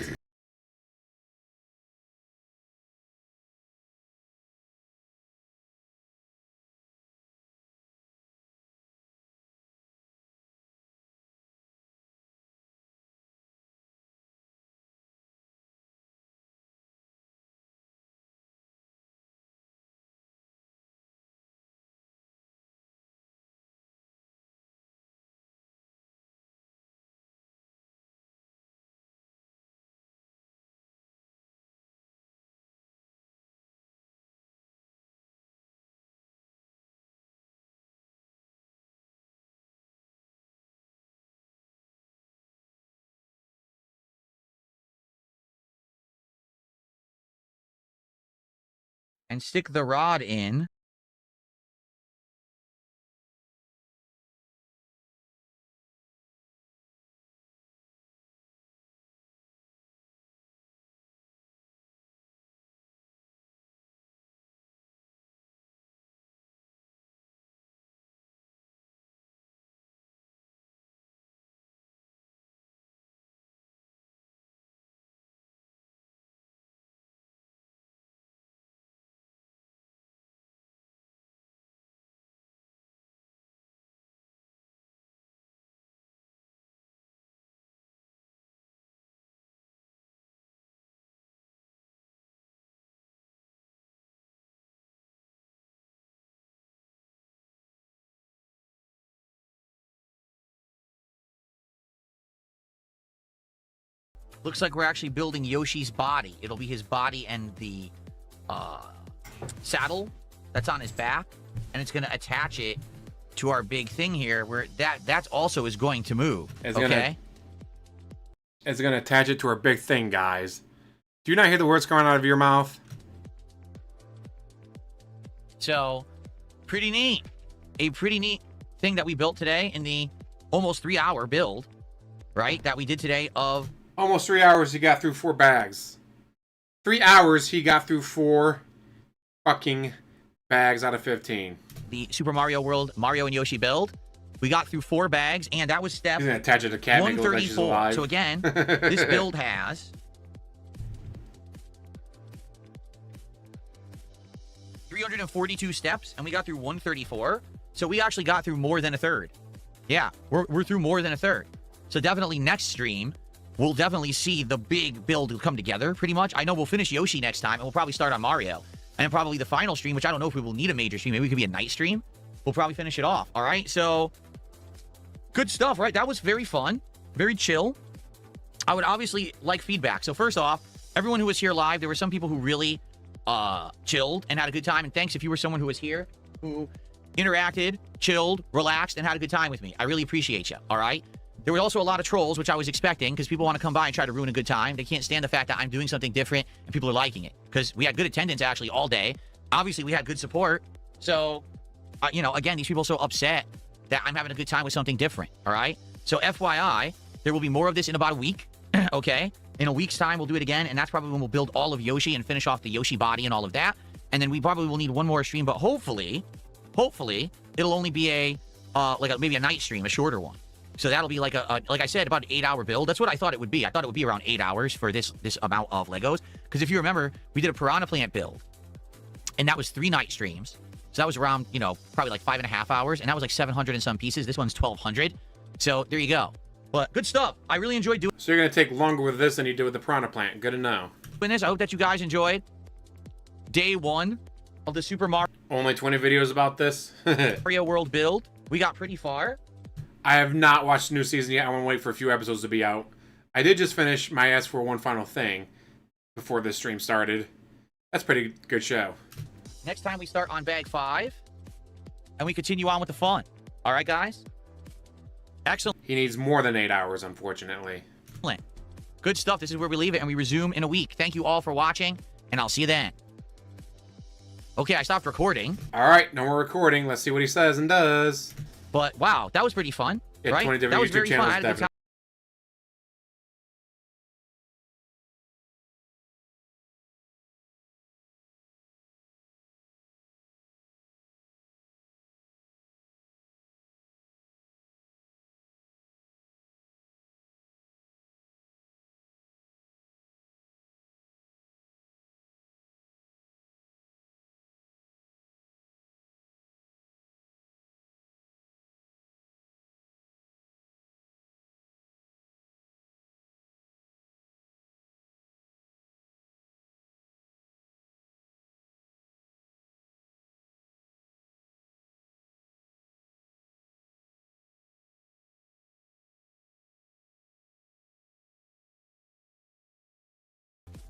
And stick the rod in. Looks like we're actually building Yoshi's body. It'll be his body and the saddle that's on his back, and it's going to attach it to our big thing here, where that also is going to move. It's gonna attach it to our big thing, guys. Do you not hear the words coming out of your mouth? So, pretty neat. A pretty neat thing that we built today in the almost 3-hour build, right? That we did today of... Almost 3 hours, he got through 4 bags. 3 hours, he got through 4 fucking bags out of 15. The Super Mario World Mario and Yoshi build. We got through 4 bags, and that was step He's gonna attach it to Cat 134. So again, this build has 342 steps, and we got through 134. So we actually got through more than a third. Yeah, we're through more than a third. So definitely next stream, we'll definitely see the big build come together, pretty much. I know we'll finish Yoshi next time, and we'll probably start on Mario. And then probably the final stream, which I don't know if we will need a major stream. Maybe it could be a night stream. we'll probably finish it off. All right, so good stuff, right? That was very fun, very chill. I would obviously like feedback. So first off, everyone who was here live, there were some people who really chilled and had a good time. And thanks if you were someone who was here who interacted, chilled, relaxed, and had a good time with me. I really appreciate you, all right? There were also a lot of trolls, which I was expecting, because people want to come by and try to ruin a good time. They can't stand the fact that I'm doing something different and people are liking it. Because we had good attendance, actually, all day. Obviously, we had good support. So, you know, again, these people are so upset that I'm having a good time with something different, all right? So, FYI, there will be more of this in about a week, okay? In a week's time, we'll do it again, and that's probably when we'll build all of Yoshi and finish off the Yoshi body and all of that. And then we probably will need one more stream, but hopefully, it'll only be a, maybe a night stream, a shorter one. So that'll be like like I said, about an 8-hour build. That's what I thought it would be. I thought it would be around 8 hours for this amount of Legos. Because if you remember, we did a Piranha Plant build. And that was 3 night streams. So that was around, you know, probably like 5.5 hours. And that was like 700 and some pieces. This one's 1,200. So there you go. But good stuff. I really enjoyed doing So you're going to take longer with this than you did with the Piranha Plant. Good to know. this. I hope that you guys enjoyed day 1 of the Super Only 20 videos about this. Mario World build. We got pretty far. I have not watched the new season yet. I want to wait for a few episodes to be out. I did just finish my Ask for One Final Thing before this stream started. That's a pretty good show. Next time we start on bag 5. And we continue on with the fun. All right, guys? Excellent. He needs more than 8 hours, unfortunately. Good stuff. This is where we leave it, and we resume in a week. Thank you all for watching, and I'll see you then. Okay, I stopped recording. All right, no more recording. Let's see what he says and does. But, wow, that was pretty fun. Yeah, right? 20 different that was YouTube very channels, fun. I had a good definitely. time.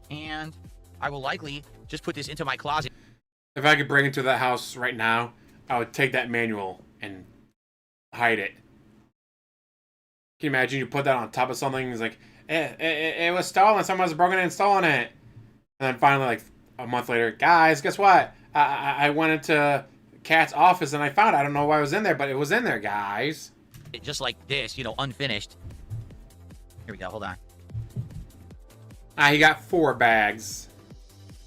And I will likely just put this into my closet. If I could bring it to that house right now, I would take that manual and hide it. Can you imagine you put that on top of something? It's like, it was stolen. Someone's broken in and stolen it. And then finally, like a month later, guys, guess what? I went into Cat's office and I found it. I don't know why it was in there, but it was in there, guys. Just like this, you know, unfinished. Here we go. Hold on. He got 4 bags.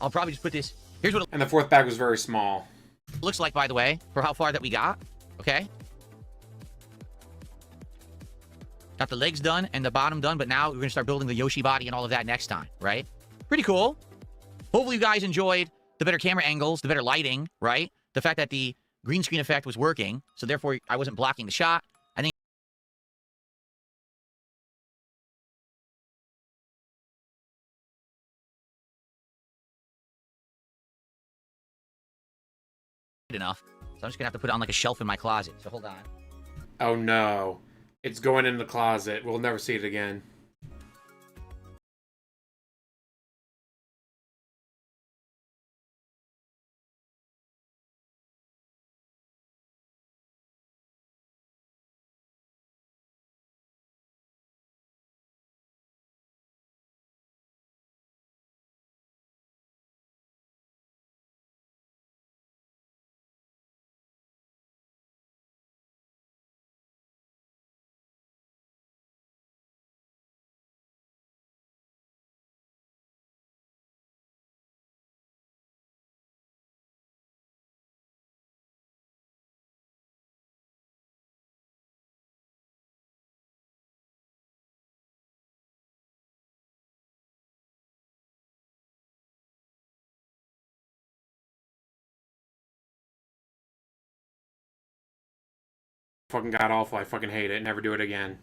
I'll probably just put this. Here's what And the 4th bag was very small. it looks like, by the way, for how far that we got. Okay. Got the legs done and the bottom done, but now we're going to start building the Yoshi body and all of that next time, right? Pretty cool. Hopefully you guys enjoyed the better camera angles, the better lighting, right? The fact that the green screen effect was working, so therefore I wasn't blocking the shot. I think enough. So I'm just going to have to put it on like a shelf in my closet. So hold on. Oh no. It's going in the closet. We'll never see it again. Fucking god awful. I fucking hate it. Never do it again.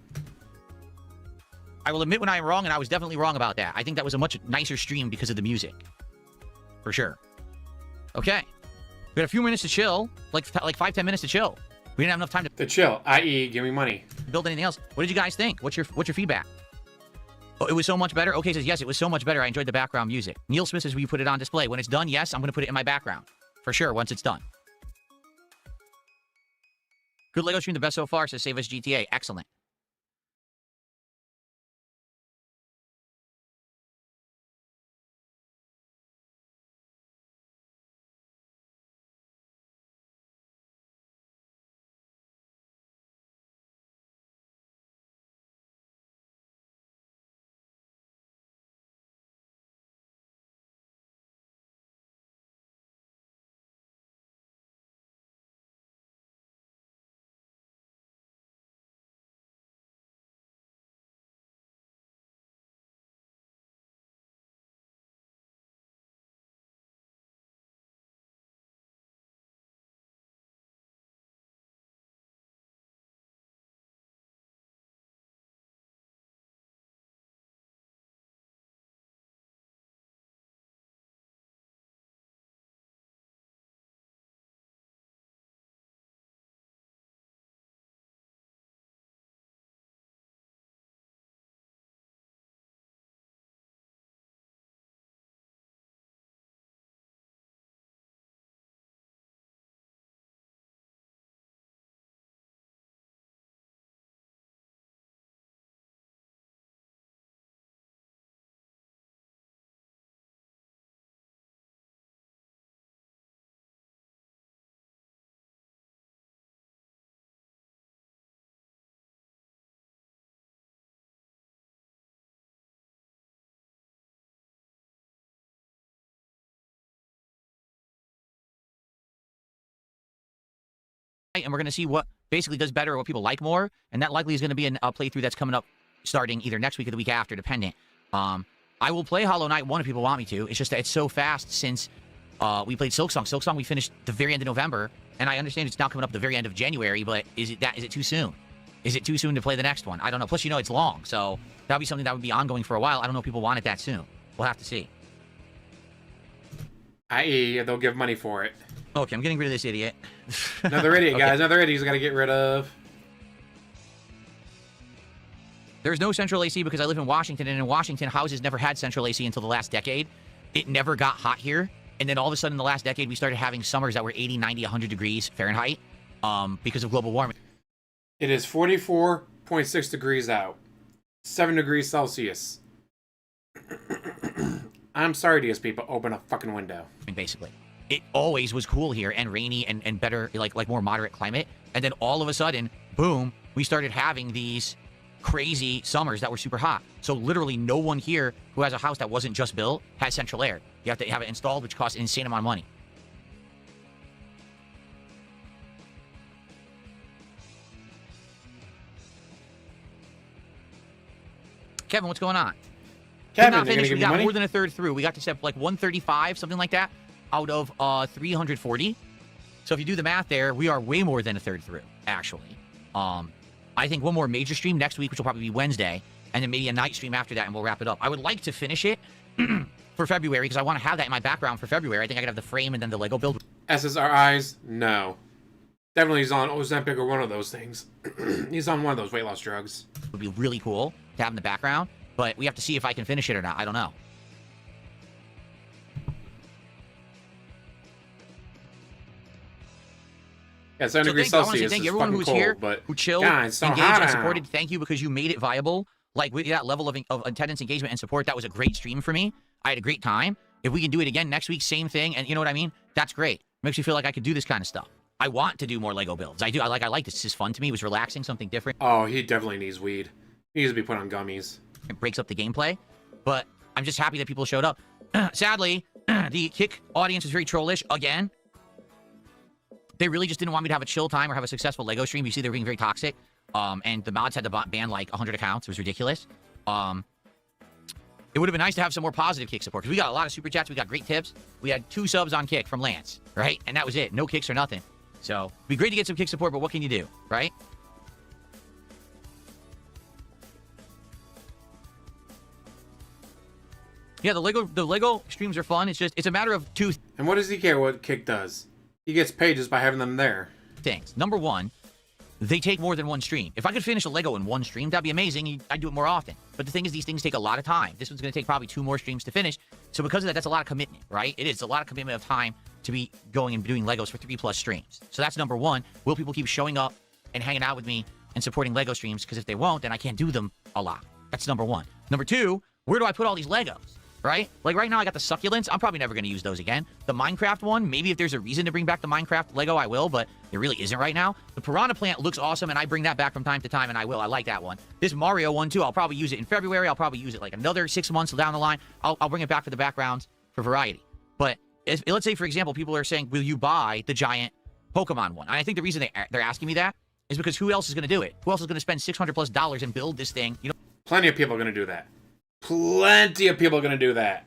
I will admit when I am wrong, and I was definitely wrong about that. I think that was a much nicer stream because of the music. For sure. Okay. We had a few minutes to chill, like 5-10 minutes to chill. We didn't have enough time to To chill, i.e., give me money. build anything else. What did you guys think? What's your feedback? Oh, it was so much better. Okay, says yes, it was so much better. I enjoyed the background music. Neil Smith says, will you put it on display? When it's done, yes, I'm going to put it in my background for sure. Once it's done. Good Lego stream, the best so far. Says Save Us GTA. Excellent. And we're going to see what basically does better or what people like more. And that likely is going to be a playthrough that's coming up starting either next week or the week after, dependent. I will play Hollow Knight 1 if people want me to. It's just that it's so fast since we played Silksong. Silksong we finished the very end of November. And I understand it's now coming up the very end of January, but is it too soon? Is it too soon to play the next one? I don't know. Plus, it's long. So that would be something that would be ongoing for a while. I don't know if people want it that soon. We'll have to see. I.e., they'll give money for it. Okay, I'm getting rid of this idiot. Another idiot, Okay. guys. Another idiot he's got to get rid of. There's no central AC because I live in Washington, and in Washington, houses never had central AC until the last decade. It never got hot here. And then all of a sudden, in the last decade, we started having summers that were 80, 90, 100 degrees Fahrenheit because of global warming. It is 44.6 degrees out. 7 degrees Celsius. I'm sorry, DSP, but open a fucking window. Basically. It always was cool here and rainy and better, like more moderate climate. And then all of a sudden, boom, we started having these crazy summers that were super hot. So literally no one here who has a house that wasn't just built has central air. You have to have it installed, which costs an insane amount of money. Kevin, what's going on? Kevin, Not you're finished. gonna give We me got money? more than a third through. We got to step like 135, something like that, out of 340. So if you do the math there, we are way more than a third through, actually. I think one more major stream next week, which will probably be Wednesday, and then maybe a night stream after that, and we'll wrap it up. I would like to finish it for February because I want to have that in my background for February. I think I could have the frame and then the Lego build. SSRIs? No. Definitely he's on Ozempic or one of those things. He's on one of those weight loss drugs. Would be really cool to have in the background, but we have to see if I can finish it or not. I don't know. Yeah, 7 degrees I want to say Celsius thank is you everyone fucking who was cold, here, but who chilled, God, it's so engaged, hot and out. supported. Thank you because you made it viable. Like with that level of attendance, engagement, and support, that was a great stream for me. I had a great time. If we can do it again next week, same thing, and you know what I mean? That's great. Makes me feel like I could do this kind of stuff. I want to do more Lego builds. I do. I like this. This is fun to me. It was relaxing, something different. Oh, he definitely needs weed. He needs to be put on gummies. It breaks up the gameplay, but I'm just happy that people showed up. Sadly, the Kick audience is very trollish again. They really just didn't want me to have a chill time or have a successful Lego stream. You see, they're being very toxic. And the mods had to ban like 100 accounts. It was ridiculous. It would have been nice to have some more positive Kick support because we got a lot of super chats. We got great tips. We had 2 subs on Kick from Lance, right? And that was it. No kicks or nothing. So it'd be great to get some Kick support, but what can you do, right? Yeah, the Lego streams are fun. It's a matter of two. And what does he care what Kick does? He gets paid just by having them there. things. Number one, they take more than one stream. If I could finish a Lego in one stream, that'd be amazing. I'd do it more often. But the thing is, these things take a lot of time. This one's going to take probably 2 more streams to finish. So because of that, that's a lot of commitment, right? It is a lot of commitment of time to be going and doing Legos for 3+ streams. So that's number one. Will people keep showing up and hanging out with me and supporting Lego streams? Because if they won't, then I can't do them a lot. That's number one. Number two, where do I put all these Legos? Right? Like right now I got the succulents. I'm probably never going to use those again. The Minecraft one, maybe if there's a reason to bring back the Minecraft Lego, I will, but there really isn't right now. The Piranha plant looks awesome, and I bring that back from time to time, and I will. I like that one. This Mario one, too, I'll probably use it in February. I'll probably use it like another 6 months down the line. I'll bring it back for the backgrounds for variety. But let's say, for example, people are saying, will you buy the giant Pokemon one? And I think the reason they're asking me that is because who else is going to do it? Who else is going to spend $600+ and build this thing? You know Plenty of people are going to do that. Plenty of people are going to do that.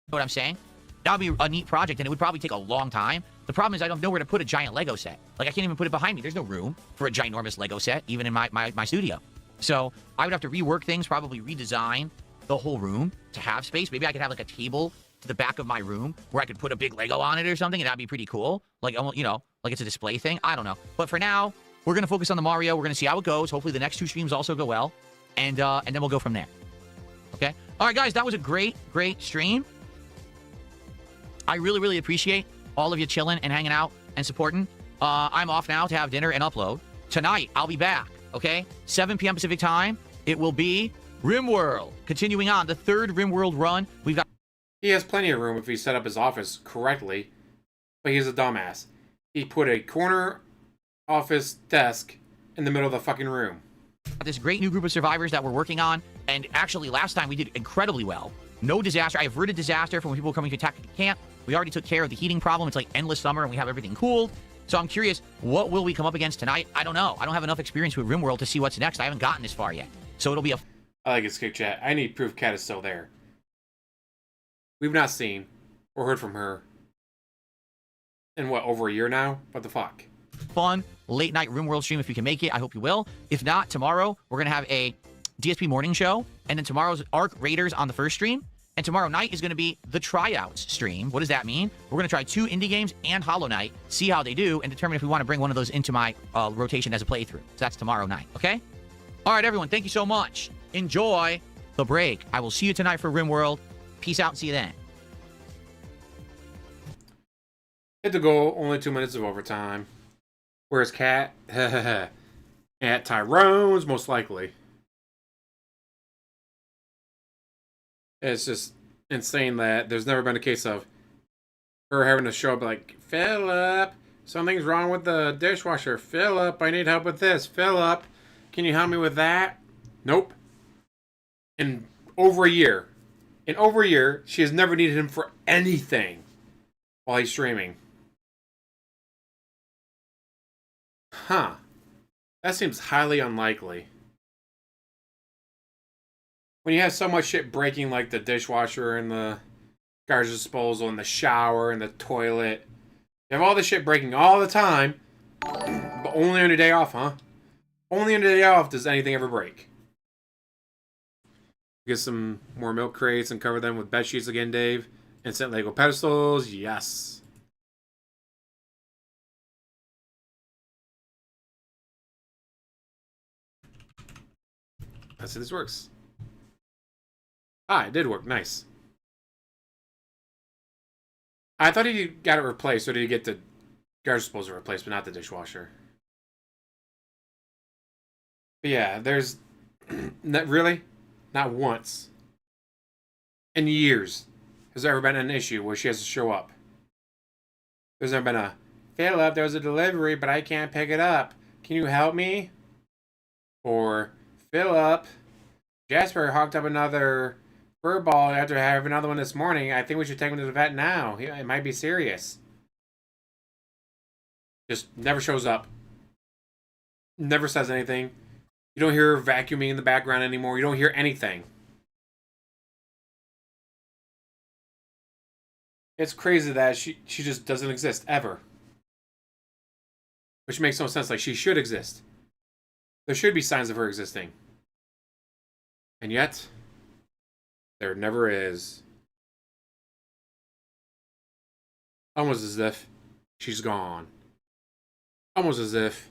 what I'm saying? That would be a neat project, and it would probably take a long time. The problem is I don't know where to put a giant Lego set. Like, I can't even put it behind me. There's no room for a ginormous Lego set, even in my studio. So I would have to rework things, probably redesign the whole room to have space. Maybe I could have, like, a table to the back of my room where I could put a big Lego on it or something, and that'd be pretty cool. Like, you know, like it's a display thing. I don't know. But for now, we're going to focus on the Mario. We're going to see how it goes. Hopefully the next 2 streams also go well, and then we'll go from there. Okay? All right, guys, that was a great, great stream. I really, really appreciate all of you chilling and hanging out and supporting. I'm off now to have dinner and upload. Tonight, I'll be back, okay? 7 p.m. Pacific time. It will be RimWorld. Continuing on, the 3rd RimWorld run. We've got... He has plenty of room if he set up his office correctly, but he's a dumbass. He put a corner office desk in the middle of the fucking room. this great new group of survivors that we're working on, and actually last time we did incredibly well. No disaster. I averted disaster from when people were coming to attack the camp. We already took care of the heating problem. It's like endless summer, and we have everything cooled. So I'm curious, what will we come up against tonight? I don't know. I don't have enough experience with RimWorld to see what's next. I haven't gotten this far yet. So it'll be a... I like his kick chat. I need proof Cat is still there. We've not seen or heard from her in, what, over a year now? What the fuck? fun late night RimWorld stream if you can make it. I hope you will. If not, tomorrow we're going to have a DSP morning show, and then tomorrow's Arc Raiders on the first stream. And tomorrow night is going to be the tryouts stream. What does that mean? We're going to try 2 indie games and Hollow Knight, see how they do, and determine if we want to bring one of those into my rotation as a playthrough. So that's tomorrow night, okay? All right, everyone, thank you so much. Enjoy the break. I will see you tonight for RimWorld. Peace out and see you then. Hit the goal, only 2 minutes of overtime. Where's Cat? At Tyrone's, most likely. It's just insane that there's never been a case of her having to show up like, Philip, something's wrong with the dishwasher. Philip, I need help with this. Philip, can you help me with that? Nope. In over a year. In over a year, she has never needed him for anything while he's streaming. Huh. That seems highly unlikely. When you have so much shit breaking, like the dishwasher and the garbage disposal and the shower and the toilet. You have all this shit breaking all the time, but only on your day off, huh? Only on your day off does anything ever break. Get some more milk crates and cover them with bed sheets again, Dave. Instant Lego pedestals, yes. Let's see if this works. Ah, it did work. Nice. I thought he got it replaced, or did he get the garbage disposal replaced, but not the dishwasher? But yeah, there's... really? Not once in years has there ever been an issue where she has to show up. There's never been a, Philip, there's a delivery, but I can't pick it up. Can you help me? Or, Philip, Jasper hawked up another fur ball after having another one this morning. I think we should take him to the vet now. It might be serious. Just never shows up. Never says anything. You don't hear her vacuuming in the background anymore. You don't hear anything. It's crazy that she just doesn't exist, ever. Which makes no sense. Like, she should exist. There should be signs of her existing. And yet, there never is. Almost as if she's gone. Almost as if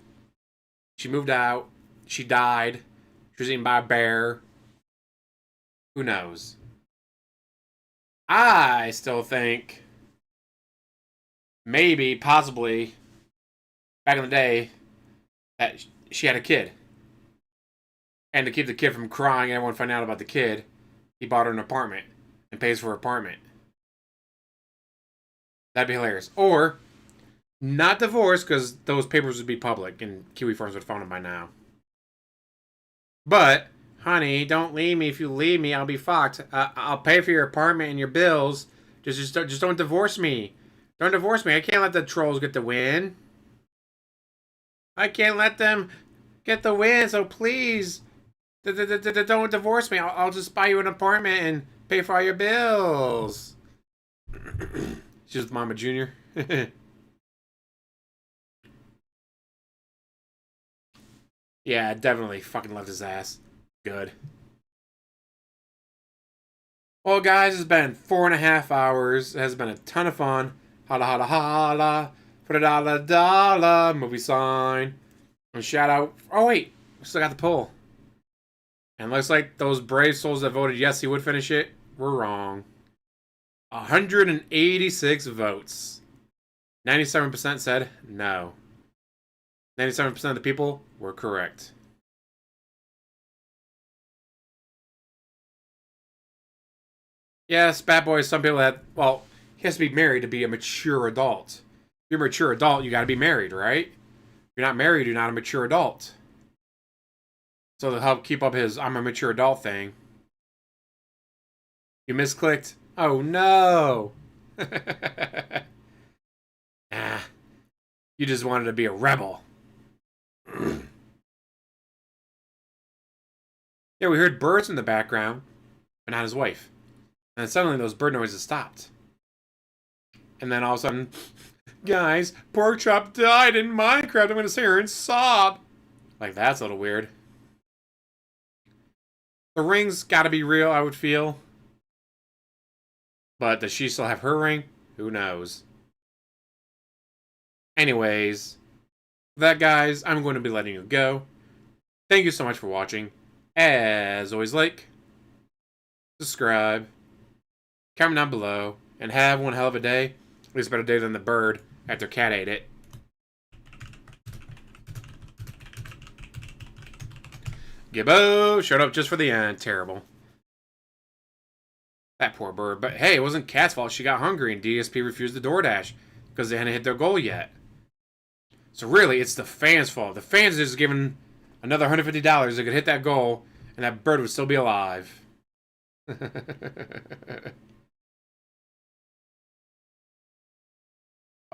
she moved out, she died, she was eaten by a bear. Who knows? I still think maybe, possibly, back in the day, that she had a kid. And to keep the kid from crying and everyone finding out about the kid, he bought her an apartment and pays for her apartment. That'd be hilarious. Or, not divorced, because those papers would be public and Kiwi Farms would have found them by now. But, honey, don't leave me. If you leave me, I'll be fucked. I'll pay for your apartment and your bills. Just don't divorce me. Don't divorce me. I can't let the trolls get the win. I can't let them get the win, so please, don't divorce me. I'll just buy you an apartment and pay for all your bills. She's with Mama Junior. Yeah, definitely fucking left his ass. Good. Well, guys, it's been 4.5 hours. It has been a ton of fun. Holla, holla, holla. For the dollar, dollar. Movie sign. And shout out. Oh, wait. We still got the poll. And looks like those brave souls that voted yes, he would finish it were wrong. 186 votes. 97% said no. 97% of the people were correct. Yes, bad boys, some people had, well, he has to be married to be a mature adult. If you're a mature adult, you gotta be married, right? If you're not married, you're not a mature adult. So to help keep up his I'm a mature adult thing. You misclicked? Oh no! Ah, you just wanted to be a rebel. Yeah, we heard birds in the background, but not his wife. And then suddenly those bird noises stopped. And then all of a sudden, guys, Pork Chop died in Minecraft. I'm going to sit here and sob. Like, that's a little weird. The ring's got to be real, I would feel. But does she still have her ring? Who knows? Anyways, with that, guys, I'm going to be letting you go. Thank you so much for watching. As always, like, subscribe, comment down below, and have one hell of a day. At least a better day than the bird after cat ate it. Gibbo showed up just for the end. Terrible. That poor bird. But hey, it wasn't Cat's fault. She got hungry and DSP refused the DoorDash because they hadn't hit their goal yet. So really, it's the fans' fault. The fans just given another $150. They could hit that goal, and that bird would still be alive.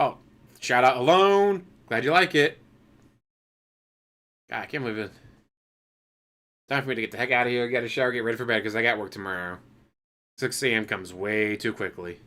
Oh, shout out Alone. Glad you like it. God, I can't believe it. Time for me to get the heck out of here, get a shower, get ready for bed, because I got work tomorrow. 6 a.m. comes way too quickly.